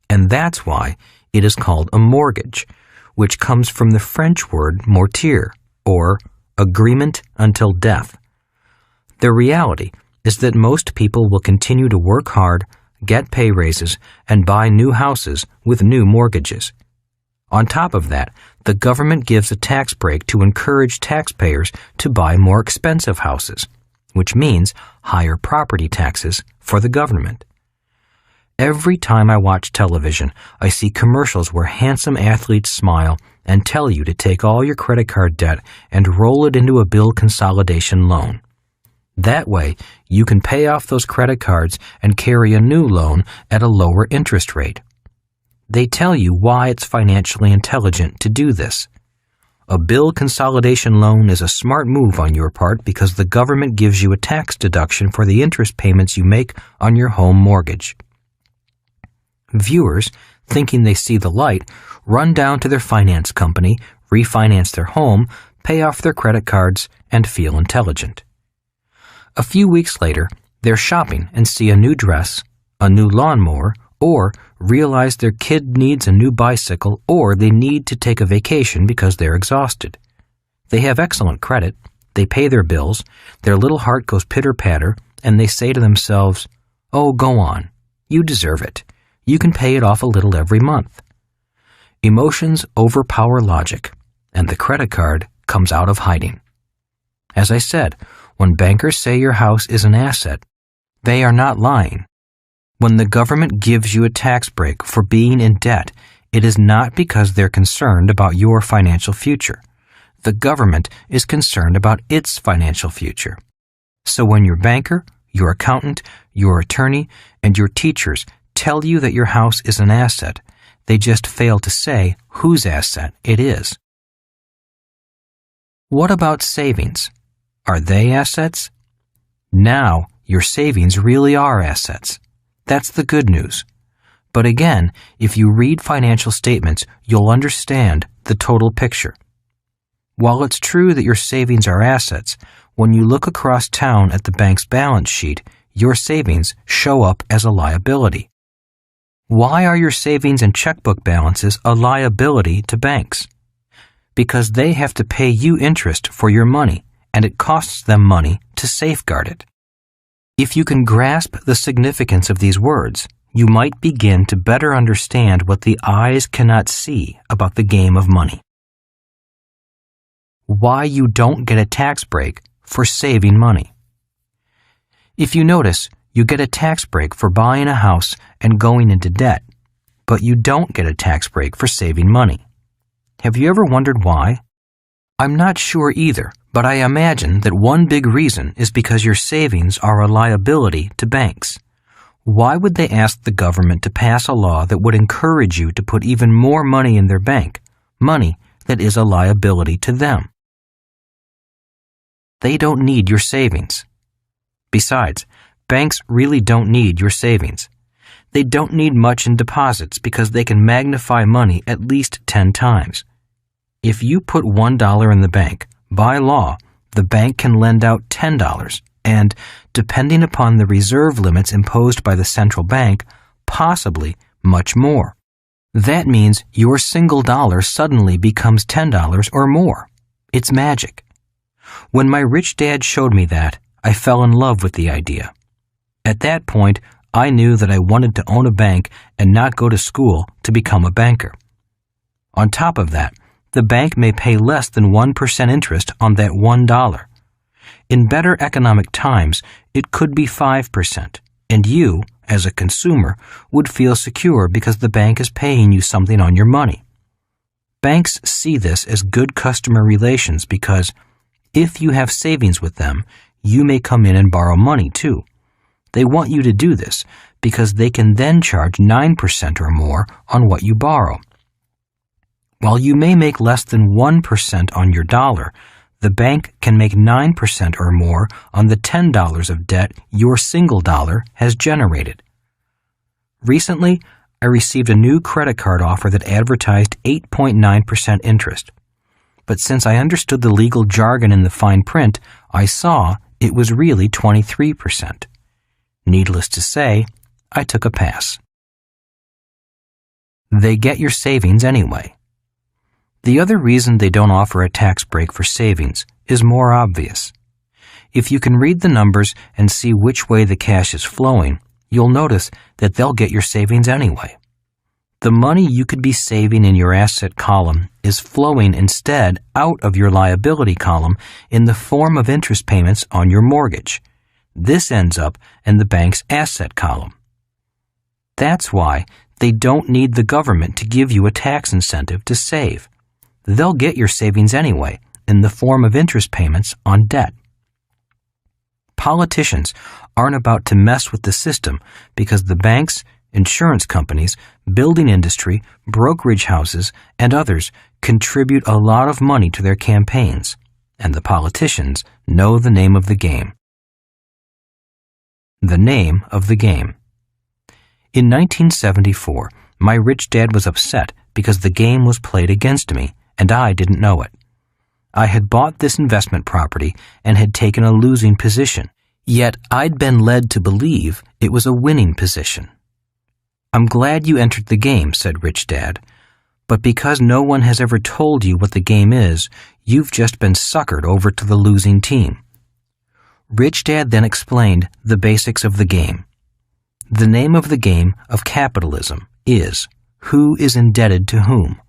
And that's why it is called a mortgage, which comes from the French word mortier, or agreement until death. The reality is that most people will continue to work hard, get pay raises, and buy new houses with new mortgages. On top of that, the government gives a tax break to encourage taxpayers to buy more expensive houses, which means higher property taxes for the government. Every time I watch television, I see commercials where handsome athletes smile and tell you to take all your credit card debt and roll it into a bill consolidation loan. That way, you can pay off those credit cards and carry a new loan at a lower interest rate. They tell you why it's financially intelligent to do this. A bill consolidation loan is a smart move on your part because the government gives you a tax deduction for the interest payments you make on your home mortgage. Viewers, thinking they see the light, run down to their finance company, refinance their home, pay off their credit cards, and feel intelligent. A few weeks later, they're shopping and see a new dress, a new lawnmower, or realize their kid needs a new bicycle, or they need to take a vacation because they're exhausted. They have excellent credit, they pay their bills, their little heart goes pitter-patter, and they say to themselves, "Oh, go on. You deserve it. You can pay it off a little every month." Emotions overpower logic, and the credit card comes out of hiding. As I said, when bankers say your house is an asset, they are not lying. When the government gives you a tax break for being in debt, it is not because they're concerned about your financial future. The government is concerned about its financial future. So when your banker, your accountant, your attorney, and your teachers tell you that your house is an asset, they just fail to say whose asset it is. What about savings? Are they assets? Now, your savings really are assets. That's the good news. But again, if you read financial statements, you'll understand the total picture. While it's true that your savings are assets, when you look across town at the bank's balance sheet, your savings show up as a liability. Why are your savings and checkbook balances a liability to banks? Because they have to pay you interest for your money, and it costs them money to safeguard it. If you can grasp the significance of these words, you might begin to better understand what the eyes cannot see about the game of money. Why you don't get a tax break for saving money. If you notice, you get a tax break for buying a house and going into debt, but you don't get a tax break for saving money. Have you ever wondered why? I'm not sure either, but I imagine that one big reason is because your savings are a liability to banks. Why would they ask the government to pass a law that would encourage you to put even more money in their bank, money that is a liability to them? They don't need your savings. Besides, banks really don't need your savings. They don't need much in deposits because they can magnify money at least 10 times. If you put $1 in the bank, by law, the bank can lend out $10 and, depending upon the reserve limits imposed by the central bank, possibly much more. That means your single dollar suddenly becomes $10 or more. It's magic. When my rich dad showed me that, I fell in love with the idea. At that point, I knew that I wanted to own a bank and not go to school to become a banker. On top of that, the bank may pay less than 1% interest on that $1. In better economic times, it could be 5%, and you, as a consumer, would feel secure because the bank is paying you something on your money. Banks see this as good customer relations because if you have savings with them, you may come in and borrow money too. They want you to do this because they can then charge 9% or more on what you borrow. While you may make less than 1% on your dollar, the bank can make 9% or more on the $10 of debt your single dollar has generated. Recently, I received a new credit card offer that advertised 8.9% interest. But since I understood the legal jargon in the fine print, I saw it was really 23%. Needless to say, I took a pass. They get your savings anyway. The other reason they don't offer a tax break for savings is more obvious. If you can read the numbers and see which way the cash is flowing, you'll notice that they'll get your savings anyway. The money you could be saving in your asset column is flowing instead out of your liability column in the form of interest payments on your mortgage. This ends up in the bank's asset column. That's why they don't need the government to give you a tax incentive to save. They'll get your savings anyway in the form of interest payments on debt. Politicians aren't about to mess with the system because the banks, insurance companies, building industry, brokerage houses, and others contribute a lot of money to their campaigns, and the politicians know the name of the game. The name of the game. In 1974, my rich dad was upset because the game was played against me, and I didn't know it. I had bought this investment property and had taken a losing position, yet I'd been led to believe it was a winning position. "I'm glad you entered the game," said Rich Dad, "but because no one has ever told you what the game is, you've just been suckered over to the losing team." Rich Dad then explained the basics of the game. The name of the game of capitalism is who is indebted to whom.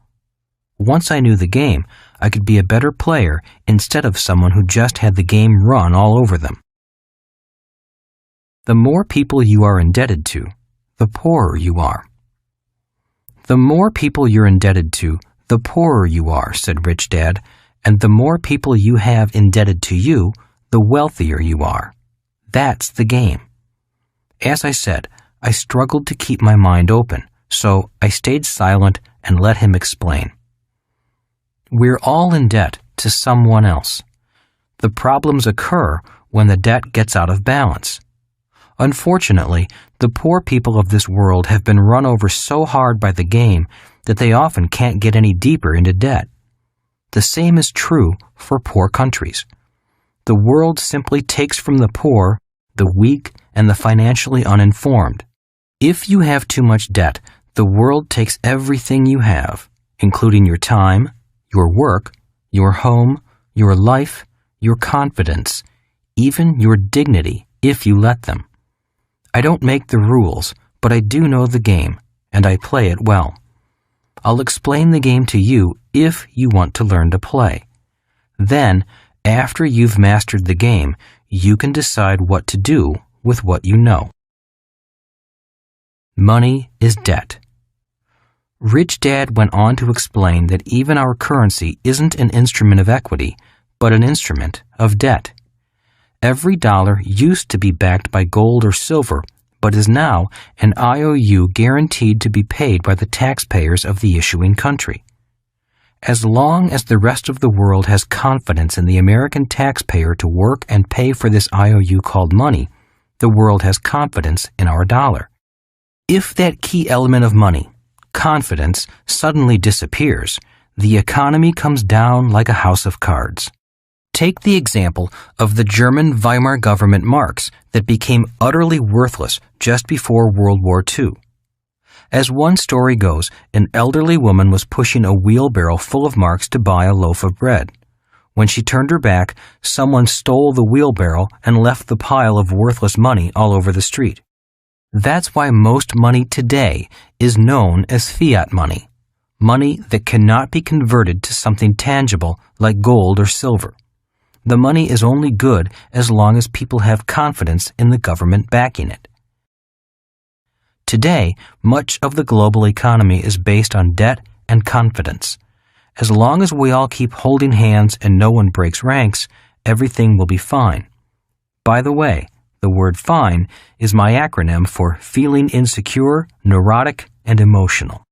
Once I knew the game, I could be a better player instead of someone who just had the game run all over them. The more people you are indebted to, the poorer you are. The more people you're indebted to, the poorer you are, said Rich Dad, and the more people you have indebted to you, the wealthier you are. That's the game. As I said, I struggled to keep my mind open, so I stayed silent and let him explain. We're all in debt to someone else. The problems occur when the debt gets out of balance. Unfortunately, the poor people of this world have been run over so hard by the game that they often can't get any deeper into debt. The same is true for poor countries. The world simply takes from the poor, the weak, and the financially uninformed. If you have too much debt, the world takes everything you have, including your time, your work, your home, your life, your confidence, even your dignity, if you let them. I don't make the rules, but I do know the game, and I play it well. I'll explain the game to you if you want to learn to play. Then, after you've mastered the game, you can decide what to do with what you know. Money is debt. Rich Dad went on to explain that even our currency isn't an instrument of equity, but an instrument of debt. Every dollar used to be backed by gold or silver, but is now an IOU guaranteed to be paid by the taxpayers of the issuing country. As long as the rest of the world has confidence in the American taxpayer to work and pay for this IOU called money, the world has confidence in our dollar. If that key element of money, confidence, suddenly disappears, the economy comes down like a house of cards. Take the example of the German Weimar government marks that became utterly worthless just before World War II. As one story goes, an elderly woman was pushing a wheelbarrow full of marks to buy a loaf of bread. When she turned her back, someone stole the wheelbarrow and left the pile of worthless money all over the street. That's why most money today is known as fiat money, money that cannot be converted to something tangible like gold or silver. The money is only good as long as people have confidence in the government backing it. Today, much of the global economy is based on debt and confidence. As long as we all keep holding hands and no one breaks ranks, everything will be fine. By the way, The word FINE is my acronym for feeling insecure, neurotic, and emotional.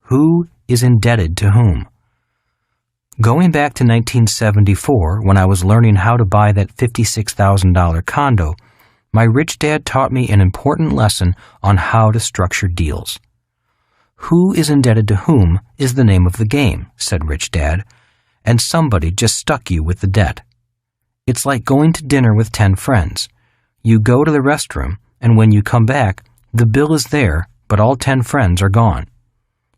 Who is indebted to whom? Going back to 1974, when I was learning how to buy that $56,000 condo, my rich dad taught me an important lesson on how to structure deals. Who is indebted to whom is the name of the game, said Rich Dad, and somebody just stuck you with the debt. It's like going to dinner with 10 friends. You go to the restroom, and when you come back, the bill is there, but all 10 friends are gone.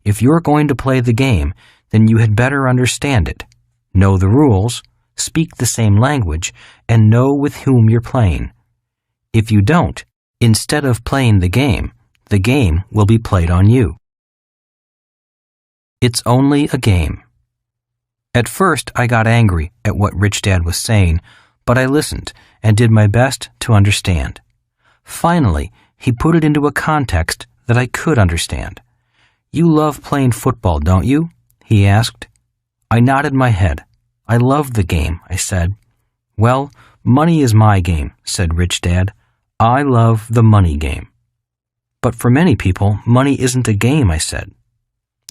If you're going to play the game, then you had better understand it, know the rules, speak the same language, and know with whom you're playing. If you don't, instead of playing the game will be played on you. It's only a game. At first, I got angry at what Rich Dad was saying, but I listened and did my best to understand. Finally, he put it into a context that I could understand. You love playing football, don't you? He asked. I nodded my head. I love the game, I said. Well, money is my game, said Rich Dad. I love the money game. But for many people, money isn't a game, I said.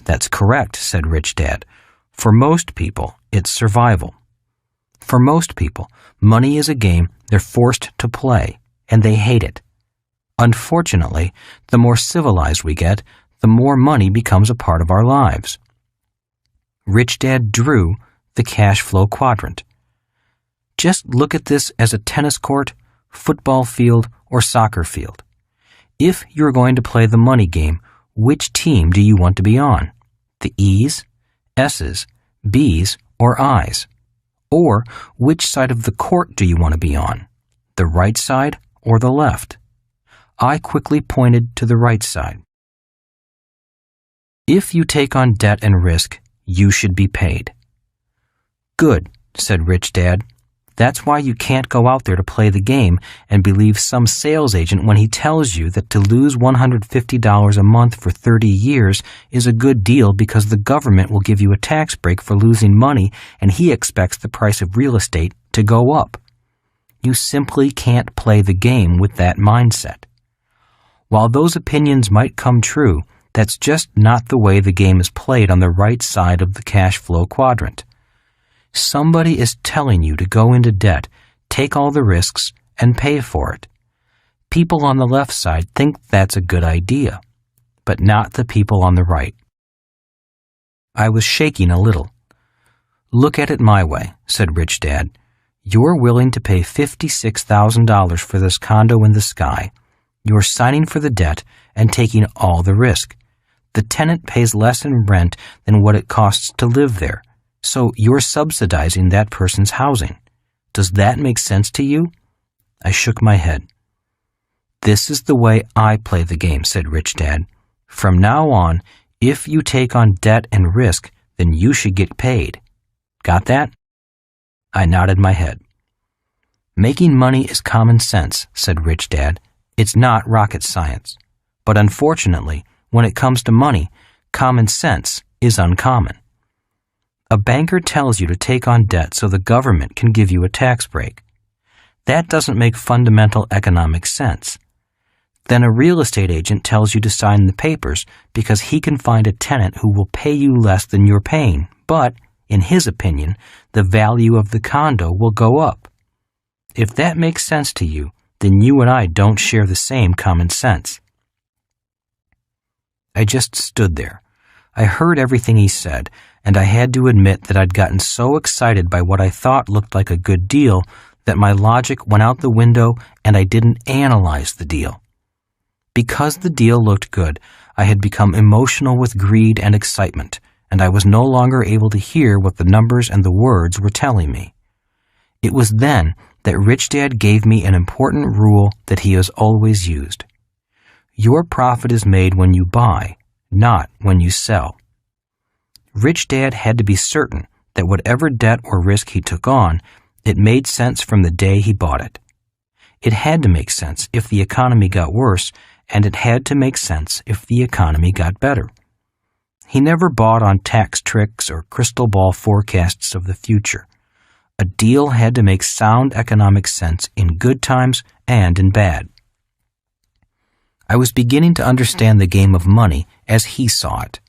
That's correct, said Rich Dad. For most people, it's survival. For most people, money is a game they're forced to play, and they hate it. Unfortunately, the more civilized we get, the more money becomes a part of our lives. Rich Dad drew the Cashflow Quadrant. Just look at this as a tennis court, football field, or soccer field. If you're going to play the money game, which team do you want to be on? The E's, S's, B's, or I's? Or which side of the court do you want to be on? The right side or the left? I quickly pointed to the right side. If you take on debt and risk, you should be paid. Good, said Rich Dad. That's why you can't go out there to play the game and believe some sales agent when he tells you that to lose $150 a month for 30 years is a good deal because the government will give you a tax break for losing money and he expects the price of real estate to go up. You simply can't play the game with that mindset. While those opinions might come true, that's just not the way the game is played on the right side of the cash flow quadrant. Somebody is telling you to go into debt, take all the risks, and pay for it. People on the left side think that's a good idea, but not the people on the right. I was shaking a little. Look at it my way, said Rich Dad. You're willing to pay $56,000 for this condo in the sky. You're signing for the debt and taking all the risk. The tenant pays less in rent than what it costs to live there, so you're subsidizing that person's housing. Does that make sense to you? I shook my head. This is the way I play the game, said Rich Dad. From now on, if you take on debt and risk, then you should get paid. Got that? I nodded my head. Making money is common sense, said Rich Dad. It's not rocket science. But unfortunately, when it comes to money, common sense is uncommon. A banker tells you to take on debt so the government can give you a tax break. That doesn't make fundamental economic sense. Then a real estate agent tells you to sign the papers because he can find a tenant who will pay you less than you're paying, but, in his opinion, the value of the condo will go up. If that makes sense to you, then you and I don't share the same common sense. I just stood there. I heard everything he said, and I had to admit that I'd gotten so excited by what I thought looked like a good deal that my logic went out the window and I didn't analyze the deal. Because the deal looked good, I had become emotional with greed and excitement, and I was no longer able to hear what the numbers and the words were telling me. It was then that Rich Dad gave me an important rule that he has always used. Your profit is made when you buy, not when you sell. Rich Dad had to be certain that whatever debt or risk he took on, it made sense from the day he bought it. It had to make sense if the economy got worse, and it had to make sense if the economy got better. He never bought on tax tricks or crystal ball forecasts of the future. A deal had to make sound economic sense in good times and in bad. I was beginning to understand the game of money as he saw it.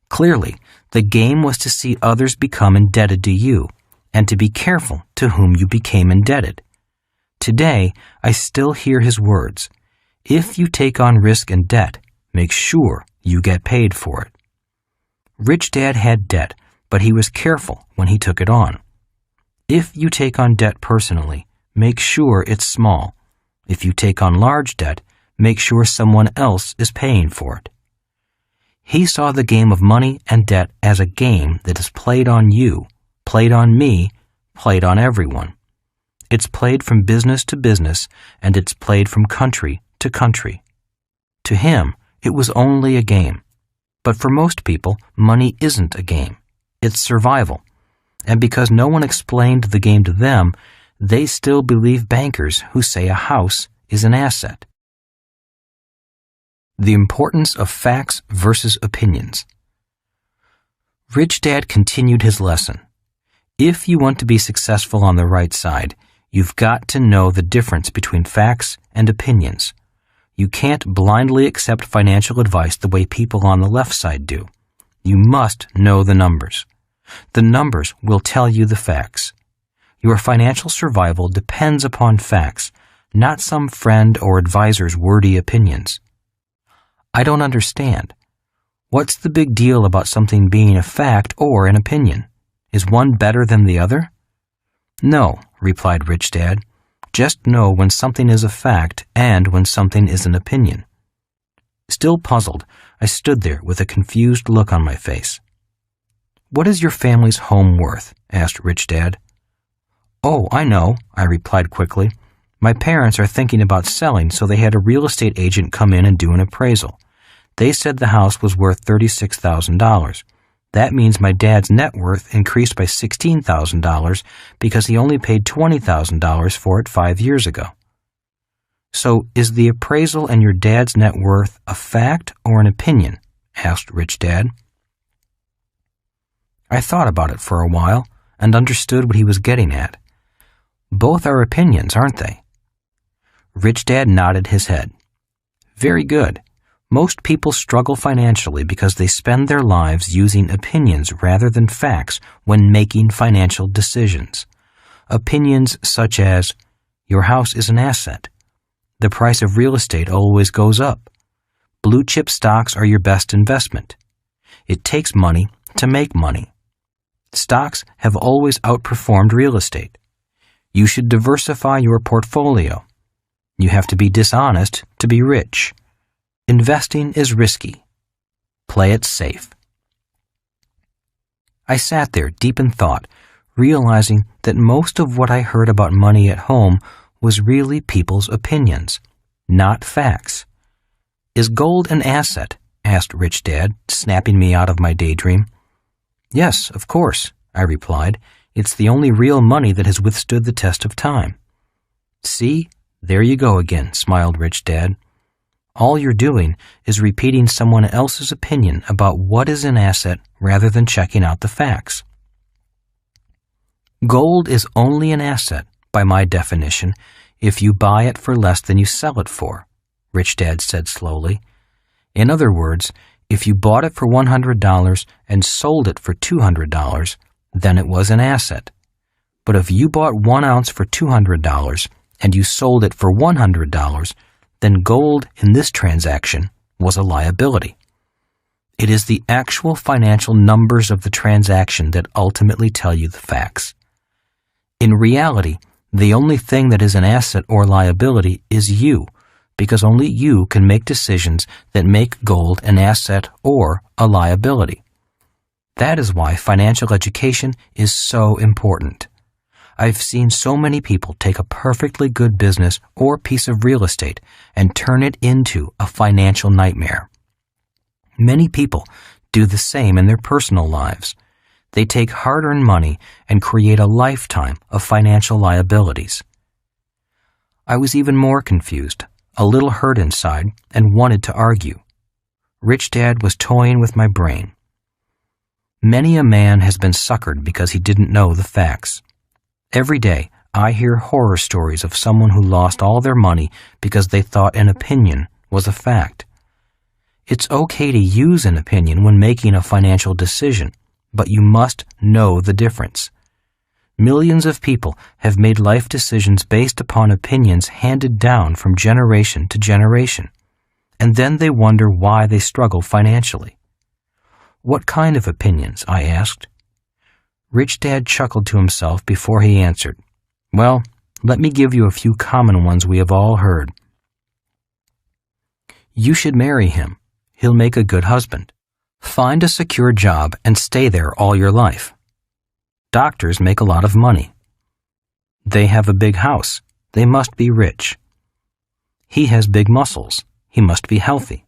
Clearly, the game was to see others become indebted to you and to be careful to whom you became indebted. Today, I still hear his words. If you take on risk and debt, make sure you get paid for it. Rich Dad had debt, but he was careful when he took it on. If you take on debt personally, make sure it's small. If you take on large debt, make sure someone else is paying for it. He saw the game of money and debt as a game that is played on you, played on me, played on everyone. It's played from business to business, and it's played from country to country. To him, it was only a game. But for most people, money isn't a game. It's survival. And because no one explained the game to them, they still believe bankers who say a house is an asset. The importance of facts versus opinions. Rich Dad continued his lesson. If you want to be successful on the right side, you've got to know the difference between facts and opinions. You can't blindly accept financial advice the way people on the left side do. You must know the numbers. The numbers will tell you the facts. Your financial survival depends upon facts, not some friend or advisor's wordy opinions. I don't understand. What's the big deal about something being a fact or an opinion? Is one better than the other? No, replied Rich Dad. Just know when something is a fact and when something is an opinion. Still puzzled, I stood there with a confused look on my face. What is your family's home worth? Asked Rich Dad. Oh, I know, I replied quickly. My parents are thinking about selling, so they had a real estate agent come in and do an appraisal. They said the house was worth $36,000. That means my dad's net worth increased by $16,000 because he only paid $20,000 for it 5 years ago. So is the appraisal and your dad's net worth a fact or an opinion? Asked Rich Dad. I thought about it for a while and understood what he was getting at. Both are opinions, aren't they? Rich Dad nodded his head. Very good. Most people struggle financially because they spend their lives using opinions rather than facts when making financial decisions. Opinions such as, your house is an asset. The price of real estate always goes up. Blue chip stocks are your best investment. It takes money to make money. Stocks have always outperformed real estate. You should diversify your portfolio. You have to be dishonest to be rich. Investing is risky. Play it safe. I sat there deep in thought, realizing that most of what I heard about money at home was really people's opinions, not facts. Is gold an asset? Asked Rich Dad, snapping me out of my daydream. Yes, of course, I replied. It's the only real money that has withstood the test of time. See, there you go again, smiled Rich Dad. All you're doing is repeating someone else's opinion about what is an asset rather than checking out the facts. Gold is only an asset, by my definition, if you buy it for less than you sell it for, Rich Dad said slowly. In other words, if you bought it for $100 and sold it for $200, then it was an asset. But if you bought 1 ounce for $200 and you sold it for $100, then gold in this transaction was a liability. It is the actual financial numbers of the transaction that ultimately tell you the facts. In reality, the only thing that is an asset or liability is you, because only you can make decisions that make gold an asset or a liability. That is why financial education is so important. I've seen so many people take a perfectly good business or piece of real estate and turn it into a financial nightmare. Many people do the same in their personal lives. They take hard-earned money and create a lifetime of financial liabilities. I was even more confused, a little hurt inside, and wanted to argue. Rich Dad was toying with my brain. Many a man has been suckered because he didn't know the facts. Every day, I hear horror stories of someone who lost all their money because they thought an opinion was a fact. It's okay to use an opinion when making a financial decision, but you must know the difference. Millions of people have made life decisions based upon opinions handed down from generation to generation, and then they wonder why they struggle financially. "What kind of opinions?" I asked. Rich Dad chuckled to himself before he answered. "Well, let me give you a few common ones we have all heard. You should marry him. He'll make a good husband. Find a secure job and stay there all your life. Doctors make a lot of money. They have a big house. They must be rich. He has big muscles. He must be healthy.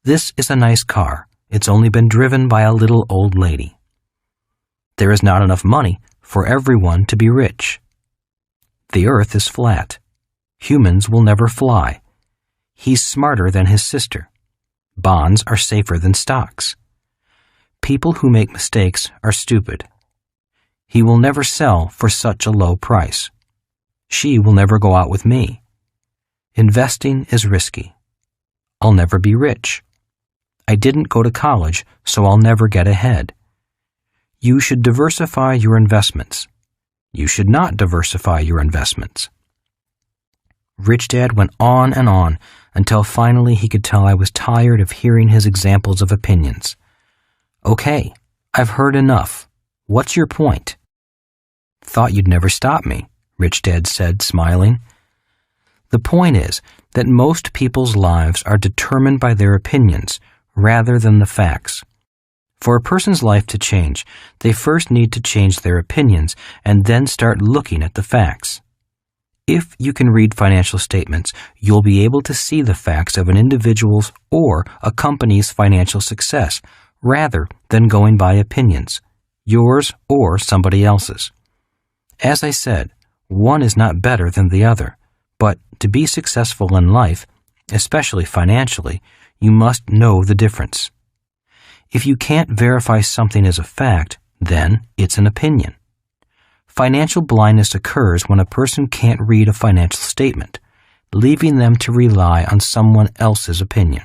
This is a nice car. It's only been driven by a little old lady. There is not enough money for everyone to be rich. The earth is flat. Humans will never fly. He's smarter than his sister. Bonds are safer than stocks. People who make mistakes are stupid. He will never sell for such a low price. She will never go out with me. Investing is risky. I'll never be rich. I didn't go to college, so I'll never get ahead. You should diversify your investments. You should not diversify your investments." Rich Dad went on and on until finally he could tell I was tired of hearing his examples of opinions. "Okay, I've heard enough. What's your point?" "Thought you'd never stop me," Rich Dad said, smiling. "The point is that most people's lives are determined by their opinions rather than the facts. For a person's life to change, they first need to change their opinions and then start looking at the facts. If you can read financial statements, you'll be able to see the facts of an individual's or a company's financial success, rather than going by opinions, yours or somebody else's. As I said, one is not better than the other, but to be successful in life, especially financially, you must know the difference. If you can't verify something as a fact, then it's an opinion. Financial blindness occurs when a person can't read a financial statement, leaving them to rely on someone else's opinion.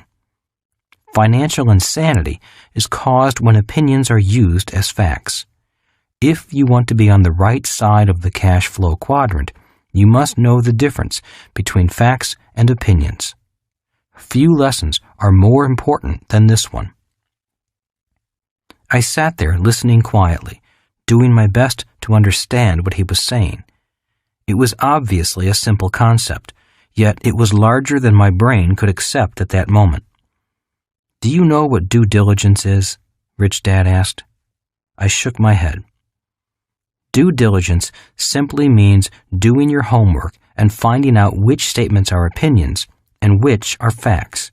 Financial insanity is caused when opinions are used as facts. If you want to be on the right side of the cash flow quadrant, you must know the difference between facts and opinions. Few lessons are more important than this one. I sat there listening quietly, doing my best to understand what he was saying. It was obviously a simple concept, yet it was larger than my brain could accept at that moment. "Do you know what due diligence is?" Rich Dad asked. I shook my head. Due diligence simply means doing your homework and finding out which statements are opinions and which are facts.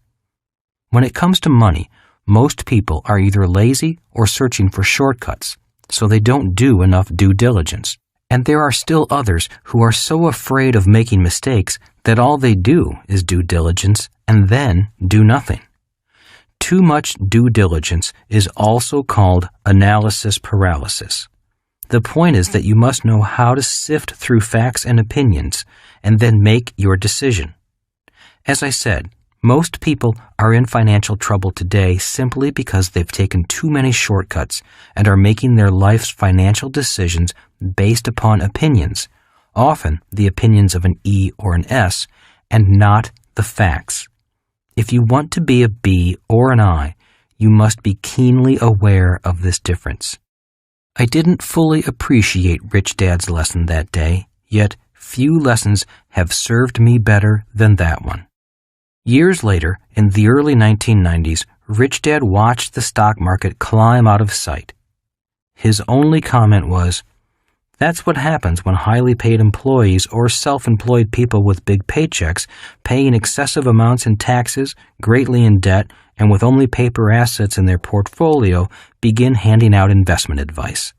When it comes to money, most people are either lazy or searching for shortcuts, so they don't do enough due diligence. And there are still others who are so afraid of making mistakes that all they do is due diligence and then do nothing. Too much due diligence is also called analysis paralysis. The point is that you must know how to sift through facts and opinions and then make your decision. As I said, most people are in financial trouble today simply because they've taken too many shortcuts and are making their life's financial decisions based upon opinions, often the opinions of an E or an S, and not the facts. If you want to be a B or an I, you must be keenly aware of this difference. I didn't fully appreciate Rich Dad's lesson that day, yet few lessons have served me better than that one. Years later, in the early 1990s, Rich Dad watched the stock market climb out of sight. His only comment was, "That's what happens when highly paid employees or self-employed people with big paychecks, paying excessive amounts in taxes, greatly in debt, and with only paper assets in their portfolio, begin handing out investment advice.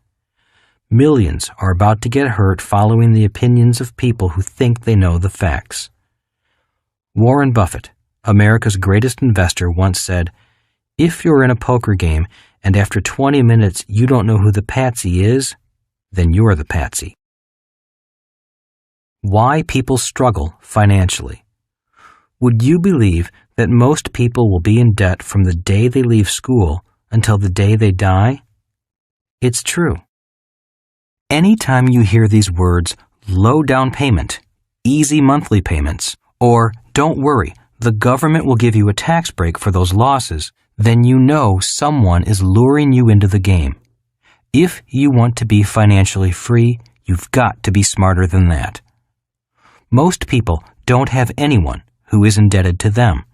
Millions are about to get hurt following the opinions of people who think they know the facts." Warren Buffett, America's greatest investor, once said, "If you're in a poker game and after 20 minutes you don't know who the patsy is, then you're the patsy." Why people struggle financially. Would you believe that most people will be in debt from the day they leave school until the day they die? It's true. Anytime you hear these words, low down payment, easy monthly payments, or don't worry, the government will give you a tax break for those losses, then you know someone is luring you into the game. If you want to be financially free, you've got to be smarter than that. Most people don't have anyone who is indebted to them.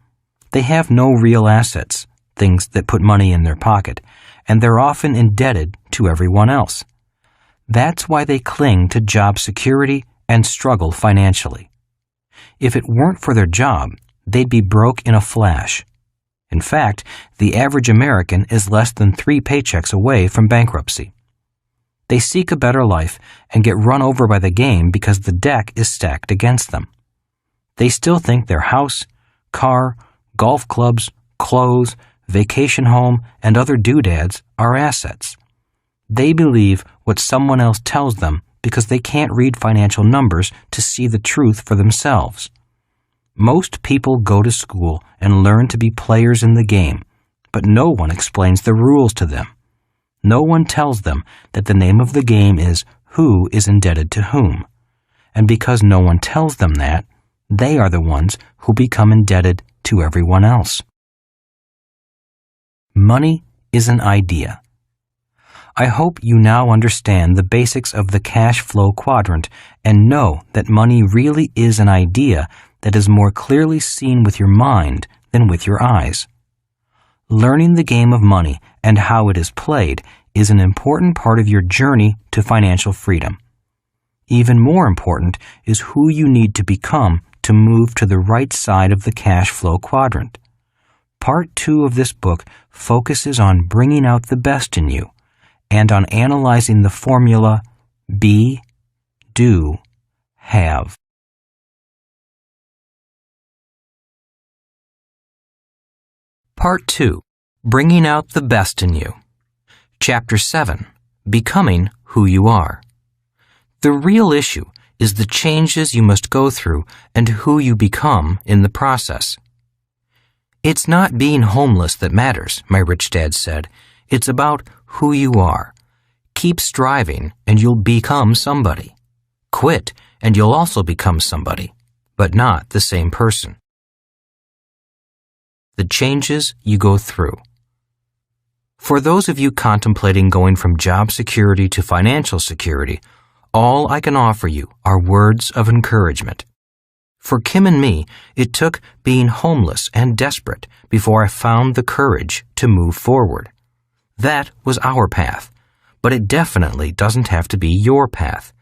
They have no real assets, things that put money in their pocket, and they're often indebted to everyone else. That's why they cling to job security and struggle financially. If it weren't for their job, they'd be broke in a flash. In fact, the average American is less than 3 paychecks away from bankruptcy. They seek a better life and get run over by the game because the deck is stacked against them. They still think their house, car, golf clubs, clothes, vacation home, and other doodads are assets. They believe what someone else tells them because they can't read financial numbers to see the truth for themselves. Most people go to school and learn to be players in the game, but no one explains the rules to them. No one tells them that the name of the game is who is indebted to whom. And because no one tells them that, they are the ones who become indebted to everyone else. Money is an idea. I hope you now understand the basics of the cash flow quadrant and know that money really is an idea that is more clearly seen with your mind than with your eyes. Learning the game of money and how it is played is an important part of your journey to financial freedom. Even more important is who you need to become to move to the right side of the cash flow quadrant. Part 2 of this book focuses on bringing out the best in you and on analyzing the formula be, do, have. Part 2. Bringing out the best in you. Chapter 7. Becoming who you are. The real issue is the changes you must go through and who you become in the process. It's not being homeless that matters, my rich dad said. It's about who you are. Keep striving and you'll become somebody. Quit and you'll also become somebody, but not the same person. The changes you go through. For those of you contemplating going from job security to financial security, all I can offer you are words of encouragement. For Kim and me, it took being homeless and desperate before I found the courage to move forward. That was our path, but it definitely doesn't have to be your path.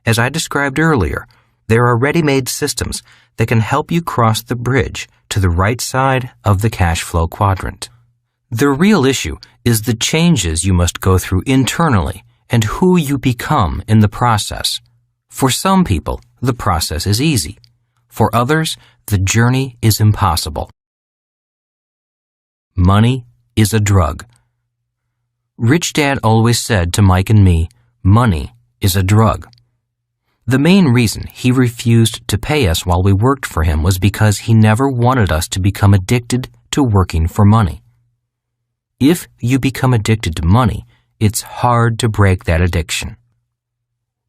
As I described earlier, there are ready-made systems that can help you cross the bridge to the right side of the cash flow quadrant. The real issue is the changes you must go through internally and who you become in the process. For some people, the process is easy. For others, the journey is impossible. Money is a drug. Rich Dad always said to Mike and me, money is a drug. The main reason he refused to pay us while we worked for him was because he never wanted us to become addicted to working for money. If you become addicted to money, it's hard to break that addiction.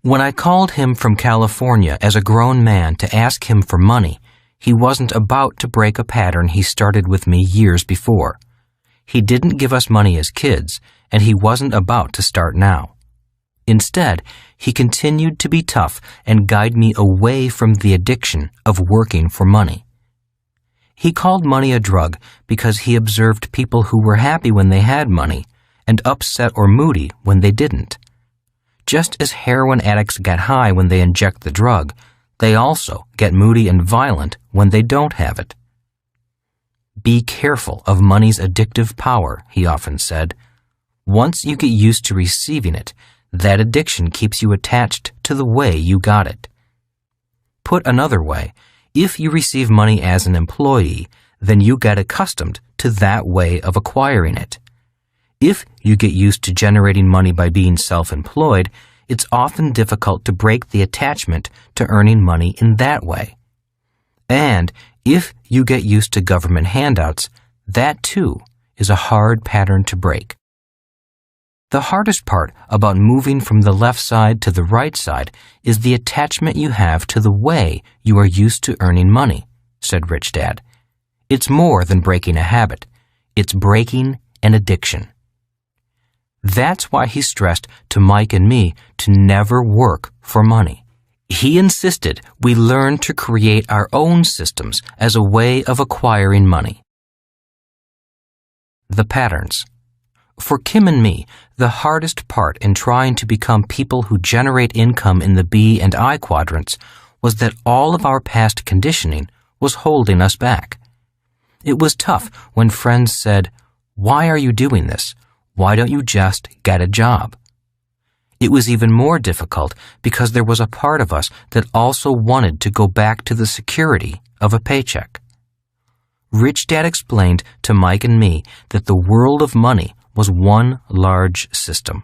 When I called him from California as a grown man to ask him for money, he wasn't about to break a pattern he started with me years before. He didn't give us money as kids, and he wasn't about to start now. Instead, he continued to be tough and guide me away from the addiction of working for money. He called money a drug because he observed people who were happy when they had money and upset or moody when they didn't. Just as heroin addicts get high when they inject the drug, they also get moody and violent when they don't have it. Be careful of money's addictive power, he often said. Once you get used to receiving it, that addiction keeps you attached to the way you got it. Put another way, if you receive money as an employee, then you get accustomed to that way of acquiring it. If you get used to generating money by being self-employed, it's often difficult to break the attachment to earning money in that way. And if you get used to government handouts, that too is a hard pattern to break. The hardest part about moving from the left side to the right side is the attachment you have to the way you are used to earning money, said Rich Dad. It's more than breaking a habit. It's breaking an addiction. That's why he stressed to Mike and me to never work for money. He insisted we learn to create our own systems as a way of acquiring money. The patterns. For Kim and me, the hardest part in trying to become people who generate income in the B and I quadrants was that all of our past conditioning was holding us back. It was tough when friends said, "Why are you doing this? Why don't you just get a job?" It was even more difficult because there was a part of us that also wanted to go back to the security of a paycheck. Rich Dad explained to Mike and me that the world of money was one large system,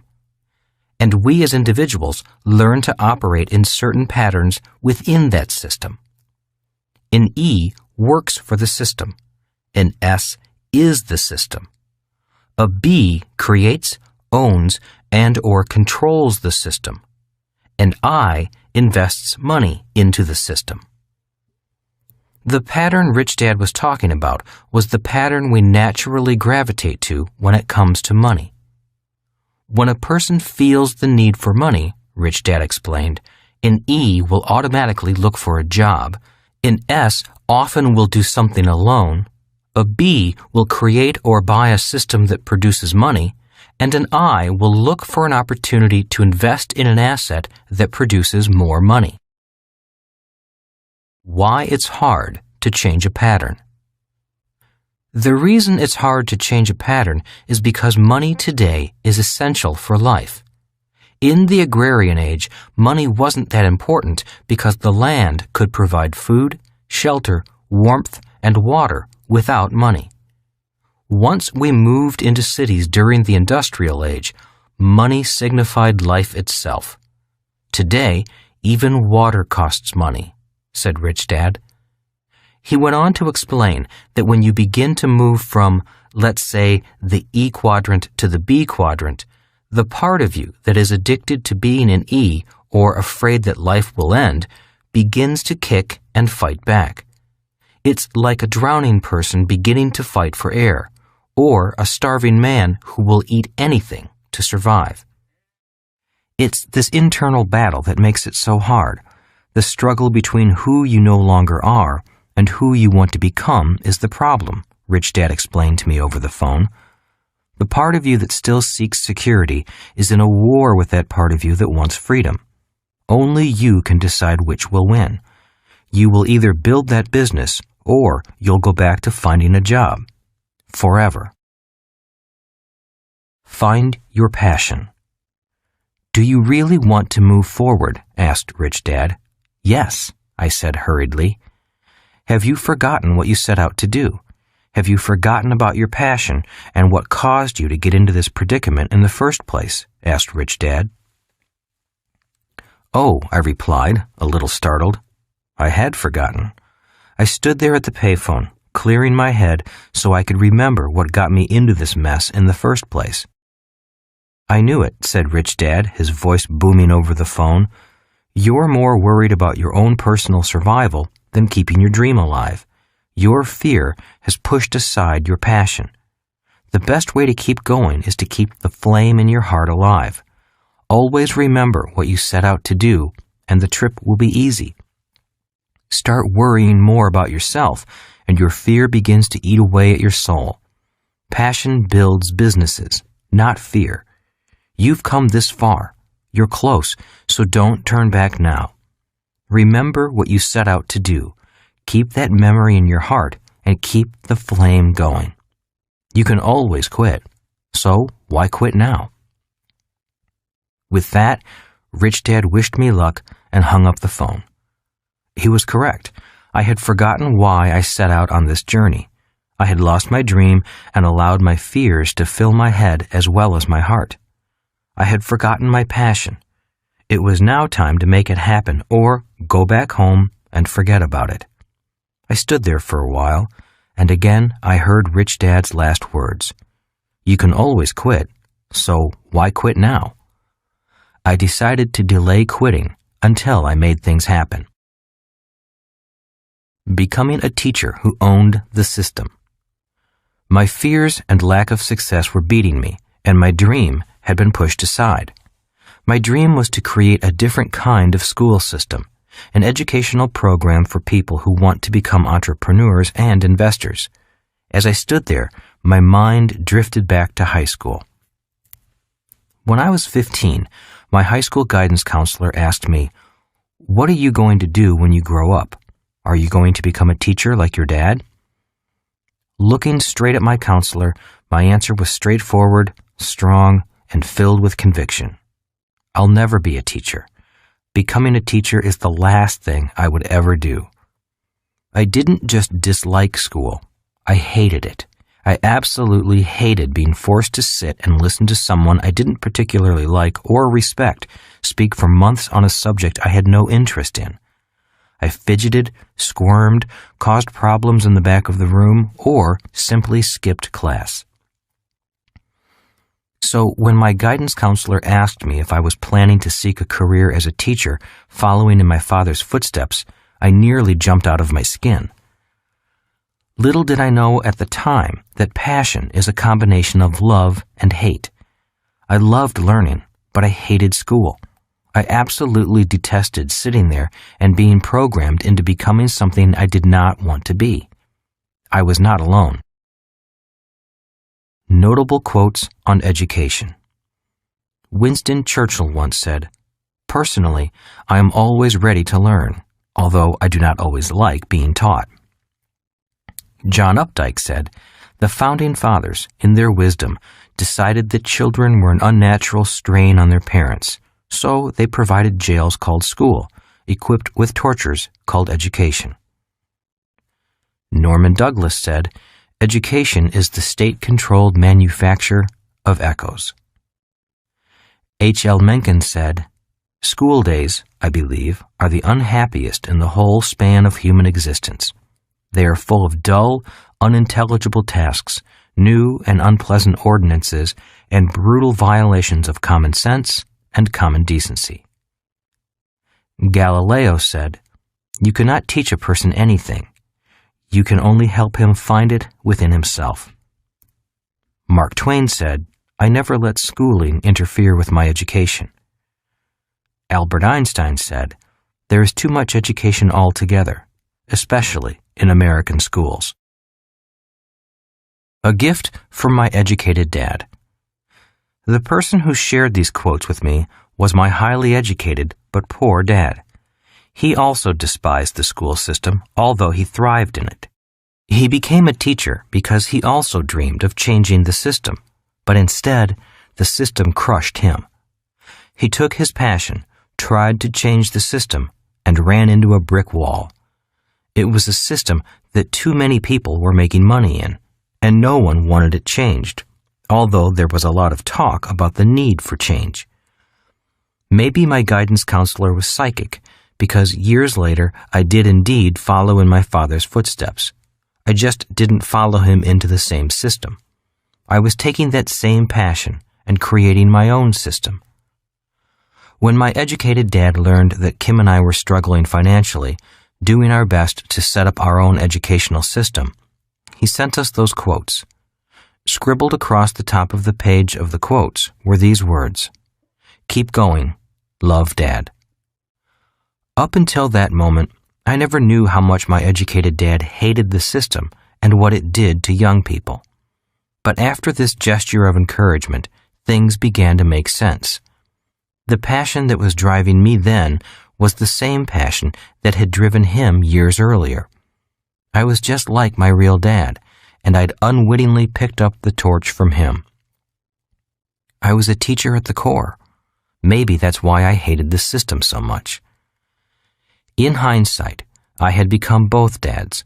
and we as individuals learn to operate in certain patterns within that system. An E works for the system. An S is the system. A B creates, owns, and/or controls the system. An I invests money into the system. The pattern Rich Dad was talking about was the pattern we naturally gravitate to when it comes to money. When a person feels the need for money, Rich Dad explained, an E will automatically look for a job, an S often will do something alone, a B will create or buy a system that produces money, and an I will look for an opportunity to invest in an asset that produces more money. Why it's hard to change a pattern. The reason it's hard to change a pattern is because money today is essential for life. In the agrarian age, money wasn't that important because the land could provide food, shelter, warmth, and water without money. Once we moved into cities during the industrial age, money signified life itself. Today, even water costs money, said Rich Dad. He went on to explain that when you begin to move from, let's say, the E quadrant to the B quadrant, the part of you that is addicted to being an E or afraid that life will end begins to kick and fight back. It's like a drowning person beginning to fight for air, or a starving man who will eat anything to survive. It's this internal battle that makes it so hard. The struggle between who you no longer are and who you want to become is the problem, Rich Dad explained to me over the phone. The part of you that still seeks security is in a war with that part of you that wants freedom. Only you can decide which will win. You will either build that business or you'll go back to finding a job. Forever. Find your passion. Do you really want to move forward? Asked Rich Dad. Yes, I said hurriedly. Have you forgotten what you set out to do? Have you forgotten about your passion and what caused you to get into this predicament in the first place? Asked Rich Dad. Oh, I replied, a little startled. I had forgotten. I stood there at the payphone, clearing my head so I could remember what got me into this mess in the first place. I knew it, said Rich Dad, his voice booming over the phone. You're more worried about your own personal survival than keeping your dream alive. Your fear has pushed aside your passion. The best way to keep going is to keep the flame in your heart alive. Always remember what you set out to do, and the trip will be easy. Start worrying more about yourself, and your fear begins to eat away at your soul. Passion builds businesses, not fear. You've come this far. You're close, so don't turn back now. Remember what you set out to do. Keep that memory in your heart and keep the flame going. You can always quit, so why quit now? With that, Rich Dad wished me luck and hung up the phone. He was correct. I had forgotten why I set out on this journey. I had lost my dream and allowed my fears to fill my head as well as my heart. I had forgotten my passion. It was now time to make it happen or go back home and forget about it. I stood there for a while, and again I heard Rich Dad's last words. You can always quit, so why quit now? I decided to delay quitting until I made things happen. Becoming a teacher who owned the system. My fears and lack of success were beating me, and my dream had been pushed aside. My dream was to create a different kind of school system, an educational program for people who want to become entrepreneurs and investors. As I stood there, my mind drifted back to high school. When I was 15, my high school guidance counselor asked me, "What are you going to do when you grow up? Are you going to become a teacher like your dad?" Looking straight at my counselor, my answer was straightforward, strong, and filled with conviction. I'll never be a teacher. Becoming a teacher is the last thing I would ever do. I didn't just dislike school. I hated it. I absolutely hated being forced to sit and listen to someone I didn't particularly like or respect speak for months on a subject I had no interest in. I fidgeted, squirmed, caused problems in the back of the room, or simply skipped class. So when my guidance counselor asked me if I was planning to seek a career as a teacher following in my father's footsteps, I nearly jumped out of my skin. Little did I know at the time that passion is a combination of love and hate. I loved learning, but I hated school. I absolutely detested sitting there and being programmed into becoming something I did not want to be. I was not alone. Notable quotes on education. Winston Churchill once said, "Personally, I am always ready to learn, although I do not always like being taught." John Updike said, "The founding fathers, in their wisdom, decided that children were an unnatural strain on their parents, so they provided jails called school, equipped with tortures called education." Norman Douglas said, "Education is the state-controlled manufacture of echoes." H.L. Mencken said, "School days, I believe, are the unhappiest in the whole span of human existence. They are full of dull, unintelligible tasks, new and unpleasant ordinances, and brutal violations of common sense and common decency." Galileo said, "You cannot teach a person anything. You can only help him find it within himself." Mark Twain said, "I never let schooling interfere with my education." Albert Einstein said, "There is too much education altogether, especially in American schools." A gift from my educated dad. The person who shared these quotes with me was my highly educated but poor dad. He also despised the school system, although he thrived in it. He became a teacher because he also dreamed of changing the system, but instead, the system crushed him. He took his passion, tried to change the system, and ran into a brick wall. It was a system that too many people were making money in, and no one wanted it changed, although there was a lot of talk about the need for change. Maybe my guidance counselor was psychic, because years later I did indeed follow in my father's footsteps. I just didn't follow him into the same system. I was taking that same passion and creating my own system. When my educated dad learned that Kim and I were struggling financially, doing our best to set up our own educational system, he sent us those quotes. Scribbled across the top of the page of the quotes were these words: "Keep going. Love, Dad." Up until that moment, I never knew how much my educated dad hated the system and what it did to young people. But after this gesture of encouragement, things began to make sense. The passion that was driving me then was the same passion that had driven him years earlier. I was just like my real dad, and I'd unwittingly picked up the torch from him. I was a teacher at the core. Maybe that's why I hated the system so much. In hindsight, I had become both dads.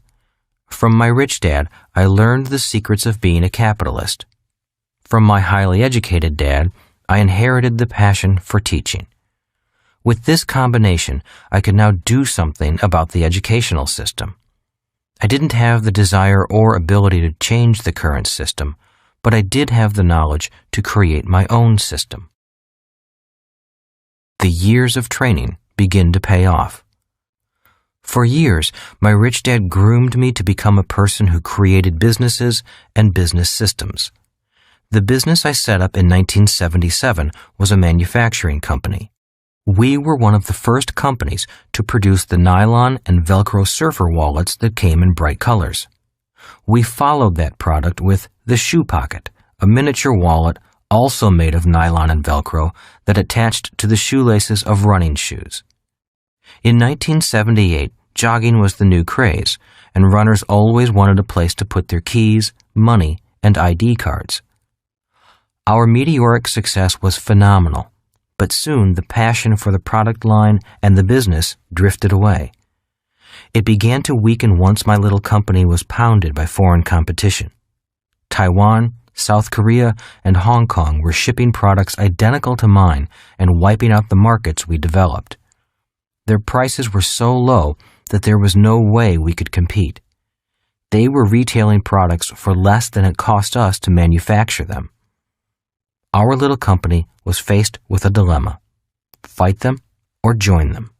From my rich dad, I learned the secrets of being a capitalist. From my highly educated dad, I inherited the passion for teaching. With this combination, I could now do something about the educational system. I didn't have the desire or ability to change the current system, but I did have the knowledge to create my own system. The years of training begin to pay off. For years, my rich dad groomed me to become a person who created businesses and business systems. The business I set up in 1977 was a manufacturing company. We were one of the first companies to produce the nylon and Velcro surfer wallets that came in bright colors. We followed that product with the Shoe Pocket, a miniature wallet also made of nylon and Velcro that attached to the shoelaces of running shoes. In 1978, jogging was the new craze, and runners always wanted a place to put their keys, money, and ID cards. Our meteoric success was phenomenal, but soon the passion for the product line and the business drifted away. It began to weaken once my little company was pounded by foreign competition. Taiwan, South Korea, and Hong Kong were shipping products identical to mine and wiping out the markets we developed. Their prices were so low that there was no way we could compete. They were retailing products for less than it cost us to manufacture them. Our little company was faced with a dilemma: fight them or join them.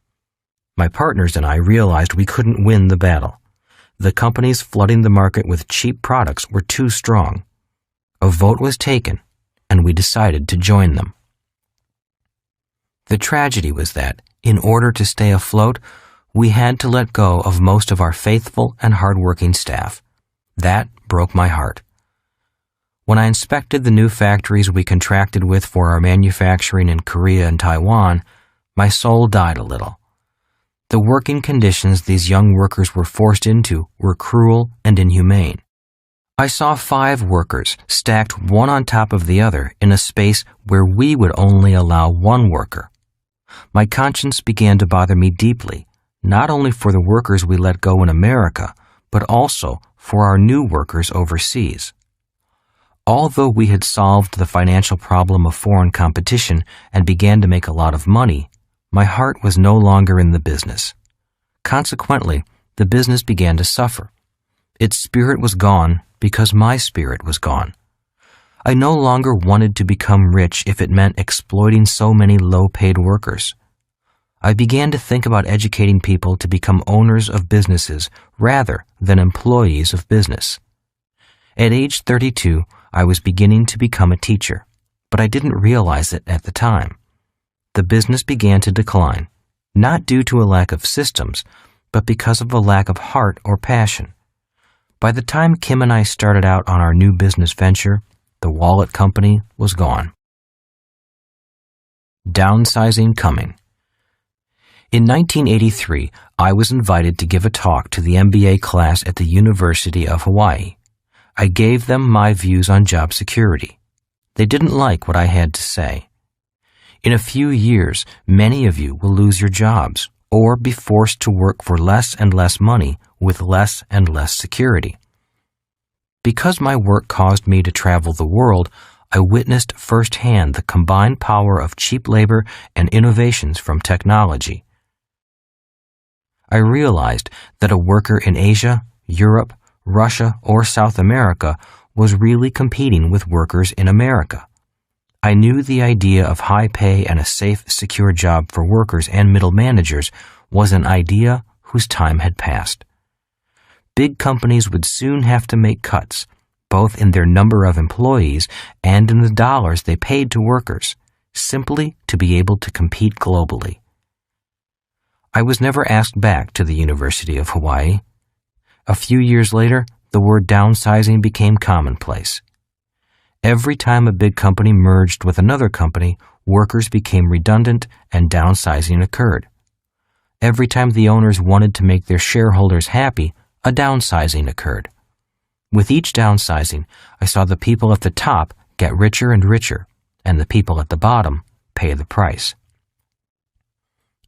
My partners and I realized we couldn't win the battle. The companies flooding the market with cheap products were too strong. A vote was taken, and we decided to join them. The tragedy was that, in order to stay afloat, we had to let go of most of our faithful and hardworking staff. That broke my heart. When I inspected the new factories we contracted with for our manufacturing in Korea and Taiwan, my soul died a little. The working conditions these young workers were forced into were cruel and inhumane. I saw 5 workers stacked one on top of the other in a space where we would only allow 1 worker. My conscience began to bother me deeply, not only for the workers we let go in America, but also for our new workers overseas. Although we had solved the financial problem of foreign competition and began to make a lot of money, my heart was no longer in the business. Consequently, the business began to suffer. Its spirit was gone because my spirit was gone. I no longer wanted to become rich if it meant exploiting so many low-paid workers. I began to think about educating people to become owners of businesses rather than employees of business. At age 32, I was beginning to become a teacher, but I didn't realize it at the time. The business began to decline, not due to a lack of systems, but because of a lack of heart or passion. By the time Kim and I started out on our new business venture, the wallet company was gone. Downsizing coming. In 1983, I was invited to give a talk to the MBA class at the University of Hawaii. I gave them my views on job security. They didn't like what I had to say. In a few years, many of you will lose your jobs or be forced to work for less and less money with less and less security. Because my work caused me to travel the world, I witnessed firsthand the combined power of cheap labor and innovations from technology. I realized that a worker in Asia, Europe, Russia, or South America was really competing with workers in America. I knew the idea of high pay and a safe, secure job for workers and middle managers was an idea whose time had passed. Big companies would soon have to make cuts, both in their number of employees and in the dollars they paid to workers, simply to be able to compete globally. I was never asked back to the University of Hawaii. A few years later, the word downsizing became commonplace. Every time a big company merged with another company, workers became redundant and downsizing occurred. Every time the owners wanted to make their shareholders happy, a downsizing occurred. With each downsizing, I saw the people at the top get richer and richer, and the people at the bottom pay the price.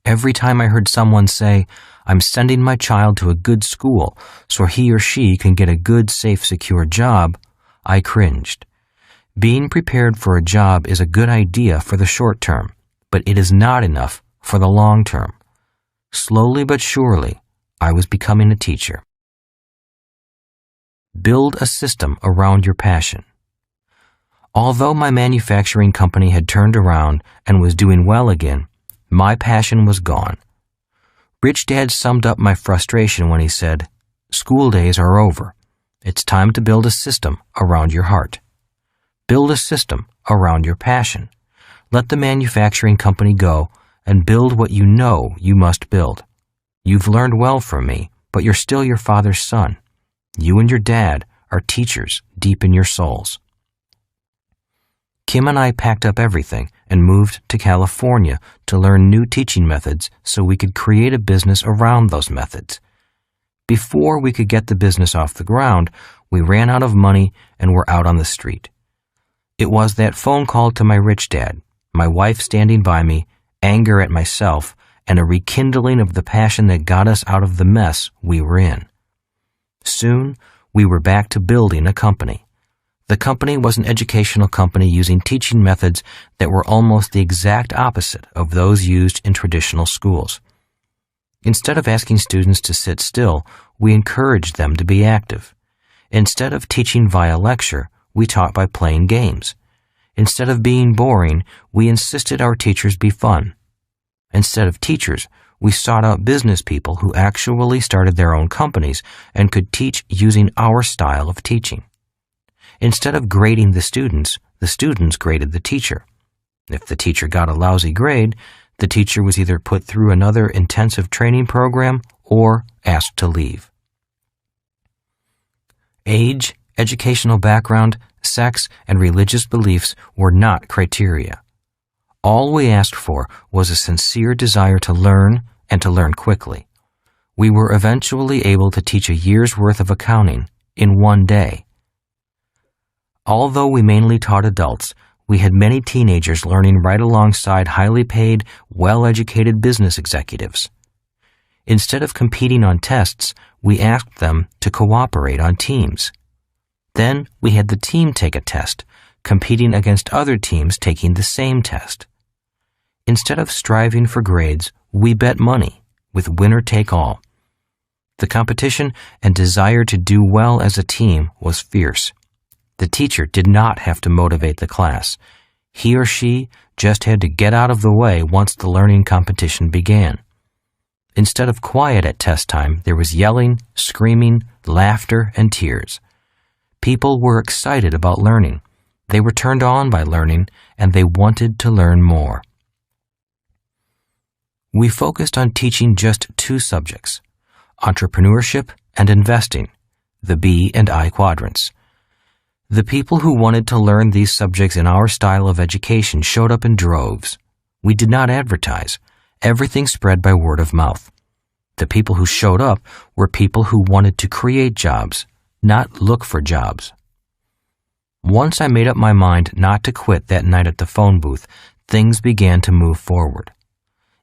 Every time I heard someone say, "I'm sending my child to a good school so he or she can get a good, safe, secure job," I cringed. Being prepared for a job is a good idea for the short term, but it is not enough for the long term. Slowly but surely, I was becoming a teacher. Build a system around your passion. Although my manufacturing company had turned around and was doing well again, my passion was gone. Rich Dad summed up my frustration when he said, "School days are over. It's time to build a system around your heart. Build a system around your passion. Let the manufacturing company go and build what you know you must build. You've learned well from me, but you're still your father's son. You and your dad are teachers deep in your souls." Kim and I packed up everything and moved to California to learn new teaching methods so we could create a business around those methods. Before we could get the business off the ground, we ran out of money and were out on the street. It was that phone call to my rich dad, my wife standing by me, anger at myself, and a rekindling of the passion that got us out of the mess we were in. Soon, we were back to building a company. The company was an educational company using teaching methods that were almost the exact opposite of those used in traditional schools. Instead of asking students to sit still, we encouraged them to be active. Instead of teaching via lecture, we taught by playing games. Instead of being boring, we insisted our teachers be fun. Instead of teachers, we sought out business people who actually started their own companies and could teach using our style of teaching. Instead of grading the students graded the teacher. If the teacher got a lousy grade, the teacher was either put through another intensive training program or asked to leave. Age, educational background, sex, and religious beliefs were not criteria. All we asked for was a sincere desire to learn and to learn quickly. We were eventually able to teach a year's worth of accounting in one day. Although we mainly taught adults, we had many teenagers learning right alongside highly paid, well-educated business executives. Instead of competing on tests, we asked them to cooperate on teams. Then we had the team take a test, competing against other teams taking the same test. Instead of striving for grades, we bet money, with winner take all. The competition and desire to do well as a team was fierce. The teacher did not have to motivate the class. He or she just had to get out of the way once the learning competition began. Instead of quiet at test time, there was yelling, screaming, laughter, and tears. People were excited about learning. They were turned on by learning, and they wanted to learn more. We focused on teaching just two subjects, entrepreneurship and investing, the B and I quadrants. The people who wanted to learn these subjects in our style of education showed up in droves. We did not advertise. Everything spread by word of mouth. The people who showed up were people who wanted to create jobs, not look for jobs. Once I made up my mind not to quit that night at the phone booth, things began to move forward.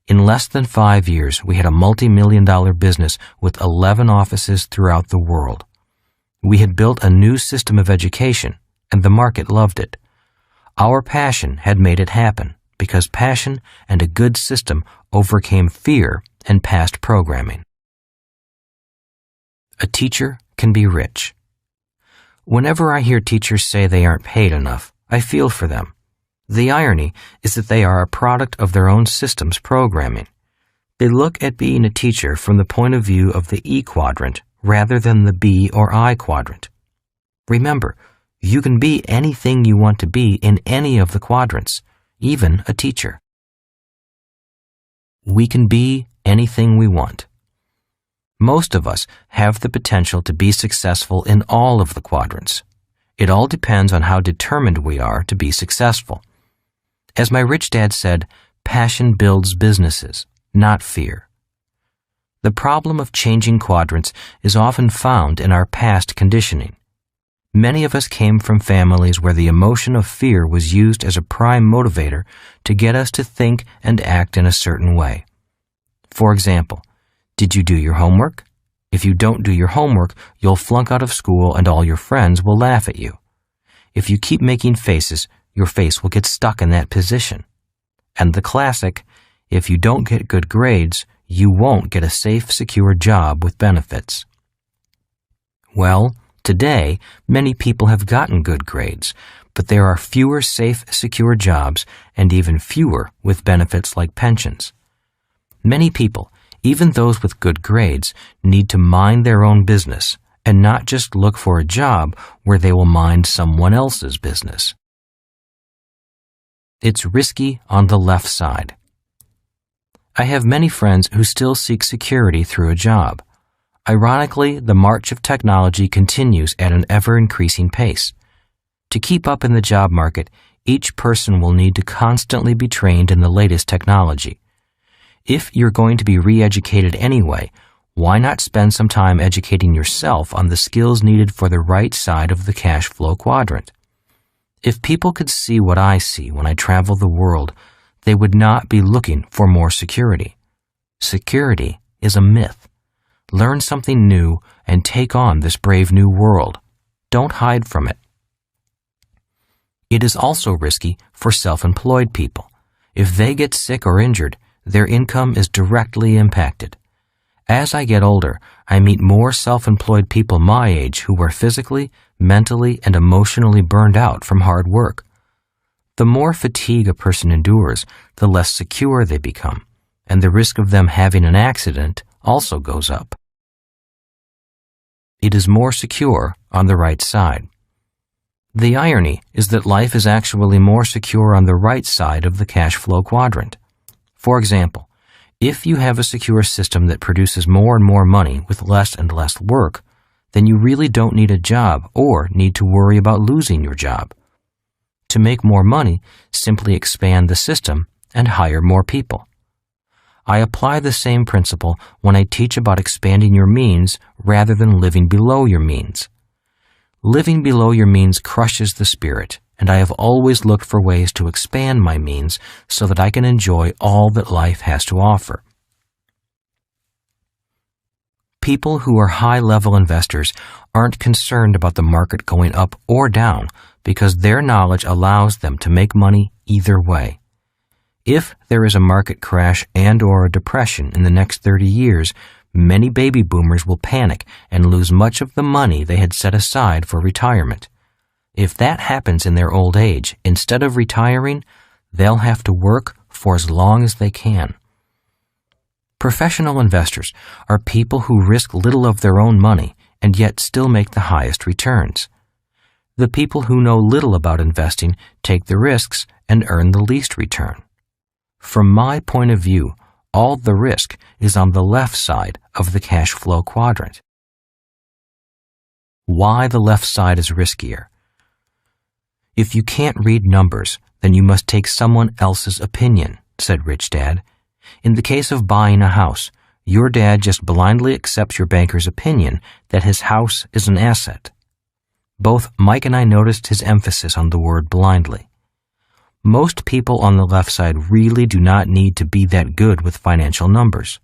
In less than 5 years, we had a multi-million-dollar business with 11 offices throughout the world. We had built a new system of education, and the market loved it. Our passion had made it happen, because passion and a good system overcame fear and past programming. A teacher can be rich. Whenever I hear teachers say they aren't paid enough, I feel for them. The irony is that they are a product of their own system's programming. They look at being a teacher from the point of view of the E quadrant rather than the B or I quadrant. Remember, you can be anything you want to be in any of the quadrants, even a teacher. We can be anything we want. Most of us have the potential to be successful in all of the quadrants. It all depends on how determined we are to be successful. As my rich dad said, passion builds businesses, not fear. The problem of changing quadrants is often found in our past conditioning. Many of us came from families where the emotion of fear was used as a prime motivator to get us to think and act in a certain way. For example, did you do your homework? If you don't do your homework, you'll flunk out of school and all your friends will laugh at you. If you keep making faces, your face will get stuck in that position. And the classic, If you don't get good grades, you won't get a safe, secure job with benefits. Well, today, many people have gotten good grades, but there are fewer safe, secure jobs and even fewer with benefits like pensions. Many people, even those with good grades, need to mind their own business and not just look for a job where they will mind someone else's business. It's risky on the left side. I have many friends who still seek security through a job. Ironically, the march of technology continues at an ever-increasing pace. To keep up in the job market, each person will need to constantly be trained in the latest technology. If you're going to be re-educated anyway, why not spend some time educating yourself on the skills needed for the right side of the cash flow quadrant? If people could see what I see when I travel the world, they would not be looking for more security. Security is a myth. Learn something new and take on this brave new world. Don't hide from it. It is also risky for self-employed people. If they get sick or injured, their income is directly impacted. As I get older, I meet more self-employed people my age who are physically, mentally, and emotionally burned out from hard work. The more fatigue a person endures, the less secure they become, and the risk of them having an accident also goes up. It is more secure on the right side. The irony is that life is actually more secure on the right side of the cash flow quadrant. For example, if you have a secure system that produces more and more money with less and less work, then you really don't need a job or need to worry about losing your job. To make more money, simply expand the system and hire more people. I apply the same principle when I teach about expanding your means rather than living below your means. Living below your means crushes the spirit, and I have always looked for ways to expand my means so that I can enjoy all that life has to offer. People who are high-level investors aren't concerned about the market going up or down because their knowledge allows them to make money either way. If there is a market crash and/or a depression in the next 30 years, many baby boomers will panic and lose much of the money they had set aside for retirement. If that happens in their old age, instead of retiring, they'll have to work for as long as they can. Professional investors are people who risk little of their own money and yet still make the highest returns. The people who know little about investing take the risks and earn the least return. From my point of view, all the risk is on the left side of the cash flow quadrant. Why the left side is riskier? If you can't read numbers, then you must take someone else's opinion, said Rich Dad. In the case of buying a house, your dad just blindly accepts your banker's opinion that his house is an asset. Both Mike and I noticed his emphasis on the word blindly. Most people on the left side really do not need to be that good with financial numbers.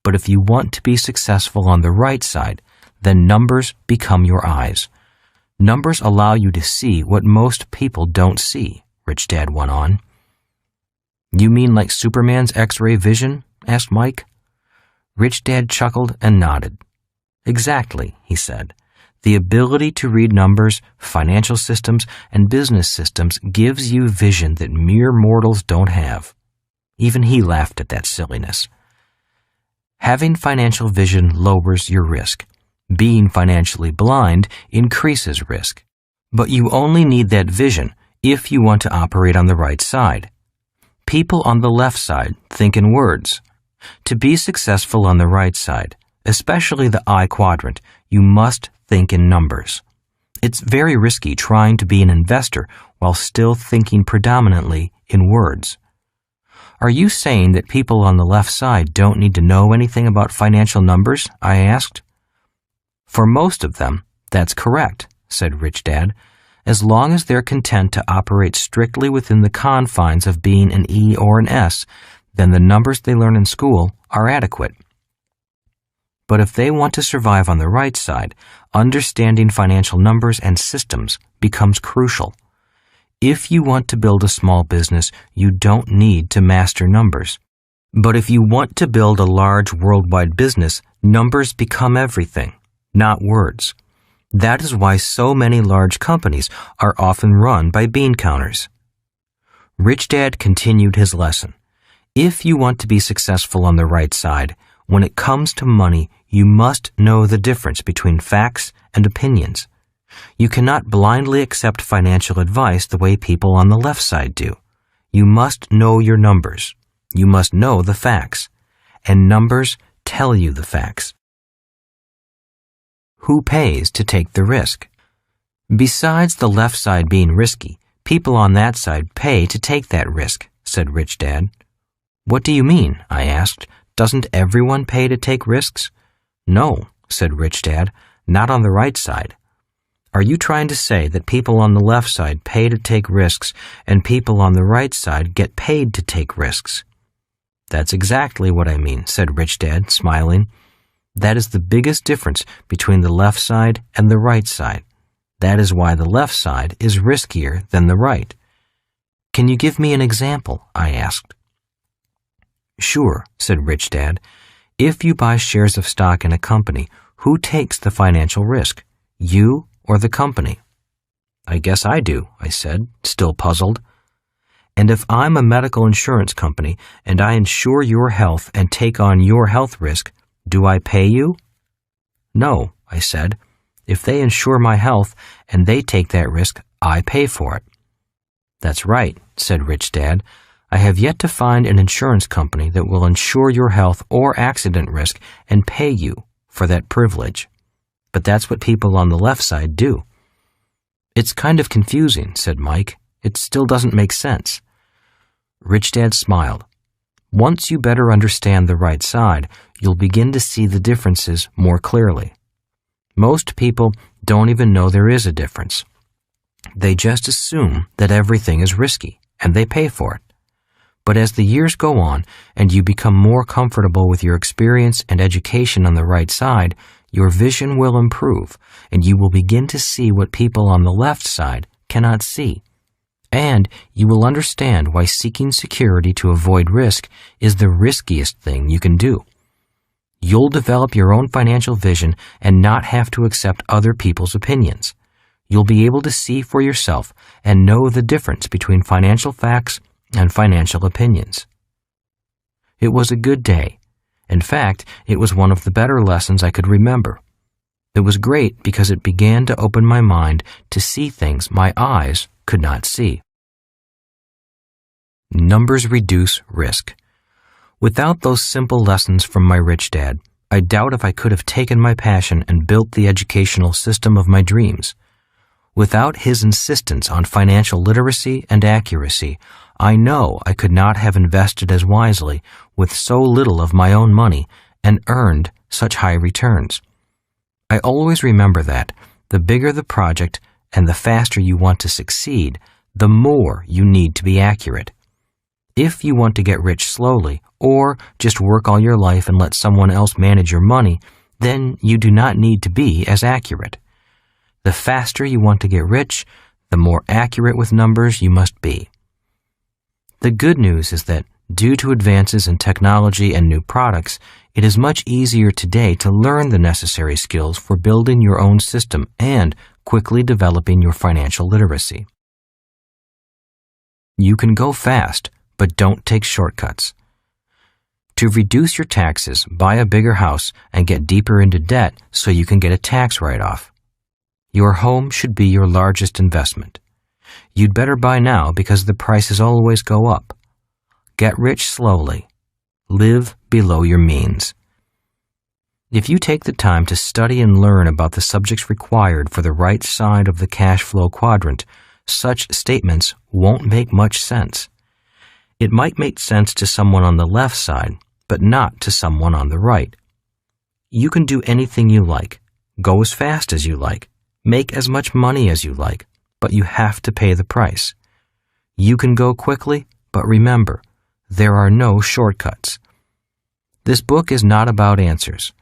But if you want to be successful on the right side, then numbers become your eyes. Numbers allow you to see what most people don't see, Rich Dad went on. You mean like Superman's X-ray vision? Asked Mike. Rich Dad chuckled and nodded. Exactly, he said. The ability to read numbers, financial systems, and business systems gives you vision that mere mortals don't have. Even he laughed at that silliness. Having financial vision lowers your risk. Being financially blind increases risk. But you only need that vision if you want to operate on the right side. People on the left side think in words. To be successful on the right side, especially the I quadrant, you must think in numbers. It's very risky trying to be an investor while still thinking predominantly in words. Are you saying that people on the left side don't need to know anything about financial numbers? I asked. For most of them, that's correct, said Rich Dad, as long as they're content to operate strictly within the confines of being an E or an S, then the numbers they learn in school are adequate. But if they want to survive on the right side, understanding financial numbers and systems becomes crucial. If you want to build a small business, you don't need to master numbers. But if you want to build a large worldwide business, numbers become everything, not words. That is why so many large companies are often run by bean counters. Rich Dad continued his lesson. If you want to be successful on the right side, when it comes to money, you must know the difference between facts and opinions. You cannot blindly accept financial advice the way people on the left side do. You must know your numbers. You must know the facts. And numbers tell you the facts. Who pays to take the risk? Besides the left side being risky, people on that side pay to take that risk, said Rich Dad. What do you mean? I asked. Doesn't everyone pay to take risks? No, said Rich Dad, not on the right side. Are you trying to say that people on the left side pay to take risks and people on the right side get paid to take risks? That's exactly what I mean, said Rich Dad, smiling. That is the biggest difference between the left side and the right side. That is why the left side is riskier than the right. Can you give me an example? I asked. Sure, said Rich Dad. If you buy shares of stock in a company, who takes the financial risk? You or the company? I guess I do, I said, still puzzled. And if I'm a medical insurance company and I insure your health and take on your health risk, do I pay you? No, I said. If they insure my health and they take that risk, I pay for it. That's right, said Rich Dad. I have yet to find an insurance company that will insure your health or accident risk and pay you for that privilege. But that's what people on the left side do. It's kind of confusing, said Mike. It still doesn't make sense. Rich Dad smiled. Once you better understand the right side, you'll begin to see the differences more clearly. Most people don't even know there is a difference. They just assume that everything is risky, and they pay for it. But as the years go on and you become more comfortable with your experience and education on the right side, your vision will improve, and you will begin to see what people on the left side cannot see. And you will understand why seeking security to avoid risk is the riskiest thing you can do. You'll develop your own financial vision and not have to accept other people's opinions. You'll be able to see for yourself and know the difference between financial facts and financial opinions. It was a good day. In fact, it was one of the better lessons I could remember. It was great because it began to open my mind to see things my eyes could not see. Numbers reduce risk. Without those simple lessons from my rich dad, I doubt if I could have taken my passion and built the educational system of my dreams. Without his insistence on financial literacy and accuracy, I know I could not have invested as wisely with so little of my own money and earned such high returns. I always remember that the bigger the project and the faster you want to succeed, the more you need to be accurate. If you want to get rich slowly or just work all your life and let someone else manage your money, then you do not need to be as accurate. The faster you want to get rich, the more accurate with numbers you must be. The good news is that due to advances in technology and new products, it is much easier today to learn the necessary skills for building your own system and quickly developing your financial literacy. You can go fast, but don't take shortcuts. To reduce your taxes, buy a bigger house and get deeper into debt so you can get a tax write-off. Your home should be your largest investment. You'd better buy now because the prices always go up. Get rich slowly. Live below your means. If you take the time to study and learn about the subjects required for the right side of the cash flow quadrant, such statements won't make much sense. It might make sense to someone on the left side, but not to someone on the right. You can do anything you like, go as fast as you like, make as much money as you like, but you have to pay the price. You can go quickly, but remember, there are no shortcuts. This book is not about answers.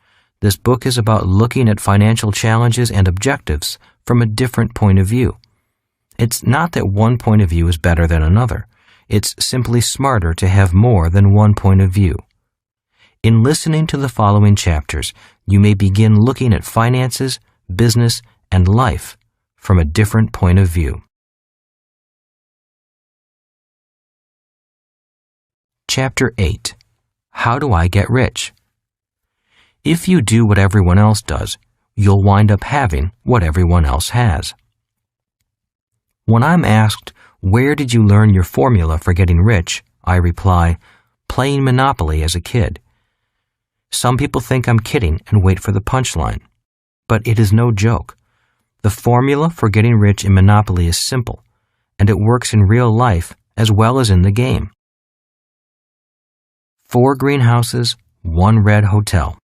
This book is about looking at financial challenges and objectives from a different point of view. It's not that one point of view is better than another. It's simply smarter to have more than one point of view. In listening to the following chapters, you may begin looking at finances, business, and life from a different point of view. Chapter 8. How do I get rich? If you do what everyone else does, you'll wind up having what everyone else has. When I'm asked, "Where did you learn your formula for getting rich?" I reply, "Playing Monopoly as a kid." Some people think I'm kidding and wait for the punchline. But it is no joke. The formula for getting rich in Monopoly is simple, and it works in real life as well as in the game. 4 greenhouses, 1 red hotel.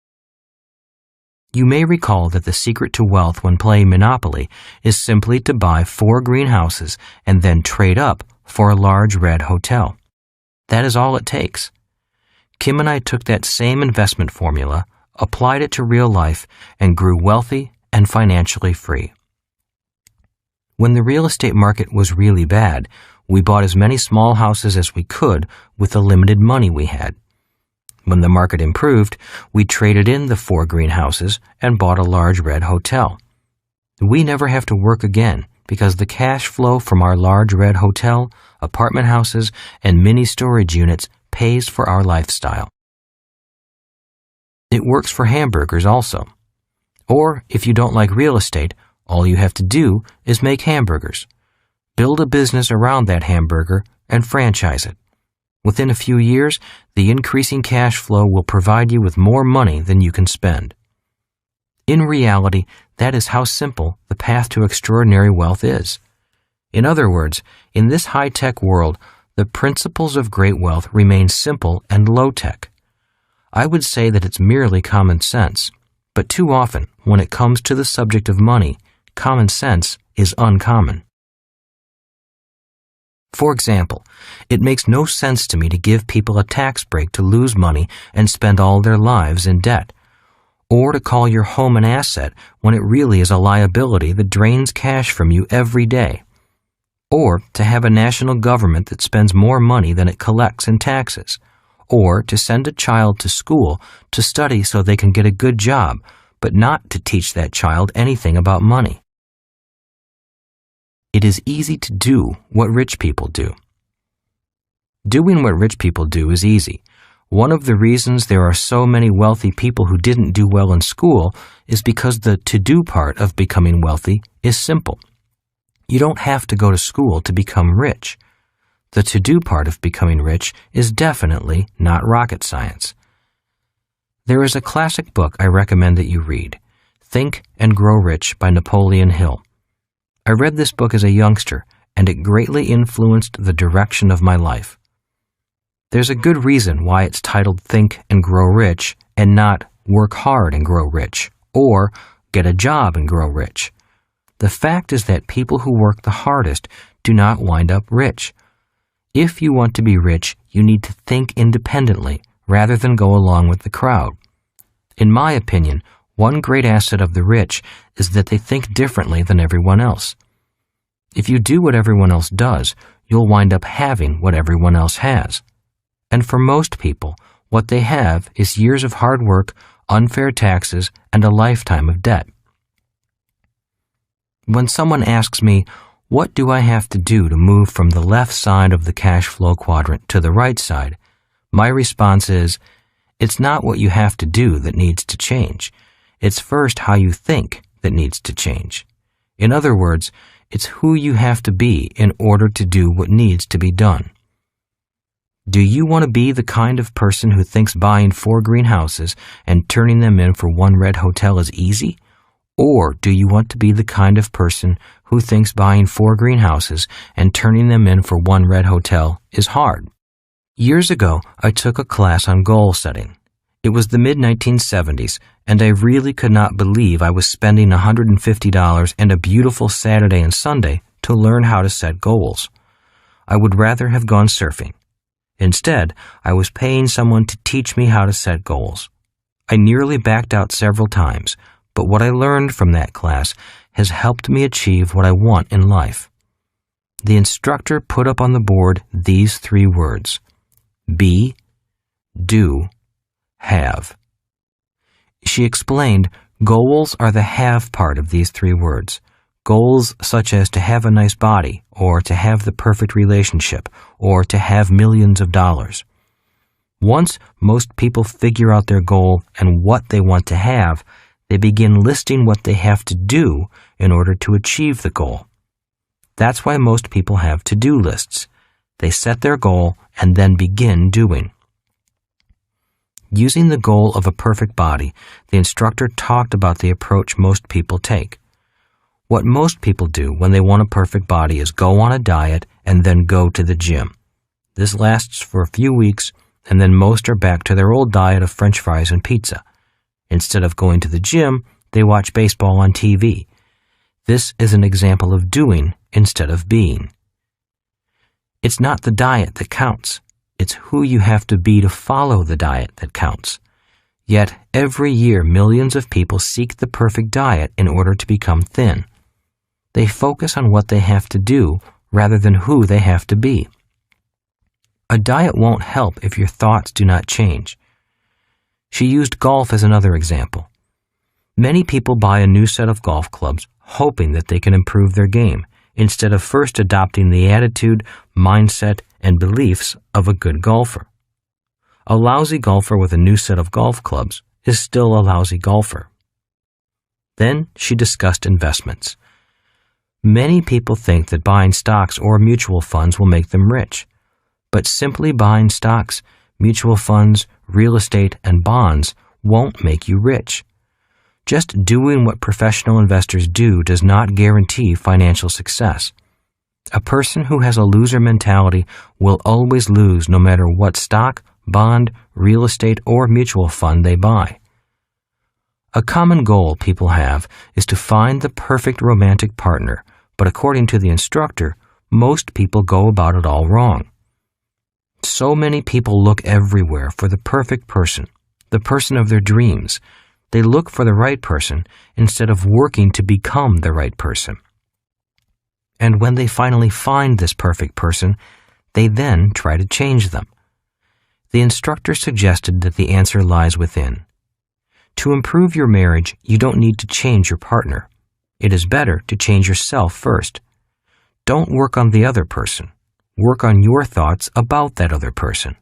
You may recall that the secret to wealth when playing Monopoly is simply to buy 4 greenhouses and then trade up for a large red hotel. That is all it takes. Kim and I took that same investment formula, applied it to real life, and grew wealthy and financially free. When the real estate market was really bad, we bought as many small houses as we could with the limited money we had. When the market improved, we traded in the 4 greenhouses and bought a large red hotel. We never have to work again because the cash flow from our large red hotel, apartment houses, and mini storage units pays for our lifestyle. It works for hamburgers also. Or if you don't like real estate, all you have to do is make hamburgers. Build a business around that hamburger and franchise it. Within a few years, the increasing cash flow will provide you with more money than you can spend. In reality, that is how simple the path to extraordinary wealth is. In other words, in this high-tech world, the principles of great wealth remain simple and low-tech. I would say that it's merely common sense, but too often, when it comes to the subject of money, common sense is uncommon. For example, it makes no sense to me to give people a tax break to lose money and spend all their lives in debt, or to call your home an asset when it really is a liability that drains cash from you every day, or to have a national government that spends more money than it collects in taxes, or to send a child to school to study so they can get a good job, but not to teach that child anything about money. It is easy to do what rich people do. Doing what rich people do is easy. One of the reasons there are so many wealthy people who didn't do well in school is because the to-do part of becoming wealthy is simple. You don't have to go to school to become rich. The to-do part of becoming rich is definitely not rocket science. There is a classic book I recommend that you read, Think and Grow Rich by Napoleon Hill. I read this book as a youngster, and it greatly influenced the direction of my life. There's a good reason why it's titled Think and Grow Rich and not Work Hard and Grow Rich or Get a Job and Grow Rich. The fact is that people who work the hardest do not wind up rich. If you want to be rich, you need to think independently rather than go along with the crowd. In my opinion, one great asset of the rich is that they think differently than everyone else. If you do what everyone else does, you'll wind up having what everyone else has. And for most people, what they have is years of hard work, unfair taxes, and a lifetime of debt. When someone asks me, what do I have to do to move from the left side of the cash flow quadrant to the right side? My response is, it's not what you have to do that needs to change. It's first how you think that needs to change. In other words, it's who you have to be in order to do what needs to be done. Do you want to be the kind of person who thinks buying 4 greenhouses and turning them in for 1 red hotel is easy? Or do you want to be the kind of person who thinks buying 4 greenhouses and turning them in for 1 red hotel is hard? Years ago, I took a class on goal setting. It was the mid-1970s, and I really could not believe I was spending $150 and a beautiful Saturday and Sunday to learn how to set goals. I would rather have gone surfing. Instead, I was paying someone to teach me how to set goals. I nearly backed out several times, but what I learned from that class has helped me achieve what I want in life. The instructor put up on the board these 3 words: be, do, have. She explained goals are the have part of these 3 words. Goals such as to have a nice body, or to have the perfect relationship, or to have millions of dollars. Once most people figure out their goal and what they want to have, they begin listing what they have to do in order to achieve the goal. That's why most people have to-do lists. They set their goal and then begin doing. Using the goal of a perfect body, the instructor talked about the approach most people take. What most people do when they want a perfect body is go on a diet and then go to the gym. This lasts for a few weeks, and then most are back to their old diet of French fries and pizza. Instead of going to the gym, they watch baseball on TV. This is an example of doing instead of being. It's not the diet that counts. It's who you have to be to follow the diet that counts. Yet, every year, millions of people seek the perfect diet in order to become thin. They focus on what they have to do rather than who they have to be. A diet won't help if your thoughts do not change. She used golf as another example. Many people buy a new set of golf clubs hoping that they can improve their game, instead of first adopting the attitude, mindset, and beliefs of a good golfer. A lousy golfer with a new set of golf clubs is still a lousy golfer. Then she discussed investments. Many people think that buying stocks or mutual funds will make them rich. But simply buying stocks, mutual funds, real estate, and bonds won't make you rich. Just doing what professional investors do does not guarantee financial success. A person who has a loser mentality will always lose no matter what stock, bond, real estate, or mutual fund they buy. A common goal people have is to find the perfect romantic partner, but according to the instructor, most people go about it all wrong. So many people look everywhere for the perfect person, the person of their dreams. They look for the right person instead of working to become the right person. And when they finally find this perfect person, they then try to change them. The instructor suggested that the answer lies within. To improve your marriage, you don't need to change your partner. It is better to change yourself first. Don't work on the other person. Work on your thoughts about that other person.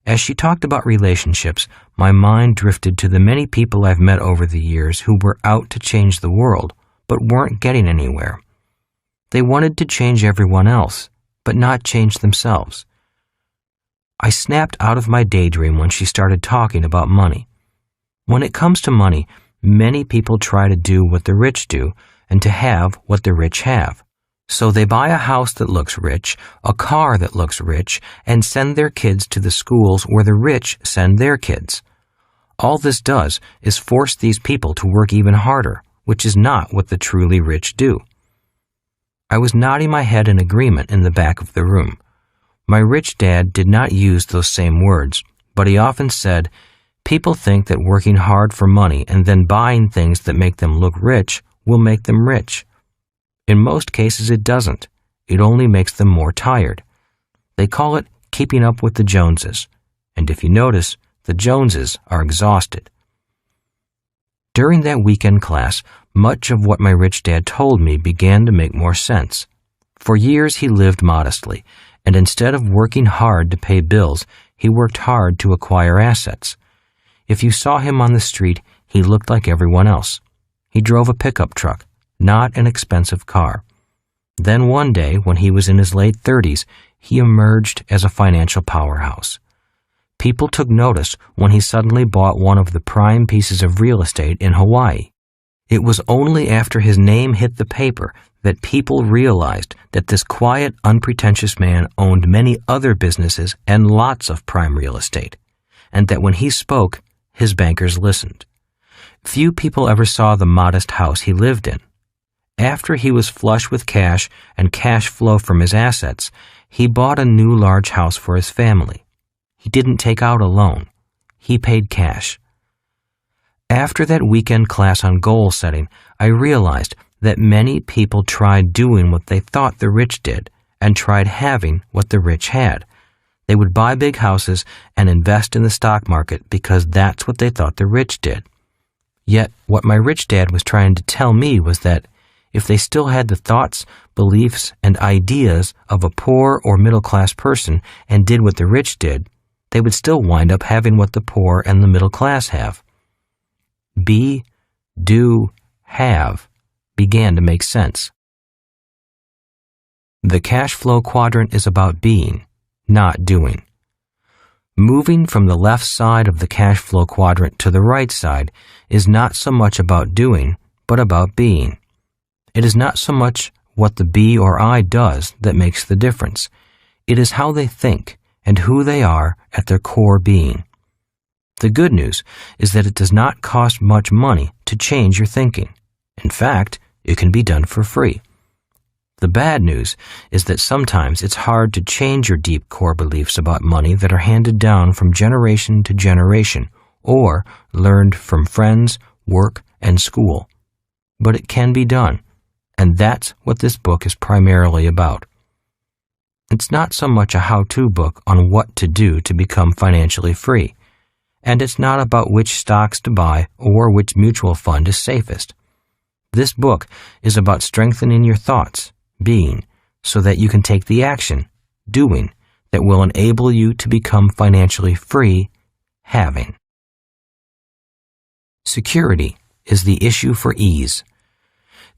As she talked about relationships, my mind drifted to the many people I've met over the years who were out to change the world, but weren't getting anywhere. They wanted to change everyone else, but not change themselves. I snapped out of my daydream when she started talking about money. When it comes to money, many people try to do what the rich do and to have what the rich have. So they buy a house that looks rich, a car that looks rich, and send their kids to the schools where the rich send their kids. All this does is force these people to work even harder, which is not what the truly rich do. I was nodding my head in agreement in the back of the room. My rich dad did not use those same words, but he often said, "People think that working hard for money and then buying things that make them look rich will make them rich. In most cases, it doesn't. It only makes them more tired. They call it keeping up with the Joneses. And if you notice, the Joneses are exhausted." During that weekend class, much of what my rich dad told me began to make more sense. For years, he lived modestly, and instead of working hard to pay bills, he worked hard to acquire assets. If you saw him on the street, he looked like everyone else. He drove a pickup truck, not an expensive car. Then one day, when he was in his late 30s, he emerged as a financial powerhouse. People took notice when he suddenly bought one of the prime pieces of real estate in Hawaii. It was only after his name hit the paper that people realized that this quiet, unpretentious man owned many other businesses and lots of prime real estate, and that when he spoke, his bankers listened. Few people ever saw the modest house he lived in. After he was flush with cash and cash flow from his assets, he bought a new large house for his family. He didn't take out a loan. He paid cash. After that weekend class on goal setting, I realized that many people tried doing what they thought the rich did and tried having what the rich had. They would buy big houses and invest in the stock market because that's what they thought the rich did. Yet, what my rich dad was trying to tell me was that if they still had the thoughts, beliefs, and ideas of a poor or middle-class person and did what the rich did, they would still wind up having what the poor and the middle class have. Be, do, have began to make sense. The Cashflow Quadrant is about being, not doing. Moving from the left side of the Cashflow Quadrant to the right side is not so much about doing, but about being. It is not so much what the be or I does that makes the difference. It is how they think and who they are at their core being. The good news is that it does not cost much money to change your thinking. In fact, it can be done for free. The bad news is that sometimes it's hard to change your deep core beliefs about money that are handed down from generation to generation or learned from friends, work, and school. But it can be done, and that's what this book is primarily about. It's not so much a how-to book on what to do to become financially free, and it's not about which stocks to buy or which mutual fund is safest. This book is about strengthening your thoughts, being, so that you can take the action, doing, that will enable you to become financially free, having. Security is the issue for ease.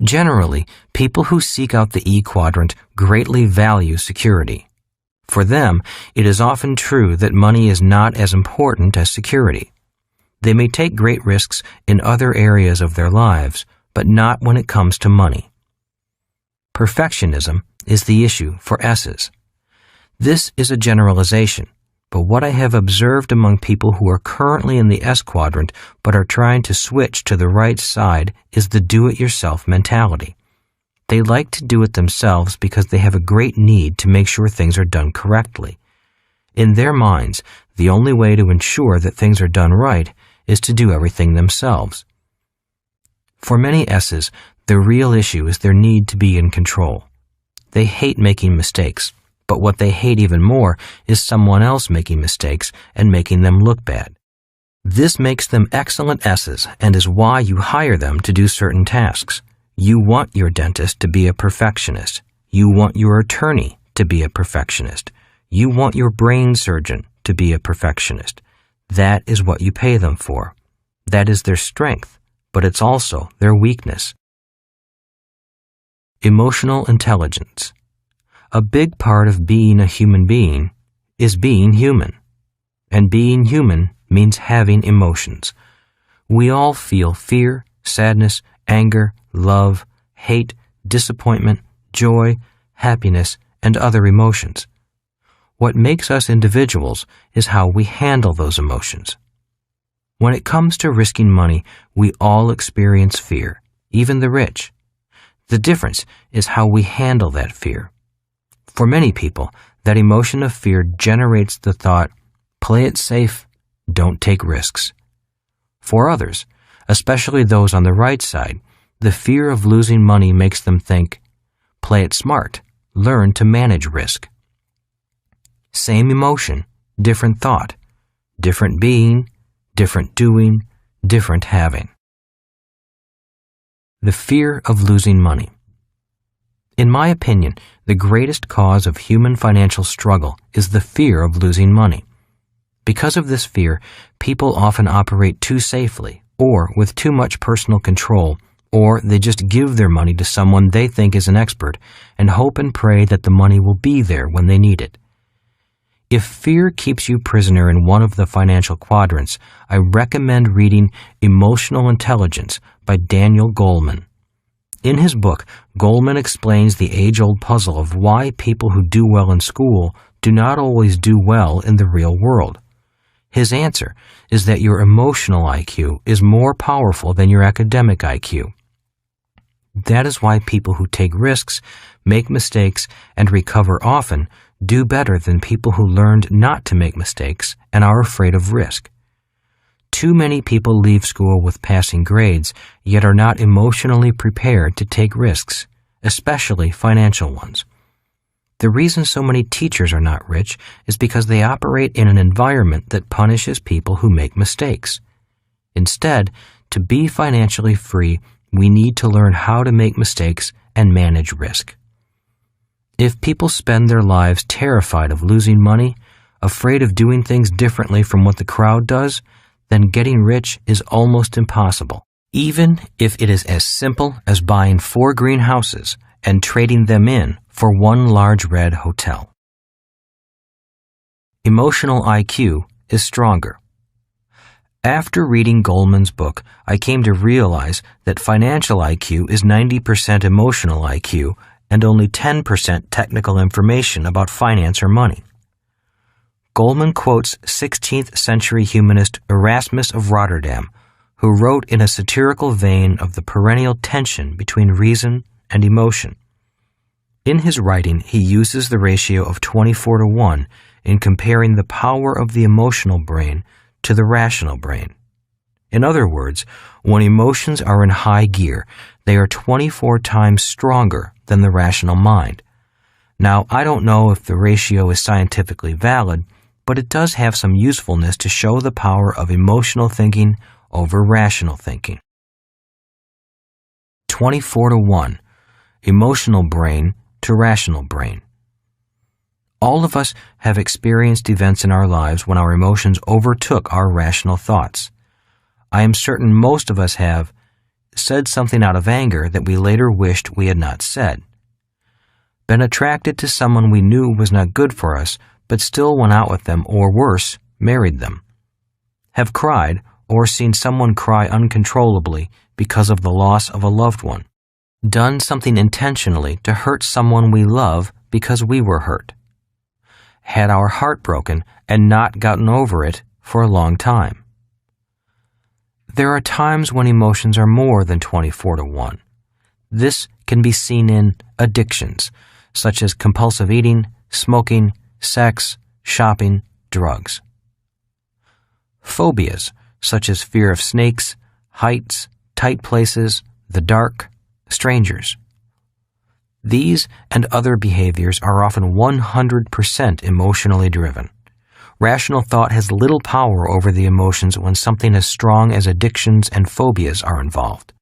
Generally, people who seek out the E quadrant greatly value security. For them, it is often true that money is not as important as security. They may take great risks in other areas of their lives, but not when it comes to money. Perfectionism is the issue for S's. This is a generalization, but what I have observed among people who are currently in the S quadrant but are trying to switch to the right side is the do-it-yourself mentality. They like to do it themselves because they have a great need to make sure things are done correctly. In their minds, the only way to ensure that things are done right is to do everything themselves. For many S's, the real issue is their need to be in control. They hate making mistakes, but what they hate even more is someone else making mistakes and making them look bad. This makes them excellent S's and is why you hire them to do certain tasks. You want your dentist to be a perfectionist. You want your attorney to be a perfectionist. You want your brain surgeon to be a perfectionist. That is what you pay them for. That is their strength, but it's also their weakness. Emotional intelligence. A big part of being a human being is being human. And being human means having emotions. We all feel fear, sadness, anger, love, hate, disappointment, joy, happiness, and other emotions. What makes us individuals is how we handle those emotions. When it comes to risking money, we all experience fear, even the rich. The difference is how we handle that fear. For many people, that emotion of fear generates the thought, play it safe, don't take risks. For others, especially those on the right side, the fear of losing money makes them think, play it smart, learn to manage risk. Same emotion, different thought, different being, different doing, different having. The fear of losing money. In my opinion, the greatest cause of human financial struggle is the fear of losing money. Because of this fear, people often operate too safely, or with too much personal control, or they just give their money to someone they think is an expert and hope and pray that the money will be there when they need it. If fear keeps you prisoner in one of the financial quadrants, I recommend reading Emotional Intelligence by Daniel Goleman. In his book, Goleman explains the age-old puzzle of why people who do well in school do not always do well in the real world. His answer is that your emotional IQ is more powerful than your academic IQ. That is why people who take risks, make mistakes, and recover often do better than people who learned not to make mistakes and are afraid of risk. Too many people leave school with passing grades, yet are not emotionally prepared to take risks, especially financial ones. The reason so many teachers are not rich is because they operate in an environment that punishes people who make mistakes. Instead, to be financially free, we need to learn how to make mistakes and manage risk. If people spend their lives terrified of losing money, afraid of doing things differently from what the crowd does, then getting rich is almost impossible, even if it is as simple as buying 4 green houses and trading them in for one large red hotel. Emotional IQ is stronger. After reading Goleman's book, I came to realize that financial IQ is 90% emotional IQ and only 10% technical information about finance or money. Goleman quotes 16th century humanist Erasmus of Rotterdam, who wrote in a satirical vein of the perennial tension between reason and emotion. In his writing, he uses the ratio of 24:1 in comparing the power of the emotional brain to the rational brain. In other words, when emotions are in high gear, they are 24 times stronger than the rational mind. Now, I don't know if the ratio is scientifically valid, but it does have some usefulness to show the power of emotional thinking over rational thinking. 24:1, emotional brain to rational brain. All of us have experienced events in our lives when our emotions overtook our rational thoughts. I am certain most of us have said something out of anger that we later wished we had not said, been attracted to someone we knew was not good for us, but still went out with them, or worse, married them, have cried or seen someone cry uncontrollably because of the loss of a loved one, done something intentionally to hurt someone we love because we were hurt, had our heart broken and not gotten over it for a long time. There are times when emotions are more than 24:1. This can be seen in addictions, such as compulsive eating, smoking, sex, shopping, drugs. Phobias, such as fear of snakes, heights, tight places, the dark, strangers. These and other behaviors are often 100% emotionally driven. Rational thought has little power over the emotions when something as strong as addictions and phobias are involved.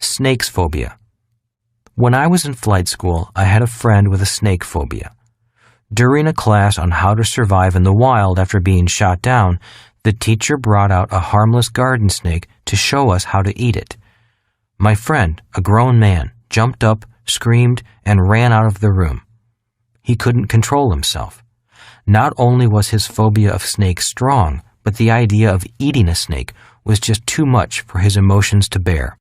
Snakes phobia. When I was in flight school, I had a friend with a snake phobia. During a class on how to survive in the wild after being shot down, the teacher brought out a harmless garden snake to show us how to eat it. My friend, a grown man, jumped up, screamed, and ran out of the room. He couldn't control himself. Not only was his phobia of snakes strong, but the idea of eating a snake was just too much for his emotions to bear.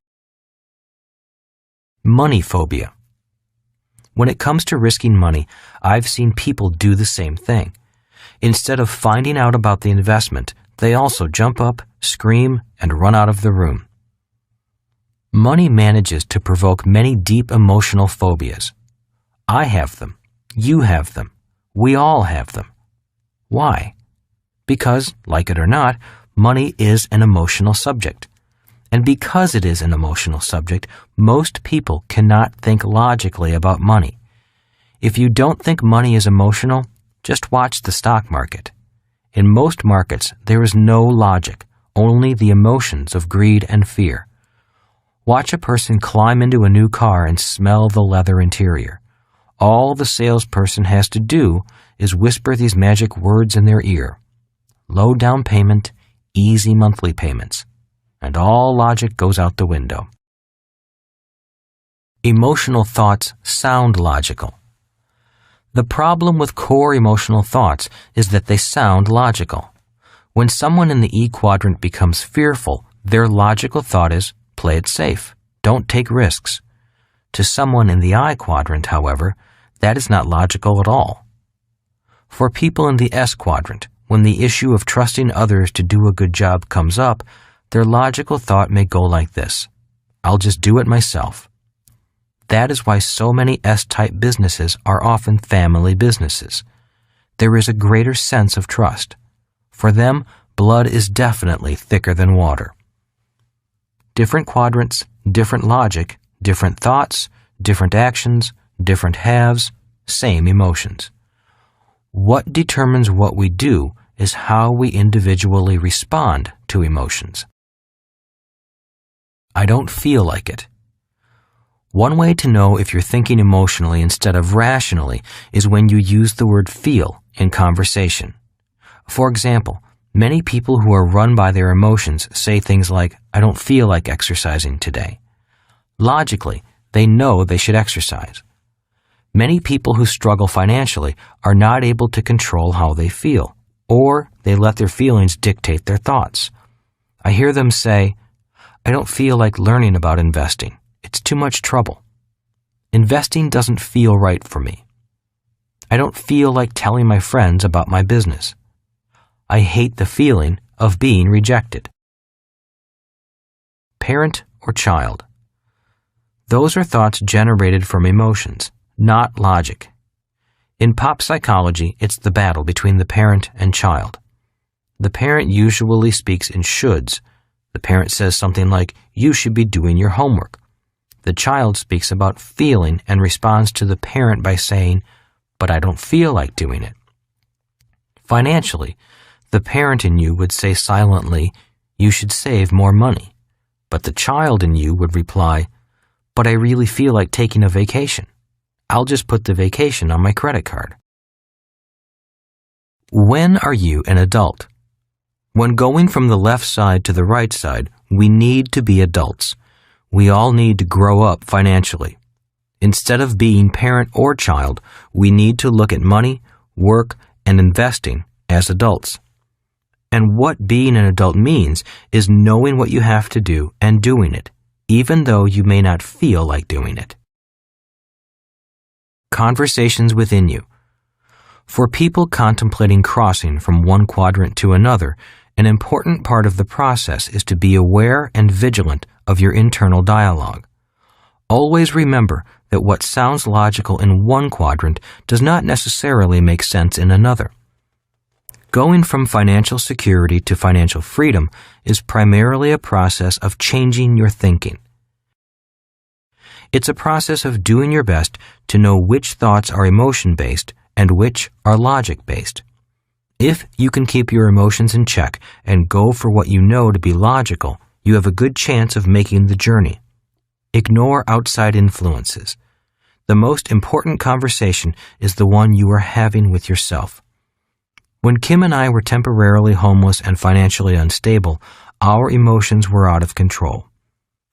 Money phobia. When it comes to risking money, I've seen people do the same thing. Instead of finding out about the investment, they also jump up, scream, and run out of the room. Money manages to provoke many deep emotional phobias. I have them. You have them. We all have them. Why? Because, like it or not, money is an emotional subject. And because it is an emotional subject, most people cannot think logically about money. If you don't think money is emotional, just watch the stock market. In most markets, there is no logic, only the emotions of greed and fear. Watch a person climb into a new car and smell the leather interior. All the salesperson has to do is whisper these magic words in their ear. Low down payment, easy monthly payments. And all logic goes out the window. Emotional thoughts sound logical. The problem with core emotional thoughts is that they sound logical. When someone in the E quadrant becomes fearful, their logical thought is, play it safe, don't take risks. To someone in the I quadrant, however, that is not logical at all. For people in the S quadrant, when the issue of trusting others to do a good job comes up, their logical thought may go like this: I'll just do it myself. That is why so many S-type businesses are often family businesses. There is a greater sense of trust. For them, blood is definitely thicker than water. Different quadrants, different logic, different thoughts, different actions, different halves, same emotions. What determines what we do is how we individually respond to emotions. I don't feel like it. One way to know if you're thinking emotionally instead of rationally is when you use the word feel in conversation. For example, many people who are run by their emotions say things like, "I don't feel like exercising today." Logically, they know they should exercise. Many people who struggle financially are not able to control how they feel, or they let their feelings dictate their thoughts. I hear them say, "I don't feel like learning about investing. It's too much trouble. Investing doesn't feel right for me. I don't feel like telling my friends about my business. I hate the feeling of being rejected." Parent or child. Those are thoughts generated from emotions, not logic. In pop psychology, it's the battle between the parent and child. The parent usually speaks in shoulds. The parent says something like, "You should be doing your homework." The child speaks about feeling and responds to the parent by saying, "But I don't feel like doing it." Financially, the parent in you would say silently, "You should save more money." But the child in you would reply, "But I really feel like taking a vacation. I'll just put the vacation on my credit card." When are you an adult? When going from the left side to the right side, we need to be adults. We all need to grow up financially. Instead of being parent or child, we need to look at money, work, and investing as adults. And what being an adult means is knowing what you have to do and doing it, even though you may not feel like doing it. Conversations within you. For people contemplating crossing from one quadrant to another, an important part of the process is to be aware and vigilant of your internal dialogue. Always remember that what sounds logical in one quadrant does not necessarily make sense in another. Going from financial security to financial freedom is primarily a process of changing your thinking. It's a process of doing your best to know which thoughts are emotion-based and which are logic-based. If you can keep your emotions in check and go for what you know to be logical, you have a good chance of making the journey. Ignore outside influences. The most important conversation is the one you are having with yourself. When Kim and I were temporarily homeless and financially unstable, our emotions were out of control.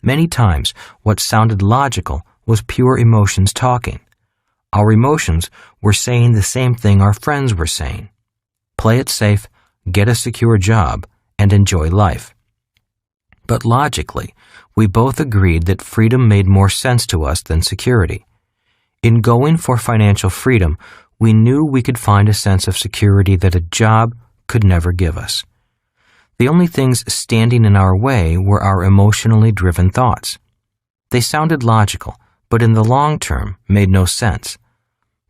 Many times, what sounded logical was pure emotions talking. Our emotions were saying the same thing our friends were saying. Play it safe, get a secure job, and enjoy life. But logically, we both agreed that freedom made more sense to us than security. In going for financial freedom, we knew we could find a sense of security that a job could never give us. The only things standing in our way were our emotionally driven thoughts. They sounded logical, but in the long term made no sense.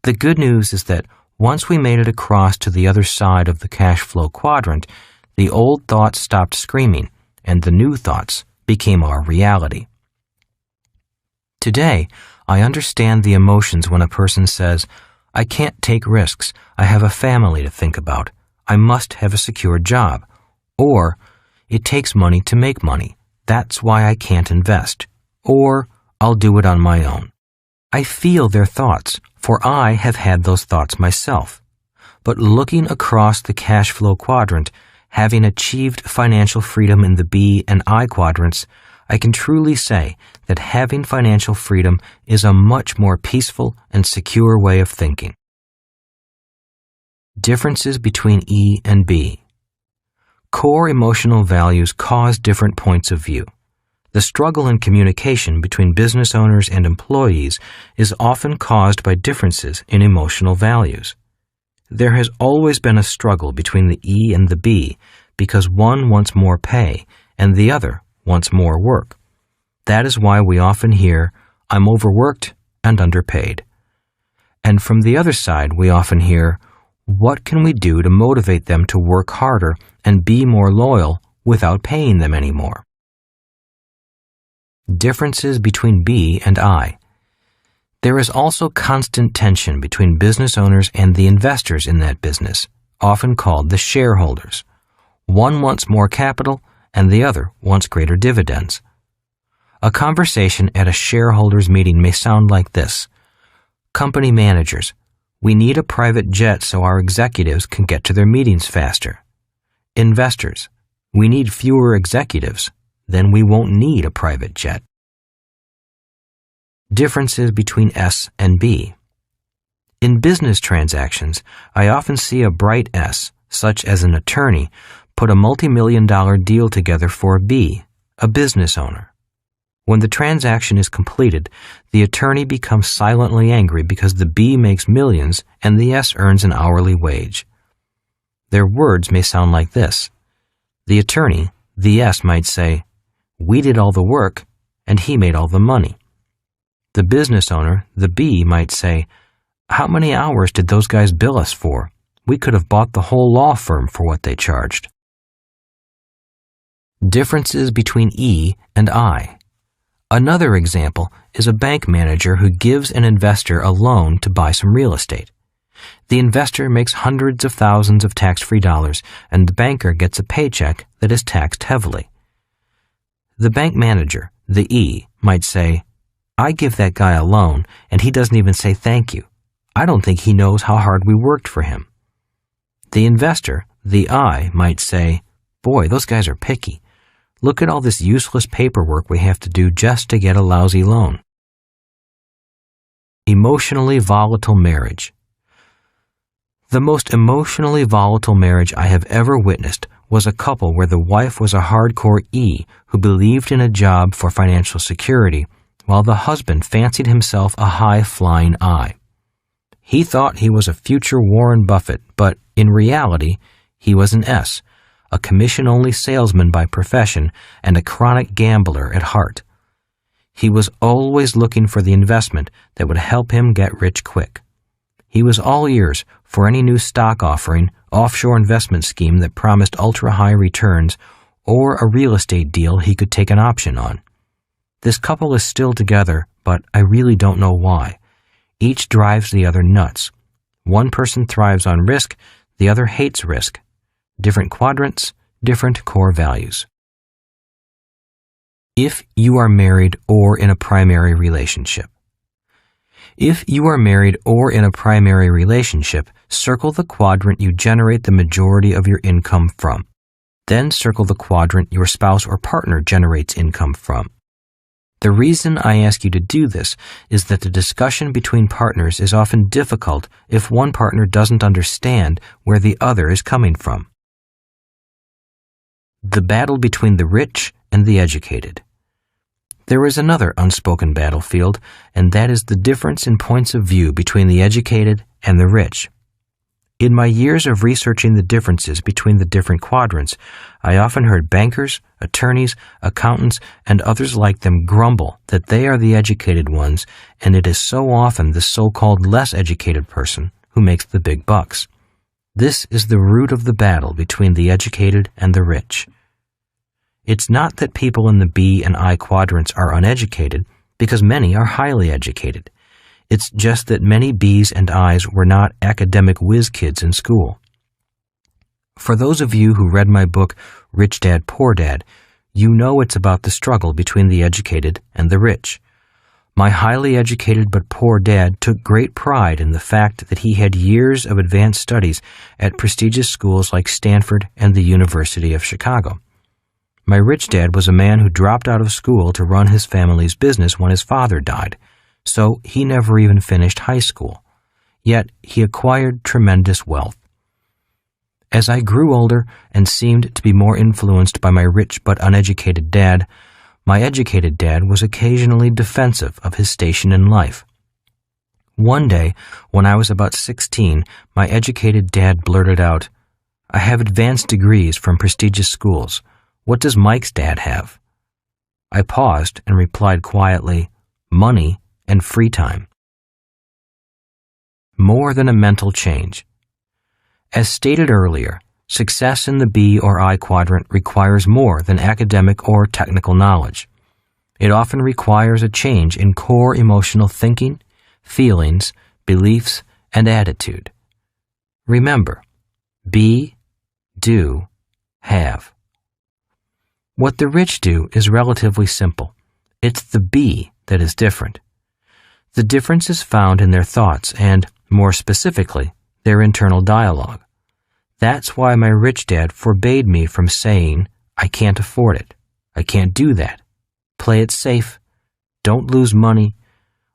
The good news is that once we made it across to the other side of the Cashflow Quadrant, the old thoughts stopped screaming, and the new thoughts became our reality. Today, I understand the emotions when a person says, "I can't take risks. I have a family to think about. I must have a secure job." Or, "It takes money to make money. That's why I can't invest." Or, "I'll do it on my own." I feel their thoughts, for I have had those thoughts myself. But looking across the Cashflow Quadrant, having achieved financial freedom in the B and I quadrants, I can truly say that having financial freedom is a much more peaceful and secure way of thinking. Differences between E and B. Core emotional values cause different points of view. The struggle in communication between business owners and employees is often caused by differences in emotional values. There has always been a struggle between the E and the B because one wants more pay and the other wants more work. That is why we often hear, "I'm overworked and underpaid." And from the other side, we often hear, What can we do to motivate them to work harder and be more loyal without paying them anymore? Differences between B and I. There is also constant tension between business owners and the investors in that business, often called the shareholders. One wants more capital and the other wants greater dividends. A conversation at a shareholders meeting may sound like this. Company managers, we need a private jet so our executives can get to their meetings faster. Investors, we need fewer executives, then we won't need a private jet. Differences between S and B. In business transactions, I often see a bright S, such as an attorney, put a multi-million-dollar deal together for a B, a business owner. When the transaction is completed, the attorney becomes silently angry because the B makes millions and the S earns an hourly wage. Their words may sound like this. The attorney, the S, might say, "We did all the work, and he made all the money." The business owner, the B, might say, "How many hours did those guys bill us for? We could have bought the whole law firm for what they charged." Differences between E and I. Another example is a bank manager who gives an investor a loan to buy some real estate. The investor makes hundreds of thousands of tax-free dollars, and the banker gets a paycheck that is taxed heavily. The bank manager, the E, might say, "I give that guy a loan, and he doesn't even say thank you. I don't think he knows how hard we worked for him." The investor, the I, might say, "Boy, those guys are picky. Look at all this useless paperwork we have to do just to get a lousy loan." Emotionally volatile marriage. The most emotionally volatile marriage I have ever witnessed was a couple where the wife was a hardcore E who believed in a job for financial security, while the husband fancied himself a high-flying I. He thought he was a future Warren Buffett, but in reality, he was an S, a commission-only salesman by profession and a chronic gambler at heart. He was always looking for the investment that would help him get rich quick. He was all ears for any new stock offering, offshore investment scheme that promised ultra-high returns, or a real estate deal he could take an option on. This couple is still together, but I really don't know why. Each drives the other nuts. One person thrives on risk, the other hates risk. Different quadrants, different core values. If you are married or in a primary relationship. If you are married or in a primary relationship, circle the quadrant you generate the majority of your income from. Then circle the quadrant your spouse or partner generates income from. The reason I ask you to do this is that the discussion between partners is often difficult if one partner doesn't understand where the other is coming from. The battle between the rich and the educated. There is another unspoken battlefield, and that is the difference in points of view between the educated and the rich. In my years of researching the differences between the different quadrants, I often heard bankers, attorneys, accountants, and others like them grumble that they are the educated ones, and it is so often the so-called less educated person who makes the big bucks. This is the root of the battle between the educated and the rich. It's not that people in the B and I quadrants are uneducated, because many are highly educated. It's just that many B's and I's were not academic whiz kids in school. For those of you who read my book, Rich Dad, Poor Dad, you know it's about the struggle between the educated and the rich. My highly educated but poor dad took great pride in the fact that he had years of advanced studies at prestigious schools like Stanford and the University of Chicago. My rich dad was a man who dropped out of school to run his family's business when his father died, so he never even finished high school. Yet he acquired tremendous wealth. As I grew older and seemed to be more influenced by my rich but uneducated dad, my educated dad was occasionally defensive of his station in life. One day, when I was about 16, my educated dad blurted out, "I have advanced degrees from prestigious schools. What does Mike's dad have?" I paused and replied quietly, "Money and free time." More than a mental change. As stated earlier, success in the B or I quadrant requires more than academic or technical knowledge. It often requires a change in core emotional thinking, feelings, beliefs, and attitude. Remember, be, do, have. What the rich do is relatively simple. It's the be that is different. The difference is found in their thoughts and, more specifically, their internal dialogue. That's why my rich dad forbade me from saying, "I can't afford it. I can't do that. Play it safe. Don't lose money.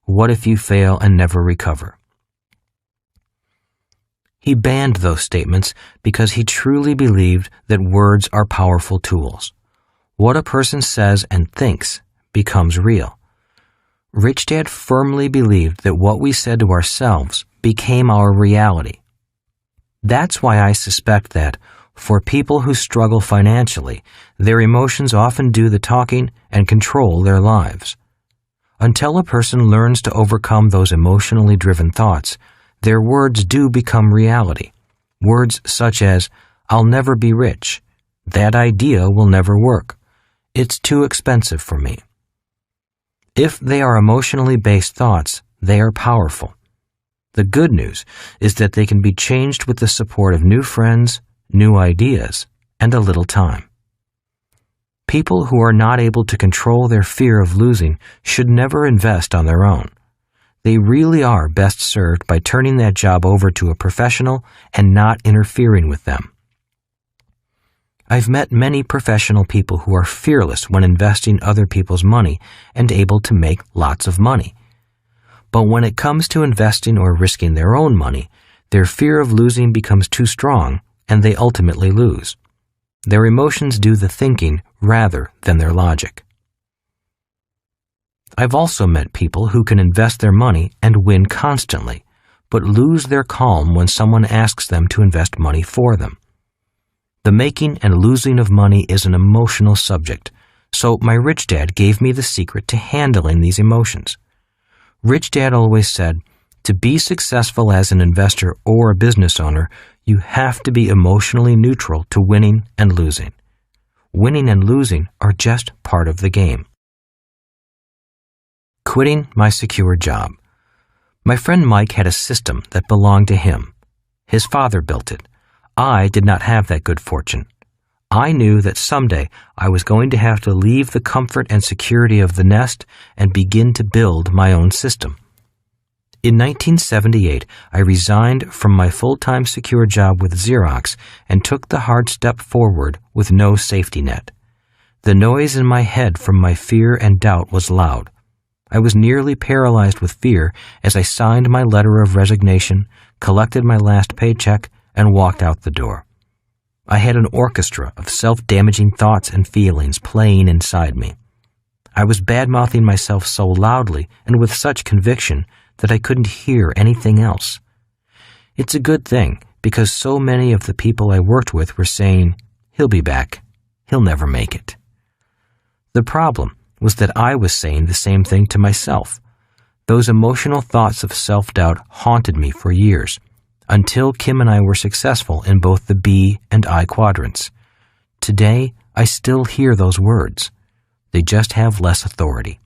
What if you fail and never recover?" He banned those statements because he truly believed that words are powerful tools. What a person says and thinks becomes real. Rich Dad firmly believed that what we said to ourselves became our reality. That's why I suspect that, for people who struggle financially, their emotions often do the talking and control their lives. Until a person learns to overcome those emotionally driven thoughts, their words do become reality. Words such as, "I'll never be rich," "That idea will never work," "It's too expensive for me." If they are emotionally based thoughts, they are powerful. The good news is that they can be changed with the support of new friends, new ideas, and a little time. People who are not able to control their fear of losing should never invest on their own. They really are best served by turning that job over to a professional and not interfering with them. I've met many professional people who are fearless when investing other people's money and able to make lots of money. But when it comes to investing or risking their own money, their fear of losing becomes too strong and they ultimately lose. Their emotions do the thinking rather than their logic. I've also met people who can invest their money and win constantly, but lose their calm when someone asks them to invest money for them. The making and losing of money is an emotional subject, so my rich dad gave me the secret to handling these emotions. Rich Dad always said, to be successful as an investor or a business owner, you have to be emotionally neutral to winning and losing. Winning and losing are just part of the game. Quitting my secure job. My friend Mike had a system that belonged to him. His father built it. I did not have that good fortune. I knew that someday I was going to have to leave the comfort and security of the nest and begin to build my own system. In 1978, I resigned from my full-time secure job with Xerox and took the hard step forward with no safety net. The noise in my head from my fear and doubt was loud. I was nearly paralyzed with fear as I signed my letter of resignation, collected my last paycheck, and walked out the door. I had an orchestra of self-damaging thoughts and feelings playing inside me. I was bad-mouthing myself so loudly and with such conviction that I couldn't hear anything else. It's a good thing, because so many of the people I worked with were saying, "He'll be back. He'll never make it." The problem was that I was saying the same thing to myself. Those emotional thoughts of self-doubt haunted me for years, until Kim and I were successful in both the B and I quadrants. Today, I still hear those words. They just have less authority.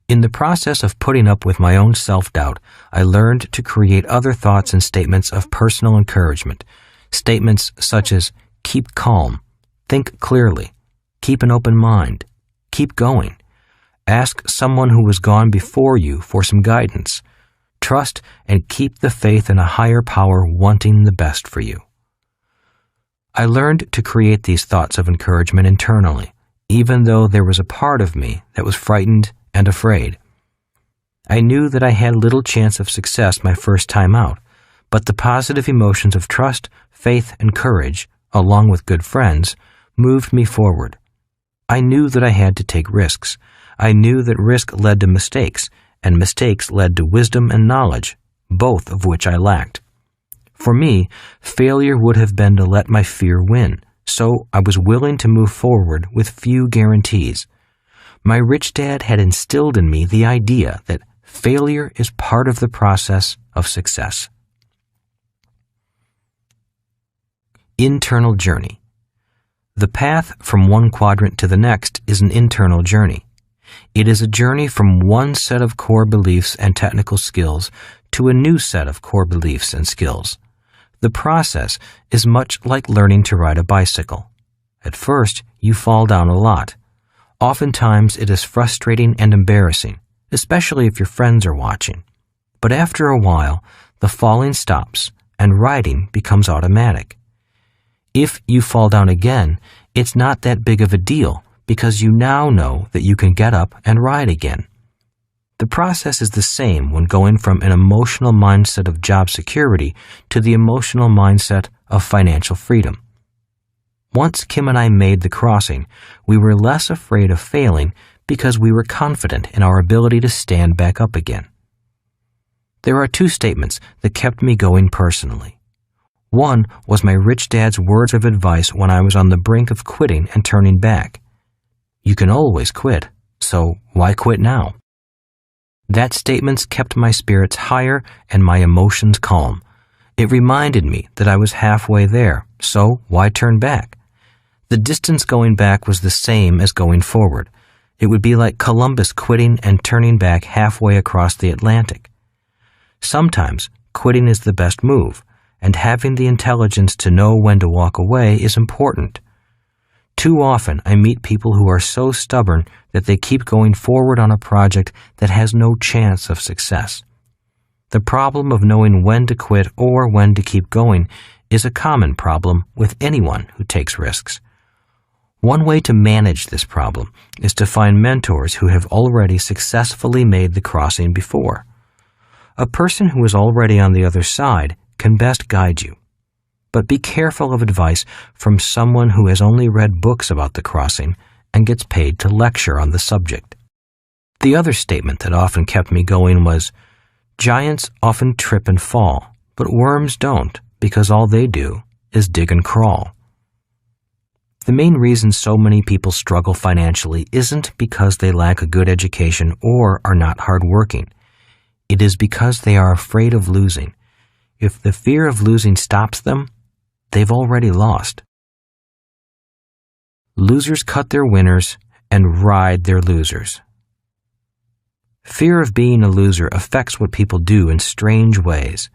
In the process of putting up with my own self-doubt, I learned to create other thoughts and statements of personal encouragement. Statements such as, keep calm, think clearly, keep an open mind, keep going, ask someone who has gone before you for some guidance, trust and keep the faith in a higher power wanting the best for you. I learned to create these thoughts of encouragement internally, even though there was a part of me that was frightened and afraid. I knew that I had little chance of success my first time out, but the positive emotions of trust, faith, and courage, along with good friends, moved me forward. I knew that I had to take risks. I knew that risk led to mistakes, and mistakes led to wisdom and knowledge, both of which I lacked. For me, failure would have been to let my fear win, so I was willing to move forward with few guarantees. My rich dad had instilled in me the idea that failure is part of the process of success. Internal journey. The path from one quadrant to the next is an internal journey. It is a journey from one set of core beliefs and technical skills to a new set of core beliefs and skills. The process is much like learning to ride a bicycle. At first, you fall down a lot. Oftentimes, it is frustrating and embarrassing, especially if your friends are watching. But after a while, the falling stops and riding becomes automatic. If you fall down again, it's not that big of a deal because you now know that you can get up and ride again. The process is the same when going from an emotional mindset of job security to the emotional mindset of financial freedom. Once Kim and I made the crossing, we were less afraid of failing because we were confident in our ability to stand back up again. There are two statements that kept me going personally. One was my rich dad's words of advice when I was on the brink of quitting and turning back. You can always quit, so why quit now? That statement kept my spirits higher and my emotions calm. It reminded me that I was halfway there, so why turn back? The distance going back was the same as going forward. It would be like Columbus quitting and turning back halfway across the Atlantic. Sometimes quitting is the best move, and having the intelligence to know when to walk away is important. Too often I meet people who are so stubborn that they keep going forward on a project that has no chance of success. The problem of knowing when to quit or when to keep going is a common problem with anyone who takes risks. One way to manage this problem is to find mentors who have already successfully made the crossing before. A person who is already on the other side can best guide you. But be careful of advice from someone who has only read books about the crossing and gets paid to lecture on the subject. The other statement that often kept me going was, giants often trip and fall, but worms don't because all they do is dig and crawl. The main reason so many people struggle financially isn't because they lack a good education or are not hardworking. It is because they are afraid of losing. If the fear of losing stops them, they've already lost. Losers cut their winners and ride their losers. Fear of being a loser affects what people do in strange ways.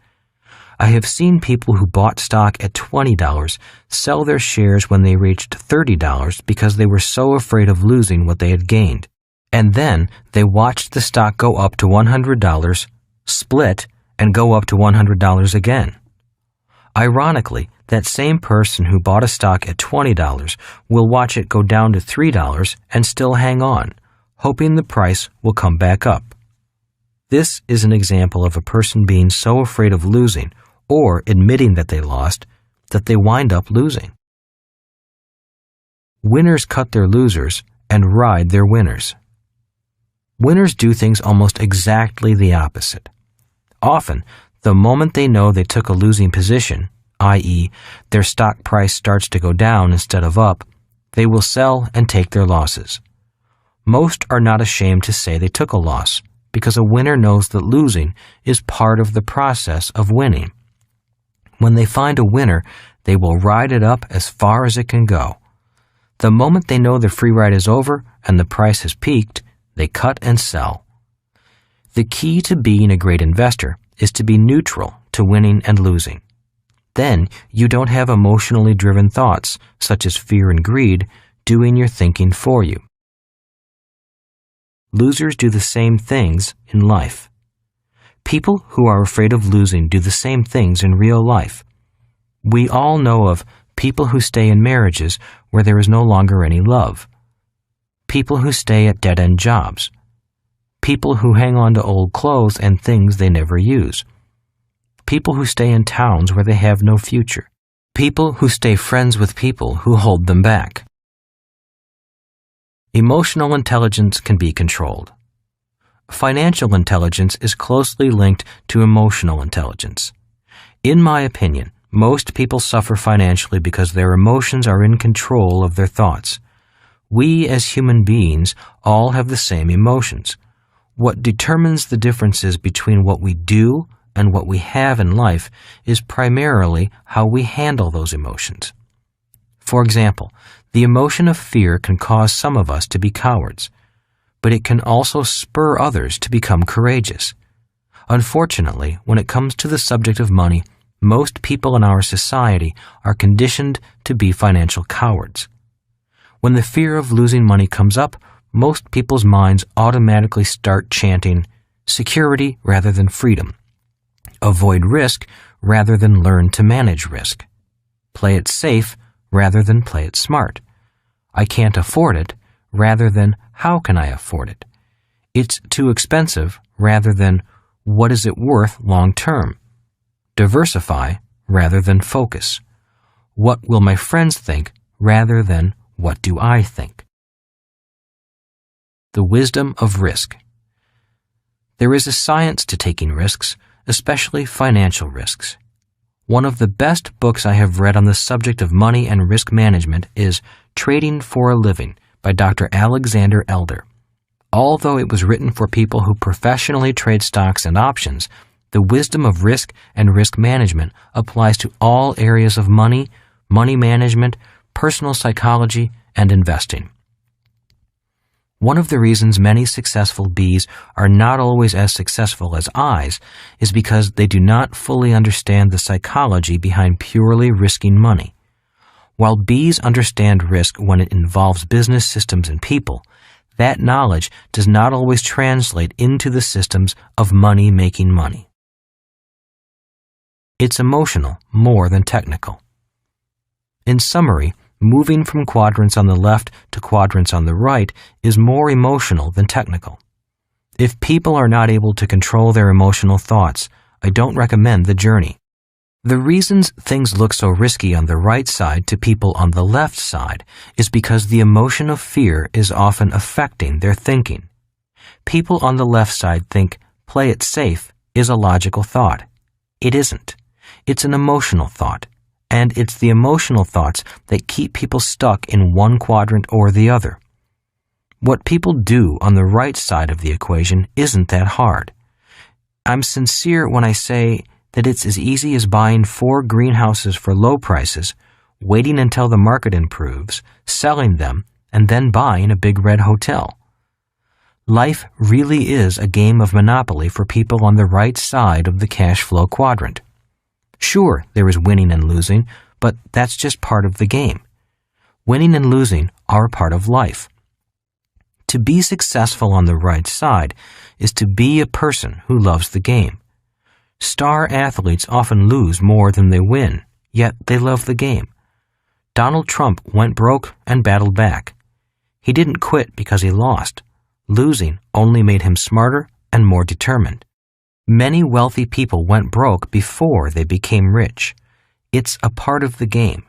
I have seen people who bought stock at $20 sell their shares when they reached $30 because they were so afraid of losing what they had gained. And then they watched the stock go up to $100, split, and go up to $100 again. Ironically, that same person who bought a stock at $20 will watch it go down to $3 and still hang on, hoping the price will come back up. This is an example of a person being so afraid of losing or admitting that they lost that they wind up losing. Winners cut their losers and ride their winners. Winners do things almost exactly the opposite. Often, the moment they know they took a losing position, i.e., their stock price starts to go down instead of up, they will sell and take their losses. Most are not ashamed to say they took a loss, because a winner knows that losing is part of the process of winning. When they find a winner, they will ride it up as far as it can go. The moment they know the free ride is over and the price has peaked, they cut and sell. The key to being a great investor is to be neutral to winning and losing. Then you don't have emotionally driven thoughts, such as fear and greed, doing your thinking for you. Losers do the same things in life. People who are afraid of losing do the same things in real life. We all know of people who stay in marriages where there is no longer any love. People who stay at dead-end jobs. People who hang on to old clothes and things they never use. People who stay in towns where they have no future. People who stay friends with people who hold them back. Emotional intelligence can be controlled. Financial intelligence is closely linked to emotional intelligence. In my opinion, most people suffer financially because their emotions are in control of their thoughts. We as human beings all have the same emotions. What determines the differences between what we do and what we have in life is primarily how we handle those emotions. For example, the emotion of fear can cause some of us to be cowards, but it can also spur others to become courageous. Unfortunately, when it comes to the subject of money, most people in our society are conditioned to be financial cowards. When the fear of losing money comes up, most people's minds automatically start chanting, security rather than freedom. Avoid risk rather than learn to manage risk. Play it safe rather than play it smart. I can't afford it rather than how can I afford it? It's too expensive rather than what is it worth long term? Diversify rather than focus. What will my friends think rather than what do I think? The wisdom of risk. There is a science to taking risks, especially financial risks. One of the best books I have read on the subject of money and risk management is Trading for a Living by Dr. Alexander Elder. Although it was written for people who professionally trade stocks and options, the wisdom of risk and risk management applies to all areas of money, money management, personal psychology, and investing. One of the reasons many successful Bs are not always as successful as Is is because they do not fully understand the psychology behind purely risking money. While Bs understand risk when it involves business systems and people, that knowledge does not always translate into the systems of money making money. It's emotional more than technical. In summary, moving from quadrants on the left to quadrants on the right is more emotional than technical. If people are not able to control their emotional thoughts, I don't recommend the journey. The reasons things look so risky on the right side to people on the left side is because the emotion of fear is often affecting their thinking. People on the left side think, play it safe is a logical thought. It isn't. It's an emotional thought. And it's the emotional thoughts that keep people stuck in one quadrant or the other. What people do on the right side of the equation isn't that hard. I'm sincere when I say that it's as easy as buying 4 greenhouses for low prices, waiting until the market improves, selling them, and then buying a big red hotel. Life really is a game of Monopoly for people on the right side of the cash flow quadrant. Sure, there is winning and losing, but that's just part of the game. Winning and losing are a part of life. To be successful on the right side is to be a person who loves the game. Star athletes often lose more than they win, yet they love the game. Donald Trump went broke and battled back. He didn't quit because he lost. Losing only made him smarter and more determined. Many wealthy people went broke before they became rich. It's a part of the game.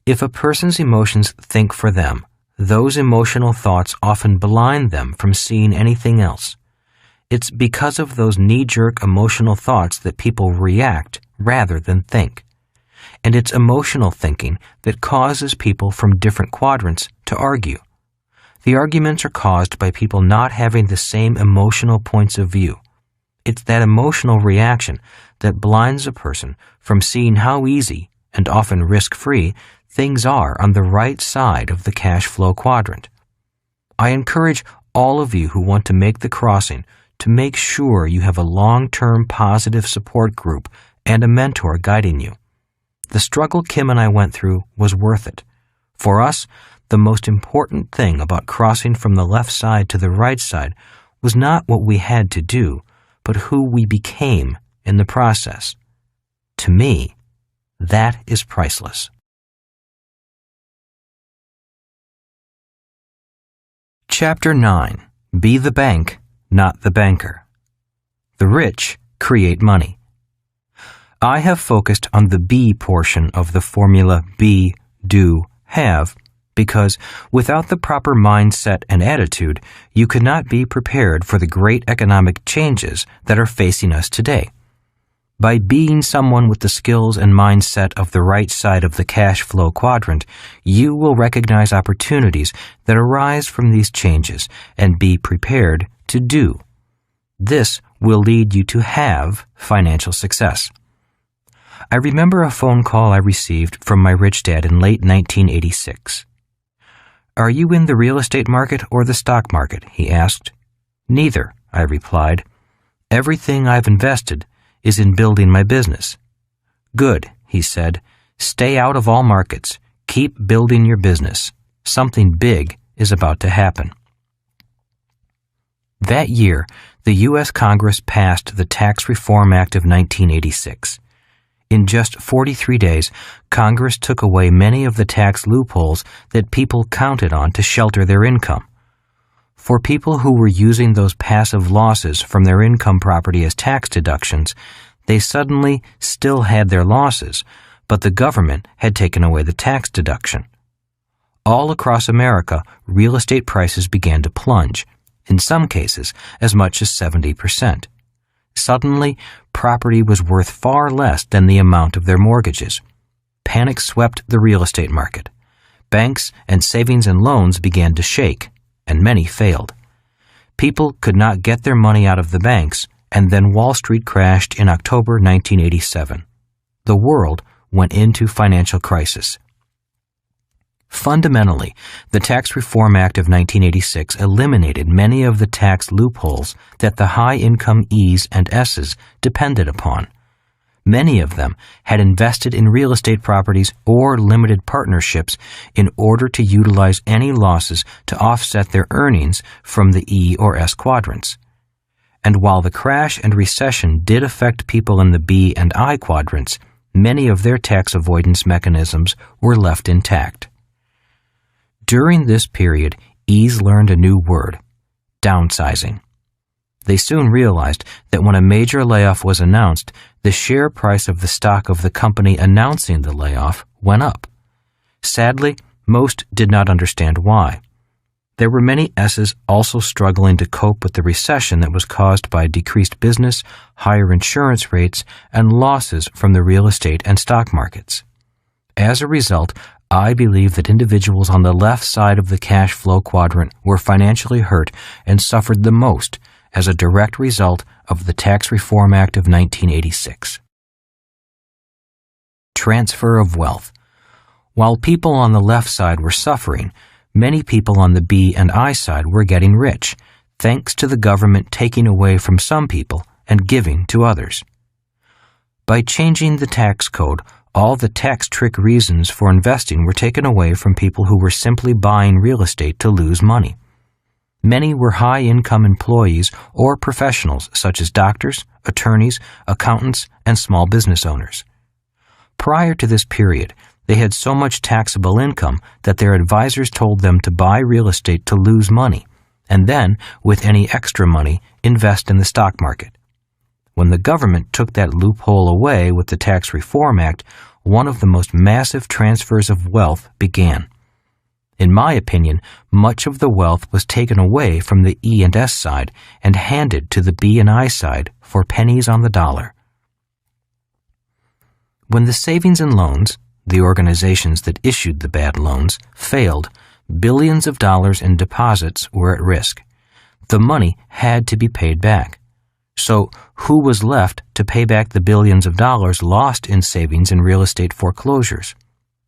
If a person's emotions think for them, those emotional thoughts often blind them from seeing anything else. It's because of those knee-jerk emotional thoughts that people react rather than think. And it's emotional thinking that causes people from different quadrants to argue. The arguments are caused by people not having the same emotional points of view. It's that emotional reaction that blinds a person from seeing how easy, and often risk-free, things are on the right side of the cash flow quadrant. I encourage all of you who want to make the crossing to make sure you have a long-term positive support group and a mentor guiding you. The struggle Kim and I went through was worth it. For us, the most important thing about crossing from the left side to the right side was not what we had to do, but who we became in the process. To me, that is priceless. Chapter 9. Be the bank, not the banker. The rich create money. I have focused on the B portion of the formula be, do, have, because without the proper mindset and attitude, you could not be prepared for the great economic changes that are facing us today. By being someone with the skills and mindset of the right side of the cash flow quadrant, you will recognize opportunities that arise from these changes and be prepared to do. This will lead you to have financial success. I remember a phone call I received from my rich dad in late 1986. "Are you in the real estate market or the stock market?" he asked. "Neither," I replied. "Everything I've invested is in building my business." "Good," he said. "Stay out of all markets. Keep building your business. Something big is about to happen." That year, the U.S. Congress passed the Tax Reform Act of 1986. In just 43 days, Congress took away many of the tax loopholes that people counted on to shelter their income. For people who were using those passive losses from their income property as tax deductions, they suddenly still had their losses, but the government had taken away the tax deduction. All across America, real estate prices began to plunge, in some cases as much as 70%. Suddenly, property was worth far less than the amount of their mortgages. Panic swept the real estate market. Banks and savings and loans began to shake, and many failed. People could not get their money out of the banks, and then Wall Street crashed in October 1987. The world went into financial crisis. Fundamentally, the Tax Reform Act of 1986 eliminated many of the tax loopholes that the high-income E's and S's depended upon. Many of them had invested in real estate properties or limited partnerships in order to utilize any losses to offset their earnings from the E or S quadrants. And while the crash and recession did affect people in the B and I quadrants, many of their tax avoidance mechanisms were left intact. During this period, E's learned a new word: downsizing. They soon realized that when a major layoff was announced, the share price of the stock of the company announcing the layoff went up. Sadly, most did not understand why. There were many S's also struggling to cope with the recession that was caused by decreased business, higher insurance rates, and losses from the real estate and stock markets. As a result, I believe that individuals on the left side of the cash flow quadrant were financially hurt and suffered the most as a direct result of the Tax Reform Act of 1986. Transfer of wealth. While people on the left side were suffering, many people on the B and I side were getting rich, thanks to the government taking away from some people and giving to others. By changing the tax code, all the tax trick reasons for investing were taken away from people who were simply buying real estate to lose money. Many were high-income employees or professionals such as doctors, attorneys, accountants, and small business owners. Prior to this period, they had so much taxable income that their advisors told them to buy real estate to lose money, and then, with any extra money, invest in the stock market. When the government took that loophole away with the Tax Reform Act, one of the most massive transfers of wealth began. In my opinion, much of the wealth was taken away from the E and S side and handed to the B and I side for pennies on the dollar. When the savings and loans, the organizations that issued the bad loans, failed, billions of dollars in deposits were at risk. The money had to be paid back. So, who was left to pay back the billions of dollars lost in savings and real estate foreclosures?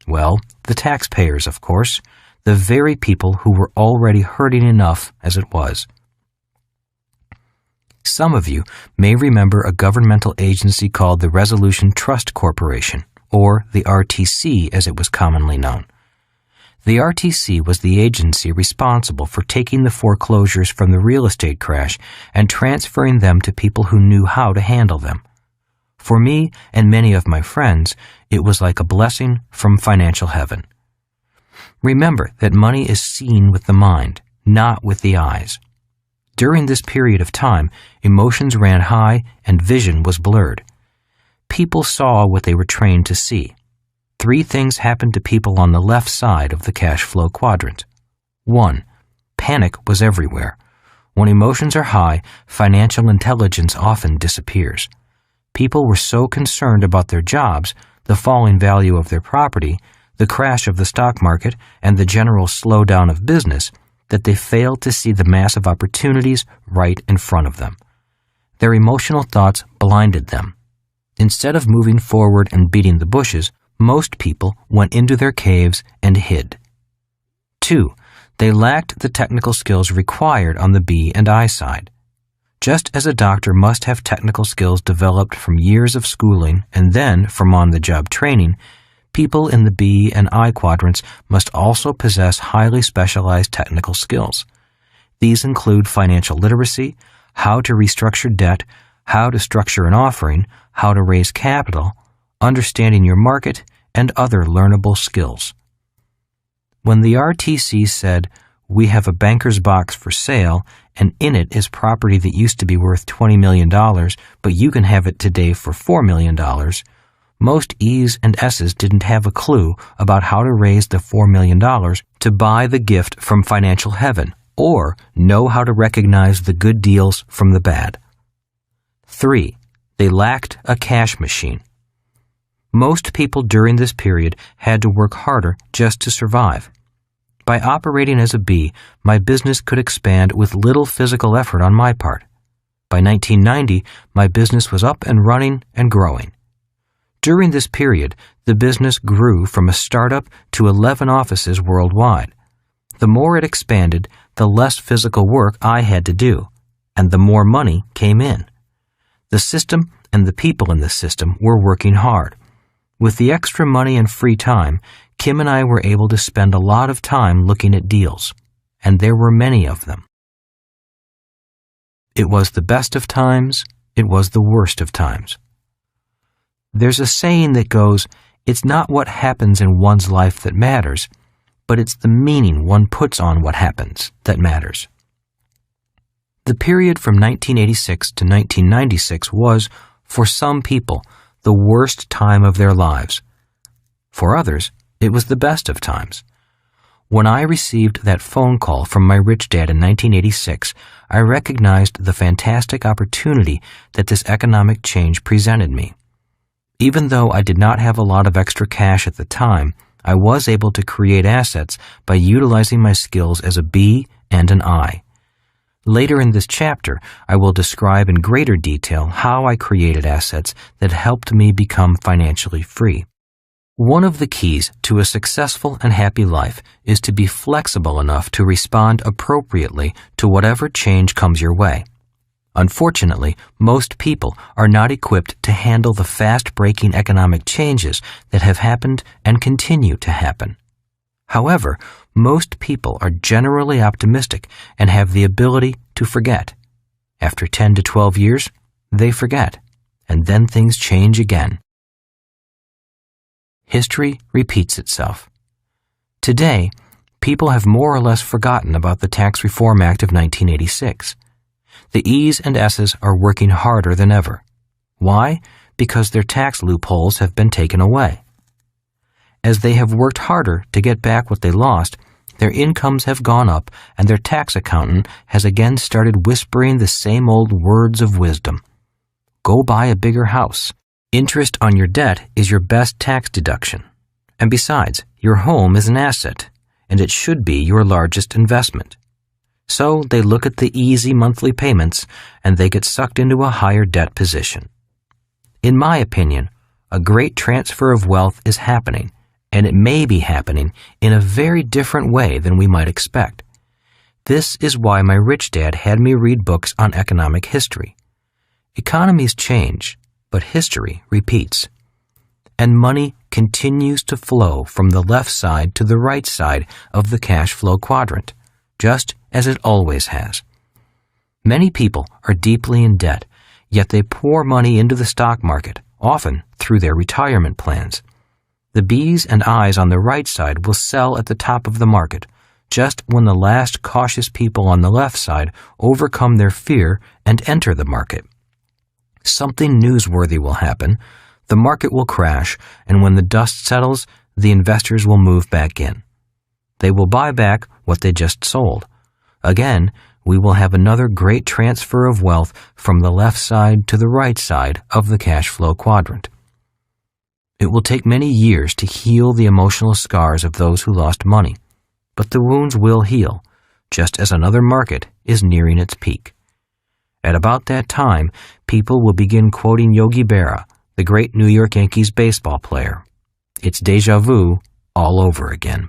Well, the taxpayers, of course, the very people who were already hurting enough as it was. Some of you may remember a governmental agency called the Resolution Trust Corporation, or the RTC as it was commonly known. The RTC was the agency responsible for taking the foreclosures from the real estate crash and transferring them to people who knew how to handle them. For me and many of my friends, it was like a blessing from financial heaven. Remember that money is seen with the mind, not with the eyes. During this period of time, emotions ran high and vision was blurred. People saw what they were trained to see. 3 things happened to people on the left side of the cash flow quadrant. 1. Panic was everywhere. When emotions are high, financial intelligence often disappears. People were so concerned about their jobs, the falling value of their property, the crash of the stock market, and the general slowdown of business that they failed to see the massive opportunities right in front of them. Their emotional thoughts blinded them. Instead of moving forward and beating the bushes, most people went into their caves and hid. 2. They lacked the technical skills required on the B and I side. Just as a doctor must have technical skills developed from years of schooling and then from on-the-job training, people in the B and I quadrants must also possess highly specialized technical skills. These include financial literacy, how to restructure debt, how to structure an offering, how to raise capital, understanding your market, and other learnable skills. When the RTC said, "We have a banker's box for sale, and in it is property that used to be worth $20 million, but you can have it today for $4 million," most E's and S's didn't have a clue about how to raise the $4 million to buy the gift from financial heaven, or know how to recognize the good deals from the bad. 3. They lacked a cash machine. Most people during this period had to work harder just to survive. By operating as a B, my business could expand with little physical effort on my part. By 1990, my business was up and running and growing. During this period, the business grew from a startup to 11 offices worldwide. The more it expanded, the less physical work I had to do, and the more money came in. The system and the people in the system were working hard. With the extra money and free time, Kim and I were able to spend a lot of time looking at deals, and there were many of them. It was the best of times, it was the worst of times. There's a saying that goes, "It's not what happens in one's life that matters, but it's the meaning one puts on what happens that matters." The period from 1986 to 1996 was, for some people, the worst time of their lives. For others, it was the best of times. When I received that phone call from my rich dad in 1986, I recognized the fantastic opportunity that this economic change presented me. Even though I did not have a lot of extra cash at the time, I was able to create assets by utilizing my skills as a B and an I. Later in this chapter, I will describe in greater detail how I created assets that helped me become financially free. One of the keys to a successful and happy life is to be flexible enough to respond appropriately to whatever change comes your way. Unfortunately, most people are not equipped to handle the fast-breaking economic changes that have happened and continue to happen. However, most people are generally optimistic and have the ability to forget. After 10 to 12 years, they forget, and then things change again. History repeats itself. Today, people have more or less forgotten about the Tax Reform Act of 1986. The E's and S's are working harder than ever. Why? Because their tax loopholes have been taken away. As they have worked harder to get back what they lost, their incomes have gone up and their tax accountant has again started whispering the same old words of wisdom. Go buy a bigger house. Interest on your debt is your best tax deduction. And besides, your home is an asset, and it should be your largest investment. So they look at the easy monthly payments and they get sucked into a higher debt position. In my opinion, a great transfer of wealth is happening, and it may be happening in a very different way than we might expect. This is why my rich dad had me read books on economic history. Economies change, but history repeats. And money continues to flow from the left side to the right side of the cash flow quadrant, just as it always has. Many people are deeply in debt, yet they pour money into the stock market, often through their retirement plans. The B's and I's on the right side will sell at the top of the market, just when the last cautious people on the left side overcome their fear and enter the market. Something newsworthy will happen, the market will crash, and when the dust settles, the investors will move back in. They will buy back what they just sold. Again, we will have another great transfer of wealth from the left side to the right side of the cash flow quadrant. It will take many years to heal the emotional scars of those who lost money, but the wounds will heal, just as another market is nearing its peak. At about that time, people will begin quoting Yogi Berra, the great New York Yankees baseball player. It's déjà vu all over again.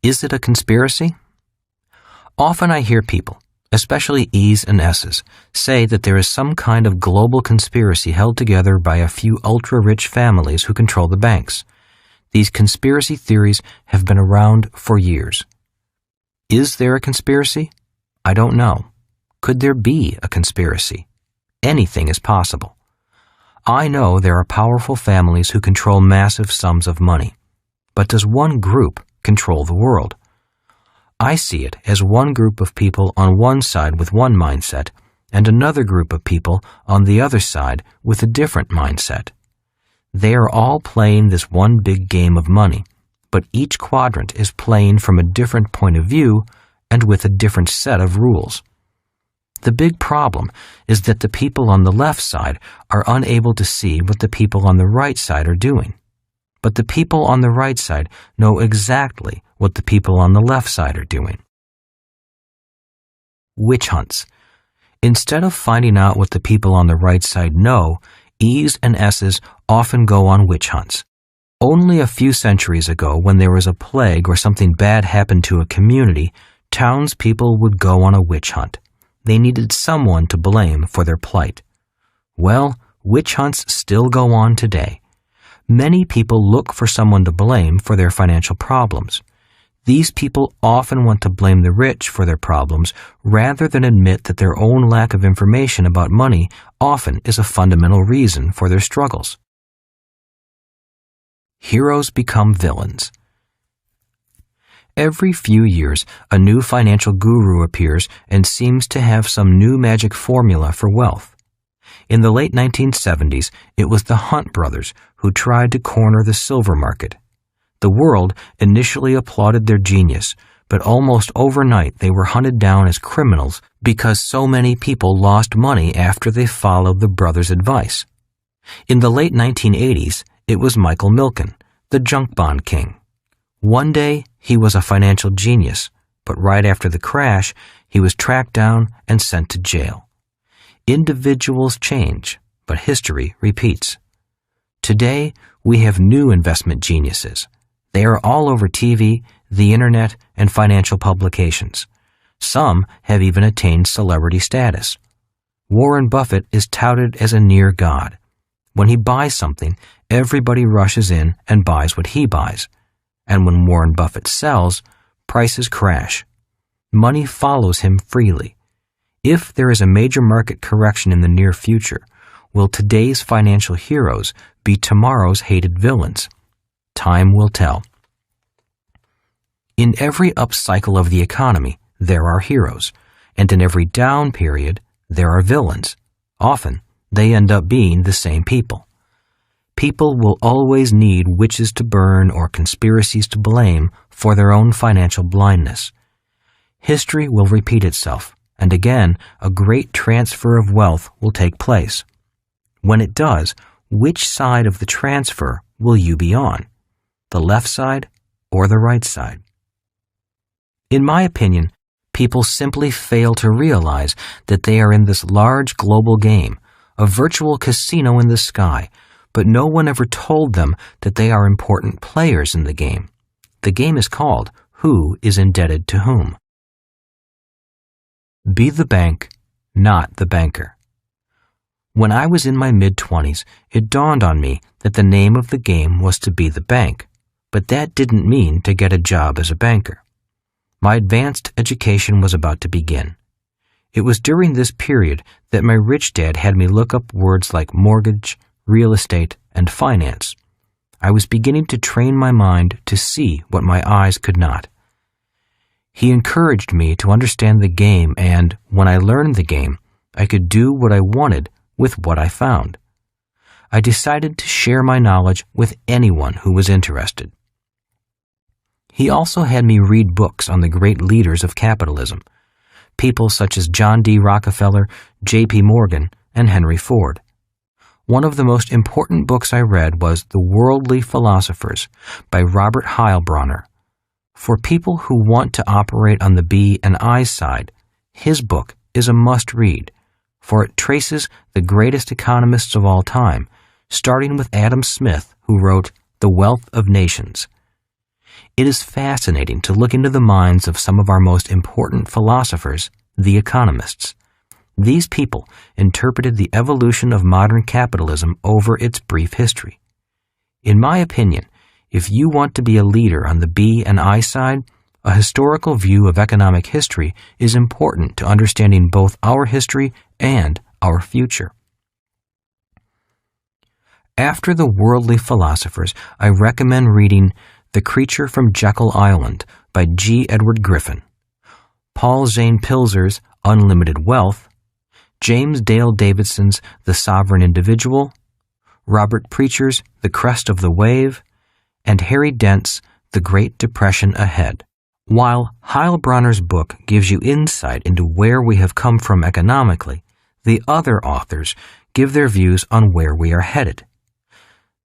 Is it a conspiracy? Often I hear people, especially E's and S's, say that there is some kind of global conspiracy held together by a few ultra-rich families who control the banks. These conspiracy theories have been around for years. Is there a conspiracy? I don't know. Could there be a conspiracy? Anything is possible. I know there are powerful families who control massive sums of money. But does one group control the world? I see it as one group of people on one side with one mindset and another group of people on the other side with a different mindset. They are all playing this one big game of money, but each quadrant is playing from a different point of view and with a different set of rules. The big problem is that the people on the left side are unable to see what the people on the right side are doing. But the people on the right side know exactly what the people on the left side are doing. Witch hunts. Instead of finding out what the people on the right side know, E's and S's often go on witch hunts. Only a few centuries ago, when there was a plague or something bad happened to a community, townspeople would go on a witch hunt. They needed someone to blame for their plight. Well, witch hunts still go on today. Many people look for someone to blame for their financial problems. These people often want to blame the rich for their problems rather than admit that their own lack of information about money often is a fundamental reason for their struggles. Heroes become villains. Every few years, a new financial guru appears and seems to have some new magic formula for wealth. In the late 1970s, it was the Hunt brothers who tried to corner the silver market. The world initially applauded their genius, but almost overnight they were hunted down as criminals because so many people lost money after they followed the brothers' advice. In the late 1980s, it was Michael Milken, the junk bond king. One day, he was a financial genius, but right after the crash, he was tracked down and sent to jail. Individuals change, but history repeats. Today, we have new investment geniuses. They are all over TV, the internet, and financial publications. Some have even attained celebrity status. Warren Buffett is touted as a near god. When he buys something, everybody rushes in and buys what he buys. And when Warren Buffett sells, prices crash. Money follows him freely. If there is a major market correction in the near future, will today's financial heroes be tomorrow's hated villains? Time will tell. In every upcycle of the economy, there are heroes, and in every down period, there are villains. Often, they end up being the same people. People will always need witches to burn or conspiracies to blame for their own financial blindness. History will repeat itself, and again, a great transfer of wealth will take place. When it does, which side of the transfer will you be on? The left side or the right side? In my opinion, people simply fail to realize that they are in this large global game, a virtual casino in the sky, but no one ever told them that they are important players in the game. The game is called Who is Indebted to Whom? Be the bank, not the banker. When I was in my mid-20s, it dawned on me that the name of the game was to be the bank, but that didn't mean to get a job as a banker. My advanced education was about to begin. It was during this period that my rich dad had me look up words like mortgage, real estate, and finance. I was beginning to train my mind to see what my eyes could not. He encouraged me to understand the game, and when I learned the game, I could do what I wanted with what I found. I decided to share my knowledge with anyone who was interested. He also had me read books on the great leaders of capitalism, people such as John D. Rockefeller, J.P. Morgan, and Henry Ford. One of the most important books I read was The Worldly Philosophers by Robert Heilbronner. For people who want to operate on the B and I side, his book is a must-read, for it traces the greatest economists of all time, starting with Adam Smith, who wrote The Wealth of Nations. It is fascinating to look into the minds of some of our most important philosophers, the economists. These people interpreted the evolution of modern capitalism over its brief history. In my opinion, if you want to be a leader on the B and I side, a historical view of economic history is important to understanding both our history and our future. After the worldly philosophers, I recommend reading The Creature from Jekyll Island by G. Edward Griffin, Paul Zane Pilzer's Unlimited Wealth, James Dale Davidson's The Sovereign Individual, Robert Preacher's The Crest of the Wave, and Harry Dent's The Great Depression Ahead. While Heilbronner's book gives you insight into where we have come from economically, the other authors give their views on where we are headed.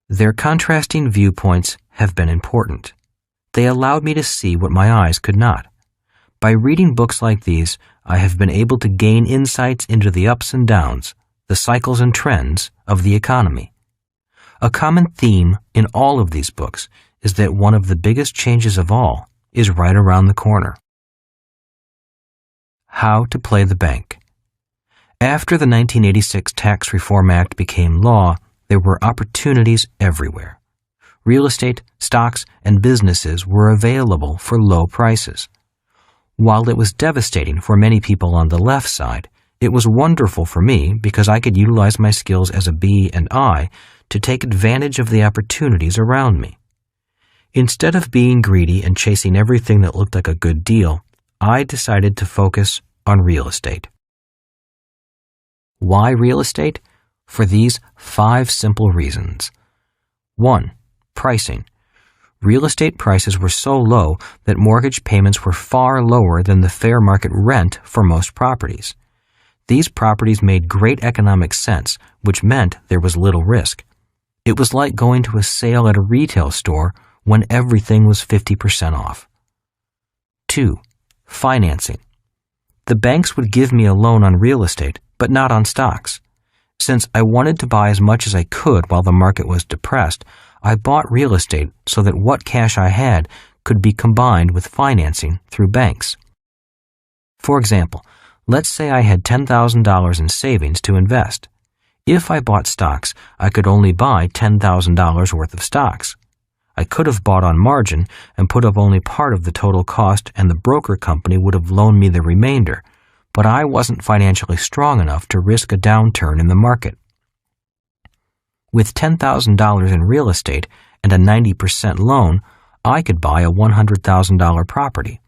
Their contrasting viewpoints have been important. They allowed me to see what my eyes could not. By reading books like these, I have been able to gain insights into the ups and downs, the cycles and trends of the economy. A common theme in all of these books is that one of the biggest changes of all is right around the corner. How to play the bank. After the 1986 Tax Reform Act became law, there were opportunities everywhere. Real estate, stocks, and businesses were available for low prices. While it was devastating for many people on the left side, it was wonderful for me because I could utilize my skills as a B and I to take advantage of the opportunities around me. Instead of being greedy and chasing everything that looked like a good deal, I decided to focus on real estate. Why real estate? For these 5 simple reasons. 1. Pricing. Real estate prices were so low that mortgage payments were far lower than the fair market rent for most properties. These properties made great economic sense, which meant there was little risk. It was like going to a sale at a retail store when everything was 50% off. 2. Financing. The banks would give me a loan on real estate, but not on stocks. Since I wanted to buy as much as I could while the market was depressed, I bought real estate so that what cash I had could be combined with financing through banks. For example, let's say I had $10,000 in savings to invest. If I bought stocks, I could only buy $10,000 worth of stocks. I could have bought on margin and put up only part of the total cost, and the broker company would have loaned me the remainder, but I wasn't financially strong enough to risk a downturn in the market. With $10,000 in real estate and a 90% loan, I could buy a $100,000 property.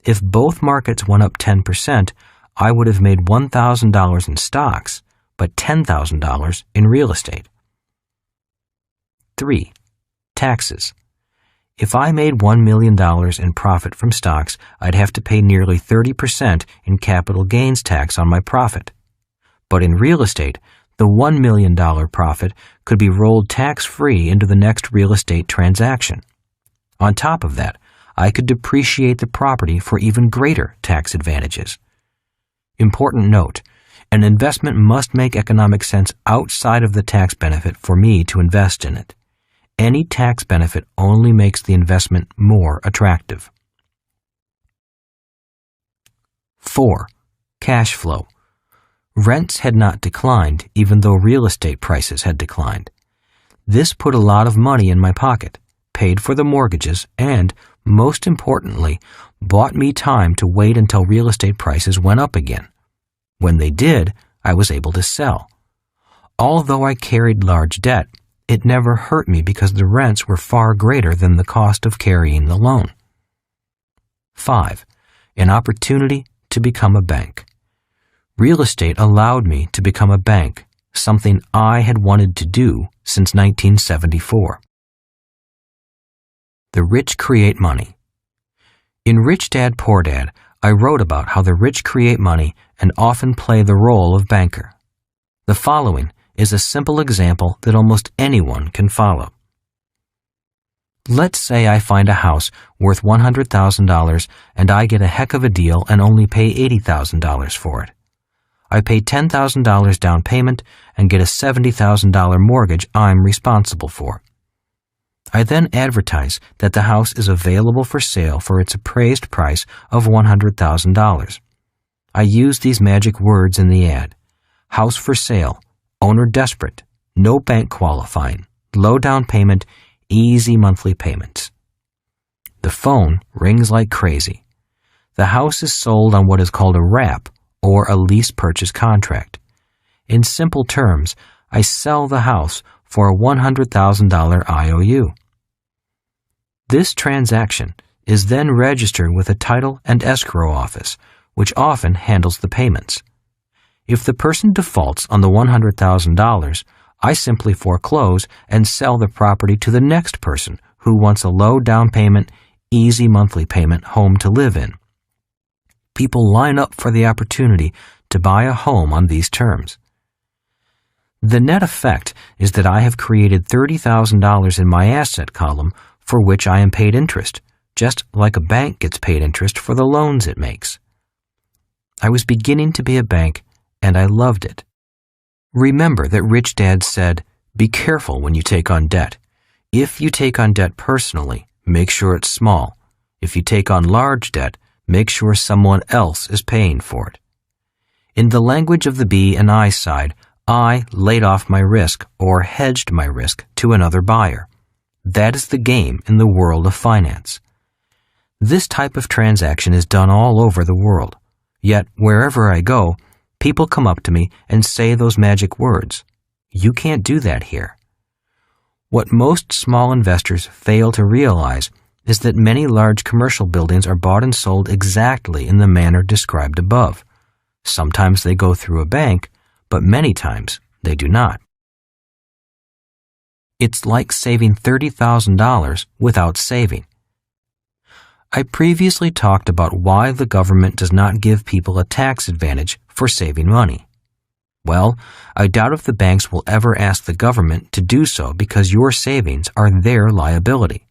If both markets went up 10%, I would have made $1,000 in stocks, but $10,000 in real estate. 3. Taxes. If I made $1 million in profit from stocks, I'd have to pay nearly 30% in capital gains tax on my profit. But in real estate, the $1 million profit could be rolled tax-free into the next real estate transaction. On top of that, I could depreciate the property for even greater tax advantages. Important note, an investment must make economic sense outside of the tax benefit for me to invest in it. Any tax benefit only makes the investment more attractive. 4. Cash flow. Rents had not declined even though real estate prices had declined. This put a lot of money in my pocket, paid for the mortgages, and, most importantly, bought me time to wait until real estate prices went up again. When they did, I was able to sell. Although I carried large debt, it never hurt me because the rents were far greater than the cost of carrying the loan. 5. An opportunity to become a bank. Real estate allowed me to become a bank, something I had wanted to do since 1974. The rich create money. In Rich Dad, Poor Dad, I wrote about how the rich create money and often play the role of banker. The following is a simple example that almost anyone can follow. Let's say I find a house worth $100,000 and I get a heck of a deal and only pay $80,000 for it. I pay $10,000 down payment and get a $70,000 mortgage I'm responsible for. I then advertise that the house is available for sale for its appraised price of $100,000. I use these magic words in the ad: house for sale, owner desperate, no bank qualifying, low down payment, easy monthly payments. The phone rings like crazy. The house is sold on what is called a wrap, or a lease purchase contract. In simple terms, I sell the house for a $100,000 IOU. This transaction is then registered with a title and escrow office, which often handles the payments. If the person defaults on the $100,000, I simply foreclose and sell the property to the next person who wants a low down payment, easy monthly payment home to live in. People line up for the opportunity to buy a home on these terms. The net effect is that I have created $30,000 in my asset column for which I am paid interest, just like a bank gets paid interest for the loans it makes. I was beginning to be a bank, and I loved it. Remember that Rich Dad said, "Be careful when you take on debt. If you take on debt personally, make sure it's small. If you take on large debt, make sure someone else is paying for it." In the language of the B and I side, I laid off my risk or hedged my risk to another buyer. That is the game in the world of finance. This type of transaction is done all over the world. Yet, wherever I go, people come up to me and say those magic words. You can't do that here. What most small investors fail to realize is that many large commercial buildings are bought and sold exactly in the manner described above. Sometimes they go through a bank, but many times they do not. It's like saving $30,000 without saving. I previously talked about why the government does not give people a tax advantage for saving money. Well, I doubt if the banks will ever ask the government to do so because your savings are their liability.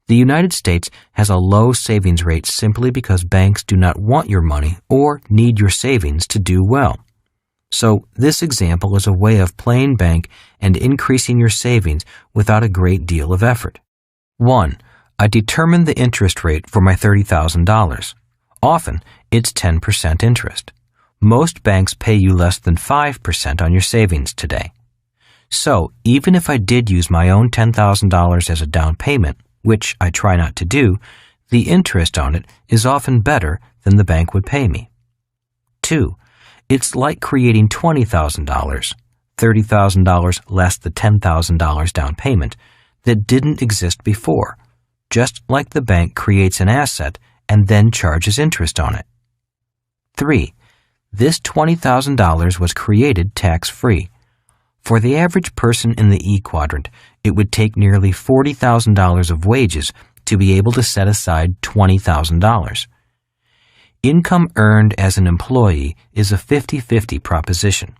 The United States has a low savings rate simply because banks do not want your money or need your savings to do well. So this example is a way of playing bank and increasing your savings without a great deal of effort. 1. I determine the interest rate for my $30,000. Often, it's 10% interest. Most banks pay you less than 5% on your savings today. So, even if I did use my own $10,000 as a down payment, which I try not to do, the interest on it is often better than the bank would pay me. 2. It's like creating $20,000, $30,000 less the $10,000 down payment, that didn't exist before, just like the bank creates an asset and then charges interest on it. 3. This $20,000 was created tax-free. For the average person in the E quadrant, it would take nearly $40,000 of wages to be able to set aside $20,000. Income earned as an employee is a 50-50 proposition,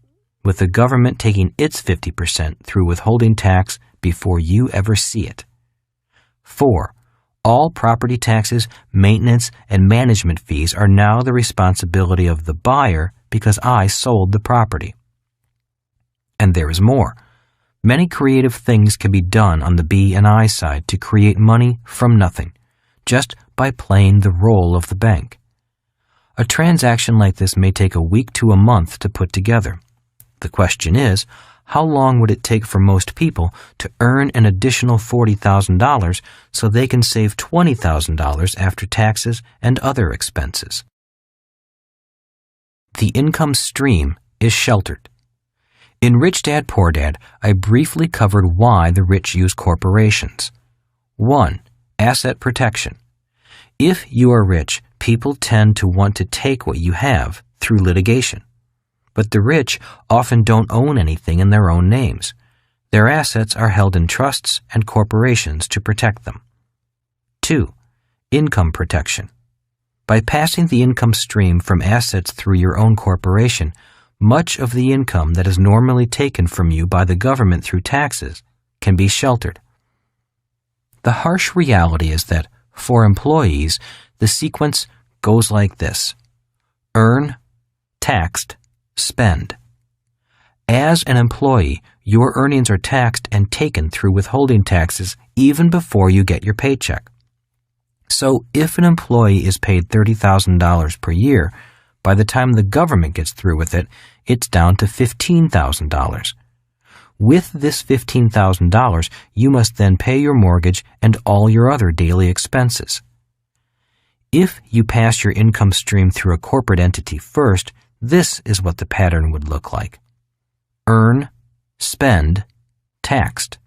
with the government taking its 50% through withholding tax before you ever see it. 4. All property taxes, maintenance, and management fees are now the responsibility of the buyer because I sold the property. And there is more. Many creative things can be done on the B and I side to create money from nothing, just by playing the role of the bank. A transaction like this may take a week to a month to put together. The question is, how long would it take for most people to earn an additional $40,000 so they can save $20,000 after taxes and other expenses? The income stream is sheltered. In Rich Dad, Poor Dad, I briefly covered why the rich use corporations. 1. Asset protection. If you are rich, people tend to want to take what you have through litigation. But the rich often don't own anything in their own names. Their assets are held in trusts and corporations to protect them. 2. Income protection. By passing the income stream from assets through your own corporation, much of the income that is normally taken from you by the government through taxes can be sheltered. The harsh reality is that, for employees, the sequence goes like this: earn, taxed, spend. As an employee, your earnings are taxed and taken through withholding taxes even before you get your paycheck. So if an employee is paid $30,000 per year, by the time the government gets through with it, it's down to $15,000. With this $15,000, you must then pay your mortgage and all your other daily expenses. If you pass your income stream through a corporate entity first, this is what the pattern would look like: earn, spend, taxed.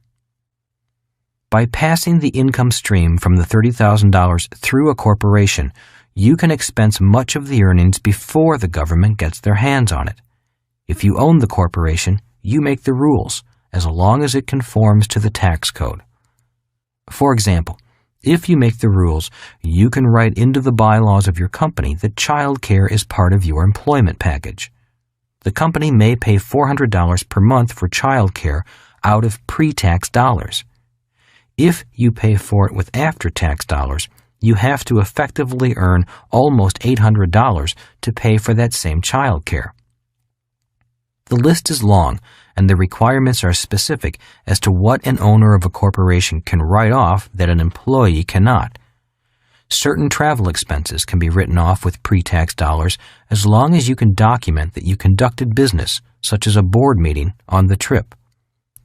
By passing the income stream from the $30,000 through a corporation, you can expense much of the earnings before the government gets their hands on it. If you own the corporation, you make the rules, as long as it conforms to the tax code. For example, if you make the rules, you can write into the bylaws of your company that child care is part of your employment package. The company may pay $400 per month for child care out of pre-tax dollars. If you pay for it with after-tax dollars, you have to effectively earn almost $800 to pay for that same child care. The list is long, and the requirements are specific as to what an owner of a corporation can write off that an employee cannot. Certain travel expenses can be written off with pre-tax dollars as long as you can document that you conducted business, such as a board meeting, on the trip.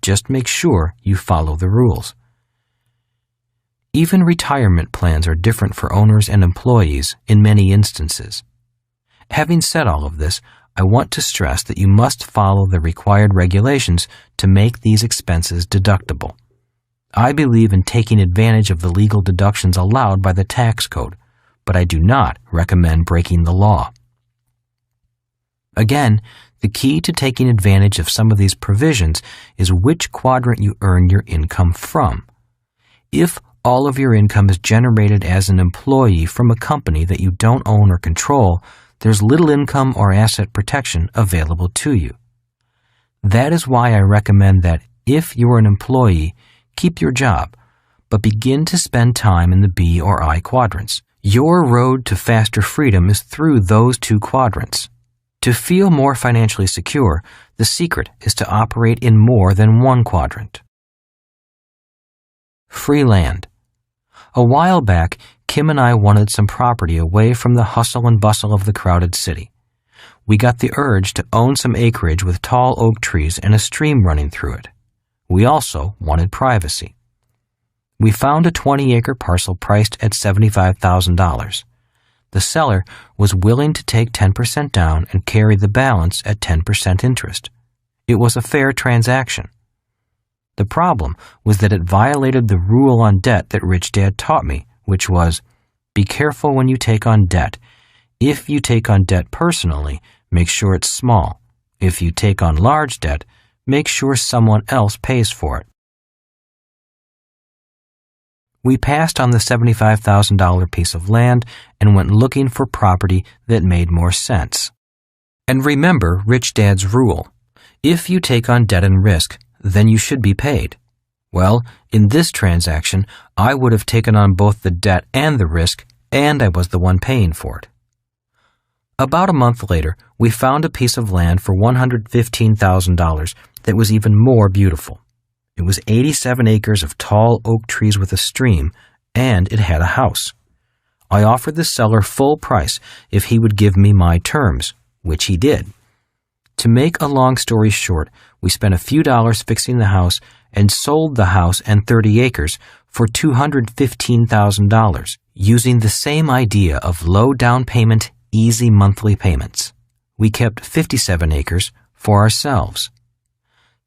Just make sure you follow the rules. Even retirement plans are different for owners and employees in many instances. Having said all of this, I want to stress that you must follow the required regulations to make these expenses deductible. I believe in taking advantage of the legal deductions allowed by the tax code, but I do not recommend breaking the law. Again, the key to taking advantage of some of these provisions is which quadrant you earn your income from. If all of your income is generated as an employee from a company that you don't own or control, there's little income or asset protection available to you. That is why I recommend that if you're an employee, keep your job, but begin to spend time in the B or I quadrants. Your road to faster freedom is through those two quadrants. To feel more financially secure, the secret is to operate in more than one quadrant. Free land. A while back, Kim and I wanted some property away from the hustle and bustle of the crowded city. We got the urge to own some acreage with tall oak trees and a stream running through it. We also wanted privacy. We found a 20-acre parcel priced at $75,000. The seller was willing to take 10% down and carry the balance at 10% interest. It was a fair transaction. The problem was that it violated the rule on debt that Rich Dad taught me, which was, be careful when you take on debt. If you take on debt personally, make sure it's small. If you take on large debt, make sure someone else pays for it. We passed on the $75,000 piece of land and went looking for property that made more sense. And remember Rich Dad's rule. If you take on debt and risk, then you should be paid. Well, in this transaction, I would have taken on both the debt and the risk, and I was the one paying for it. About a month later, we found a piece of land for $115,000 that was even more beautiful. It was 87 acres of tall oak trees with a stream, and it had a house. I offered the seller full price if he would give me my terms, which he did. To make a long story short, we spent a few dollars fixing the house and sold the house and 30 acres for $215,000, using the same idea of low down payment, easy monthly payments. We kept 57 acres for ourselves.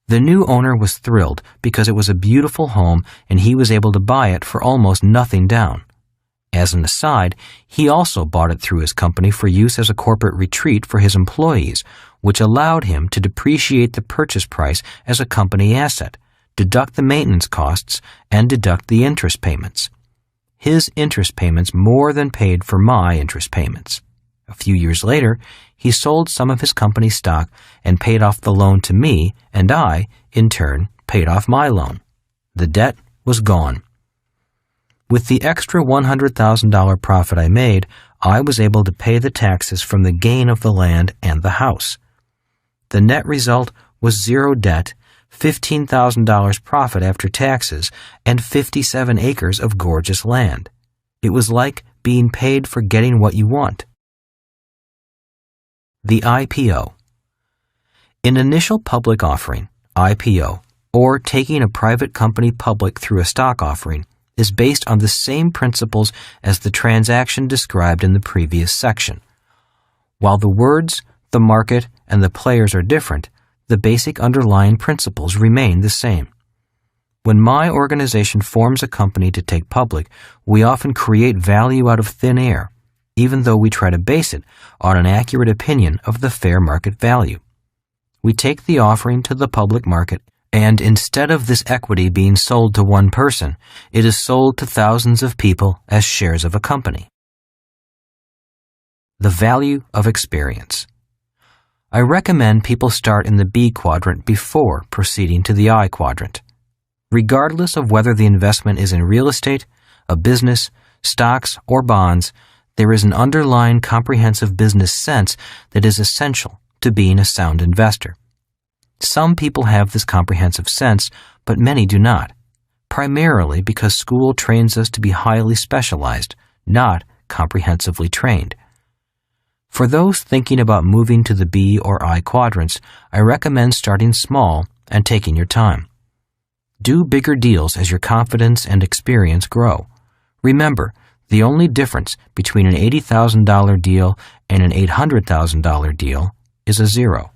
The new owner was thrilled because it was a beautiful home and he was able to buy it for almost nothing down. As an aside, he also bought it through his company for use as a corporate retreat for his employees, which allowed him to depreciate the purchase price as a company asset, deduct the maintenance costs, and deduct the interest payments. His interest payments more than paid for my interest payments. A few years later, he sold some of his company stock and paid off the loan to me, and I, in turn, paid off my loan. The debt was gone. With the extra $100,000 profit I made, I was able to pay the taxes from the gain of the land and the house. The net result was zero debt, $15,000 profit after taxes, and 57 acres of gorgeous land. It was like being paid for getting what you want. The IPO. An initial public offering, IPO, or taking a private company public through a stock offering, is based on the same principles as the transaction described in the previous section. While the words, the market, and the players are different, the basic underlying principles remain the same. When my organization forms a company to take public, we often create value out of thin air, even though we try to base it on an accurate opinion of the fair market value. We take the offering to the public market, and instead of this equity being sold to one person, it is sold to thousands of people as shares of a company. The value of experience. I recommend people start in the B quadrant before proceeding to the I quadrant. Regardless of whether the investment is in real estate, a business, stocks, or bonds, there is an underlying comprehensive business sense that is essential to being a sound investor. Some people have this comprehensive sense, but many do not, primarily because school trains us to be highly specialized, not comprehensively trained. For those thinking about moving to the B or I quadrants, I recommend starting small and taking your time. Do bigger deals as your confidence and experience grow. Remember, the only difference between an $80,000 deal and an $800,000 deal is a zero.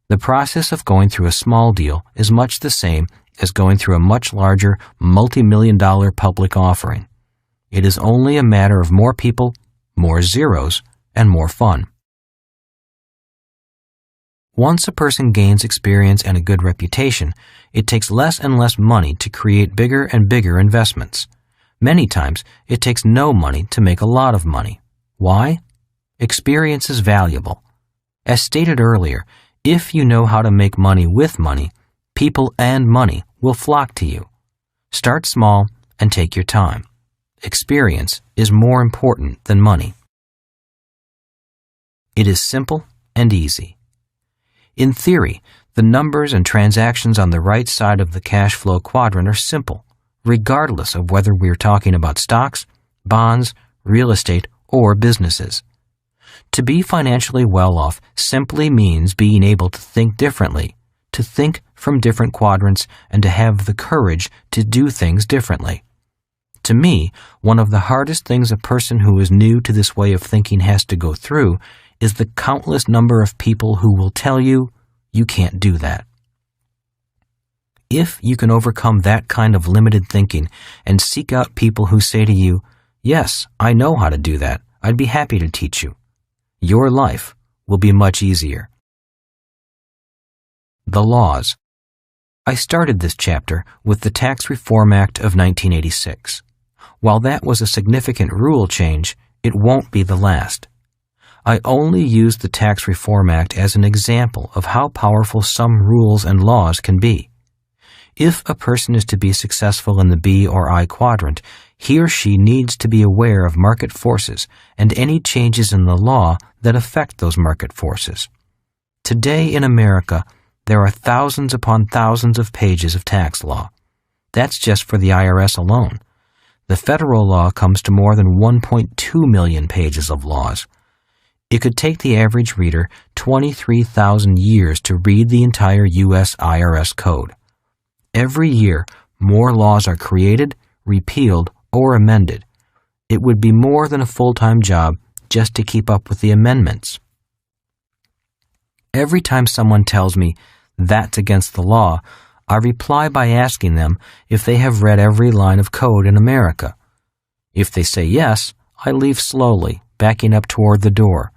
The process of going through a small deal is much the same as going through a much larger, multi-million-dollar public offering. It is only a matter of more people, more zeros, and more fun. Once a person gains experience and a good reputation, it takes less and less money to create bigger and bigger investments. Many times, it takes no money to make a lot of money. Why? Experience is valuable. As stated earlier, if you know how to make money with money, people and money will flock to you. Start small and take your time. Experience is more important than money. It is simple and easy. In theory, the numbers and transactions on the right side of the cash flow quadrant are simple, regardless of whether we're talking about stocks, bonds, real estate, or businesses. To be financially well off simply means being able to think differently, to think from different quadrants, and to have the courage to do things differently. To me, one of the hardest things a person who is new to this way of thinking has to go through is the countless number of people who will tell you, you can't do that. If you can overcome that kind of limited thinking and seek out people who say to you, yes, I know how to do that, I'd be happy to teach you, your life will be much easier. The laws. I started this chapter with the Tax Reform Act of 1986. While that was a significant rule change, it won't be the last. I only used the Tax Reform Act as an example of how powerful some rules and laws can be. If a person is to be successful in the B or I quadrant, he or she needs to be aware of market forces and any changes in the law that affect those market forces. Today in America, there are thousands upon thousands of pages of tax law. That's just for the IRS alone. The federal law comes to more than 1.2 million pages of laws. It could take the average reader 23,000 years to read the entire U.S. IRS code. Every year, more laws are created, repealed, or amended. It would be more than a full-time job just to keep up with the amendments. Every time someone tells me that's against the law, I reply by asking them if they have read every line of code in America. If they say yes, I leave slowly, backing up toward the door.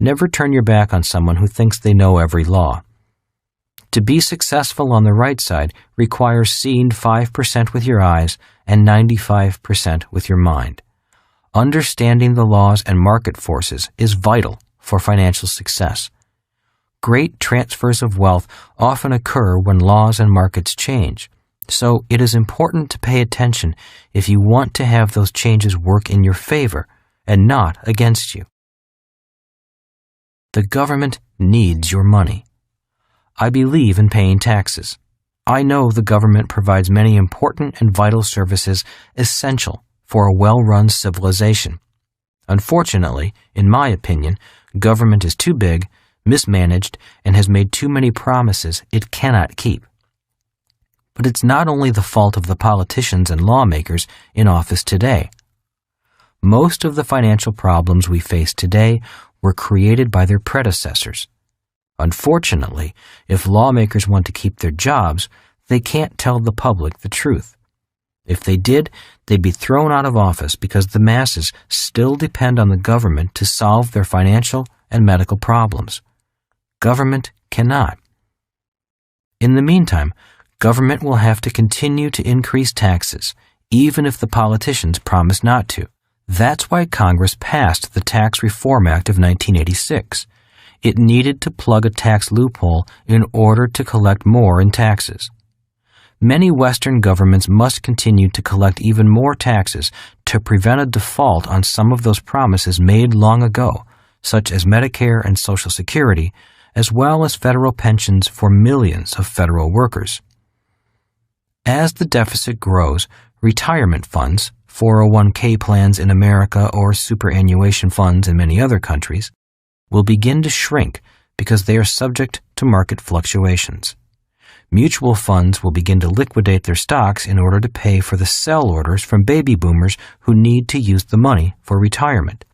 Never turn your back on someone who thinks they know every law. To be successful on the right side requires seeing 5% with your eyes and 95% with your mind. Understanding the laws and market forces is vital for financial success. Great transfers of wealth often occur when laws and markets change. So it is important to pay attention if you want to have those changes work in your favor and not against you. The government needs your money. I believe in paying taxes. I know the government provides many important and vital services essential for a well-run civilization. Unfortunately, in my opinion, government is too big, mismanaged, and has made too many promises it cannot keep. But it's not only the fault of the politicians and lawmakers in office today. Most of the financial problems we face today were created by their predecessors. Unfortunately, if lawmakers want to keep their jobs, they can't tell the public the truth. If they did, they'd be thrown out of office because the masses still depend on the government to solve their financial and medical problems. Government cannot. In the meantime, government will have to continue to increase taxes, even if the politicians promise not to. That's why Congress passed the Tax Reform Act of 1986. It needed to plug a tax loophole in order to collect more in taxes. Many Western governments must continue to collect even more taxes to prevent a default on some of those promises made long ago, such as Medicare and Social Security, as well as federal pensions for millions of federal workers. As the deficit grows, retirement funds, 401k plans in America or superannuation funds in many other countries, will begin to shrink because they are subject to market fluctuations. Mutual funds will begin to liquidate their stocks in order to pay for the sell orders from baby boomers who need to use the money for retirement.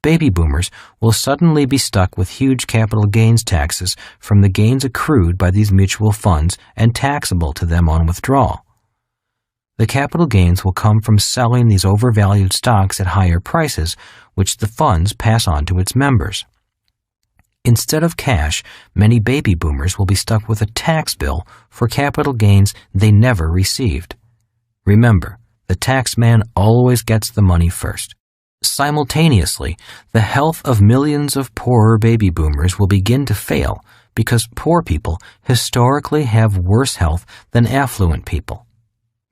Baby boomers will suddenly be stuck with huge capital gains taxes from the gains accrued by these mutual funds and taxable to them on withdrawal. The capital gains will come from selling these overvalued stocks at higher prices, which the funds pass on to its members. Instead of cash, many baby boomers will be stuck with a tax bill for capital gains they never received. Remember, the tax man always gets the money first. Simultaneously, the health of millions of poorer baby boomers will begin to fail because poor people historically have worse health than affluent people.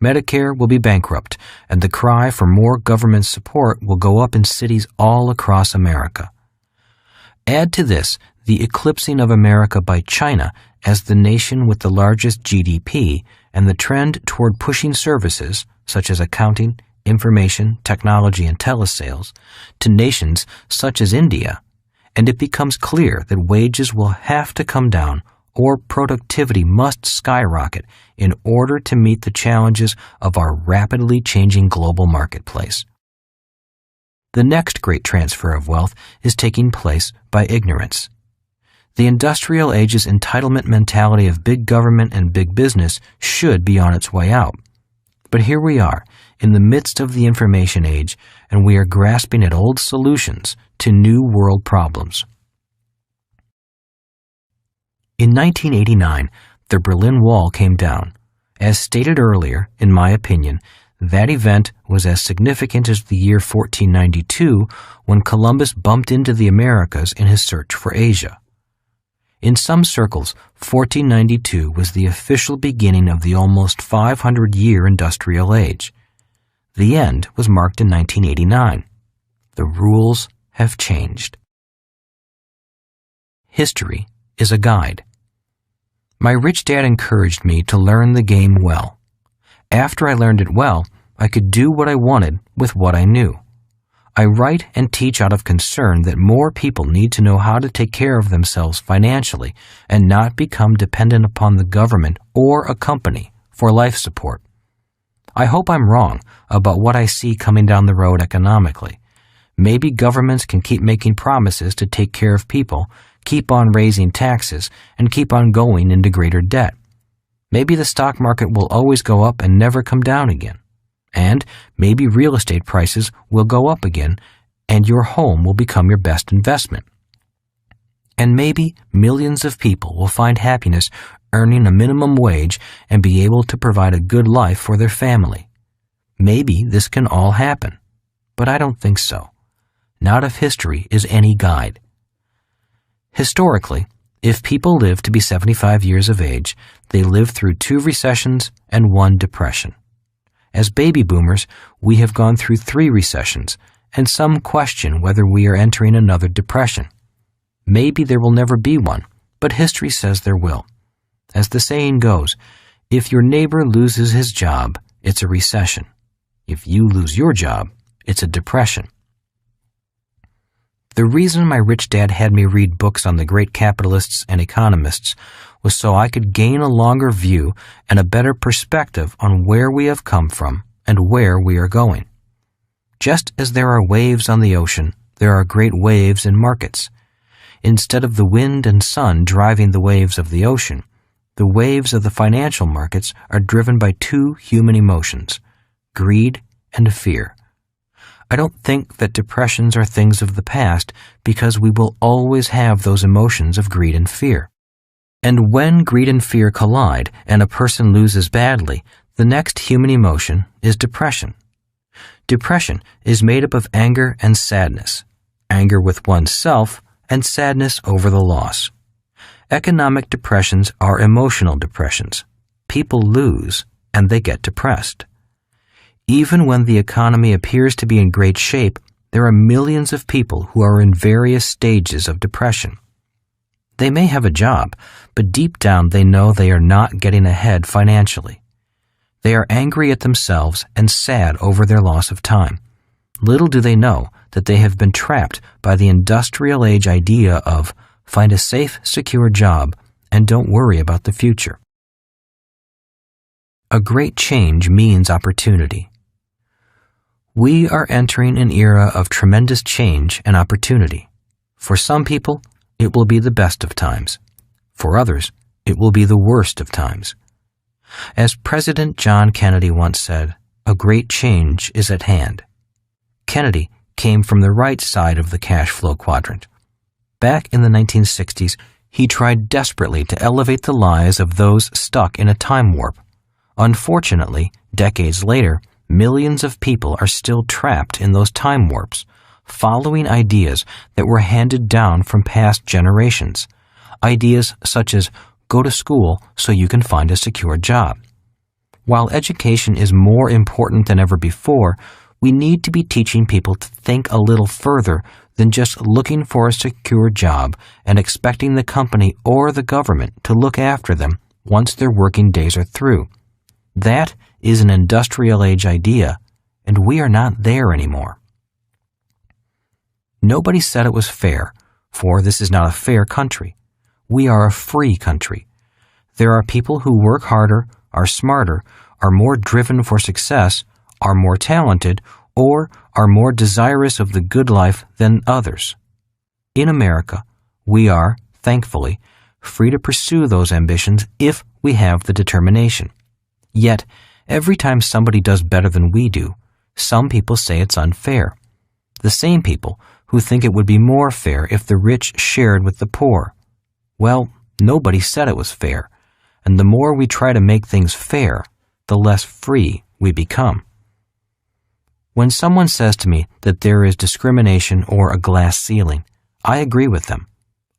Medicare will be bankrupt, and the cry for more government support will go up in cities all across America. Add to this the eclipsing of America by China as the nation with the largest GDP and the trend toward pushing services, such as accounting, information, technology, and telesales, to nations such as India, and it becomes clear that wages will have to come down or productivity must skyrocket in order to meet the challenges of our rapidly changing global marketplace. The next great transfer of wealth is taking place by ignorance. The industrial age's entitlement mentality of big government and big business should be on its way out. But here we are, in the midst of the information age, and we are grasping at old solutions to new world problems. In 1989, the Berlin Wall came down. As stated earlier, in my opinion, that event was as significant as the year 1492 when Columbus bumped into the Americas in his search for Asia. In some circles, 1492 was the official beginning of the almost 500-year industrial age. The end was marked in 1989. The rules have changed. History is a guide. My rich dad encouraged me to learn the game well. After I learned it well, I could do what I wanted with what I knew. I write and teach out of concern that more people need to know how to take care of themselves financially and not become dependent upon the government or a company for life support. I hope I'm wrong about what I see coming down the road economically. Maybe governments can keep making promises to take care of people, keep on raising taxes, and keep on going into greater debt. Maybe the stock market will always go up and never come down again. And maybe real estate prices will go up again, and your home will become your best investment. And maybe millions of people will find happiness earning a minimum wage and be able to provide a good life for their family. Maybe this can all happen, but I don't think so. Not if history is any guide. Historically, If people live to be 75 years of age, they live through 2 recessions and 1 depression. As baby boomers, we have gone through 3 recessions, and some question whether we are entering another depression. Maybe there will never be one, but history says there will. As the saying goes, if your neighbor loses his job, it's a recession. If you lose your job, it's a depression. The reason my rich dad had me read books on the great capitalists and economists was so I could gain a longer view and a better perspective on where we have come from and where we are going. Just as there are waves on the ocean, there are great waves in markets. Instead of the wind and sun driving the waves of the ocean, the waves of the financial markets are driven by 2 human emotions, greed and fear. I don't think that depressions are things of the past because we will always have those emotions of greed and fear. And when greed and fear collide and a person loses badly, the next human emotion is depression. Depression is made up of anger and sadness, anger with oneself and sadness over the loss. Economic depressions are emotional depressions. People lose and they get depressed. Even when the economy appears to be in great shape, there are millions of people who are in various stages of depression. They may have a job, but deep down they know they are not getting ahead financially. They are angry at themselves and sad over their loss of time. Little do they know that they have been trapped by the industrial age idea of find a safe, secure job and don't worry about the future. A great change means opportunity. We are entering an era of tremendous change and opportunity. For some people, it will be the best of times. For others, it will be the worst of times. As President John Kennedy once said, a great change is at hand. Kennedy came from the right side of the Cashflow Quadrant. Back in the 1960s, he tried desperately to elevate the lives of those stuck in a time warp. Unfortunately, decades later, millions of people are still trapped in those time warps, following ideas that were handed down from past generations. Ideas such as, go to school so you can find a secure job. While education is more important than ever before, we need to be teaching people to think a little further than just looking for a secure job and expecting the company or the government to look after them once their working days are through. That is an industrial age idea, and we are not there anymore. Nobody said it was fair, for this is not a fair country. We are a free country. There are people who work harder, are smarter, are more driven for success, are more talented, or are more desirous of the good life than others. In America, we are, thankfully, free to pursue those ambitions if we have the determination. Yet, every time somebody does better than we do, some people say it's unfair. The same people who think it would be more fair if the rich shared with the poor. Well, nobody said it was fair, and the more we try to make things fair, the less free we become. When someone says to me that there is discrimination or a glass ceiling, I agree with them.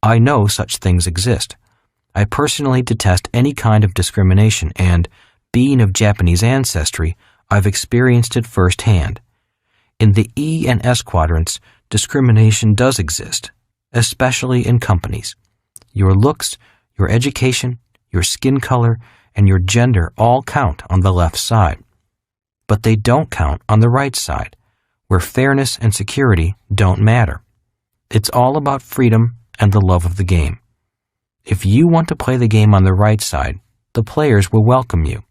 I know such things exist. I personally detest any kind of discrimination and, being of Japanese ancestry, I've experienced it firsthand. In the E and S quadrants, discrimination does exist, especially in companies. Your looks, your education, your skin color, and your gender all count on the left side. But they don't count on the right side, where fairness and security don't matter. It's all about freedom and the love of the game. If you want to play the game on the right side, the players will welcome you.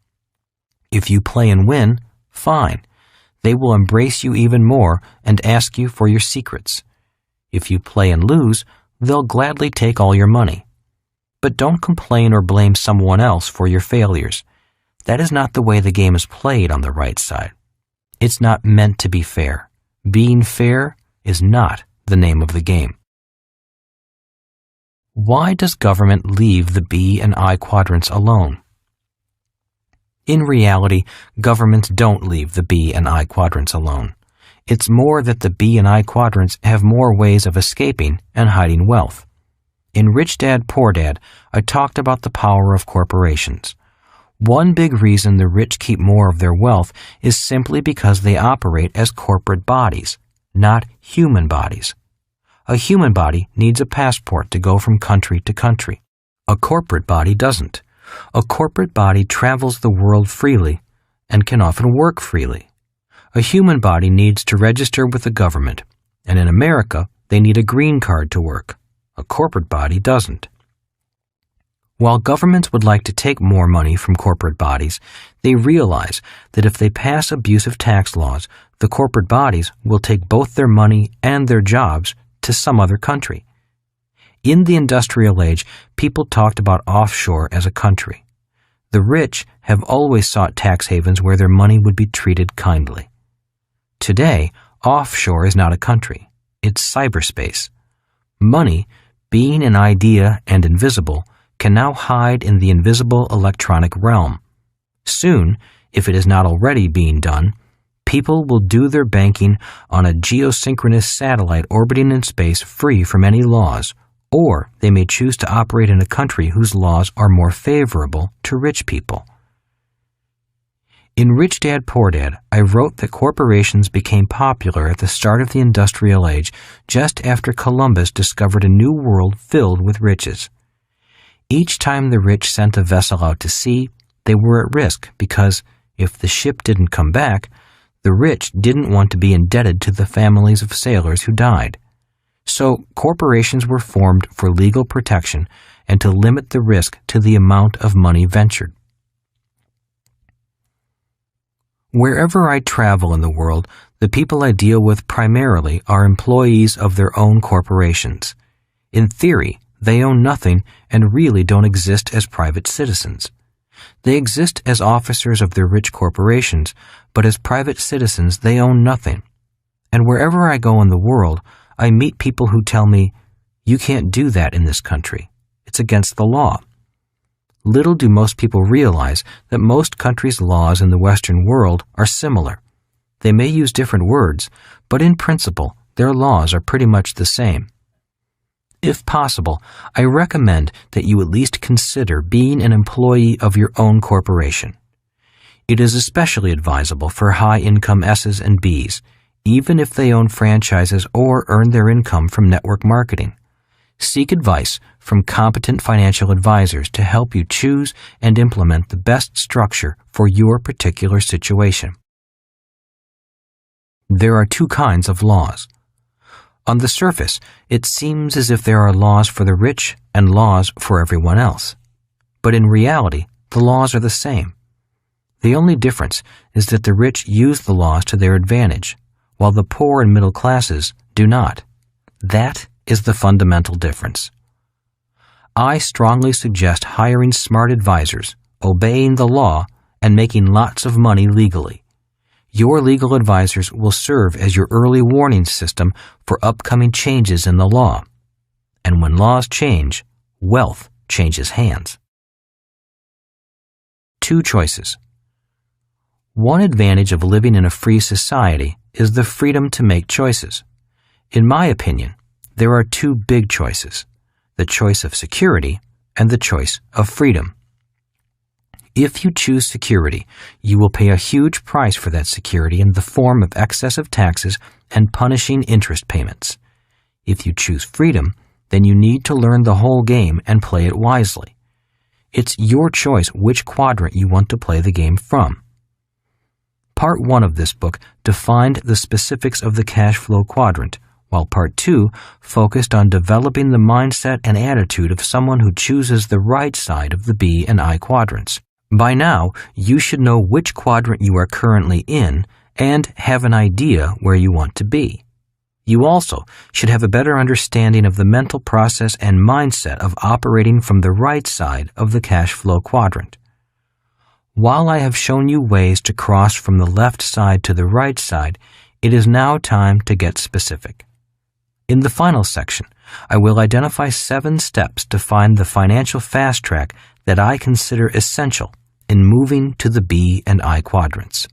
If you play and win, fine. They will embrace you even more and ask you for your secrets. If you play and lose, they'll gladly take all your money. But don't complain or blame someone else for your failures. That is not the way the game is played on the right side. It's not meant to be fair. Being fair is not the name of the game. Why does government leave the B and I quadrants alone? In reality, governments don't leave the B and I quadrants alone. It's more that the B and I quadrants have more ways of escaping and hiding wealth. In Rich Dad, Poor Dad, I talked about the power of corporations. One big reason the rich keep more of their wealth is simply because they operate as corporate bodies, not human bodies. A human body needs a passport to go from country to country. A corporate body doesn't. A corporate body travels the world freely and can often work freely. A human body needs to register with the government, and in America, they need a green card to work. A corporate body doesn't. While governments would like to take more money from corporate bodies, they realize that if they pass abusive tax laws, the corporate bodies will take both their money and their jobs to some other country. In the industrial age, people talked about offshore as a country. The rich have always sought tax havens where their money would be treated kindly. Today, offshore is not a country. It's cyberspace. Money, being an idea and invisible, can now hide in the invisible electronic realm. Soon, if it is not already being done, people will do their banking on a geosynchronous satellite orbiting in space free from any laws, or they may choose to operate in a country whose laws are more favorable to rich people. In Rich Dad, Poor Dad, I wrote that corporations became popular at the start of the industrial age just after Columbus discovered a new world filled with riches. Each time the rich sent a vessel out to sea, they were at risk because, if the ship didn't come back, the rich didn't want to be indebted to the families of sailors who died. So corporations were formed for legal protection and to limit the risk to the amount of money ventured. Wherever I travel in the world, the people I deal with primarily are employees of their own corporations. In theory, they own nothing and really don't exist as private citizens. They exist as officers of their rich corporations, but as private citizens they own nothing. And wherever I go in the world, I meet people who tell me, "You can't do that in this country. It's against the law." Little do most people realize that most countries' laws in the Western world are similar. They may use different words, but in principle, their laws are pretty much the same. If possible, I recommend that you at least consider being an employee of your own corporation. It is especially advisable for high-income S's and B's, even if they own franchises or earn their income from network marketing. Seek advice from competent financial advisors to help you choose and implement the best structure for your particular situation. There are two kinds of laws. On the surface, it seems as if there are laws for the rich and laws for everyone else. But in reality, the laws are the same. The only difference is that the rich use the laws to their advantage, while the poor and middle classes do not. That is the fundamental difference. I strongly suggest hiring smart advisors, obeying the law, and making lots of money legally. Your legal advisors will serve as your early warning system for upcoming changes in the law. And when laws change, wealth changes hands. Two choices. One advantage of living in a free society is the freedom to make choices. In my opinion, there are two big choices: the choice of security and the choice of freedom. If you choose security, you will pay a huge price for that security in the form of excessive taxes and punishing interest payments. If you choose freedom, then you need to learn the whole game and play it wisely. It's your choice which quadrant you want to play the game from. Part 1 of this book defined the specifics of the Cashflow Quadrant, while Part 2 focused on developing the mindset and attitude of someone who chooses the right side of the B and I quadrants. By now, you should know which quadrant you are currently in and have an idea where you want to be. You also should have a better understanding of the mental process and mindset of operating from the right side of the Cashflow Quadrant. While I have shown you ways to cross from the left side to the right side, it is now time to get specific. In the final section, I will identify 7 steps to find the financial fast track that I consider essential in moving to the B and I quadrants.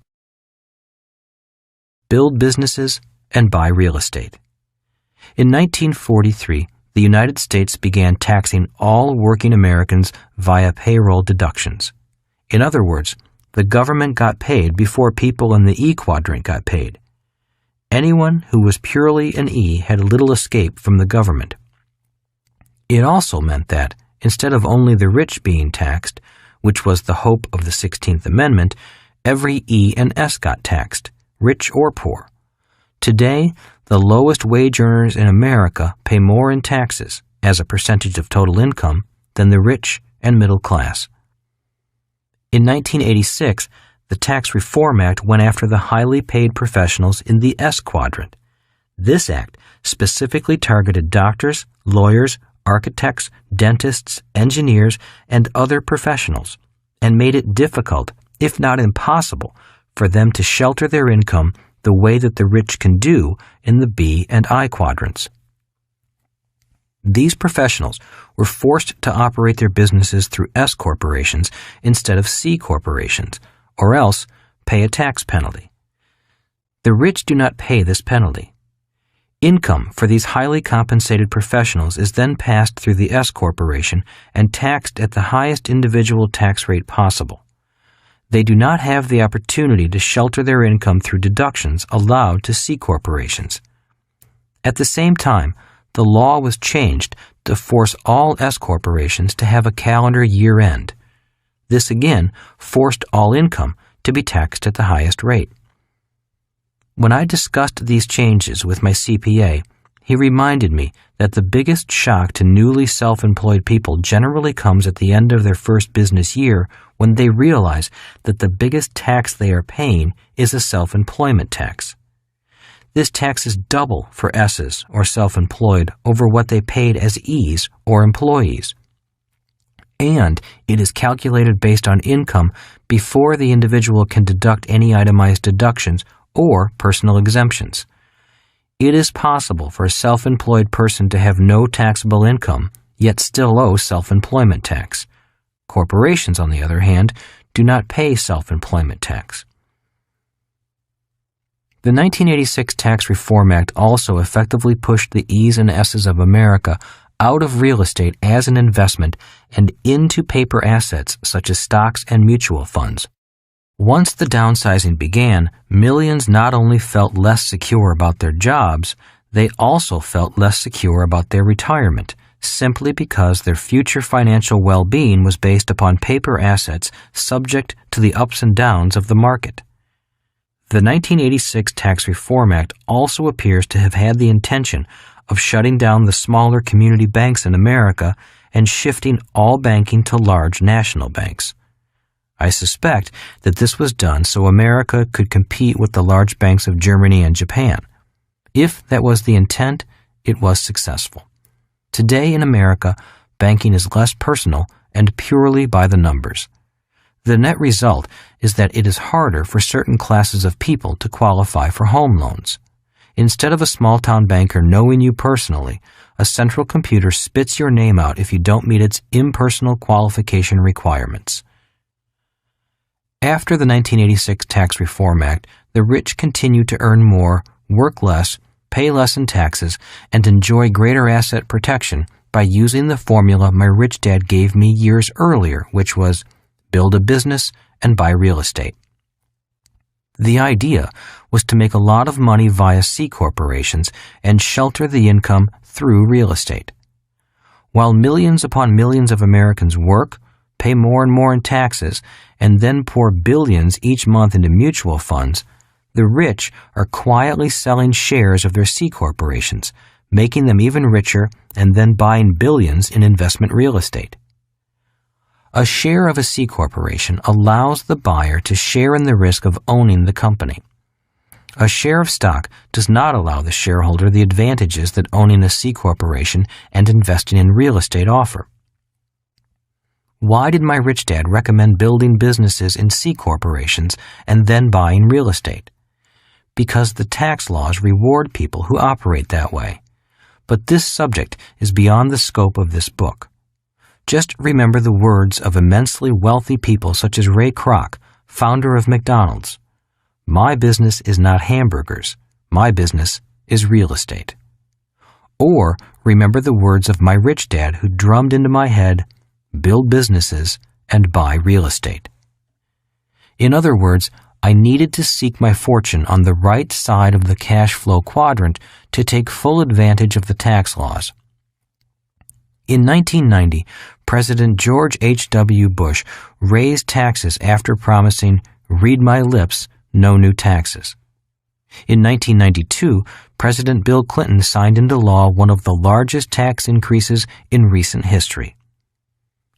Build businesses and buy real estate. In 1943, the United States began taxing all working Americans via payroll deductions. In other words, the government got paid before people in the E quadrant got paid. Anyone who was purely an E had little escape from the government. It also meant that, instead of only the rich being taxed, which was the hope of the 16th Amendment, every E and S got taxed, rich or poor. Today, the lowest wage earners in America pay more in taxes, as a percentage of total income, than the rich and middle class. In 1986, the Tax Reform Act went after the highly paid professionals in the S quadrant. This act specifically targeted doctors, lawyers, architects, dentists, engineers, and other professionals, and made it difficult, if not impossible, for them to shelter their income the way that the rich can do in the B and I quadrants. These professionals were forced to operate their businesses through S corporations instead of C corporations, or else pay a tax penalty. The rich do not pay this penalty. Income for these highly compensated professionals is then passed through the S corporation and taxed at the highest individual tax rate possible. They do not have the opportunity to shelter their income through deductions allowed to C corporations. At the same time, the law was changed to force all S corporations to have a calendar year end. This again forced all income to be taxed at the highest rate. When I discussed these changes with my CPA, he reminded me that the biggest shock to newly self-employed people generally comes at the end of their first business year when they realize that the biggest tax they are paying is a self-employment tax. This tax is double for S's or self-employed over what they paid as E's or employees. And it is calculated based on income before the individual can deduct any itemized deductions or personal exemptions. It is possible for a self-employed person to have no taxable income, yet still owe self-employment tax. Corporations, on the other hand, do not pay self-employment tax. The 1986 Tax Reform Act also effectively pushed the E's and S's of America out of real estate as an investment and into paper assets such as stocks and mutual funds. Once the downsizing began, millions not only felt less secure about their jobs, they also felt less secure about their retirement, simply because their future financial well-being was based upon paper assets subject to the ups and downs of the market. The 1986 Tax Reform Act also appears to have had the intention of shutting down the smaller community banks in America and shifting all banking to large national banks. I suspect that this was done so America could compete with the large banks of Germany and Japan. If that was the intent, it was successful. Today in America, banking is less personal and purely by the numbers. The net result is that it is harder for certain classes of people to qualify for home loans. Instead of a small-town banker knowing you personally, a central computer spits your name out if you don't meet its impersonal qualification requirements. After the 1986 Tax Reform Act, the rich continued to earn more, work less, pay less in taxes, and enjoy greater asset protection by using the formula my rich dad gave me years earlier, which was build a business and buy real estate. The idea was to make a lot of money via C corporations and shelter the income through real estate. While millions upon millions of Americans work, pay more and more in taxes, and then pour billions each month into mutual funds, the rich are quietly selling shares of their C corporations, making them even richer and then buying billions in investment real estate. A share of a C corporation allows the buyer to share in the risk of owning the company. A share of stock does not allow the shareholder the advantages that owning a C corporation and investing in real estate offer. Why did my rich dad recommend building businesses in C corporations and then buying real estate? Because the tax laws reward people who operate that way. But this subject is beyond the scope of this book. Just remember the words of immensely wealthy people such as Ray Kroc, founder of McDonald's. My business is not hamburgers. My business is real estate. Or remember the words of my rich dad who drummed into my head, build businesses and buy real estate. In other words, I needed to seek my fortune on the right side of the cash flow quadrant to take full advantage of the tax laws. In 1990, President George H.W. Bush raised taxes after promising, read my lips, no new taxes. In 1992, President Bill Clinton signed into law one of the largest tax increases in recent history.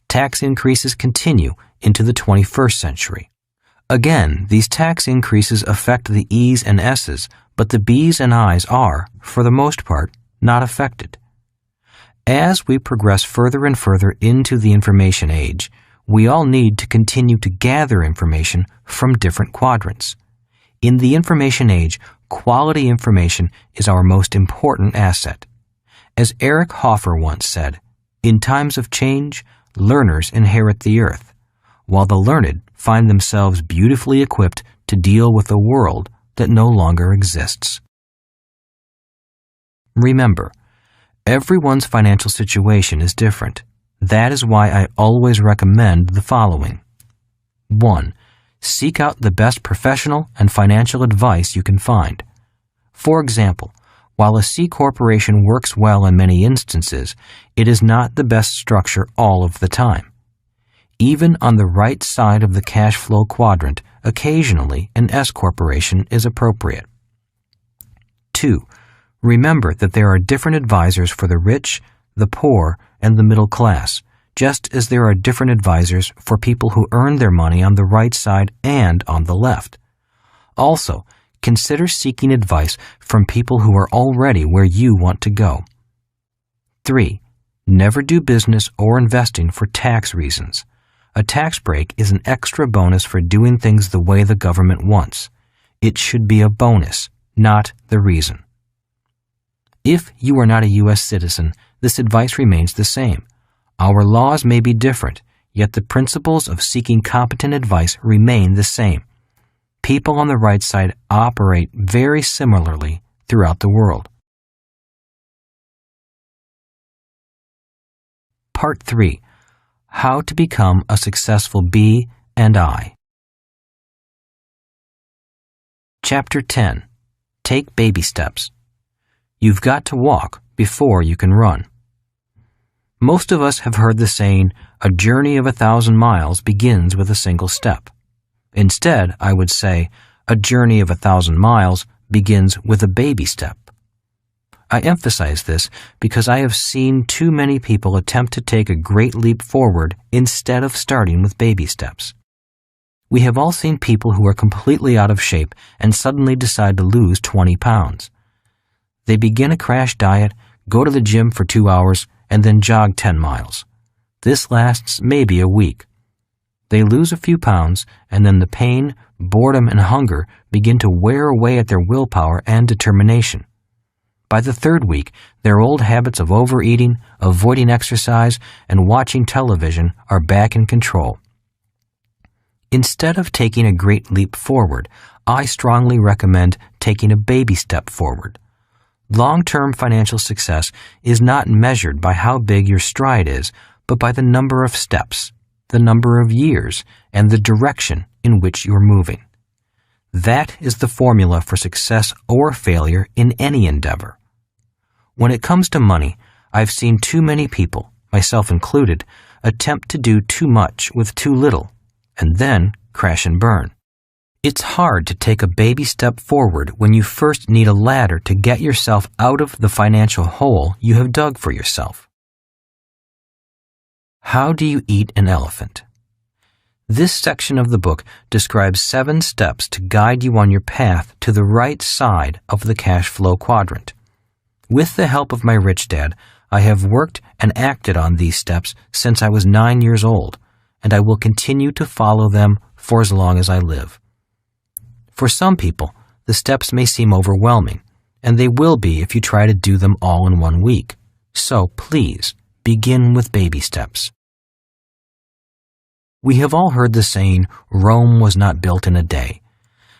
Tax increases continue into the 21st century. Again, these tax increases affect the E's and S's, but the B's and I's are, for the most part, not affected. As we progress further and further into the information age, we all need to continue to gather information from different quadrants. In the information age, quality information is our most important asset. As Eric Hoffer once said, in times of change, learners inherit the earth, while the learned find themselves beautifully equipped to deal with a world that no longer exists. Remember, everyone's financial situation is different. That is why I always recommend the following. 1. Seek out the best professional and financial advice you can find. For example, while a C corporation works well in many instances, it is not the best structure all of the time. Even on the right side of the cash flow quadrant, occasionally an S corporation is appropriate. 2. Remember that there are different advisors for the rich, the poor, and the middle class, just as there are different advisors for people who earn their money on the right side and on the left. Also, consider seeking advice from people who are already where you want to go. 3. Never do business or investing for tax reasons. A tax break is an extra bonus for doing things the way the government wants. It should be a bonus, not the reason. If you are not a U.S. citizen, this advice remains the same. Our laws may be different, yet the principles of seeking competent advice remain the same. People on the right side operate very similarly throughout the world. Part 3. How to become a successful B and I. Chapter 10. Take baby steps. You've got to walk before you can run. Most of us have heard the saying, a journey of 1,000 miles begins with a single step. Instead, I would say, a journey of 1,000 miles begins with a baby step. I emphasize this because I have seen too many people attempt to take a great leap forward instead of starting with baby steps. We have all seen people who are completely out of shape and suddenly decide to lose 20 pounds. They begin a crash diet, go to the gym for 2 hours, and then jog 10 miles. This lasts maybe a week. They lose a few pounds, and then the pain, boredom, and hunger begin to wear away at their willpower and determination. By the third week, their old habits of overeating, avoiding exercise, and watching television are back in control. Instead of taking a great leap forward, I strongly recommend taking a baby step forward. Long-term financial success is not measured by how big your stride is, but by the number of steps, the number of years, and the direction in which you're moving. That is the formula for success or failure in any endeavor. When it comes to money, I've seen too many people, myself included, attempt to do too much with too little, and then crash and burn. It's hard to take a baby step forward when you first need a ladder to get yourself out of the financial hole you have dug for yourself. How do you eat an elephant? This section of the book describes 7 steps to guide you on your path to the right side of the cash flow quadrant. With the help of my rich dad, I have worked and acted on these steps since I was 9 years old, and I will continue to follow them for as long as I live. For some people, the steps may seem overwhelming, and they will be if you try to do them all in 1 week. So please, begin with baby steps. We have all heard the saying, Rome was not built in a day.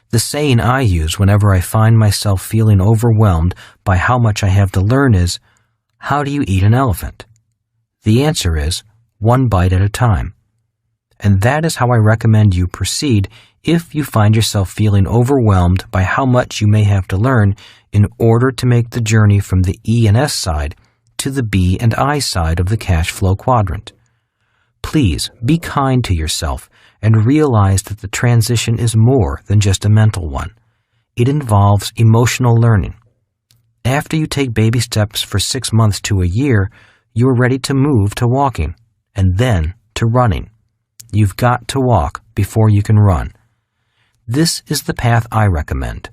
The saying I use whenever I find myself feeling overwhelmed by how much I have to learn is, How do you eat an elephant? The answer is one bite at a time. And that is how I recommend you proceed if you find yourself feeling overwhelmed by how much you may have to learn in order to make the journey from the E and S side to the B and I side of the cash flow quadrant. Please be kind to yourself and realize that the transition is more than just a mental one. It involves emotional learning. After you take baby steps for 6 months to a year, you're ready to move to walking and then to running. You've got to walk before you can run. This is the path I recommend.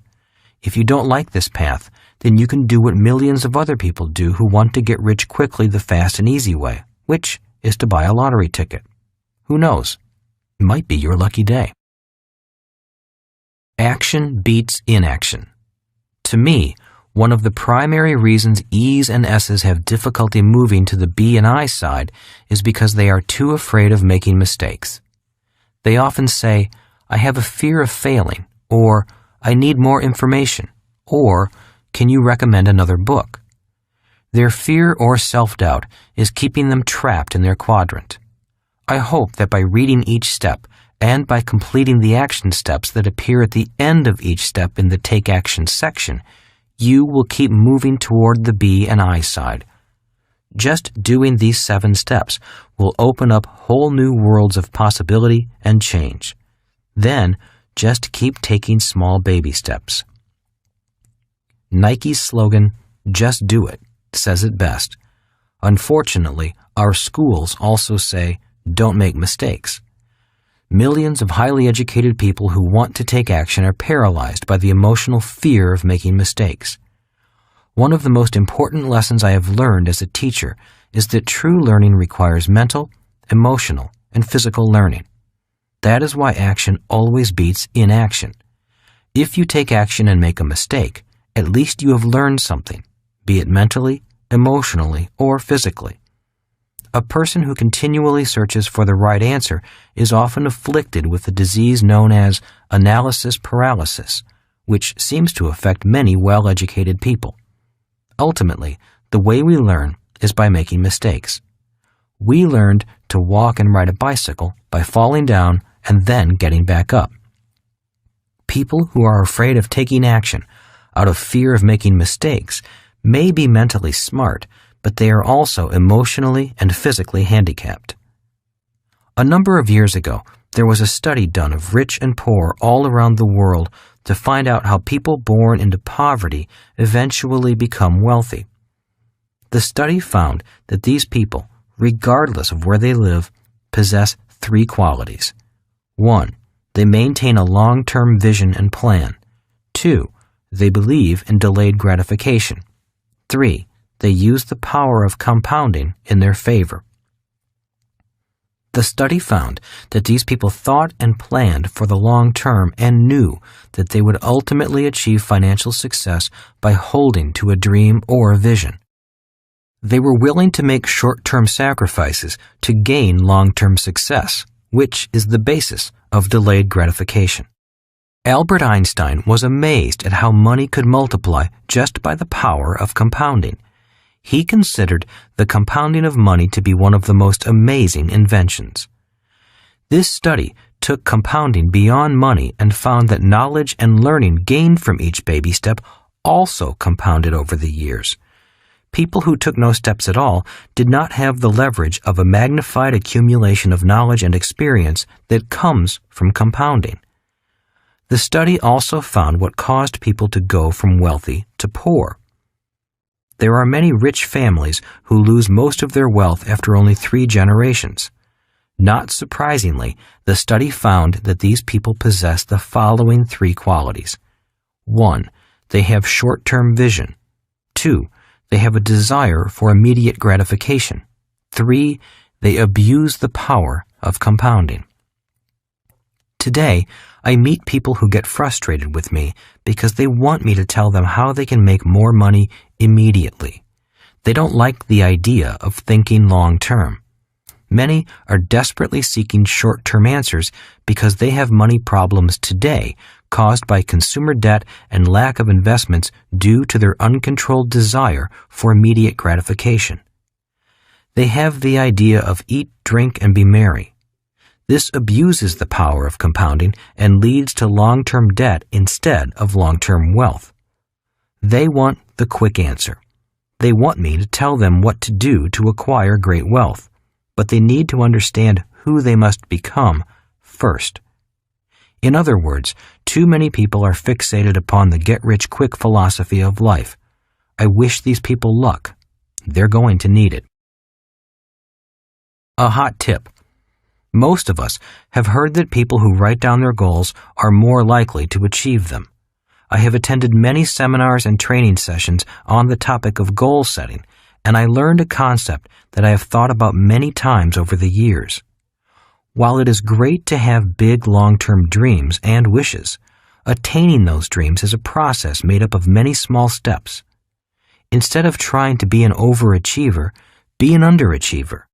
If you don't like this path, then you can do what millions of other people do who want to get rich quickly the fast and easy way, which is to buy a lottery ticket. Who knows? It might be your lucky day. Action beats inaction. To me, one of the primary reasons E's and S's have difficulty moving to the B and I side is because they are too afraid of making mistakes. They often say, I have a fear of failing, or I need more information, or can you recommend another book? Their fear or self-doubt is keeping them trapped in their quadrant. I hope that by reading each step and by completing the action steps that appear at the end of each step in the Take Action section, you will keep moving toward the B and I side. Just doing these 7 steps will open up whole new worlds of possibility and change. Then, just keep taking small baby steps. Nike's slogan, "Just do it," says it best. Unfortunately, our schools also say, "Don't make mistakes." Millions of highly educated people who want to take action are paralyzed by the emotional fear of making mistakes. One of the most important lessons I have learned as a teacher is that true learning requires mental, emotional, and physical learning. That is why action always beats inaction. If you take action and make a mistake, at least you have learned something, be it mentally, emotionally, or physically. A person who continually searches for the right answer is often afflicted with a disease known as analysis paralysis, which seems to affect many well-educated people. Ultimately, the way we learn is by making mistakes. We learned to walk and ride a bicycle by falling down and then getting back up. People who are afraid of taking action out of fear of making mistakes may be mentally smart, but they are also emotionally and physically handicapped. A number of years ago, there was a study done of rich and poor all around the world to find out how people born into poverty eventually become wealthy. The study found that these people, regardless of where they live, possess 3 qualities. 1. They maintain a long-term vision and plan. 2. They believe in delayed gratification. 3. They use the power of compounding in their favor. The study found that these people thought and planned for the long term and knew that they would ultimately achieve financial success by holding to a dream or a vision. They were willing to make short-term sacrifices to gain long-term success, which is the basis of delayed gratification. Albert Einstein was amazed at how money could multiply just by the power of compounding. He considered the compounding of money to be one of the most amazing inventions. This study took compounding beyond money and found that knowledge and learning gained from each baby step also compounded over the years. People who took no steps at all did not have the leverage of a magnified accumulation of knowledge and experience that comes from compounding. The study also found what caused people to go from wealthy to poor. There are many rich families who lose most of their wealth after only 3 generations. Not surprisingly, the study found that these people possess the following 3 qualities. 1. They have short-term vision. 2. They have a desire for immediate gratification. 3. They abuse the power of compounding. Today, I meet people who get frustrated with me because they want me to tell them how they can make more money immediately. They don't like the idea of thinking long-term. Many are desperately seeking short-term answers because they have money problems today caused by consumer debt and lack of investments due to their uncontrolled desire for immediate gratification. They have the idea of eat, drink, and be merry. This abuses the power of compounding and leads to long-term debt instead of long-term wealth. They want the quick answer. They want me to tell them what to do to acquire great wealth, but they need to understand who they must become first. In other words, too many people are fixated upon the get-rich-quick philosophy of life. I wish these people luck. They're going to need it. A hot tip. Most of us have heard that people who write down their goals are more likely to achieve them. I have attended many seminars and training sessions on the topic of goal setting, and I learned a concept that I have thought about many times over the years. While it is great to have big long-term dreams and wishes, attaining those dreams is a process made up of many small steps. Instead of trying to be an overachiever, be an underachiever.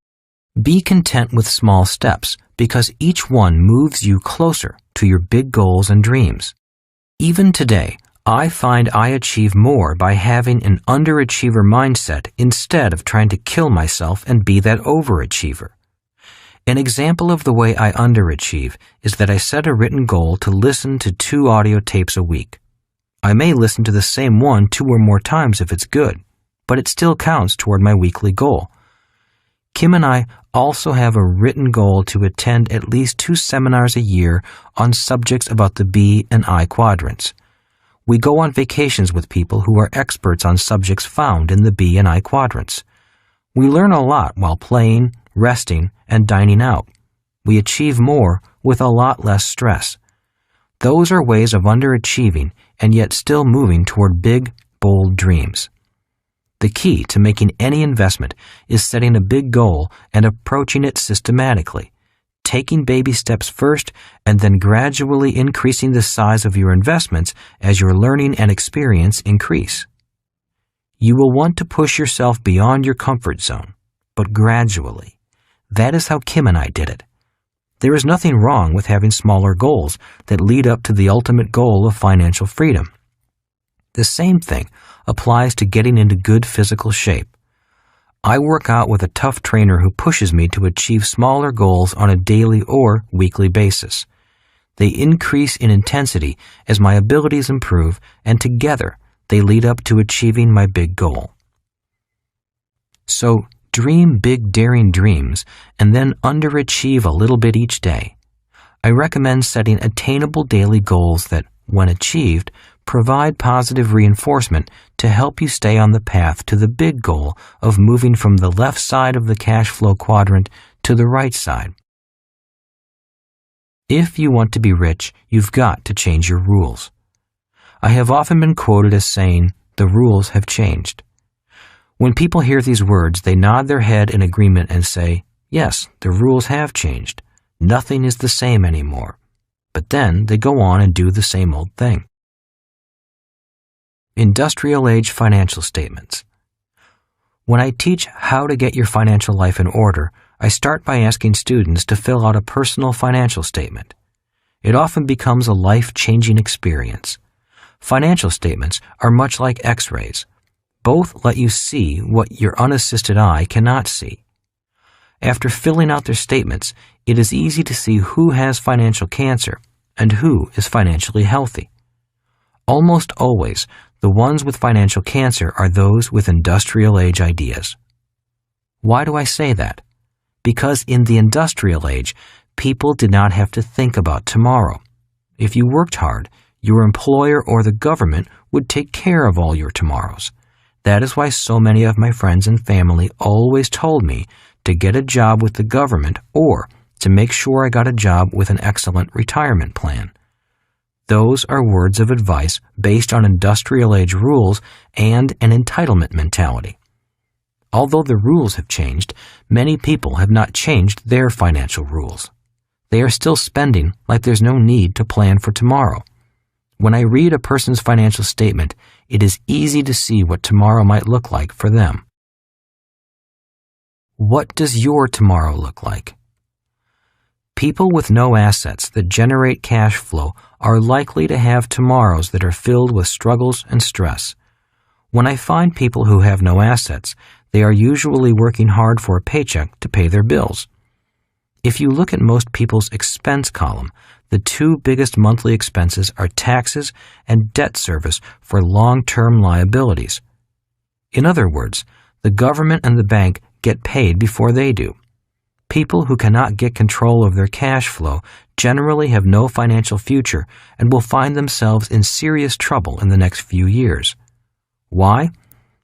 Be content with small steps because each one moves you closer to your big goals and dreams. Even today, I find I achieve more by having an underachiever mindset instead of trying to kill myself and be that overachiever. An example of the way I underachieve is that I set a written goal to listen to 2 audio tapes a week. I may listen to the same one 2 or more times if it's good, but it still counts toward my weekly goal. Kim and I also have a written goal to attend at least 2 seminars a year on subjects about the B and I quadrants. We go on vacations with people who are experts on subjects found in the B and I quadrants. We learn a lot while playing, resting, and dining out. We achieve more with a lot less stress. Those are ways of underachieving and yet still moving toward big, bold dreams. The key to making any investment is setting a big goal and approaching it systematically, taking baby steps first and then gradually increasing the size of your investments as your learning and experience increase. You will want to push yourself beyond your comfort zone, but gradually. That is how Kim and I did it. There is nothing wrong with having smaller goals that lead up to the ultimate goal of financial freedom. The same thing applies to getting into good physical shape. I work out with a tough trainer who pushes me to achieve smaller goals on a daily or weekly basis. They increase in intensity as my abilities improve, and together they lead up to achieving my big goal. So, dream big, daring dreams and then underachieve a little bit each day. I recommend setting attainable daily goals that, when achieved, provide positive reinforcement to help you stay on the path to the big goal of moving from the left side of the cash flow quadrant to the right side. If you want to be rich, you've got to change your rules. I have often been quoted as saying, "The rules have changed." When people hear these words, they nod their head in agreement and say, "Yes, the rules have changed. Nothing is the same anymore." But then they go on and do the same old thing. Industrial age financial statements. When I teach how to get your financial life in order, I start by asking students to fill out a personal financial statement. It often becomes a life-changing experience. Financial statements are much like X-rays. Both let you see what your unassisted eye cannot see. After filling out their statements, it is easy to see who has financial cancer and who is financially healthy. Almost always, the ones with financial cancer are those with industrial age ideas. Why do I say that? Because in the industrial age, people did not have to think about tomorrow. If you worked hard, your employer or the government would take care of all your tomorrows. That is why so many of my friends and family always told me to get a job with the government or to make sure I got a job with an excellent retirement plan. Those are words of advice based on industrial age rules and an entitlement mentality. Although the rules have changed, many people have not changed their financial rules. They are still spending like there's no need to plan for tomorrow. When I read a person's financial statement, it is easy to see what tomorrow might look like for them. What does your tomorrow look like? People with no assets that generate cash flow are likely to have tomorrows that are filled with struggles and stress. When I find people who have no assets, they are usually working hard for a paycheck to pay their bills. If you look at most people's expense column, the two biggest monthly expenses are taxes and debt service for long-term liabilities. In other words, the government and the bank get paid before they do. People who cannot get control of their cash flow generally have no financial future and will find themselves in serious trouble in the next few years. Why?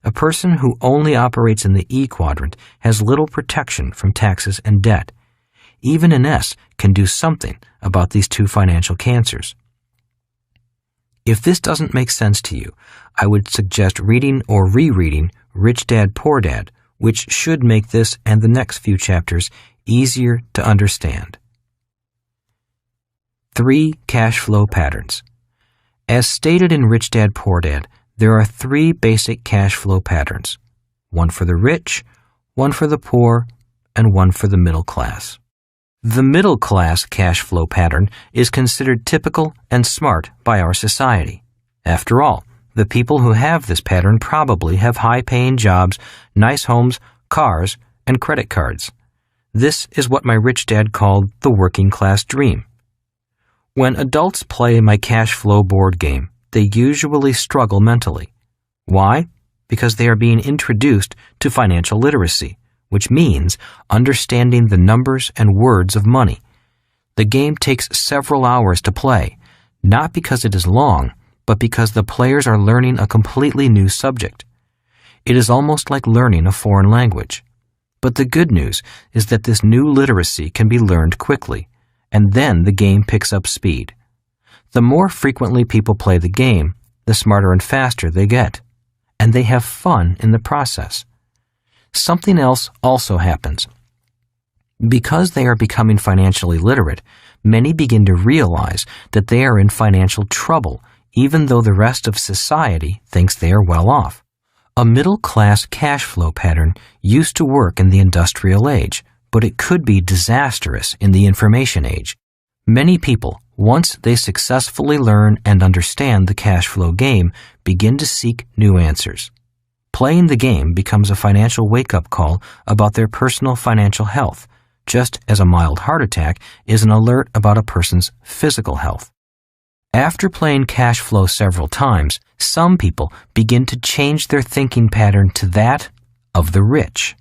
A person who only operates in the E quadrant has little protection from taxes and debt. Even an S can do something about these two financial cancers. If this doesn't make sense to you, I would suggest reading or rereading Rich Dad, Poor Dad, which should make this and the next few chapters easier to understand. 3 cash flow patterns. As stated in Rich Dad, Poor Dad, there are 3 basic cash flow patterns, one for the rich, one for the poor, and one for the middle class. The middle class cash flow pattern is considered typical and smart by our society. After all, the people who have this pattern probably have high-paying jobs, nice homes, cars, and credit cards. This is what my rich dad called the working class dream. When adults play my cash flow board game, they usually struggle mentally. Why? Because they are being introduced to financial literacy, which means understanding the numbers and words of money. The game takes several hours to play, not because it is long, but because the players are learning a completely new subject. It is almost like learning a foreign language. But the good news is that this new literacy can be learned quickly, and then the game picks up speed. The more frequently people play the game, the smarter and faster they get, and they have fun in the process. Something else also happens. Because they are becoming financially literate, many begin to realize that they are in financial trouble, even though the rest of society thinks they are well off. A middle-class cash flow pattern used to work in the industrial age, but it could be disastrous in the information age. Many people, once they successfully learn and understand the cash flow game, begin to seek new answers. Playing the game becomes a financial wake-up call about their personal financial health, just as a mild heart attack is an alert about a person's physical health. After playing cash flow several times, some people begin to change their thinking pattern to that of the rich.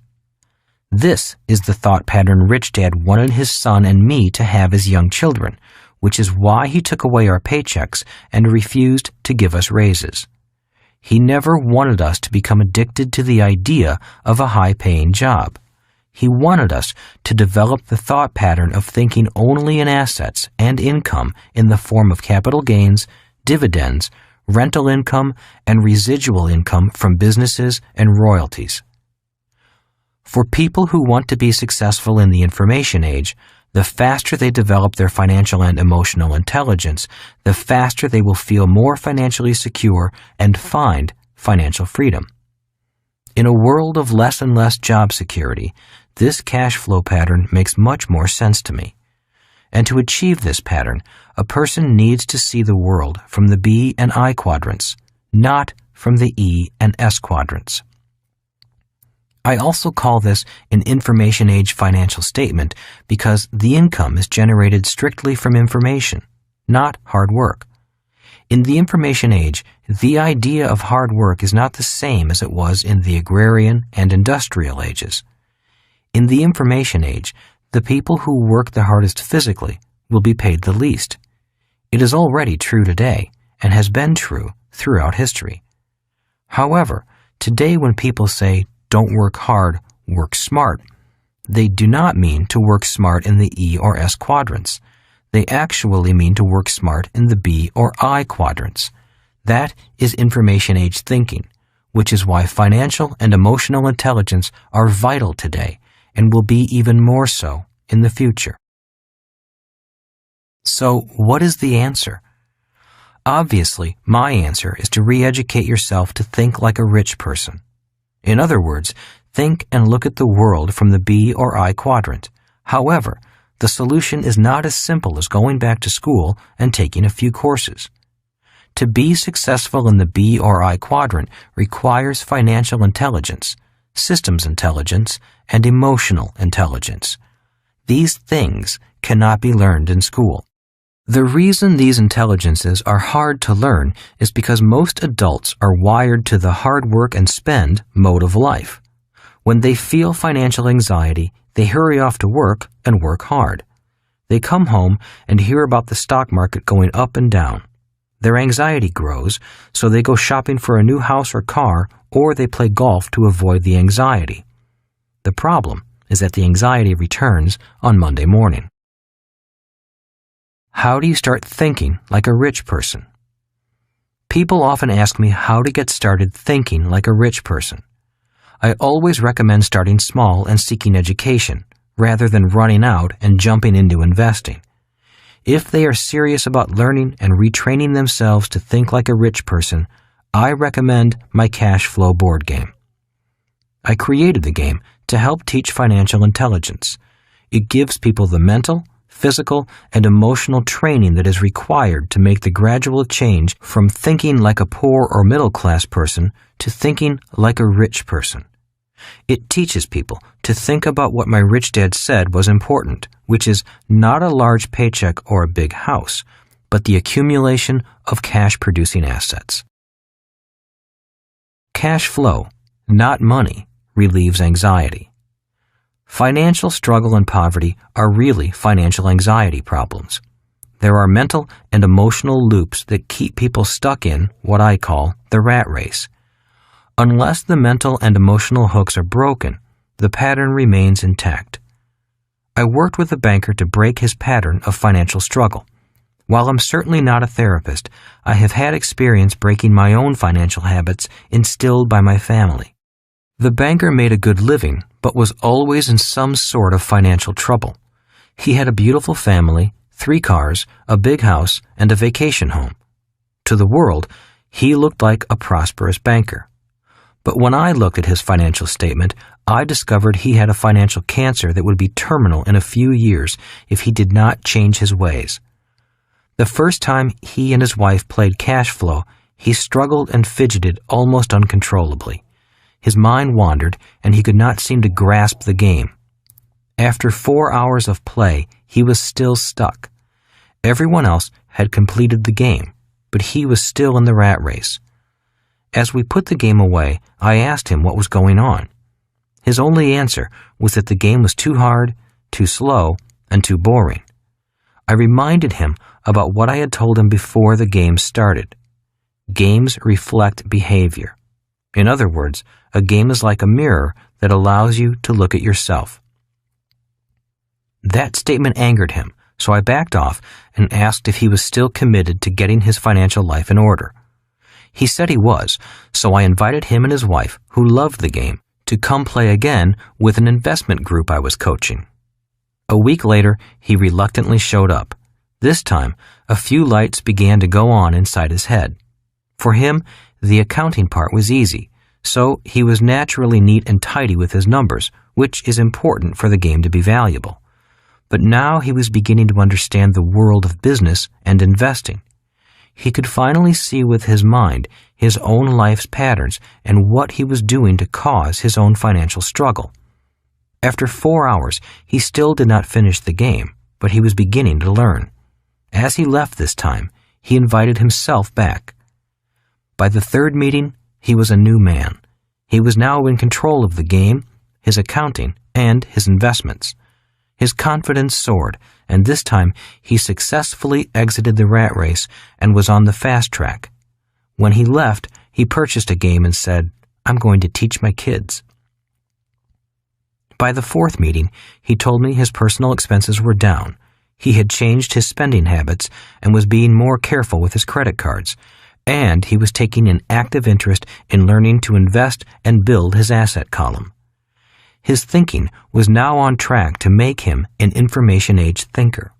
This is the thought pattern Rich Dad wanted his son and me to have as young children, which is why he took away our paychecks and refused to give us raises. He never wanted us to become addicted to the idea of a high-paying job. He wanted us to develop the thought pattern of thinking only in assets and income in the form of capital gains, dividends, rental income, and residual income from businesses and royalties. For people who want to be successful in the information age, the faster they develop their financial and emotional intelligence, the faster they will feel more financially secure and find financial freedom. In a world of less and less job security, this cash flow pattern makes much more sense to me. And to achieve this pattern, a person needs to see the world from the B and I quadrants, not from the E and S quadrants. I also call this an information age financial statement because the income is generated strictly from information, not hard work. In the information age, the idea of hard work is not the same as it was in the agrarian and industrial ages. In the information age, the people who work the hardest physically will be paid the least. It is already true today and has been true throughout history. However, today when people say, "Don't work hard, work smart," they do not mean to work smart in the E or S quadrants. They actually mean to work smart in the B or I quadrants. That is information age thinking, which is why financial and emotional intelligence are vital today and will be even more so in the future. So, what is the answer? Obviously, my answer is to re-educate yourself to think like a rich person. In other words, think and look at the world from the B or I quadrant. However, the solution is not as simple as going back to school and taking a few courses. To be successful in the B or I quadrant requires financial intelligence, systems intelligence, and emotional intelligence. These things cannot be learned in school. The reason these intelligences are hard to learn is because most adults are wired to the hard work and spend mode of life. When they feel financial anxiety, they hurry off to work and work hard. They come home and hear about the stock market going up and down. Their anxiety grows, so they go shopping for a new house or car, or they play golf to avoid the anxiety. The problem is that the anxiety returns on Monday morning. How do you start thinking like a rich person? People often ask me how to get started thinking like a rich person. I always recommend starting small and seeking education, rather than running out and jumping into investing. If they are serious about learning and retraining themselves to think like a rich person, I recommend my Cashflow board game. I created the game to help teach financial intelligence. It gives people the mental, physical, and emotional training that is required to make the gradual change from thinking like a poor or middle-class person to thinking like a rich person. It teaches people to think about what my rich dad said was important, which is not a large paycheck or a big house, but the accumulation of cash-producing assets. Cash flow, not money, relieves anxiety. Financial struggle and poverty are really financial anxiety problems. There are mental and emotional loops that keep people stuck in what I call the rat race. Unless the mental and emotional hooks are broken, the pattern remains intact. I worked with a banker to break his pattern of financial struggle. While I'm certainly not a therapist, I have had experience breaking my own financial habits instilled by my family. The banker made a good living, but was always in some sort of financial trouble. He had a beautiful family, 3 cars, a big house, and a vacation home. To the world, he looked like a prosperous banker. But when I looked at his financial statement, I discovered he had a financial cancer that would be terminal in a few years if he did not change his ways. The first time he and his wife played cash flow, he struggled and fidgeted almost uncontrollably. His mind wandered, and he could not seem to grasp the game. After 4 hours of play, he was still stuck. Everyone else had completed the game, but he was still in the rat race. As we put the game away, I asked him what was going on. His only answer was that the game was too hard, too slow, and too boring. I reminded him about what I had told him before the game started. Games reflect behavior. In other words, a game is like a mirror that allows you to look at yourself. That statement angered him, so I backed off and asked if he was still committed to getting his financial life in order. He said he was, so I invited him and his wife, who loved the game, to come play again with an investment group I was coaching. A week later, he reluctantly showed up. This time, a few lights began to go on inside his head. For him, the accounting part was easy, so he was naturally neat and tidy with his numbers, which is important for the game to be valuable. But now he was beginning to understand the world of business and investing. He could finally see with his mind his own life's patterns and what he was doing to cause his own financial struggle. After 4 hours, he still did not finish the game, but he was beginning to learn. As he left this time, he invited himself back. By the 3rd meeting, he was a new man. He was now in control of the game, his accounting, and his investments. His confidence soared, and this time he successfully exited the rat race and was on the fast track. When he left, he purchased a game and said, "I'm going to teach my kids." By the 4th meeting, he told me his personal expenses were down. He had changed his spending habits and was being more careful with his credit cards, and he was taking an active interest in learning to invest and build his asset column. His thinking was now on track to make him an information-age thinker.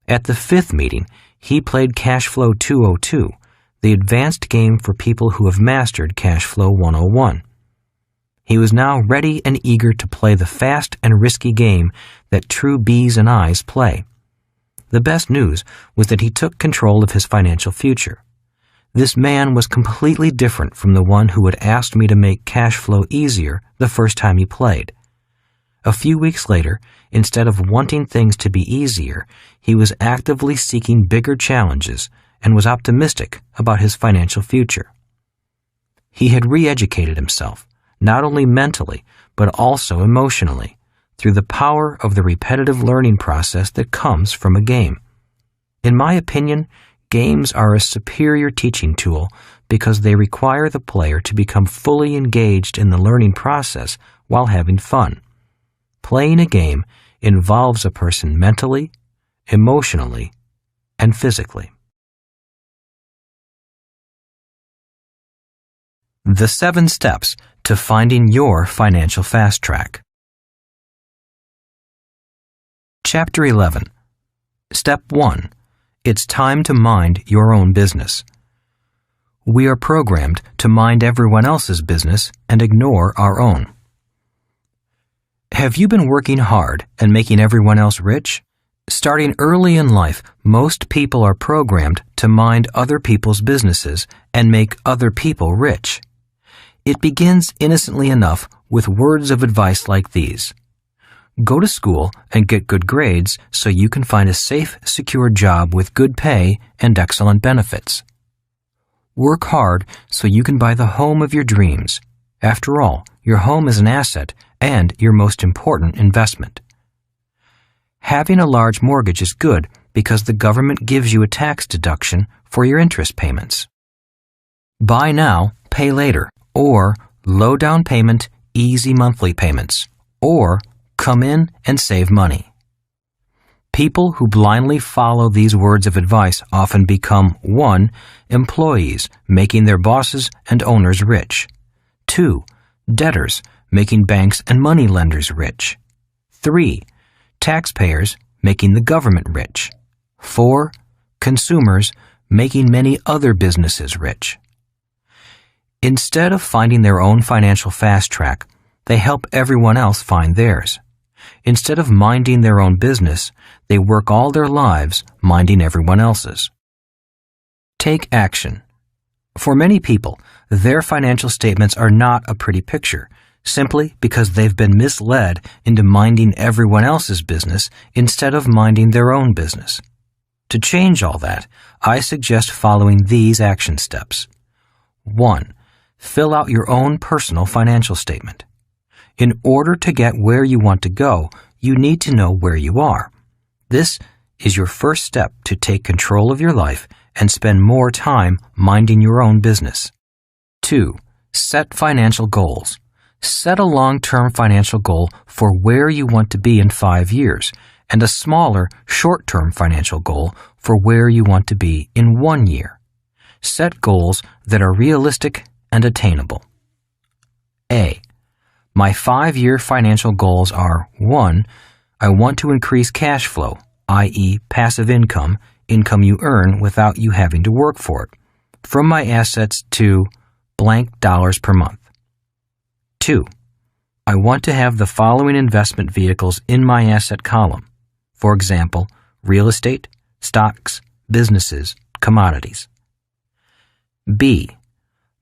At the 5th meeting, he played Cashflow 202, the advanced game for people who have mastered Cashflow 101. He was now ready and eager to play the fast and risky game that true B's and I's play. The best news was that he took control of his financial future. This man was completely different from the one who had asked me to make cash flow easier the first time he played. A few weeks later, instead of wanting things to be easier, he was actively seeking bigger challenges and was optimistic about his financial future. He had re-educated himself, not only mentally, but also emotionally, through the power of the repetitive learning process that comes from a game. In my opinion, games are a superior teaching tool because they require the player to become fully engaged in the learning process while having fun. Playing a game involves a person mentally, emotionally, and physically. The 7 steps to finding your financial fast track. Chapter 11. Step 1. It's time to mind your own business. We are programmed to mind everyone else's business and ignore our own. Have you been working hard and making everyone else rich? Starting early in life, most people are programmed to mind other people's businesses and make other people rich. It begins innocently enough with words of advice like these. Go to school and get good grades so you can find a safe, secure job with good pay and excellent benefits. Work hard so you can buy the home of your dreams. After all, your home is an asset and your most important investment. Having a large mortgage is good because the government gives you a tax deduction for your interest payments. Buy now, pay later, or low down payment, easy monthly payments, or come in and save money. People who blindly follow these words of advice often become 1. Employees, making their bosses and owners rich. 2. Debtors, making banks and money lenders rich. 3. Taxpayers, making the government rich. 4. Consumers, making many other businesses rich. Instead of finding their own financial fast track, they help everyone else find theirs. Instead of minding their own business, they work all their lives minding everyone else's. Take action. For many people, their financial statements are not a pretty picture, simply because they've been misled into minding everyone else's business instead of minding their own business. To change all that, I suggest following these action steps. 1. Fill out your own personal financial statement. In order to get where you want to go, you need to know where you are. This is your first step to take control of your life and spend more time minding your own business. 2. Set financial goals. Set a long-term financial goal for where you want to be in 5 years and a smaller, short-term financial goal for where you want to be in 1 year. Set goals that are realistic and attainable. A. My 5-year financial goals are 1. I want to increase cash flow, i.e. passive income you earn without you having to work for it, from my assets to blank dollars per month. 2. I want to have the following investment vehicles in my asset column. For example, real estate, stocks, businesses, commodities. B.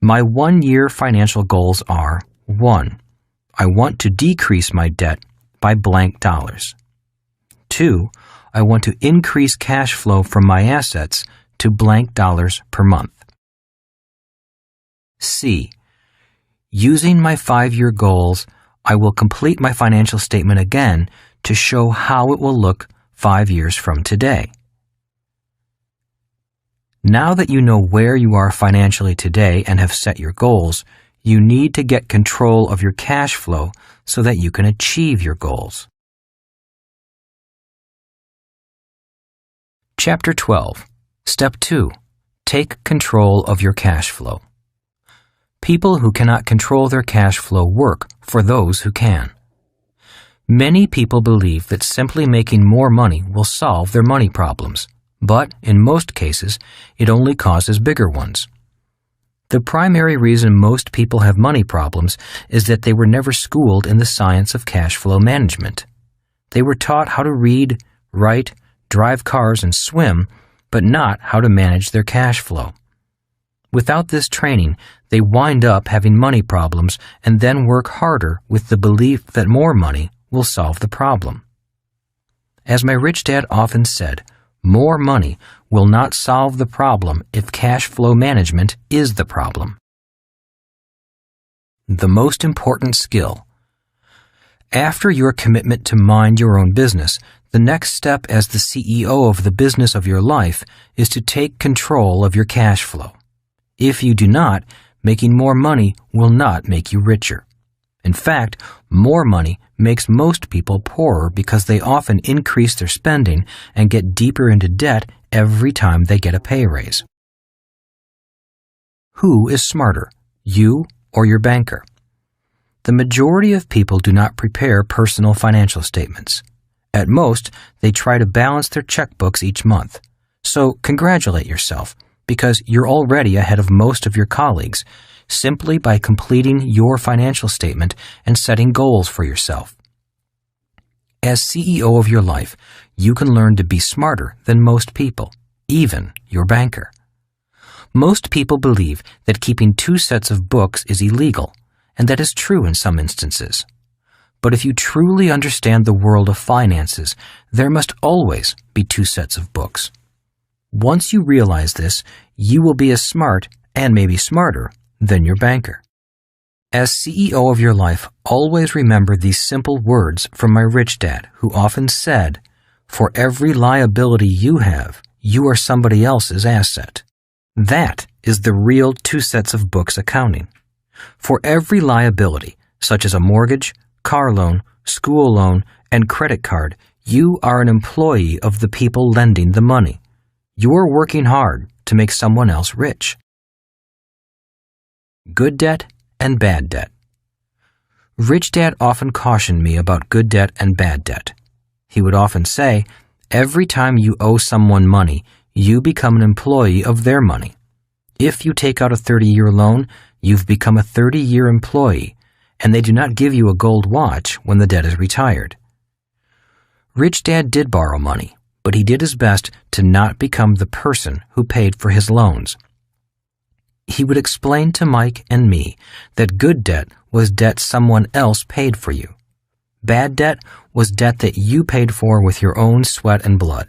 My 1-year financial goals are 1. I want to decrease my debt by blank dollars. 2. I want to increase cash flow from my assets to blank dollars per month. C. Using my 5-year goals, I will complete my financial statement again to show how it will look 5 years from today. Now that you know where you are financially today and have set your goals, you need to get control of your cash flow so that you can achieve your goals. Chapter 12. Step 2. Take control of your cash flow. People who cannot control their cash flow work for those who can. Many people believe that simply making more money will solve their money problems, but in most cases, it only causes bigger ones. The primary reason most people have money problems is that they were never schooled in the science of cash flow management. They were taught how to read, write, drive cars, and swim, but not how to manage their cash flow. Without this training, they wind up having money problems and then work harder with the belief that more money will solve the problem. As my rich dad often said, more money will not solve the problem if cash flow management is the problem. The most important skill. After your commitment to mind your own business, the next step as the CEO of the business of your life is to take control of your cash flow. If you do not, making more money will not make you richer. In fact, more money makes most people poorer because they often increase their spending and get deeper into debt every time they get a pay raise. Who is smarter, you or your banker? The majority of people do not prepare personal financial statements. At most, they try to balance their checkbooks each month. So congratulate yourself, because you're already ahead of most of your colleagues, simply by completing your financial statement and setting goals for yourself. As CEO of your life, you can learn to be smarter than most people, even your banker. Most people believe that keeping 2 sets of books is illegal, and that is true in some instances. But if you truly understand the world of finances, there must always be 2 sets of books. Once you realize this, you will be as smart, and maybe smarter, than your banker. As CEO of your life, always remember these simple words from my rich dad, who often said, "For every liability you have, you are somebody else's asset." That is the real 2 sets of books accounting. For every liability, such as a mortgage, car loan, school loan, and credit card, you are an employee of the people lending the money. You are working hard to make someone else rich. Good debt and bad debt. Rich Dad often cautioned me about good debt and bad debt. He would often say, every time you owe someone money, you become an employee of their money. If you take out a 30-year loan, you've become a 30-year employee, and they do not give you a gold watch when the debt is retired. Rich Dad did borrow money, but he did his best to not become the person who paid for his loans. He would explain to Mike and me that good debt was debt someone else paid for you. Bad debt was debt that you paid for with your own sweat and blood.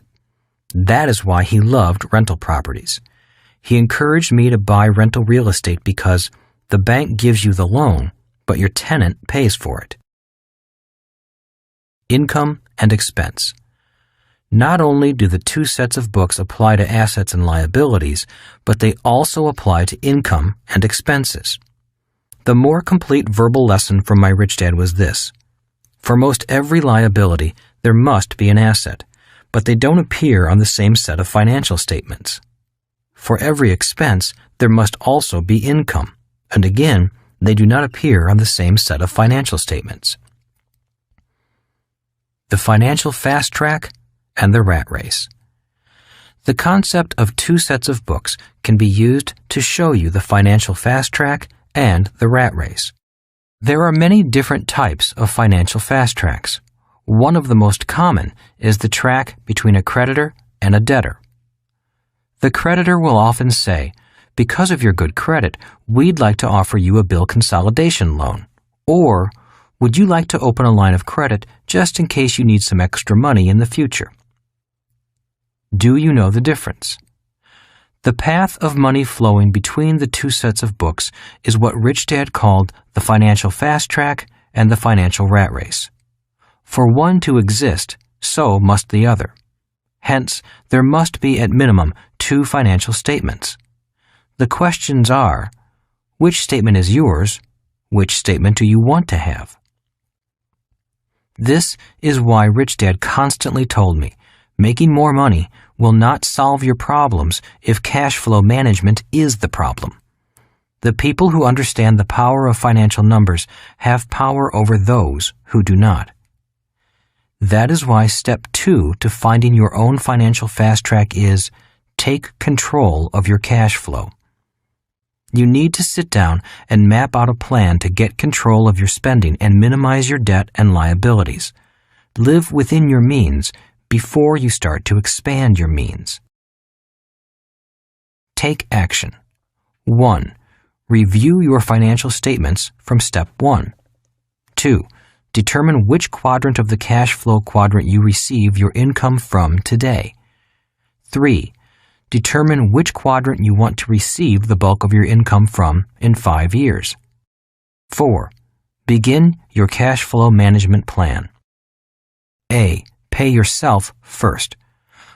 That is why he loved rental properties. He encouraged me to buy rental real estate because the bank gives you the loan, but your tenant pays for it. Income and expense. Not only do the 2 sets of books apply to assets and liabilities, but they also apply to income and expenses. The more complete verbal lesson from my rich dad was this. For most every liability, there must be an asset, but they don't appear on the same set of financial statements. For every expense, there must also be income, and again, they do not appear on the same set of financial statements. The financial fast track and the rat race. The concept of 2 sets of books can be used to show you the financial fast track and the rat race. There are many different types of financial fast tracks. One of the most common is the track between a creditor and a debtor. The creditor will often say, "Because of your good credit, we'd like to offer you a bill consolidation loan," or "Would you like to open a line of credit just in case you need some extra money in the future?" Do you know the difference? The path of money flowing between the 2 sets of books is what Rich Dad called the financial fast track and the financial rat race. For one to exist, so must the other. Hence, there must be at minimum 2 financial statements. The questions are, which statement is yours? Which statement do you want to have? This is why Rich Dad constantly told me, making more money will not solve your problems if cash flow management is the problem. The people who understand the power of financial numbers have power over those who do not. That is why step 2 to finding your own financial fast track is take control of your cash flow. You need to sit down and map out a plan to get control of your spending and minimize your debt and liabilities. Live within your means before you start to expand your means. Take action. 1. Review your financial statements from step 1. 2. Determine which quadrant of the cash flow quadrant you receive your income from today. 3. Determine which quadrant you want to receive the bulk of your income from in 5 years. 4. Begin your cash flow management plan. A. Pay yourself first.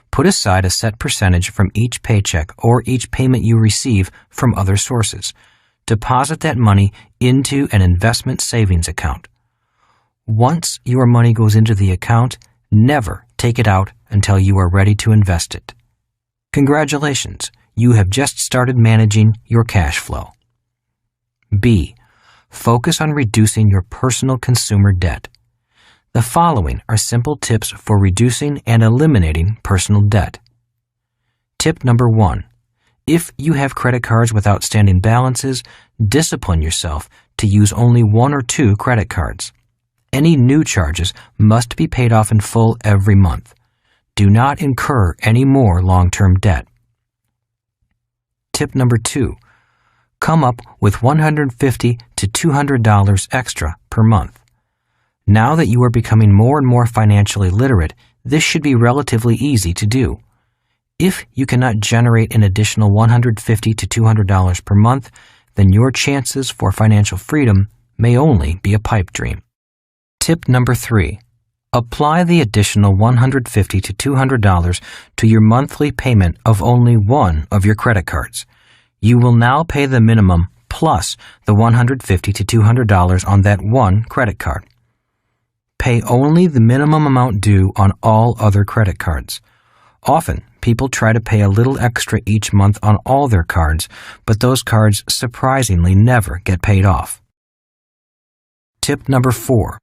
Put aside a set percentage from each paycheck or each payment you receive from other sources. Deposit that money into an investment savings account. Once your money goes into the account, never take it out until you are ready to invest it. Congratulations, you have just started managing your cash flow. B. Focus on reducing your personal consumer debt. The following are simple tips for reducing and eliminating personal debt. Tip number 1. If you have credit cards with outstanding balances, discipline yourself to use only 1 or 2 credit cards. Any new charges must be paid off in full every month. Do not incur any more long-term debt. Tip number 2. Come up with $150 to $200 extra per month. Now that you are becoming more and more financially literate, this should be relatively easy to do. If you cannot generate an additional $150 to $200 per month, then your chances for financial freedom may only be a pipe dream. Tip number 3. Apply the additional $150 to $200 to your monthly payment of only one of your credit cards. You will now pay the minimum plus the $150 to $200 on that one credit card. Pay only the minimum amount due on all other credit cards. Often, people try to pay a little extra each month on all their cards, but those cards surprisingly never get paid off. Tip number 4.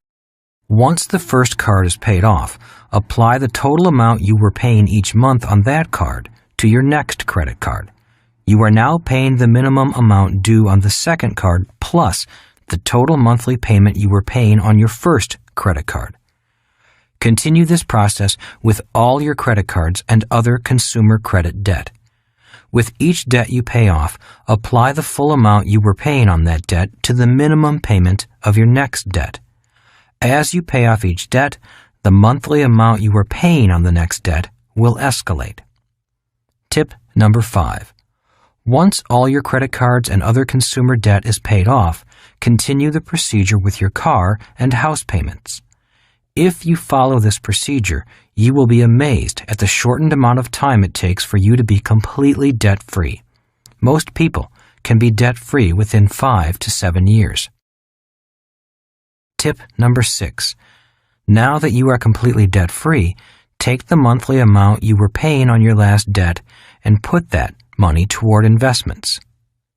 Once the first card is paid off, apply the total amount you were paying each month on that card to your next credit card. You are now paying the minimum amount due on the second card plus the total monthly payment you were paying on your first credit card. Continue this process with all your credit cards and other consumer credit debt. With each debt you pay off, apply the full amount you were paying on that debt to the minimum payment of your next debt. As you pay off each debt, the monthly amount you were paying on the next debt will escalate. Tip number 5. Once all your credit cards and other consumer debt is paid off, continue the procedure with your car and house payments. If you follow this procedure, you will be amazed at the shortened amount of time it takes for you to be completely debt-free. Most people can be debt-free within 5 to 7 years. Tip number 6. Now that you are completely debt-free, take the monthly amount you were paying on your last debt and put that money toward investments.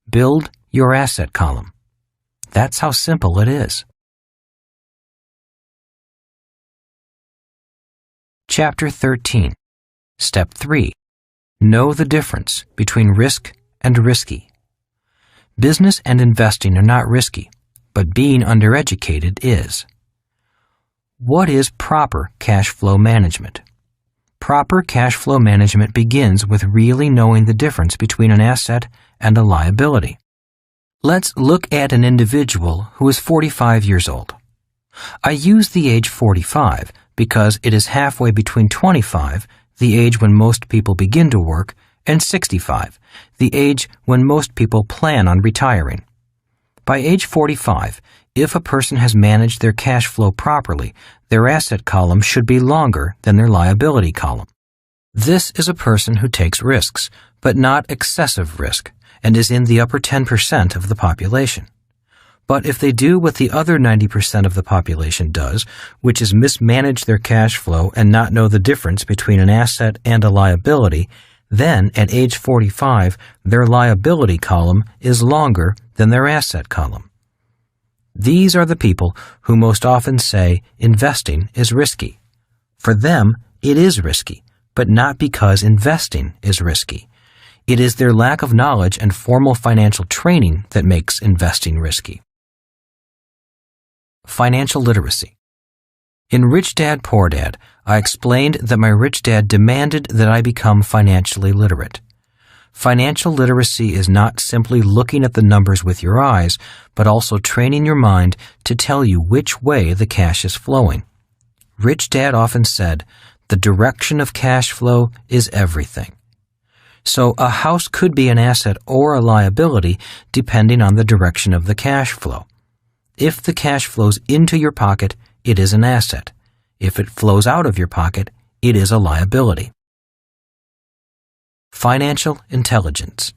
Build your asset column. That's how simple it is. Chapter 13. Step 3. Know the difference between risk and risky. Business and investing are not risky, but being undereducated is. What is proper cash flow management? Proper cash flow management begins with really knowing the difference between an asset and a liability. Let's look at an individual who is 45 years old. I use the age 45 because it is halfway between 25, the age when most people begin to work, and 65, the age when most people plan on retiring. By age 45, if a person has managed their cash flow properly, their asset column should be longer than their liability column. This is a person who takes risks, but not excessive risk, and is in the upper 10% of the population. But if they do what the other 90% of the population does, which is mismanage their cash flow and not know the difference between an asset and a liability, then at age 45, their liability column is longer than their asset column. These are the people who most often say investing is risky. For them, it is risky, but not because investing is risky. It is their lack of knowledge and formal financial training that makes investing risky. Financial literacy. In Rich Dad, Poor Dad, I explained that my rich dad demanded that I become financially literate. Financial literacy is not simply looking at the numbers with your eyes, but also training your mind to tell you which way the cash is flowing. Rich Dad often said, "The direction of cash flow is everything." So a house could be an asset or a liability depending on the direction of the cash flow. If the cash flows into your pocket, it is an asset. If it flows out of your pocket, it is a liability. Financial intelligence.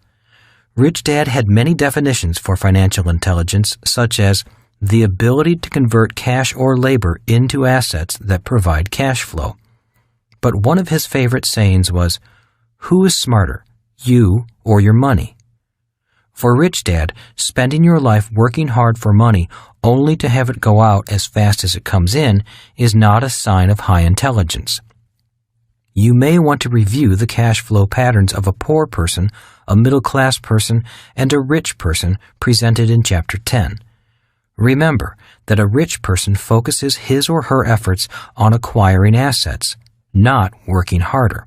Rich Dad had many definitions for financial intelligence, such as the ability to convert cash or labor into assets that provide cash flow. But one of his favorite sayings was, "Who is smarter, you or your money?" For Rich Dad, spending your life working hard for money only to have it go out as fast as it comes in is not a sign of high intelligence. You may want to review the cash flow patterns of a poor person, a middle-class person, and a rich person presented in Chapter 10. Remember that a rich person focuses his or her efforts on acquiring assets, not working harder.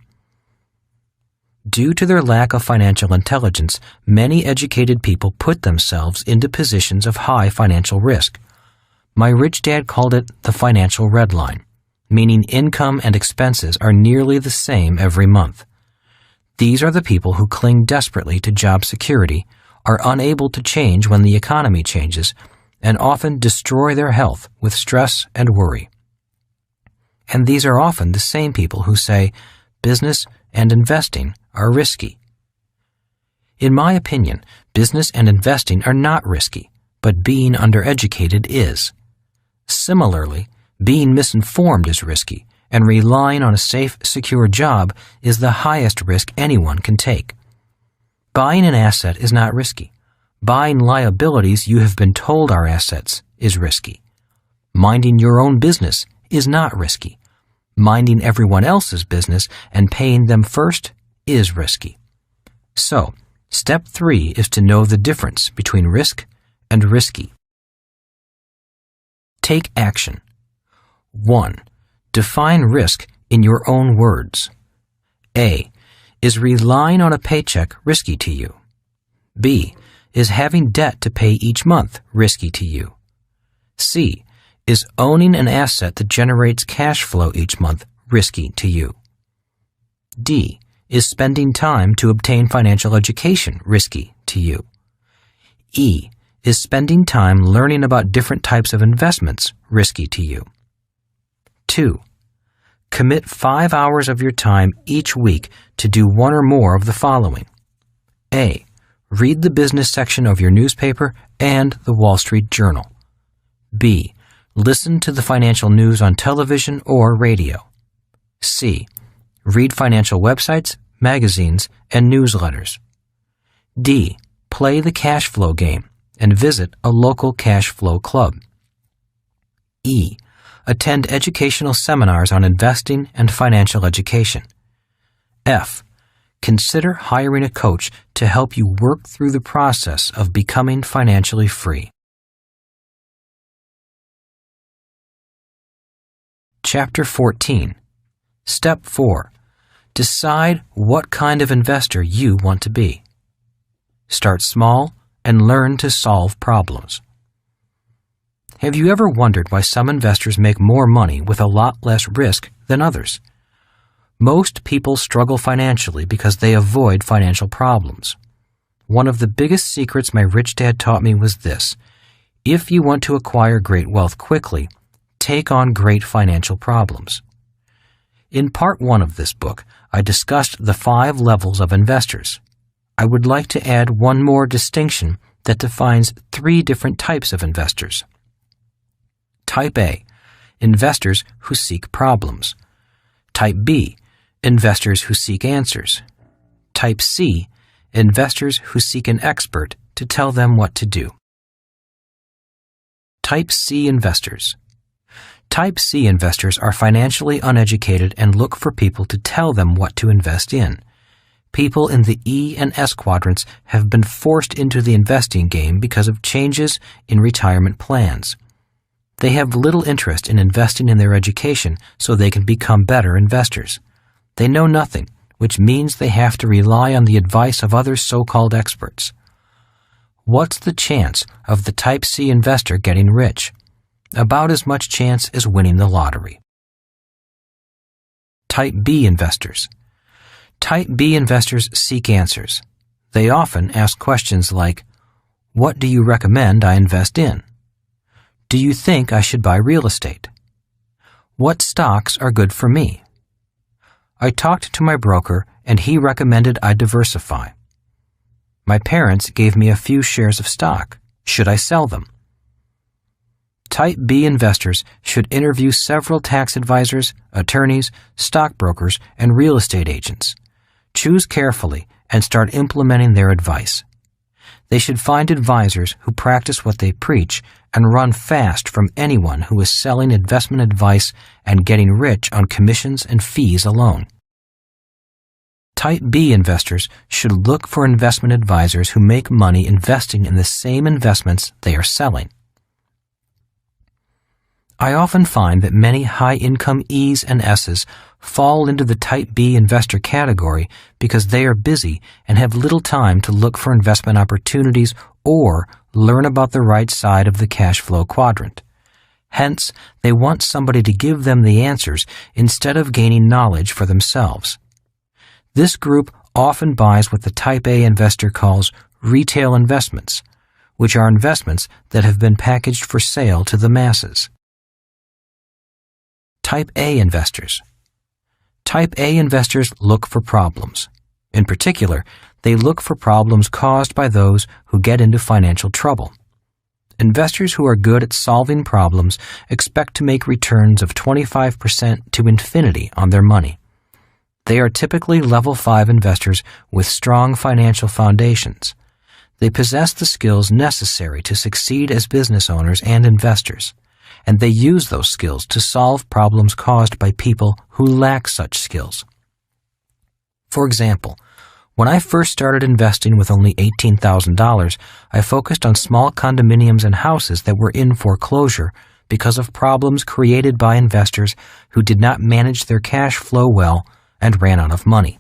Due to their lack of financial intelligence, many educated people put themselves into positions of high financial risk. My rich dad called it the financial red line, meaning income and expenses are nearly the same every month. These are the people who cling desperately to job security, are unable to change when the economy changes, and often destroy their health with stress and worry. And these are often the same people who say business and investing are risky. In my opinion, business and investing are not risky, but being undereducated is. Similarly, being misinformed is risky, and relying on a safe, secure job is the highest risk anyone can take. Buying an asset is not risky. Buying liabilities you have been told are assets is risky. Minding your own business is not risky. Minding everyone else's business and paying them first is risky. So, step 3 is to know the difference between risk and risky. Take action. 1. Define risk in your own words. A. Is relying on a paycheck risky to you? B. Is having debt to pay each month risky to you? C. Is owning an asset that generates cash flow each month risky to you? D. Is spending time to obtain financial education risky to you? E. Is spending time learning about different types of investments risky to you? 2. Commit 5 hours of your time each week to do one or more of the following. A. Read the business section of your newspaper and the Wall Street Journal. B. Listen to the financial news on television or radio. C. Read financial websites, magazines, and newsletters. D. Play the cash flow game and visit a local cash flow club. E. Attend educational seminars on investing and financial education. F. Consider hiring a coach to help you work through the process of becoming financially free. Chapter 14. Step 4. Decide what kind of investor you want to be. Start small and learn to solve problems. Have you ever wondered why some investors make more money with a lot less risk than others? Most people struggle financially because they avoid financial problems. One of the biggest secrets my rich dad taught me was this: if you want to acquire great wealth quickly, take on great financial problems. In part 1 of this book, I discussed the 5 levels of investors. I would like to add one more distinction that defines 3 different types of investors. Type A, investors who seek problems. Type B, investors who seek answers. Type C, investors who seek an expert to tell them what to do. Type C investors. Type C investors are financially uneducated and look for people to tell them what to invest in. People in the E and S quadrants have been forced into the investing game because of changes in retirement plans. They have little interest in investing in their education so they can become better investors. They know nothing, which means they have to rely on the advice of other so-called experts. What's the chance of the Type C investor getting rich? About as much chance as winning the lottery. Type B investors. Type B investors seek answers. They often ask questions like, "What do you recommend I invest in? Do you think I should buy real estate? What stocks are good for me? I talked to my broker and he recommended I diversify. My parents gave me a few shares of stock. Should I sell them?" Type B investors should interview several tax advisors, attorneys, stockbrokers, and real estate agents. Choose carefully and start implementing their advice. They should find advisors who practice what they preach and run fast from anyone who is selling investment advice and getting rich on commissions and fees alone. Type B investors should look for investment advisors who make money investing in the same investments they are selling. I often find that many high-income E's and S's fall into the Type B investor category because they are busy and have little time to look for investment opportunities or learn about the right side of the cash flow quadrant. Hence, they want somebody to give them the answers instead of gaining knowledge for themselves. This group often buys what the Type A investor calls retail investments, which are investments that have been packaged for sale to the masses. Type A investors. Type A investors look for problems. In particular, they look for problems caused by those who get into financial trouble. Investors who are good at solving problems expect to make returns of 25% to infinity on their money. They are typically level 5 investors with strong financial foundations. They possess the skills necessary to succeed as business owners and investors, and they use those skills to solve problems caused by people who lack such skills. For example, when I first started investing with only $18,000, I focused on small condominiums and houses that were in foreclosure because of problems created by investors who did not manage their cash flow well and ran out of money.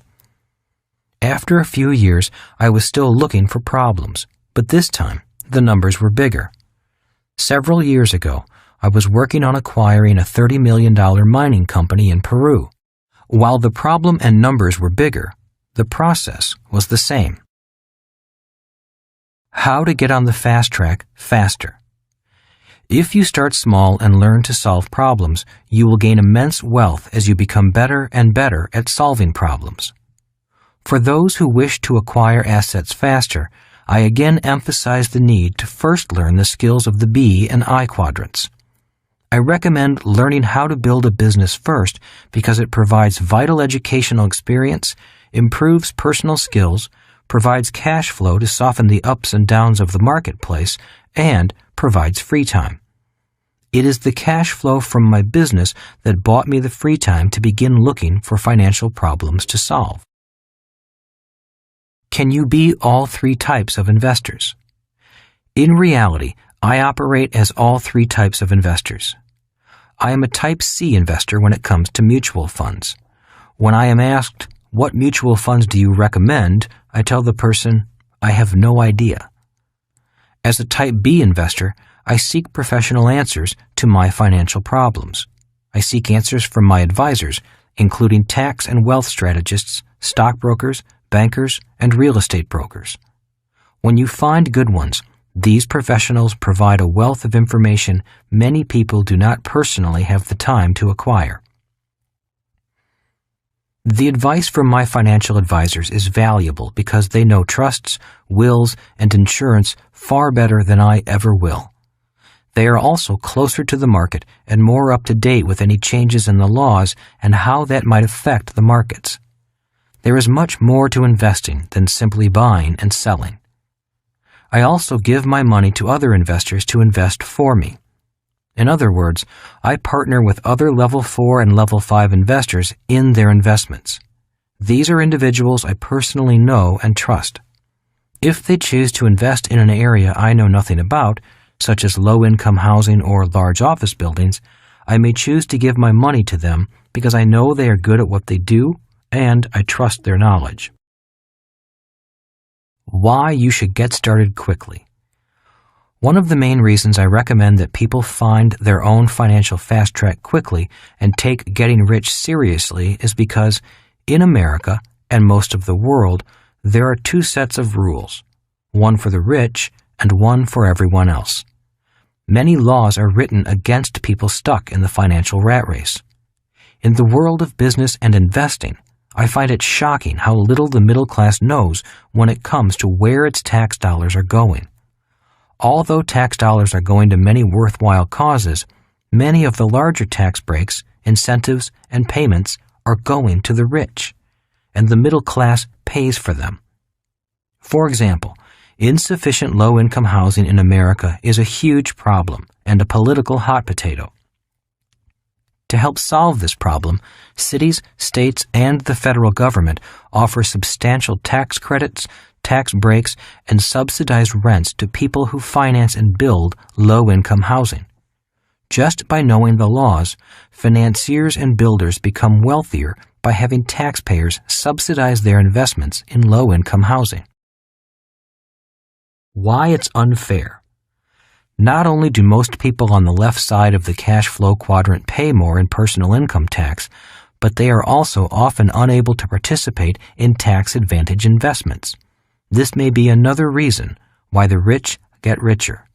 After a few years, I was still looking for problems, but this time the numbers were bigger. Several years ago, I was working on acquiring a $30 million mining company in Peru. While the problem and numbers were bigger, the process was the same. How to get on the fast track faster. If you start small and learn to solve problems, you will gain immense wealth as you become better and better at solving problems. For those who wish to acquire assets faster, I again emphasize the need to first learn the skills of the B and I quadrants. I recommend learning how to build a business first because it provides vital educational experience, improves personal skills, provides cash flow to soften the ups and downs of the marketplace, and provides free time. It is the cash flow from my business that bought me the free time to begin looking for financial problems to solve. Can you be all three types of investors? In reality, I operate as all three types of investors. I am a Type C investor when it comes to mutual funds. When I am asked, "What mutual funds do you recommend?" I tell the person, "I have no idea." As a Type B investor, I seek professional answers to my financial problems. I seek answers from my advisors, including tax and wealth strategists, stockbrokers, bankers, and real estate brokers. When you find good ones, these professionals provide a wealth of information many people do not personally have the time to acquire. The advice from my financial advisors is valuable because they know trusts, wills, and insurance far better than I ever will. They are also closer to the market and more up to date with any changes in the laws and how that might affect the markets. There is much more to investing than simply buying and selling. I also give my money to other investors to invest for me. In other words, I partner with other Level 4 and Level 5 investors in their investments. These are individuals I personally know and trust. If they choose to invest in an area I know nothing about, such as low-income housing or large office buildings, I may choose to give my money to them because I know they are good at what they do and I trust their knowledge. Why you should get started quickly. One of the main reasons I recommend that people find their own financial fast track quickly and take getting rich seriously is because in America and most of the world, there are two sets of rules, one for the rich and one for everyone else. Many laws are written against people stuck in the financial rat race. In the world of business and investing, I find it shocking how little the middle class knows when it comes to where its tax dollars are going. Although tax dollars are going to many worthwhile causes, many of the larger tax breaks, incentives, and payments are going to the rich, and the middle class pays for them. For example, insufficient low-income housing in America is a huge problem and a political hot potato. To help solve this problem, cities, states, and the federal government offer substantial tax credits, tax breaks, and subsidized rents to people who finance and build low-income housing. Just by knowing the laws, financiers and builders become wealthier by having taxpayers subsidize their investments in low-income housing. Why it's unfair. Not only do most people on the left side of the cash flow quadrant pay more in personal income tax, but they are also often unable to participate in tax advantage investments. This may be another reason why the rich get richer.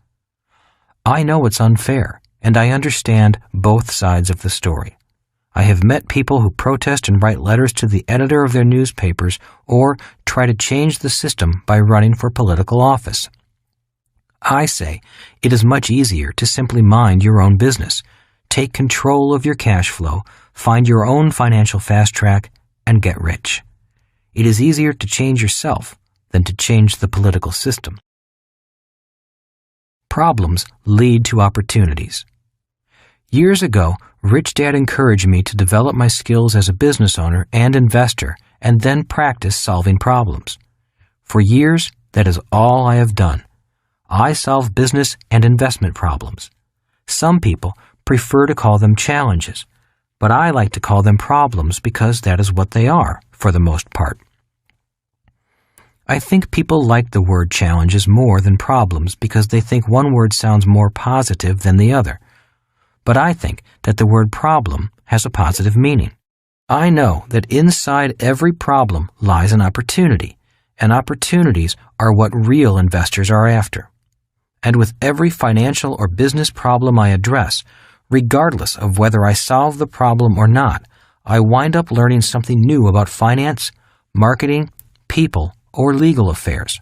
I know it's unfair, and I understand both sides of the story. I have met people who protest and write letters to the editor of their newspapers or try to change the system by running for political office. I say it is much easier to simply mind your own business, take control of your cash flow, find your own financial fast track, and get rich. It is easier to change yourself than to change the political system. Problems lead to opportunities. Years ago, Rich Dad encouraged me to develop my skills as a business owner and investor and then practice solving problems. For years, that is all I have done. I solve business and investment problems. Some people prefer to call them challenges, but I like to call them problems because that is what they are, for the most part. I think people like the word challenges more than problems because they think one word sounds more positive than the other. But I think that the word problem has a positive meaning. I know that inside every problem lies an opportunity, and opportunities are what real investors are after. And with every financial or business problem I address, regardless of whether I solve the problem or not, I wind up learning something new about finance, marketing, people, or legal affairs.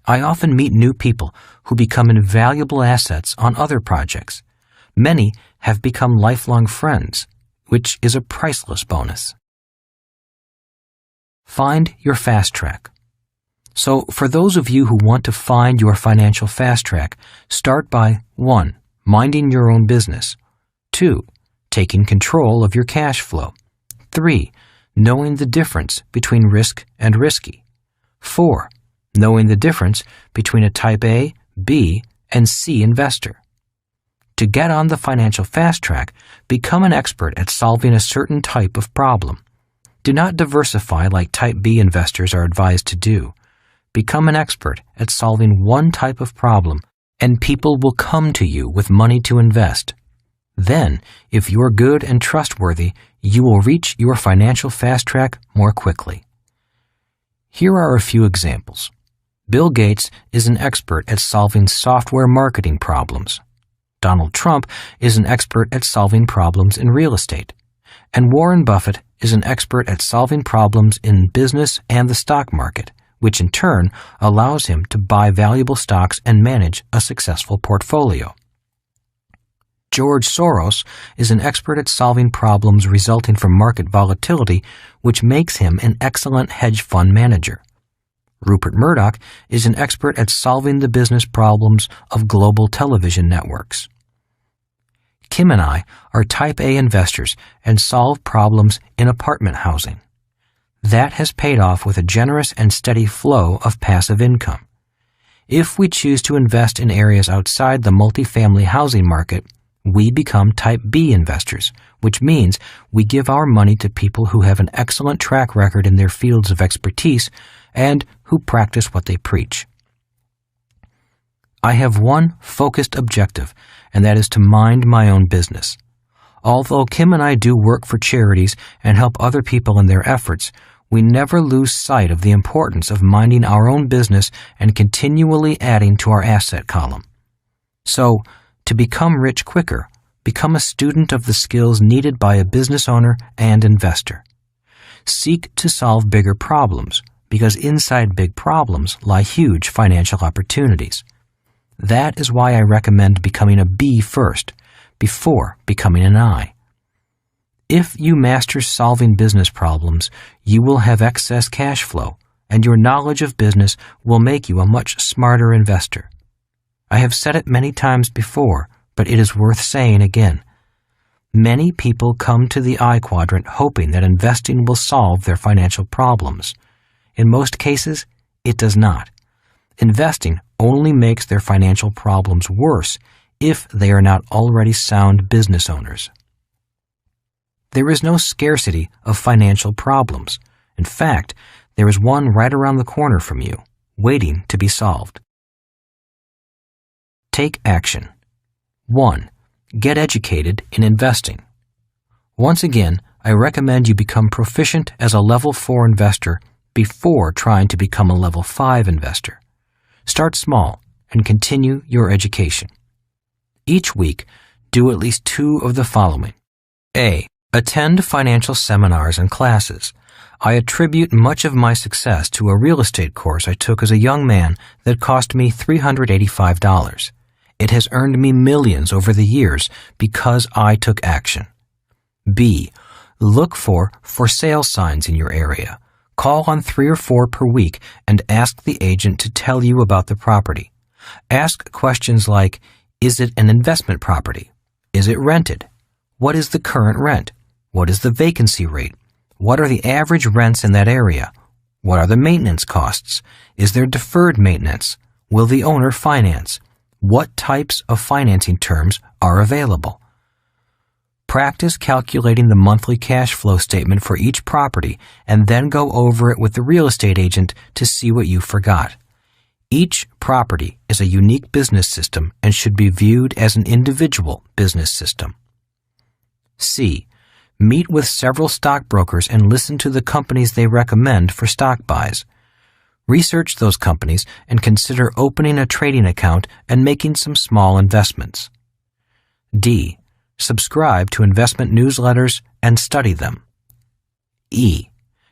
I often meet new people who become invaluable assets on other projects. Many have become lifelong friends, which is a priceless bonus. Find your fast track. So, for those of you who want to find your financial fast track, start by 1. Minding your own business. 2. Taking control of your cash flow. 3. Knowing the difference between risk and risky. 4. Knowing the difference between a type A, B, and C investor. To get on the financial fast track, become an expert at solving a certain type of problem. Do not diversify like type B investors are advised to do. Become an expert at solving one type of problem, and people will come to you with money to invest. Then, if you're good and trustworthy, you will reach your financial fast track more quickly. Here are a few examples. Bill Gates is an expert at solving software marketing problems. Donald Trump is an expert at solving problems in real estate. And Warren Buffett is an expert at solving problems in business and the stock market, which in turn allows him to buy valuable stocks and manage a successful portfolio. George Soros is an expert at solving problems resulting from market volatility, which makes him an excellent hedge fund manager. Rupert Murdoch is an expert at solving the business problems of global television networks. Kim and I are type A investors and solve problems in apartment housing. That has paid off with a generous and steady flow of passive income. If we choose to invest in areas outside the multifamily housing market, we become Type B investors, which means we give our money to people who have an excellent track record in their fields of expertise and who practice what they preach. I have one focused objective, and that is to mind my own business. Although Kim and I do work for charities and help other people in their efforts, we never lose sight of the importance of minding our own business and continually adding to our asset column. So, to become rich quicker, become a student of the skills needed by a business owner and investor. Seek to solve bigger problems, because inside big problems lie huge financial opportunities. That is why I recommend becoming a B first, before becoming an I. If you master solving business problems, you will have excess cash flow, and your knowledge of business will make you a much smarter investor. I have said it many times before, but it is worth saying again. Many people come to the I quadrant hoping that investing will solve their financial problems. In most cases, it does not. Investing only makes their financial problems worse if they are not already sound business owners. There is no scarcity of financial problems. In fact, there is one right around the corner from you, waiting to be solved. Take action. 1. Get educated in investing. Once again, I recommend you become proficient as a level 4 investor before trying to become a level 5 investor. Start small and continue your education. Each week, do at least 2 of the following. A. Attend financial seminars and classes. I attribute much of my success to a real estate course I took as a young man that cost me $385. It has earned me millions over the years because I took action. B. Look for sale signs in your area. Call on 3 or 4 per week and ask the agent to tell you about the property. Ask questions like, is it an investment property? Is it rented? What is the current rent? What is the vacancy rate? What are the average rents in that area? What are the maintenance costs? Is there deferred maintenance? Will the owner finance? What types of financing terms are available? Practice calculating the monthly cash flow statement for each property and then go over it with the real estate agent to see what you forgot. Each property is a unique business system and should be viewed as an individual business system. C. Meet with several stockbrokers and listen to the companies they recommend for stock buys. Research those companies and consider opening a trading account and making some small investments. D. Subscribe to investment newsletters and study them. E.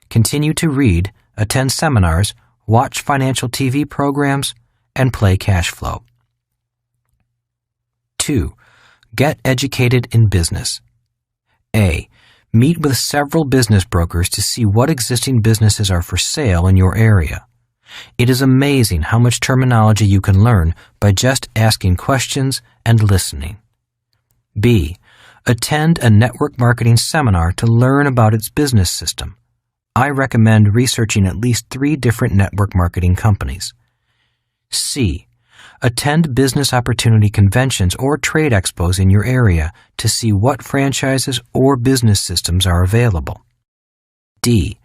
Continue to read, attend seminars, watch financial TV programs, and play cash flow. 2. Get educated in business. A. Meet with several business brokers to see what existing businesses are for sale in your area. It is amazing how much terminology you can learn by just asking questions and listening. B. Attend a network marketing seminar to learn about its business system. I recommend researching at least 3 different network marketing companies. C. Attend business opportunity conventions or trade expos in your area to see what franchises or business systems are available. D.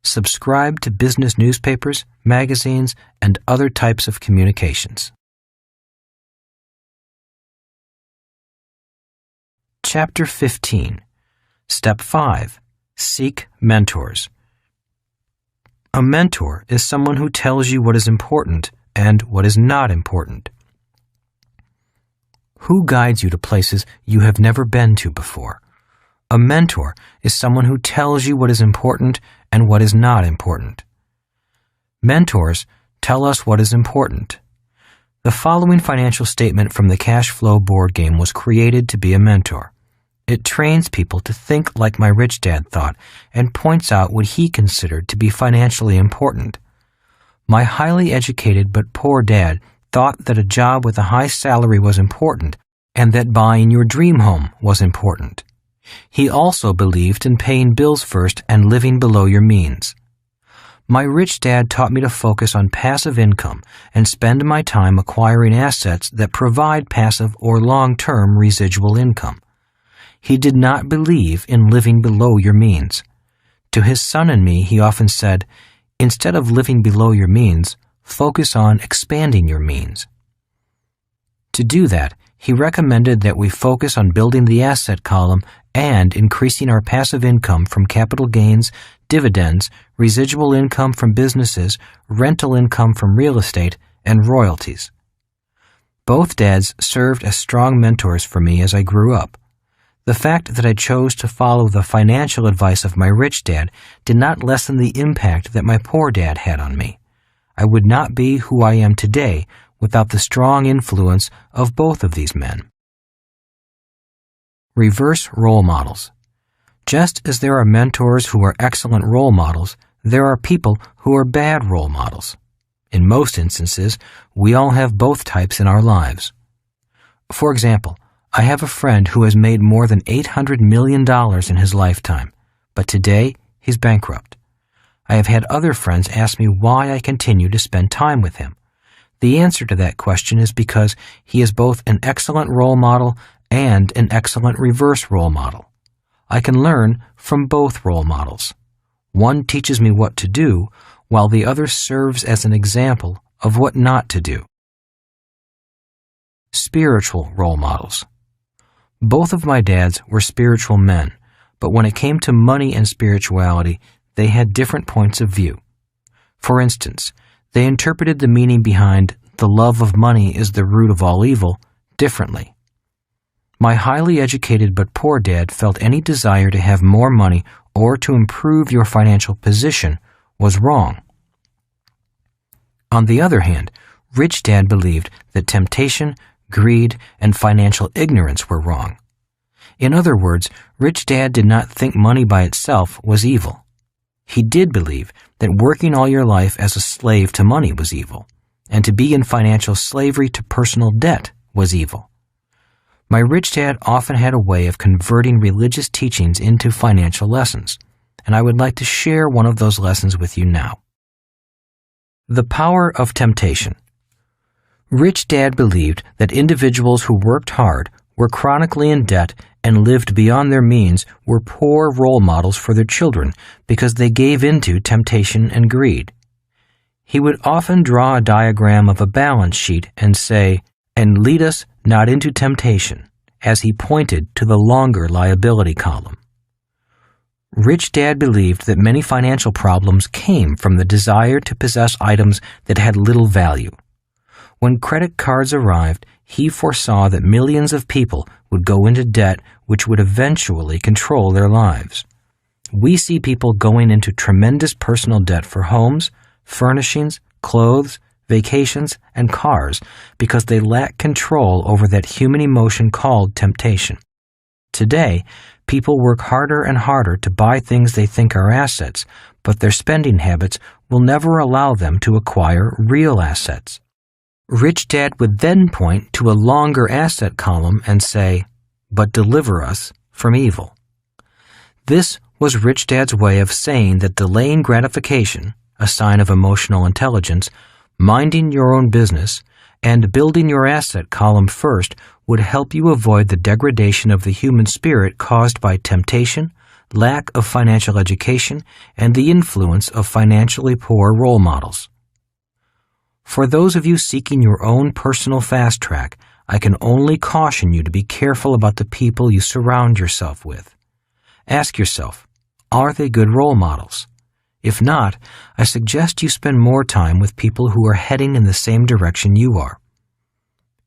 Subscribe to business newspapers, magazines, and other types of communications. Chapter 15. Step 5. Seek mentors. A mentor is someone who tells you what is important and what is not important. Who guides you to places you have never been to before? A mentor is someone who tells you what is important and what is not important. Mentors tell us what is important. The following financial statement from the Cashflow board game was created to be a mentor. It trains people to think like my rich dad thought and points out what he considered to be financially important. My highly educated but poor dad thought that a job with a high salary was important and that buying your dream home was important. He also believed in paying bills first and living below your means. My rich dad taught me to focus on passive income and spend my time acquiring assets that provide passive or long-term residual income. He did not believe in living below your means. To his son and me, he often said, instead of living below your means, focus on expanding your means. To do that, he recommended that we focus on building the asset column and increasing our passive income from capital gains, dividends, residual income from businesses, rental income from real estate, and royalties. Both dads served as strong mentors for me as I grew up. The fact that I chose to follow the financial advice of my rich dad did not lessen the impact that my poor dad had on me. I would not be who I am today without the strong influence of both of these men. Reverse role models. Just as there are mentors who are excellent role models, there are people who are bad role models. In most instances, we all have both types in our lives. For example, I have a friend who has made more than $800 million in his lifetime, but today he's bankrupt. I have had other friends ask me why I continue to spend time with him. The answer to that question is because he is both an excellent role model and an excellent reverse role model. I can learn from both role models. One teaches me what to do, while the other serves as an example of what not to do. Spiritual role models. Both of my dads were spiritual men, but when it came to money and spirituality, they had different points of view. For instance, they interpreted the meaning behind "the love of money is the root of all evil" differently. My highly educated but poor dad felt any desire to have more money or to improve your financial position was wrong. On the other hand, rich dad believed that temptation, greed, and financial ignorance were wrong. In other words, rich dad did not think money by itself was evil. He did believe that working all your life as a slave to money was evil, and to be in financial slavery to personal debt was evil. My rich dad often had a way of converting religious teachings into financial lessons, and I would like to share one of those lessons with you now. The power of temptation. Rich dad believed that individuals who worked hard, were chronically in debt, and lived beyond their means were poor role models for their children because they gave into temptation and greed. He would often draw a diagram of a balance sheet and say, "And lead us not into temptation," as he pointed to the longer liability column. Rich dad believed that many financial problems came from the desire to possess items that had little value. When credit cards arrived, he foresaw that millions of people would go into debt which would eventually control their lives. We see people going into tremendous personal debt for homes, furnishings, clothes, vacations, and cars because they lack control over that human emotion called temptation. Today, people work harder and harder to buy things they think are assets, but their spending habits will never allow them to acquire real assets. Rich dad would then point to a longer asset column and say, "But deliver us from evil." This was rich dad's way of saying that delaying gratification, a sign of emotional intelligence, minding your own business, and building your asset column first would help you avoid the degradation of the human spirit caused by temptation, lack of financial education, and the influence of financially poor role models. For those of you seeking your own personal fast track, I can only caution you to be careful about the people you surround yourself with. Ask yourself, are they good role models? If not, I suggest you spend more time with people who are heading in the same direction you are.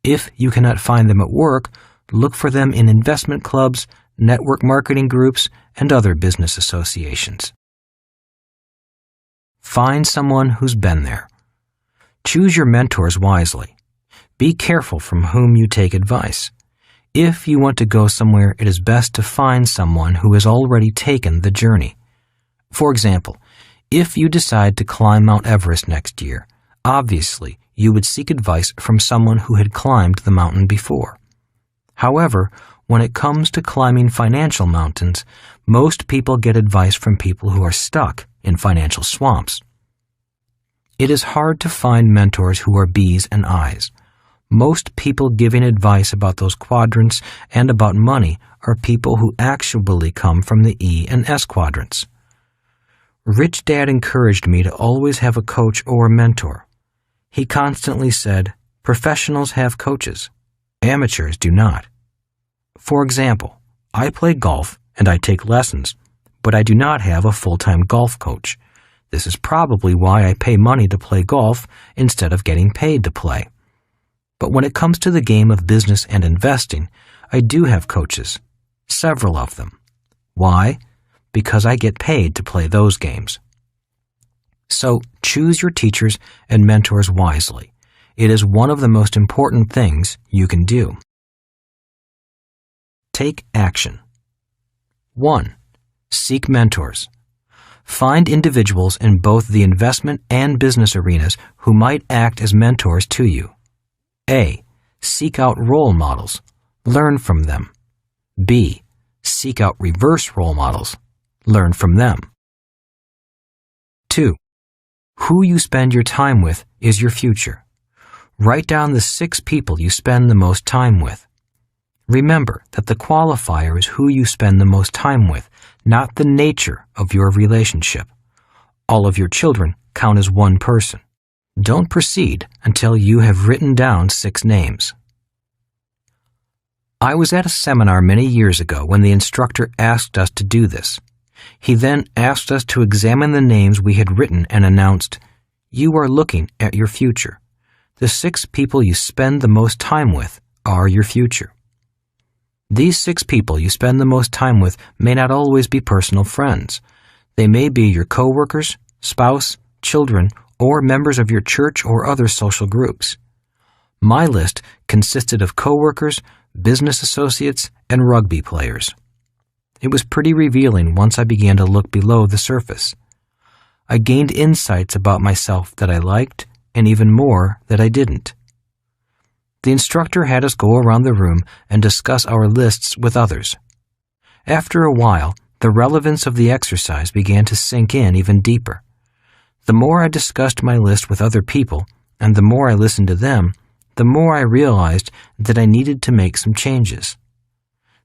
If you cannot find them at work, look for them in investment clubs, network marketing groups, and other business associations. Find someone who's been there. Choose your mentors wisely. Be careful from whom you take advice. If you want to go somewhere, it is best to find someone who has already taken the journey. For example, if you decide to climb Mount Everest next year, obviously you would seek advice from someone who had climbed the mountain before. However, when it comes to climbing financial mountains, most people get advice from people who are stuck in financial swamps. It is hard to find mentors who are B's and I's. Most people giving advice about those quadrants and about money are people who actually come from the E and S quadrants. Rich Dad encouraged me to always have a coach or a mentor. He constantly said, "Professionals have coaches. Amateurs do not." For example, I play golf and I take lessons, but I do not have a full-time golf coach. This is probably why I pay money to play golf instead of getting paid to play. But when it comes to the game of business and investing, I do have coaches, several of them. Why? Because I get paid to play those games. So choose your teachers and mentors wisely. It is one of the most important things you can do. Take action. 1. Seek mentors. Find individuals in both the investment and business arenas who might act as mentors to you. A. Seek out role models. Learn from them. B. Seek out reverse role models. Learn from them. 2. Who you spend your time with is your future. Write down the 6 people you spend the most time with. Remember that the qualifier is who you spend the most time with, not the nature of your relationship. All of your children count as one person. Don't proceed until you have written down 6 names. I was at a seminar many years ago when the instructor asked us to do this. He then asked us to examine the names we had written and announced, "You are looking at your future. The 6 people you spend the most time with are your future." These 6 people you spend the most time with may not always be personal friends. They may be your coworkers, spouse, children, or members of your church or other social groups. My list consisted of coworkers, business associates, and rugby players. It was pretty revealing once I began to look below the surface. I gained insights about myself that I liked and even more that I didn't. The instructor had us go around the room and discuss our lists with others. After a while, the relevance of the exercise began to sink in even deeper. The more I discussed my list with other people, and the more I listened to them, the more I realized that I needed to make some changes.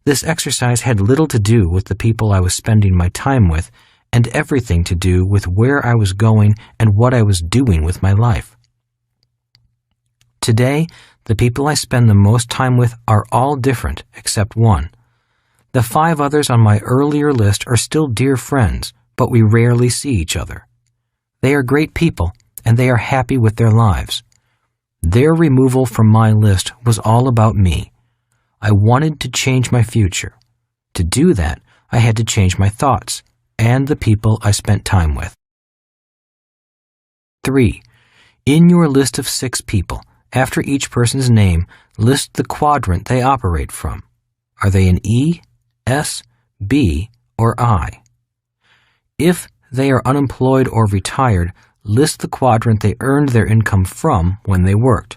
This exercise had little to do with the people I was spending my time with, and everything to do with where I was going and what I was doing with my life. Today, the people I spend the most time with are all different except one. The 5 others on my earlier list are still dear friends, but we rarely see each other. They are great people, and they are happy with their lives. Their removal from my list was all about me. I wanted to change my future. To do that, I had to change my thoughts and the people I spent time with. 3. In your list of 6 people, after each person's name, list the quadrant they operate from. Are they an E, S, B, or I? If they are unemployed or retired, list the quadrant they earned their income from when they worked.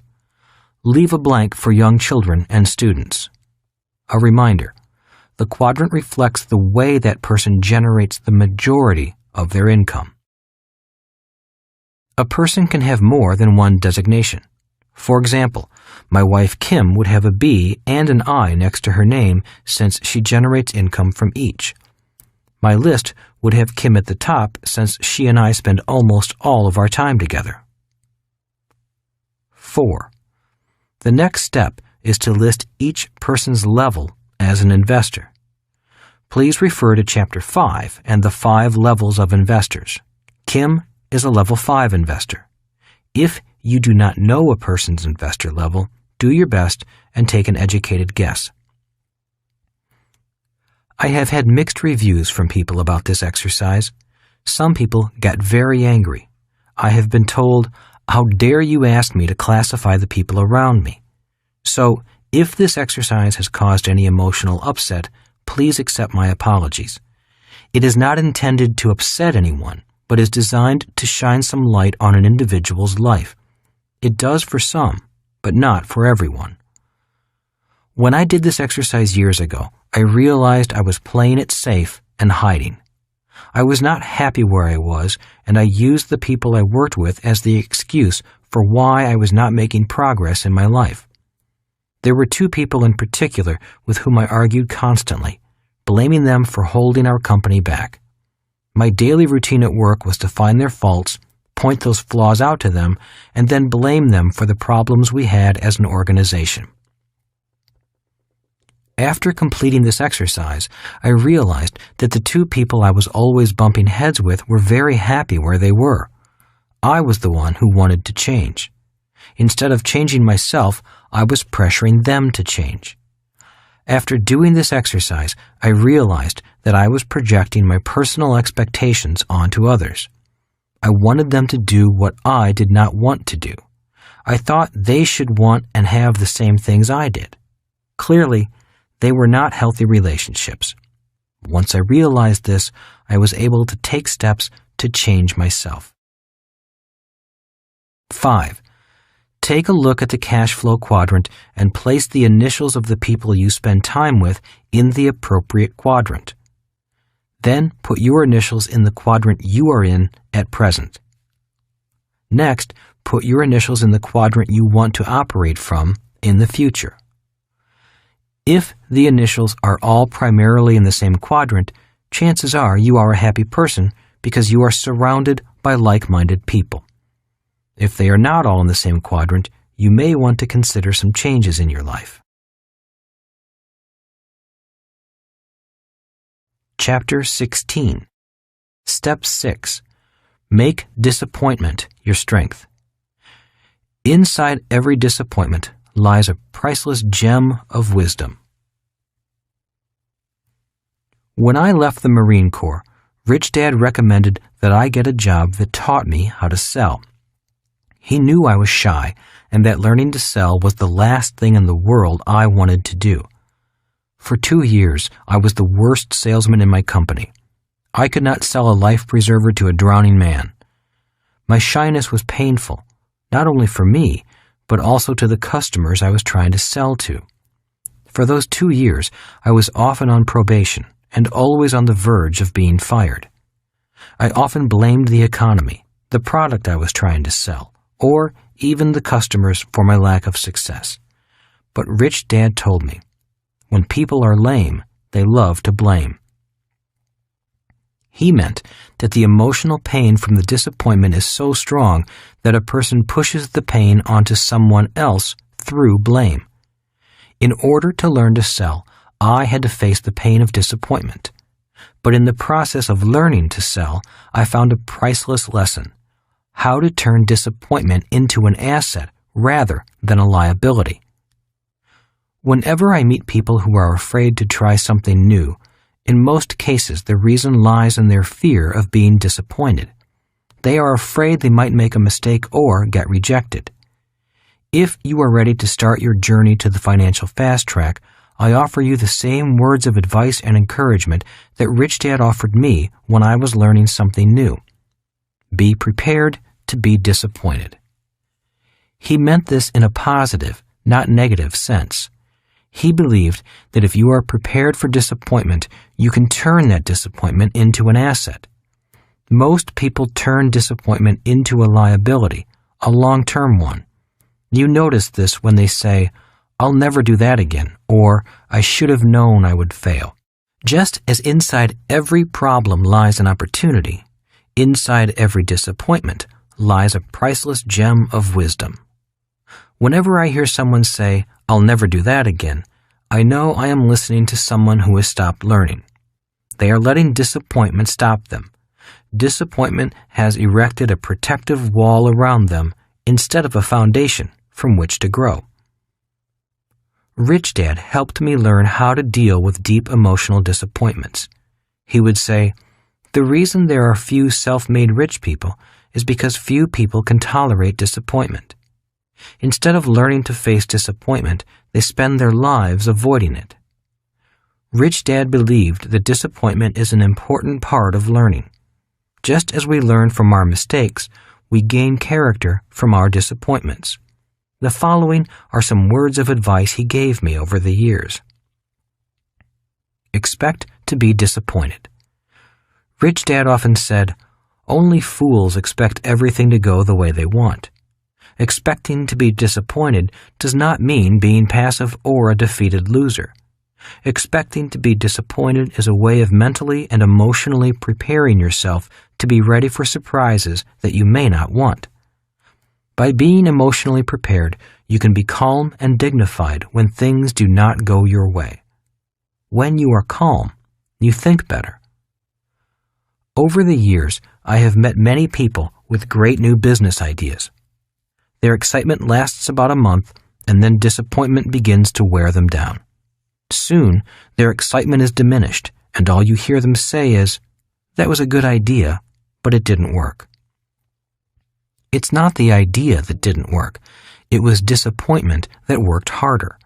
Leave a blank for young children and students. A reminder, the quadrant reflects the way that person generates the majority of their income. A person can have more than one designation. For example, my wife Kim would have a B and an I next to her name since she generates income from each. My list would have Kim at the top since she and I spend almost all of our time together. 4. The next step is to list each person's level as an investor. Please refer to Chapter 5 and the 5 levels of investors. Kim is a level 5 investor. If you do not know a person's investor level, do your best and take an educated guess. I have had mixed reviews from people about this exercise. Some people got very angry. I have been told, "How dare you ask me to classify the people around me?" So, if this exercise has caused any emotional upset, please accept my apologies. It is not intended to upset anyone, but is designed to shine some light on an individual's life. It does for some, but not for everyone. When I did this exercise years ago, I realized I was playing it safe and hiding. I was not happy where I was, and I used the people I worked with as the excuse for why I was not making progress in my life. There were two people in particular with whom I argued constantly, blaming them for holding our company back. My daily routine at work was to find their faults, point those flaws out to them, and then blame them for the problems we had as an organization. After completing this exercise, I realized that the two people I was always bumping heads with were very happy where they were. I was the one who wanted to change. Instead of changing myself, I was pressuring them to change. After doing this exercise, I realized that I was projecting my personal expectations onto others. I wanted them to do what I did not want to do. I thought they should want and have the same things I did. Clearly, they were not healthy relationships. Once I realized this, I was able to take steps to change myself. 5. Take a look at the cash flow quadrant and place the initials of the people you spend time with in the appropriate quadrant. Then put your initials in the quadrant you are in at present. Next, put your initials in the quadrant you want to operate from in the future. If the initials are all primarily in the same quadrant, chances are you are a happy person because you are surrounded by like-minded people. If they are not all in the same quadrant, you may want to consider some changes in your life. Chapter 16. Step 6. Make disappointment your strength. Inside every disappointment lies a priceless gem of wisdom. When I left the Marine Corps, Rich Dad recommended that I get a job that taught me how to sell. He knew I was shy and that learning to sell was the last thing in the world I wanted to do. For 2 years, I was the worst salesman in my company. I could not sell a life preserver to a drowning man. My shyness was painful, not only for me, but also to the customers I was trying to sell to. For those 2 years, I was often on probation and always on the verge of being fired. I often blamed the economy, the product I was trying to sell, or even the customers for my lack of success. But Rich Dad told me, when people are lame, they love to blame. He meant that the emotional pain from the disappointment is so strong that a person pushes the pain onto someone else through blame. In order to learn to sell, I had to face the pain of disappointment. But in the process of learning to sell, I found a priceless lesson: how to turn disappointment into an asset rather than a liability. Whenever I meet people who are afraid to try something new, in most cases the reason lies in their fear of being disappointed. They are afraid they might make a mistake or get rejected. If you are ready to start your journey to the financial fast track, I offer you the same words of advice and encouragement that Rich Dad offered me when I was learning something new. Be prepared to be disappointed. He meant this in a positive, not negative sense. He believed that if you are prepared for disappointment, you can turn that disappointment into an asset. Most people turn disappointment into a liability, a long-term one. You notice this when they say, "I'll never do that again," or "I should have known I would fail." Just as inside every problem lies an opportunity, inside every disappointment lies a priceless gem of wisdom. Whenever I hear someone say, "I'll never do that again," I know I am listening to someone who has stopped learning. They are letting disappointment stop them. Disappointment has erected a protective wall around them instead of a foundation from which to grow. Rich Dad helped me learn how to deal with deep emotional disappointments. He would say, "The reason there are few self-made rich people is because few people can tolerate disappointment. Instead of learning to face disappointment, they spend their lives avoiding it." Rich Dad believed that disappointment is an important part of learning. Just as we learn from our mistakes, we gain character from our disappointments. The following are some words of advice he gave me over the years. Expect to be disappointed. Rich Dad often said, "Only fools expect everything to go the way they want." Expecting to be disappointed does not mean being passive or a defeated loser. Expecting to be disappointed is a way of mentally and emotionally preparing yourself to be ready for surprises that you may not want. By being emotionally prepared, you can be calm and dignified when things do not go your way. When you are calm, you think better. Over the years, I have met many people with great new business ideas. Their excitement lasts about a month, and then disappointment begins to wear them down. Soon, their excitement is diminished, and all you hear them say is, "That was a good idea, but it didn't work." It's not the idea that didn't work. It was disappointment that worked harder.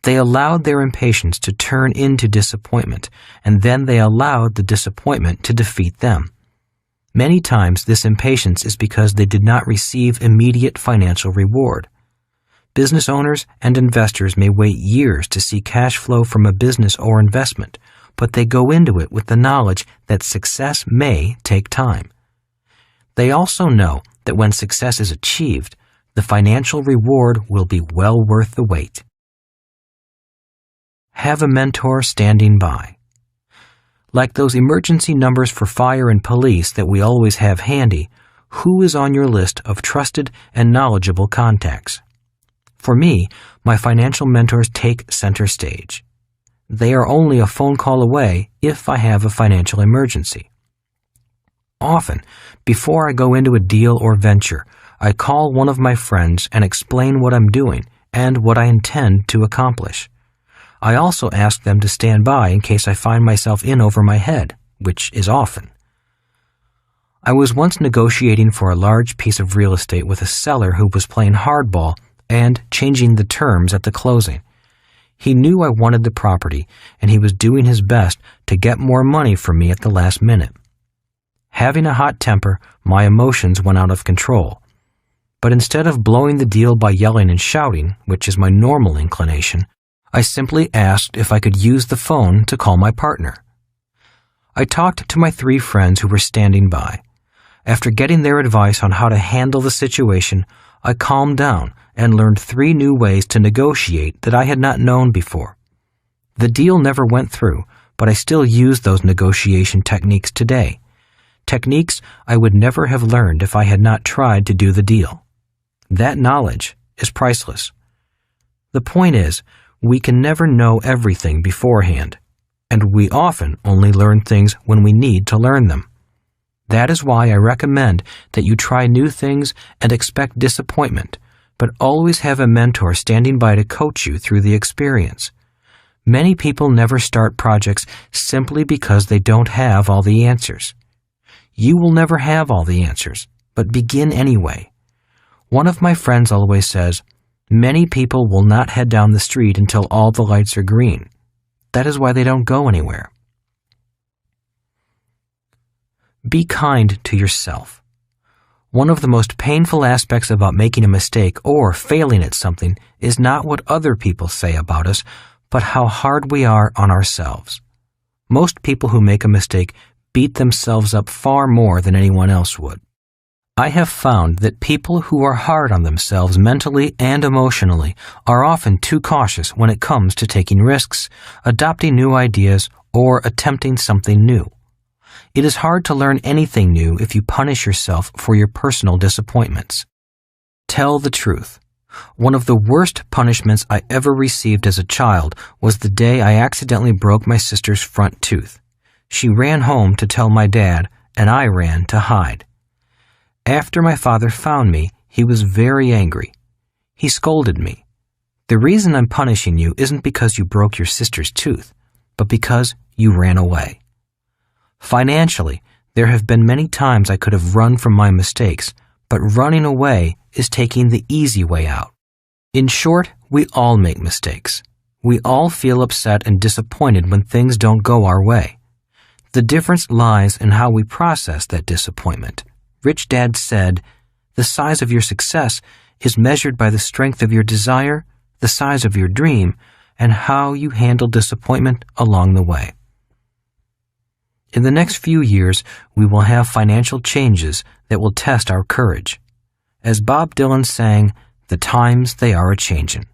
They allowed their impatience to turn into disappointment, and then they allowed the disappointment to defeat them. Many times this impatience is because they did not receive immediate financial reward. Business owners and investors may wait years to see cash flow from a business or investment, but they go into it with the knowledge that success may take time. They also know that when success is achieved, the financial reward will be well worth the wait. Have a mentor standing by. Like those emergency numbers for fire and police that we always have handy, who is on your list of trusted and knowledgeable contacts? For me, my financial mentors take center stage. They are only a phone call away if I have a financial emergency. Often, before I go into a deal or venture, I call one of my friends and explain what I'm doing and what I intend to accomplish. I also ask them to stand by in case I find myself in over my head, which is often. I was once negotiating for a large piece of real estate with a seller who was playing hardball and changing the terms at the closing. He knew I wanted the property, and he was doing his best to get more money from me at the last minute. Having a hot temper, my emotions went out of control. But instead of blowing the deal by yelling and shouting, which is my normal inclination, I simply asked if I could use the phone to call my partner. I talked to my 3 friends who were standing by. After getting their advice on how to handle the situation, I calmed down and learned 3 new ways to negotiate that I had not known before. The deal never went through, but I still use those negotiation techniques today. Techniques I would never have learned if I had not tried to do the deal. That knowledge is priceless. The point is, we can never know everything beforehand, and we often only learn things when we need to learn them. That is why I recommend that you try new things and expect disappointment, but always have a mentor standing by to coach you through the experience. Many people never start projects simply because they don't have all the answers. You will never have all the answers, but begin anyway. One of my friends always says, "Many people will not head down the street until all the lights are green." That is why they don't go anywhere. Be kind to yourself. One of the most painful aspects about making a mistake or failing at something is not what other people say about us, but how hard we are on ourselves. Most people who make a mistake beat themselves up far more than anyone else would. I have found that people who are hard on themselves mentally and emotionally are often too cautious when it comes to taking risks, adopting new ideas, or attempting something new. It is hard to learn anything new if you punish yourself for your personal disappointments. Tell the truth. One of the worst punishments I ever received as a child was the day I accidentally broke my sister's front tooth. She ran home to tell my dad, and I ran to hide. After my father found me, he was very angry. He scolded me. "The reason I'm punishing you isn't because you broke your sister's tooth, but because you ran away." Financially, there have been many times I could have run from my mistakes, but running away is taking the easy way out. In short, we all make mistakes. We all feel upset and disappointed when things don't go our way. The difference lies in how we process that disappointment. Rich Dad said, "The size of your success is measured by the strength of your desire, the size of your dream, and how you handle disappointment along the way." In the next few years, we will have financial changes that will test our courage. As Bob Dylan sang, "The times they are a-changin'."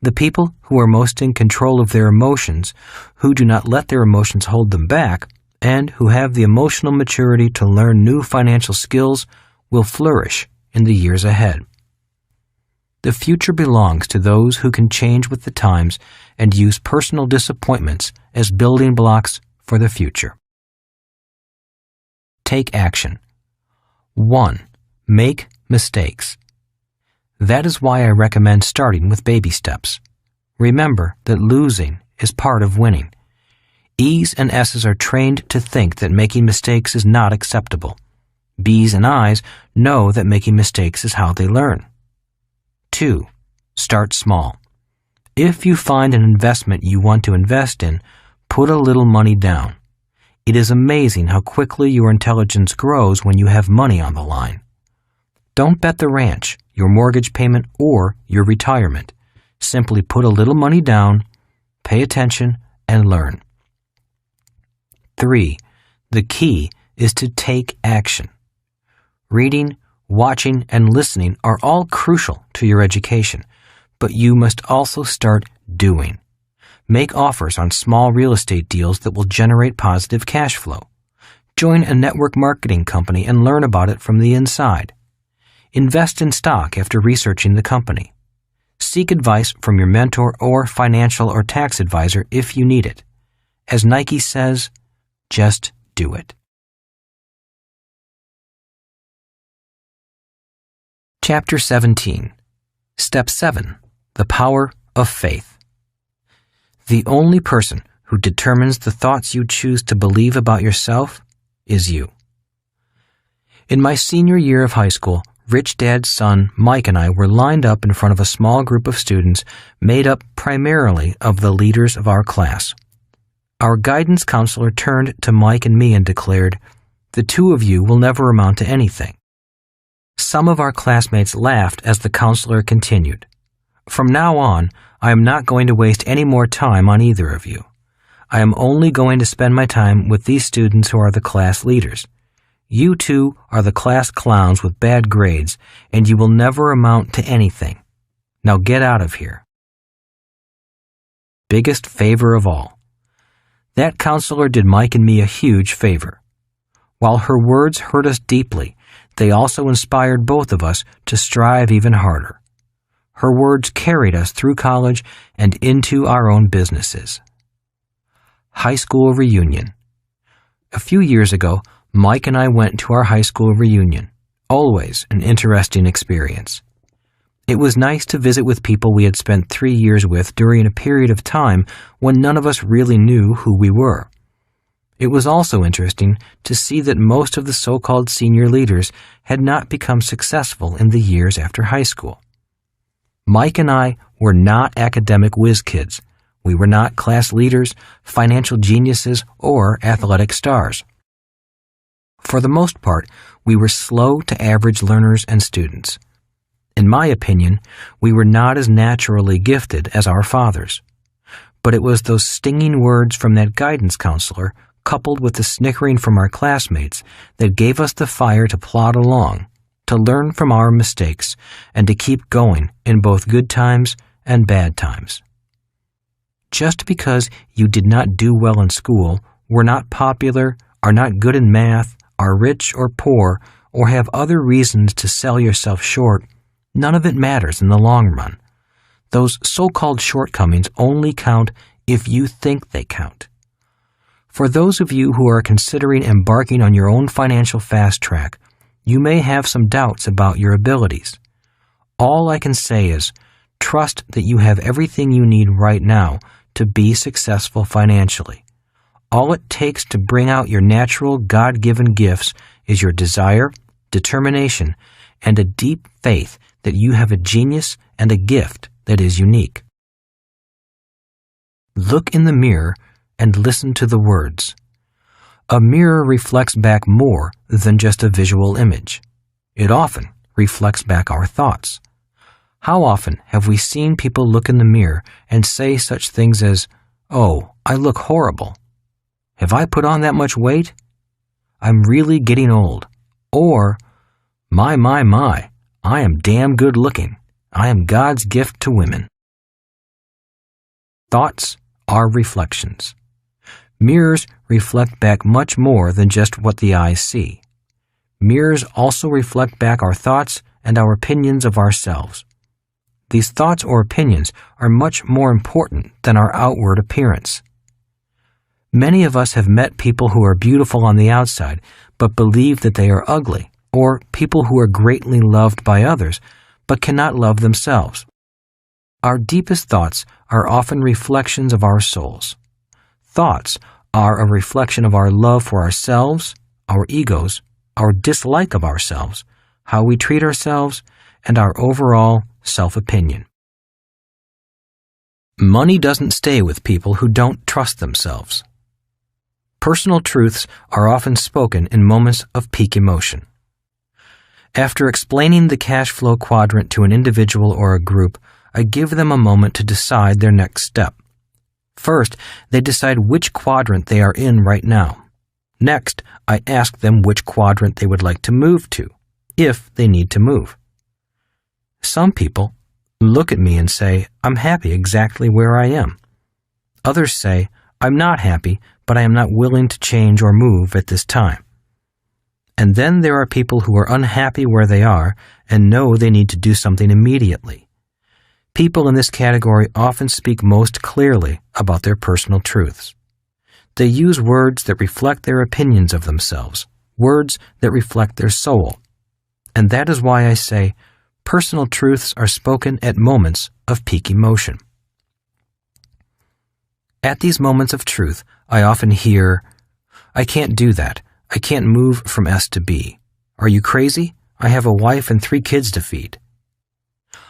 The people who are most in control of their emotions, who do not let their emotions hold them back, and who have the emotional maturity to learn new financial skills will flourish in the years ahead. The future belongs to those who can change with the times and use personal disappointments as building blocks for the future. Take action. 1. Make mistakes. That is why I recommend starting with baby steps. Remember that losing is part of winning. E's and S's are trained to think that making mistakes is not acceptable. B's and I's know that making mistakes is how they learn. 2. Start small. If you find an investment you want to invest in, put a little money down. It is amazing how quickly your intelligence grows when you have money on the line. Don't bet the ranch, your mortgage payment, or your retirement. Simply put a little money down, pay attention, and learn. 3. The key is to take action. Reading, watching, and listening are all crucial to your education, but you must also start doing. Make offers on small real estate deals that will generate positive cash flow. Join a network marketing company and learn about it from the inside. Invest in stock after researching the company. Seek advice from your mentor or financial or tax advisor if you need it. As Nike says, just do it. Chapter 17. Step 7. The Power of Faith. The only person who determines the thoughts you choose to believe about yourself is you. In my senior year of high school, Rich Dad's son, Mike, and I were lined up in front of a small group of students made up primarily of the leaders of our class. Our guidance counselor turned to Mike and me and declared, "The two of you will never amount to anything." Some of our classmates laughed as the counselor continued, "From now on, I am not going to waste any more time on either of you. I am only going to spend my time with these students who are the class leaders. You two are the class clowns with bad grades, and you will never amount to anything. Now get out of here." Biggest favor of all. That counselor did Mike and me a huge favor. While her words hurt us deeply, they also inspired both of us to strive even harder. Her words carried us through college and into our own businesses. High school reunion. A few years ago, Mike and I went to our high school reunion. Always an interesting experience. It was nice to visit with people we had spent 3 years with during a period of time when none of us really knew who we were. It was also interesting to see that most of the so-called senior leaders had not become successful in the years after high school. Mike and I were not academic whiz kids. We were not class leaders, financial geniuses, or athletic stars. For the most part, we were slow to average learners and students. In my opinion, we were not as naturally gifted as our fathers. But it was those stinging words from that guidance counselor, coupled with the snickering from our classmates, that gave us the fire to plod along, to learn from our mistakes, and to keep going in both good times and bad times. Just because you did not do well in school, were not popular, are not good in math, are rich or poor, or have other reasons to sell yourself short, none of it matters in the long run. Those so-called shortcomings only count if you think they count. For those of you who are considering embarking on your own financial fast track, you may have some doubts about your abilities. All I can say is, trust that you have everything you need right now to be successful financially. All it takes to bring out your natural God-given gifts is your desire, determination, and a deep faith that you have a genius and a gift that is unique. Look in the mirror and listen to the words. A mirror reflects back more than just a visual image. It often reflects back our thoughts. How often have we seen people look in the mirror and say such things as, "Oh, I look horrible"? Have I put on that much weight? I'm really getting old. Or, my, I am damn good looking. I am God's gift to women. Thoughts are reflections. Mirrors reflect back much more than just what the eyes see. Mirrors also reflect back our thoughts and our opinions of ourselves. These thoughts or opinions are much more important than our outward appearance. Many of us have met people who are beautiful on the outside, but believe that they are ugly, or people who are greatly loved by others, but cannot love themselves. Our deepest thoughts are often reflections of our souls. Thoughts are a reflection of our love for ourselves, our egos, our dislike of ourselves, how we treat ourselves, and our overall self-opinion. Money doesn't stay with people who don't trust themselves. Personal truths are often spoken in moments of peak emotion. After explaining the Cashflow Quadrant to an individual or a group, I give them a moment to decide their next step. First, they decide which quadrant they are in right now. Next, I ask them which quadrant they would like to move to, if they need to move. Some people look at me and say, I'm happy exactly where I am. Others say, I'm not happy, but I am not willing to change or move at this time. And then there are people who are unhappy where they are and know they need to do something immediately. People in this category often speak most clearly about their personal truths. They use words that reflect their opinions of themselves, words that reflect their soul. And that is why I say personal truths are spoken at moments of peak emotion. At these moments of truth, I often hear, I can't do that. I can't move from S to B. Are you crazy? I have a wife and 3 kids to feed.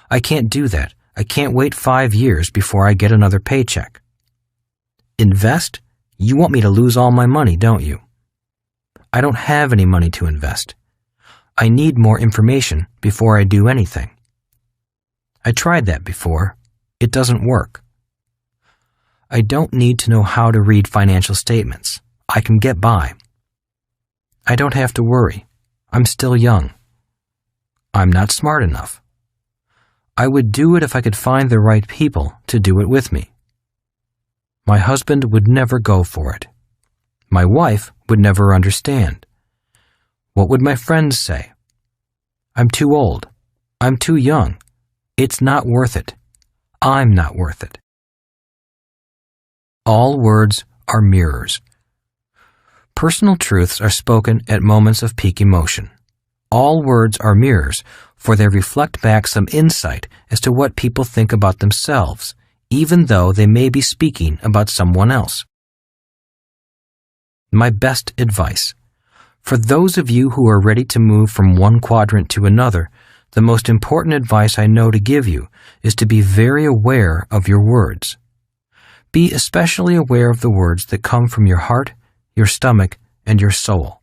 I can't do that. I can't wait 5 years before I get another paycheck. Invest? You want me to lose all my money, don't you? I don't have any money to invest. I need more information before I do anything. I tried that before. It doesn't work. I don't need to know how to read financial statements. I can get by. I don't have to worry. I'm still young. I'm not smart enough. I would do it if I could find the right people to do it with me. My husband would never go for it. My wife would never understand. What would my friends say? I'm too old. I'm too young. It's not worth it. I'm not worth it. All words are mirrors. Personal truths are spoken at moments of peak emotion. All words are mirrors, for they reflect back some insight as to what people think about themselves, even though they may be speaking about someone else. My best advice. For those of you who are ready to move from one quadrant to another, the most important advice I know to give you is to be very aware of your words. Be especially aware of the words that come from your heart, your stomach, and your soul.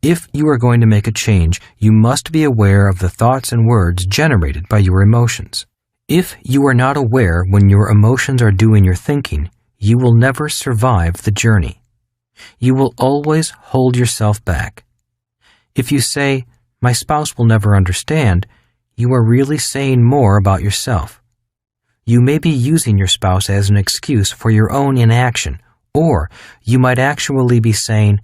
If you are going to make a change, you must be aware of the thoughts and words generated by your emotions. If you are not aware when your emotions are doing your thinking, you will never survive the journey. You will always hold yourself back. If you say, my spouse will never understand, you are really saying more about yourself. You may be using your spouse as an excuse for your own inaction, or you might actually be saying,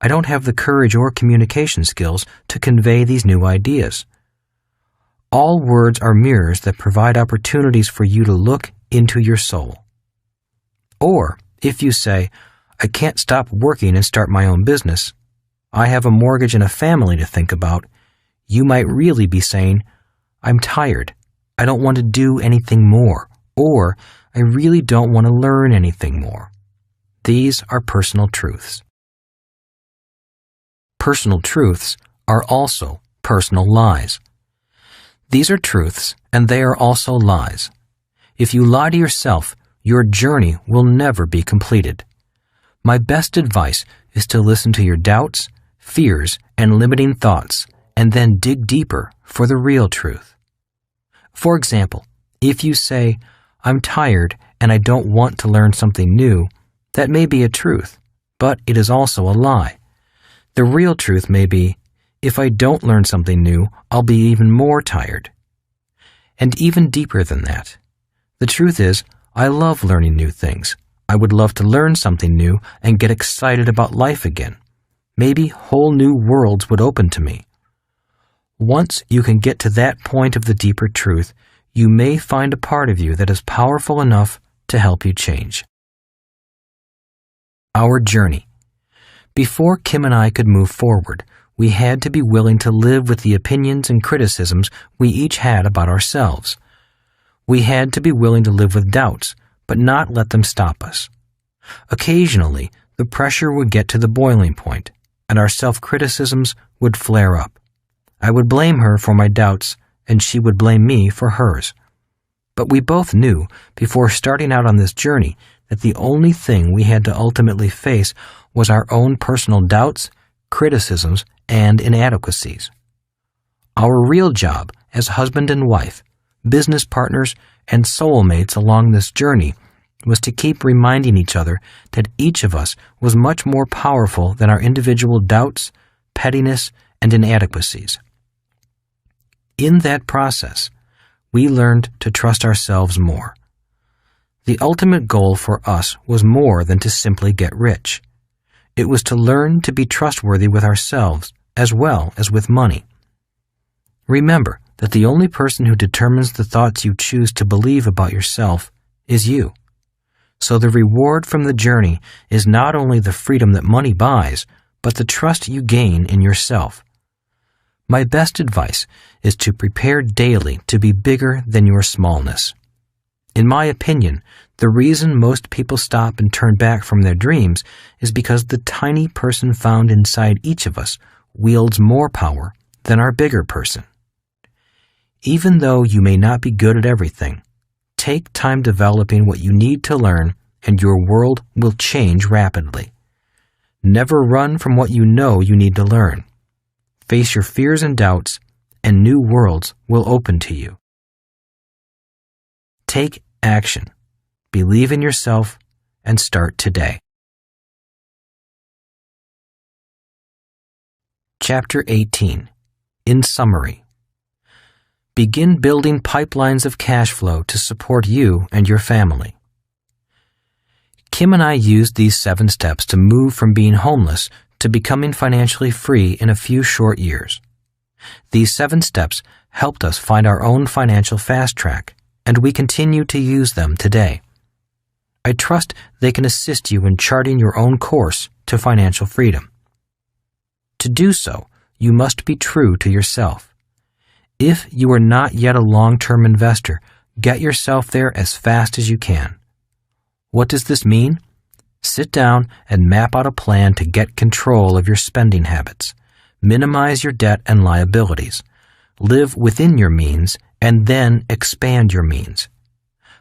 I don't have the courage or communication skills to convey these new ideas. All words are mirrors that provide opportunities for you to look into your soul. Or, if you say, I can't stop working and start my own business, I have a mortgage and a family to think about, you might really be saying, I'm tired. I don't want to do anything more, or I really don't want to learn anything more. These are personal truths. Personal truths are also personal lies. These are truths, and they are also lies. If you lie to yourself, your journey will never be completed. My best advice is to listen to your doubts, fears, and limiting thoughts, and then dig deeper for the real truth. For example, if you say, I'm tired and I don't want to learn something new, that may be a truth, but it is also a lie. The real truth may be, if I don't learn something new, I'll be even more tired. And even deeper than that, the truth is, I love learning new things. I would love to learn something new and get excited about life again. Maybe whole new worlds would open to me. Once you can get to that point of the deeper truth, you may find a part of you that is powerful enough to help you change. Our journey. Before Kim and I could move forward, we had to be willing to live with the opinions and criticisms we each had about ourselves. We had to be willing to live with doubts, but not let them stop us. Occasionally, the pressure would get to the boiling point, and our self-criticisms would flare up. I would blame her for my doubts, and she would blame me for hers. But we both knew, before starting out on this journey, that the only thing we had to ultimately face was our own personal doubts, criticisms, and inadequacies. Our real job as husband and wife, business partners, and soulmates along this journey was to keep reminding each other that each of us was much more powerful than our individual doubts, pettiness, and inadequacies. In that process, we learned to trust ourselves more. The ultimate goal for us was more than to simply get rich. It was to learn to be trustworthy with ourselves as well as with money. Remember that the only person who determines the thoughts you choose to believe about yourself is you. So the reward from the journey is not only the freedom that money buys, but the trust you gain in yourself. My best advice is to prepare daily to be bigger than your smallness. In my opinion, the reason most people stop and turn back from their dreams is because the tiny person found inside each of us wields more power than our bigger person. Even though you may not be good at everything, take time developing what you need to learn and your world will change rapidly. Never run from what you know you need to learn. Face your fears and doubts, and new worlds will open to you. Take action. Believe in yourself and start today. Chapter 18. In summary. Begin building pipelines of cash flow to support you and your family. Kim and I used these 7 steps to move from being homeless to becoming financially free in a few short years. These 7 steps helped us find our own financial fast track, and we continue to use them today. I trust they can assist you in charting your own course to financial freedom. To do so, you must be true to yourself. If you are not yet a long-term investor, get yourself there as fast as you can. What does this mean? Sit down and map out a plan to get control of your spending habits. Minimize your debt and liabilities. Live within your means and then expand your means.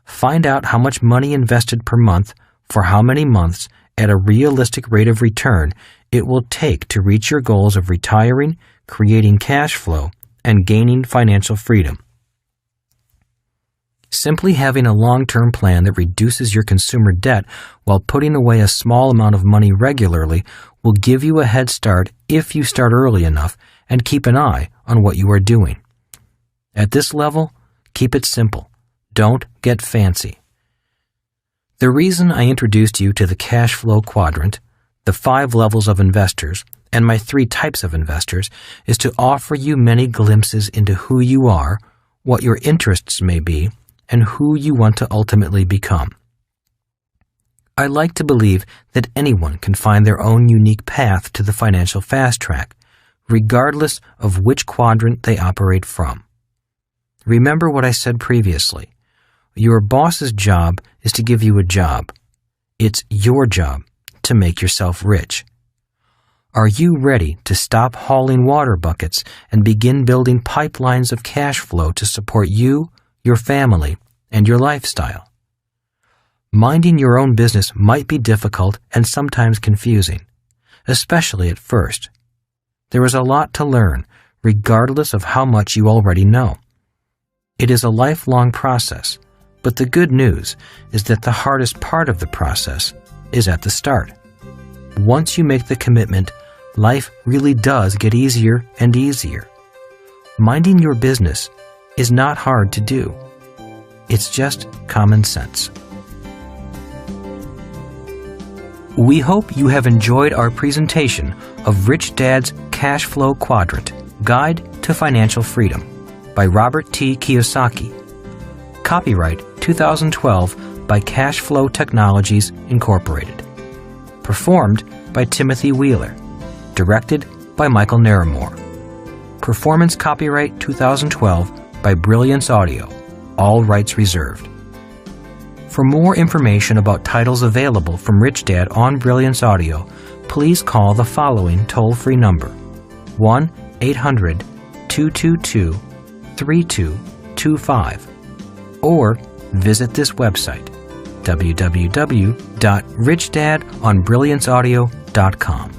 Find out how much money invested per month for how many months at a realistic rate of return it will take to reach your goals of retiring, creating cash flow, and gaining financial freedom. Simply having a long-term plan that reduces your consumer debt while putting away a small amount of money regularly will give you a head start if you start early enough and keep an eye on what you are doing. At this level, keep it simple. Don't get fancy. The reason I introduced you to the Cashflow Quadrant, the 5 levels of investors, and my 3 types of investors is to offer you many glimpses into who you are, what your interests may be, and who you want to ultimately become. I like to believe that anyone can find their own unique path to the financial fast track, regardless of which quadrant they operate from. Remember what I said previously. Your boss's job is to give you a job. It's your job to make yourself rich. Are you ready to stop hauling water buckets and begin building pipelines of cash flow to support you, your family, and your lifestyle? Minding your own business might be difficult and sometimes confusing, especially at first. There is a lot to learn, regardless of how much you already know. It is a lifelong process, but the good news is that the hardest part of the process is at the start. Once you make the commitment, life really does get easier and easier. Minding your business is not hard to do. It's just common sense. We hope you have enjoyed our presentation of Rich Dad's Cashflow Quadrant, Guide to Financial Freedom by Robert T. Kiyosaki. Copyright 2012 by Cashflow Technologies, Incorporated. Performed by Timothy Wheeler. Directed by Michael Naramore. Performance copyright 2012 by Brilliance Audio. All rights reserved. For more information about titles available from Rich Dad on Brilliance Audio, please call the following toll-free number: 1-800-222-3225, or visit this website, www.richdadonbrillianceaudio.com.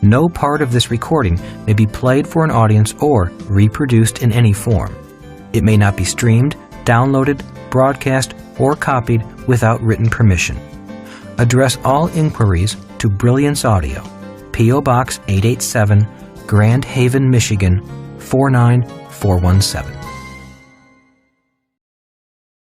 No part of this recording may be played for an audience or reproduced in any form. It may not be streamed, downloaded, broadcast, or copied without written permission. Address all inquiries to Brilliance Audio, P.O. Box 887, Grand Haven, Michigan 49417.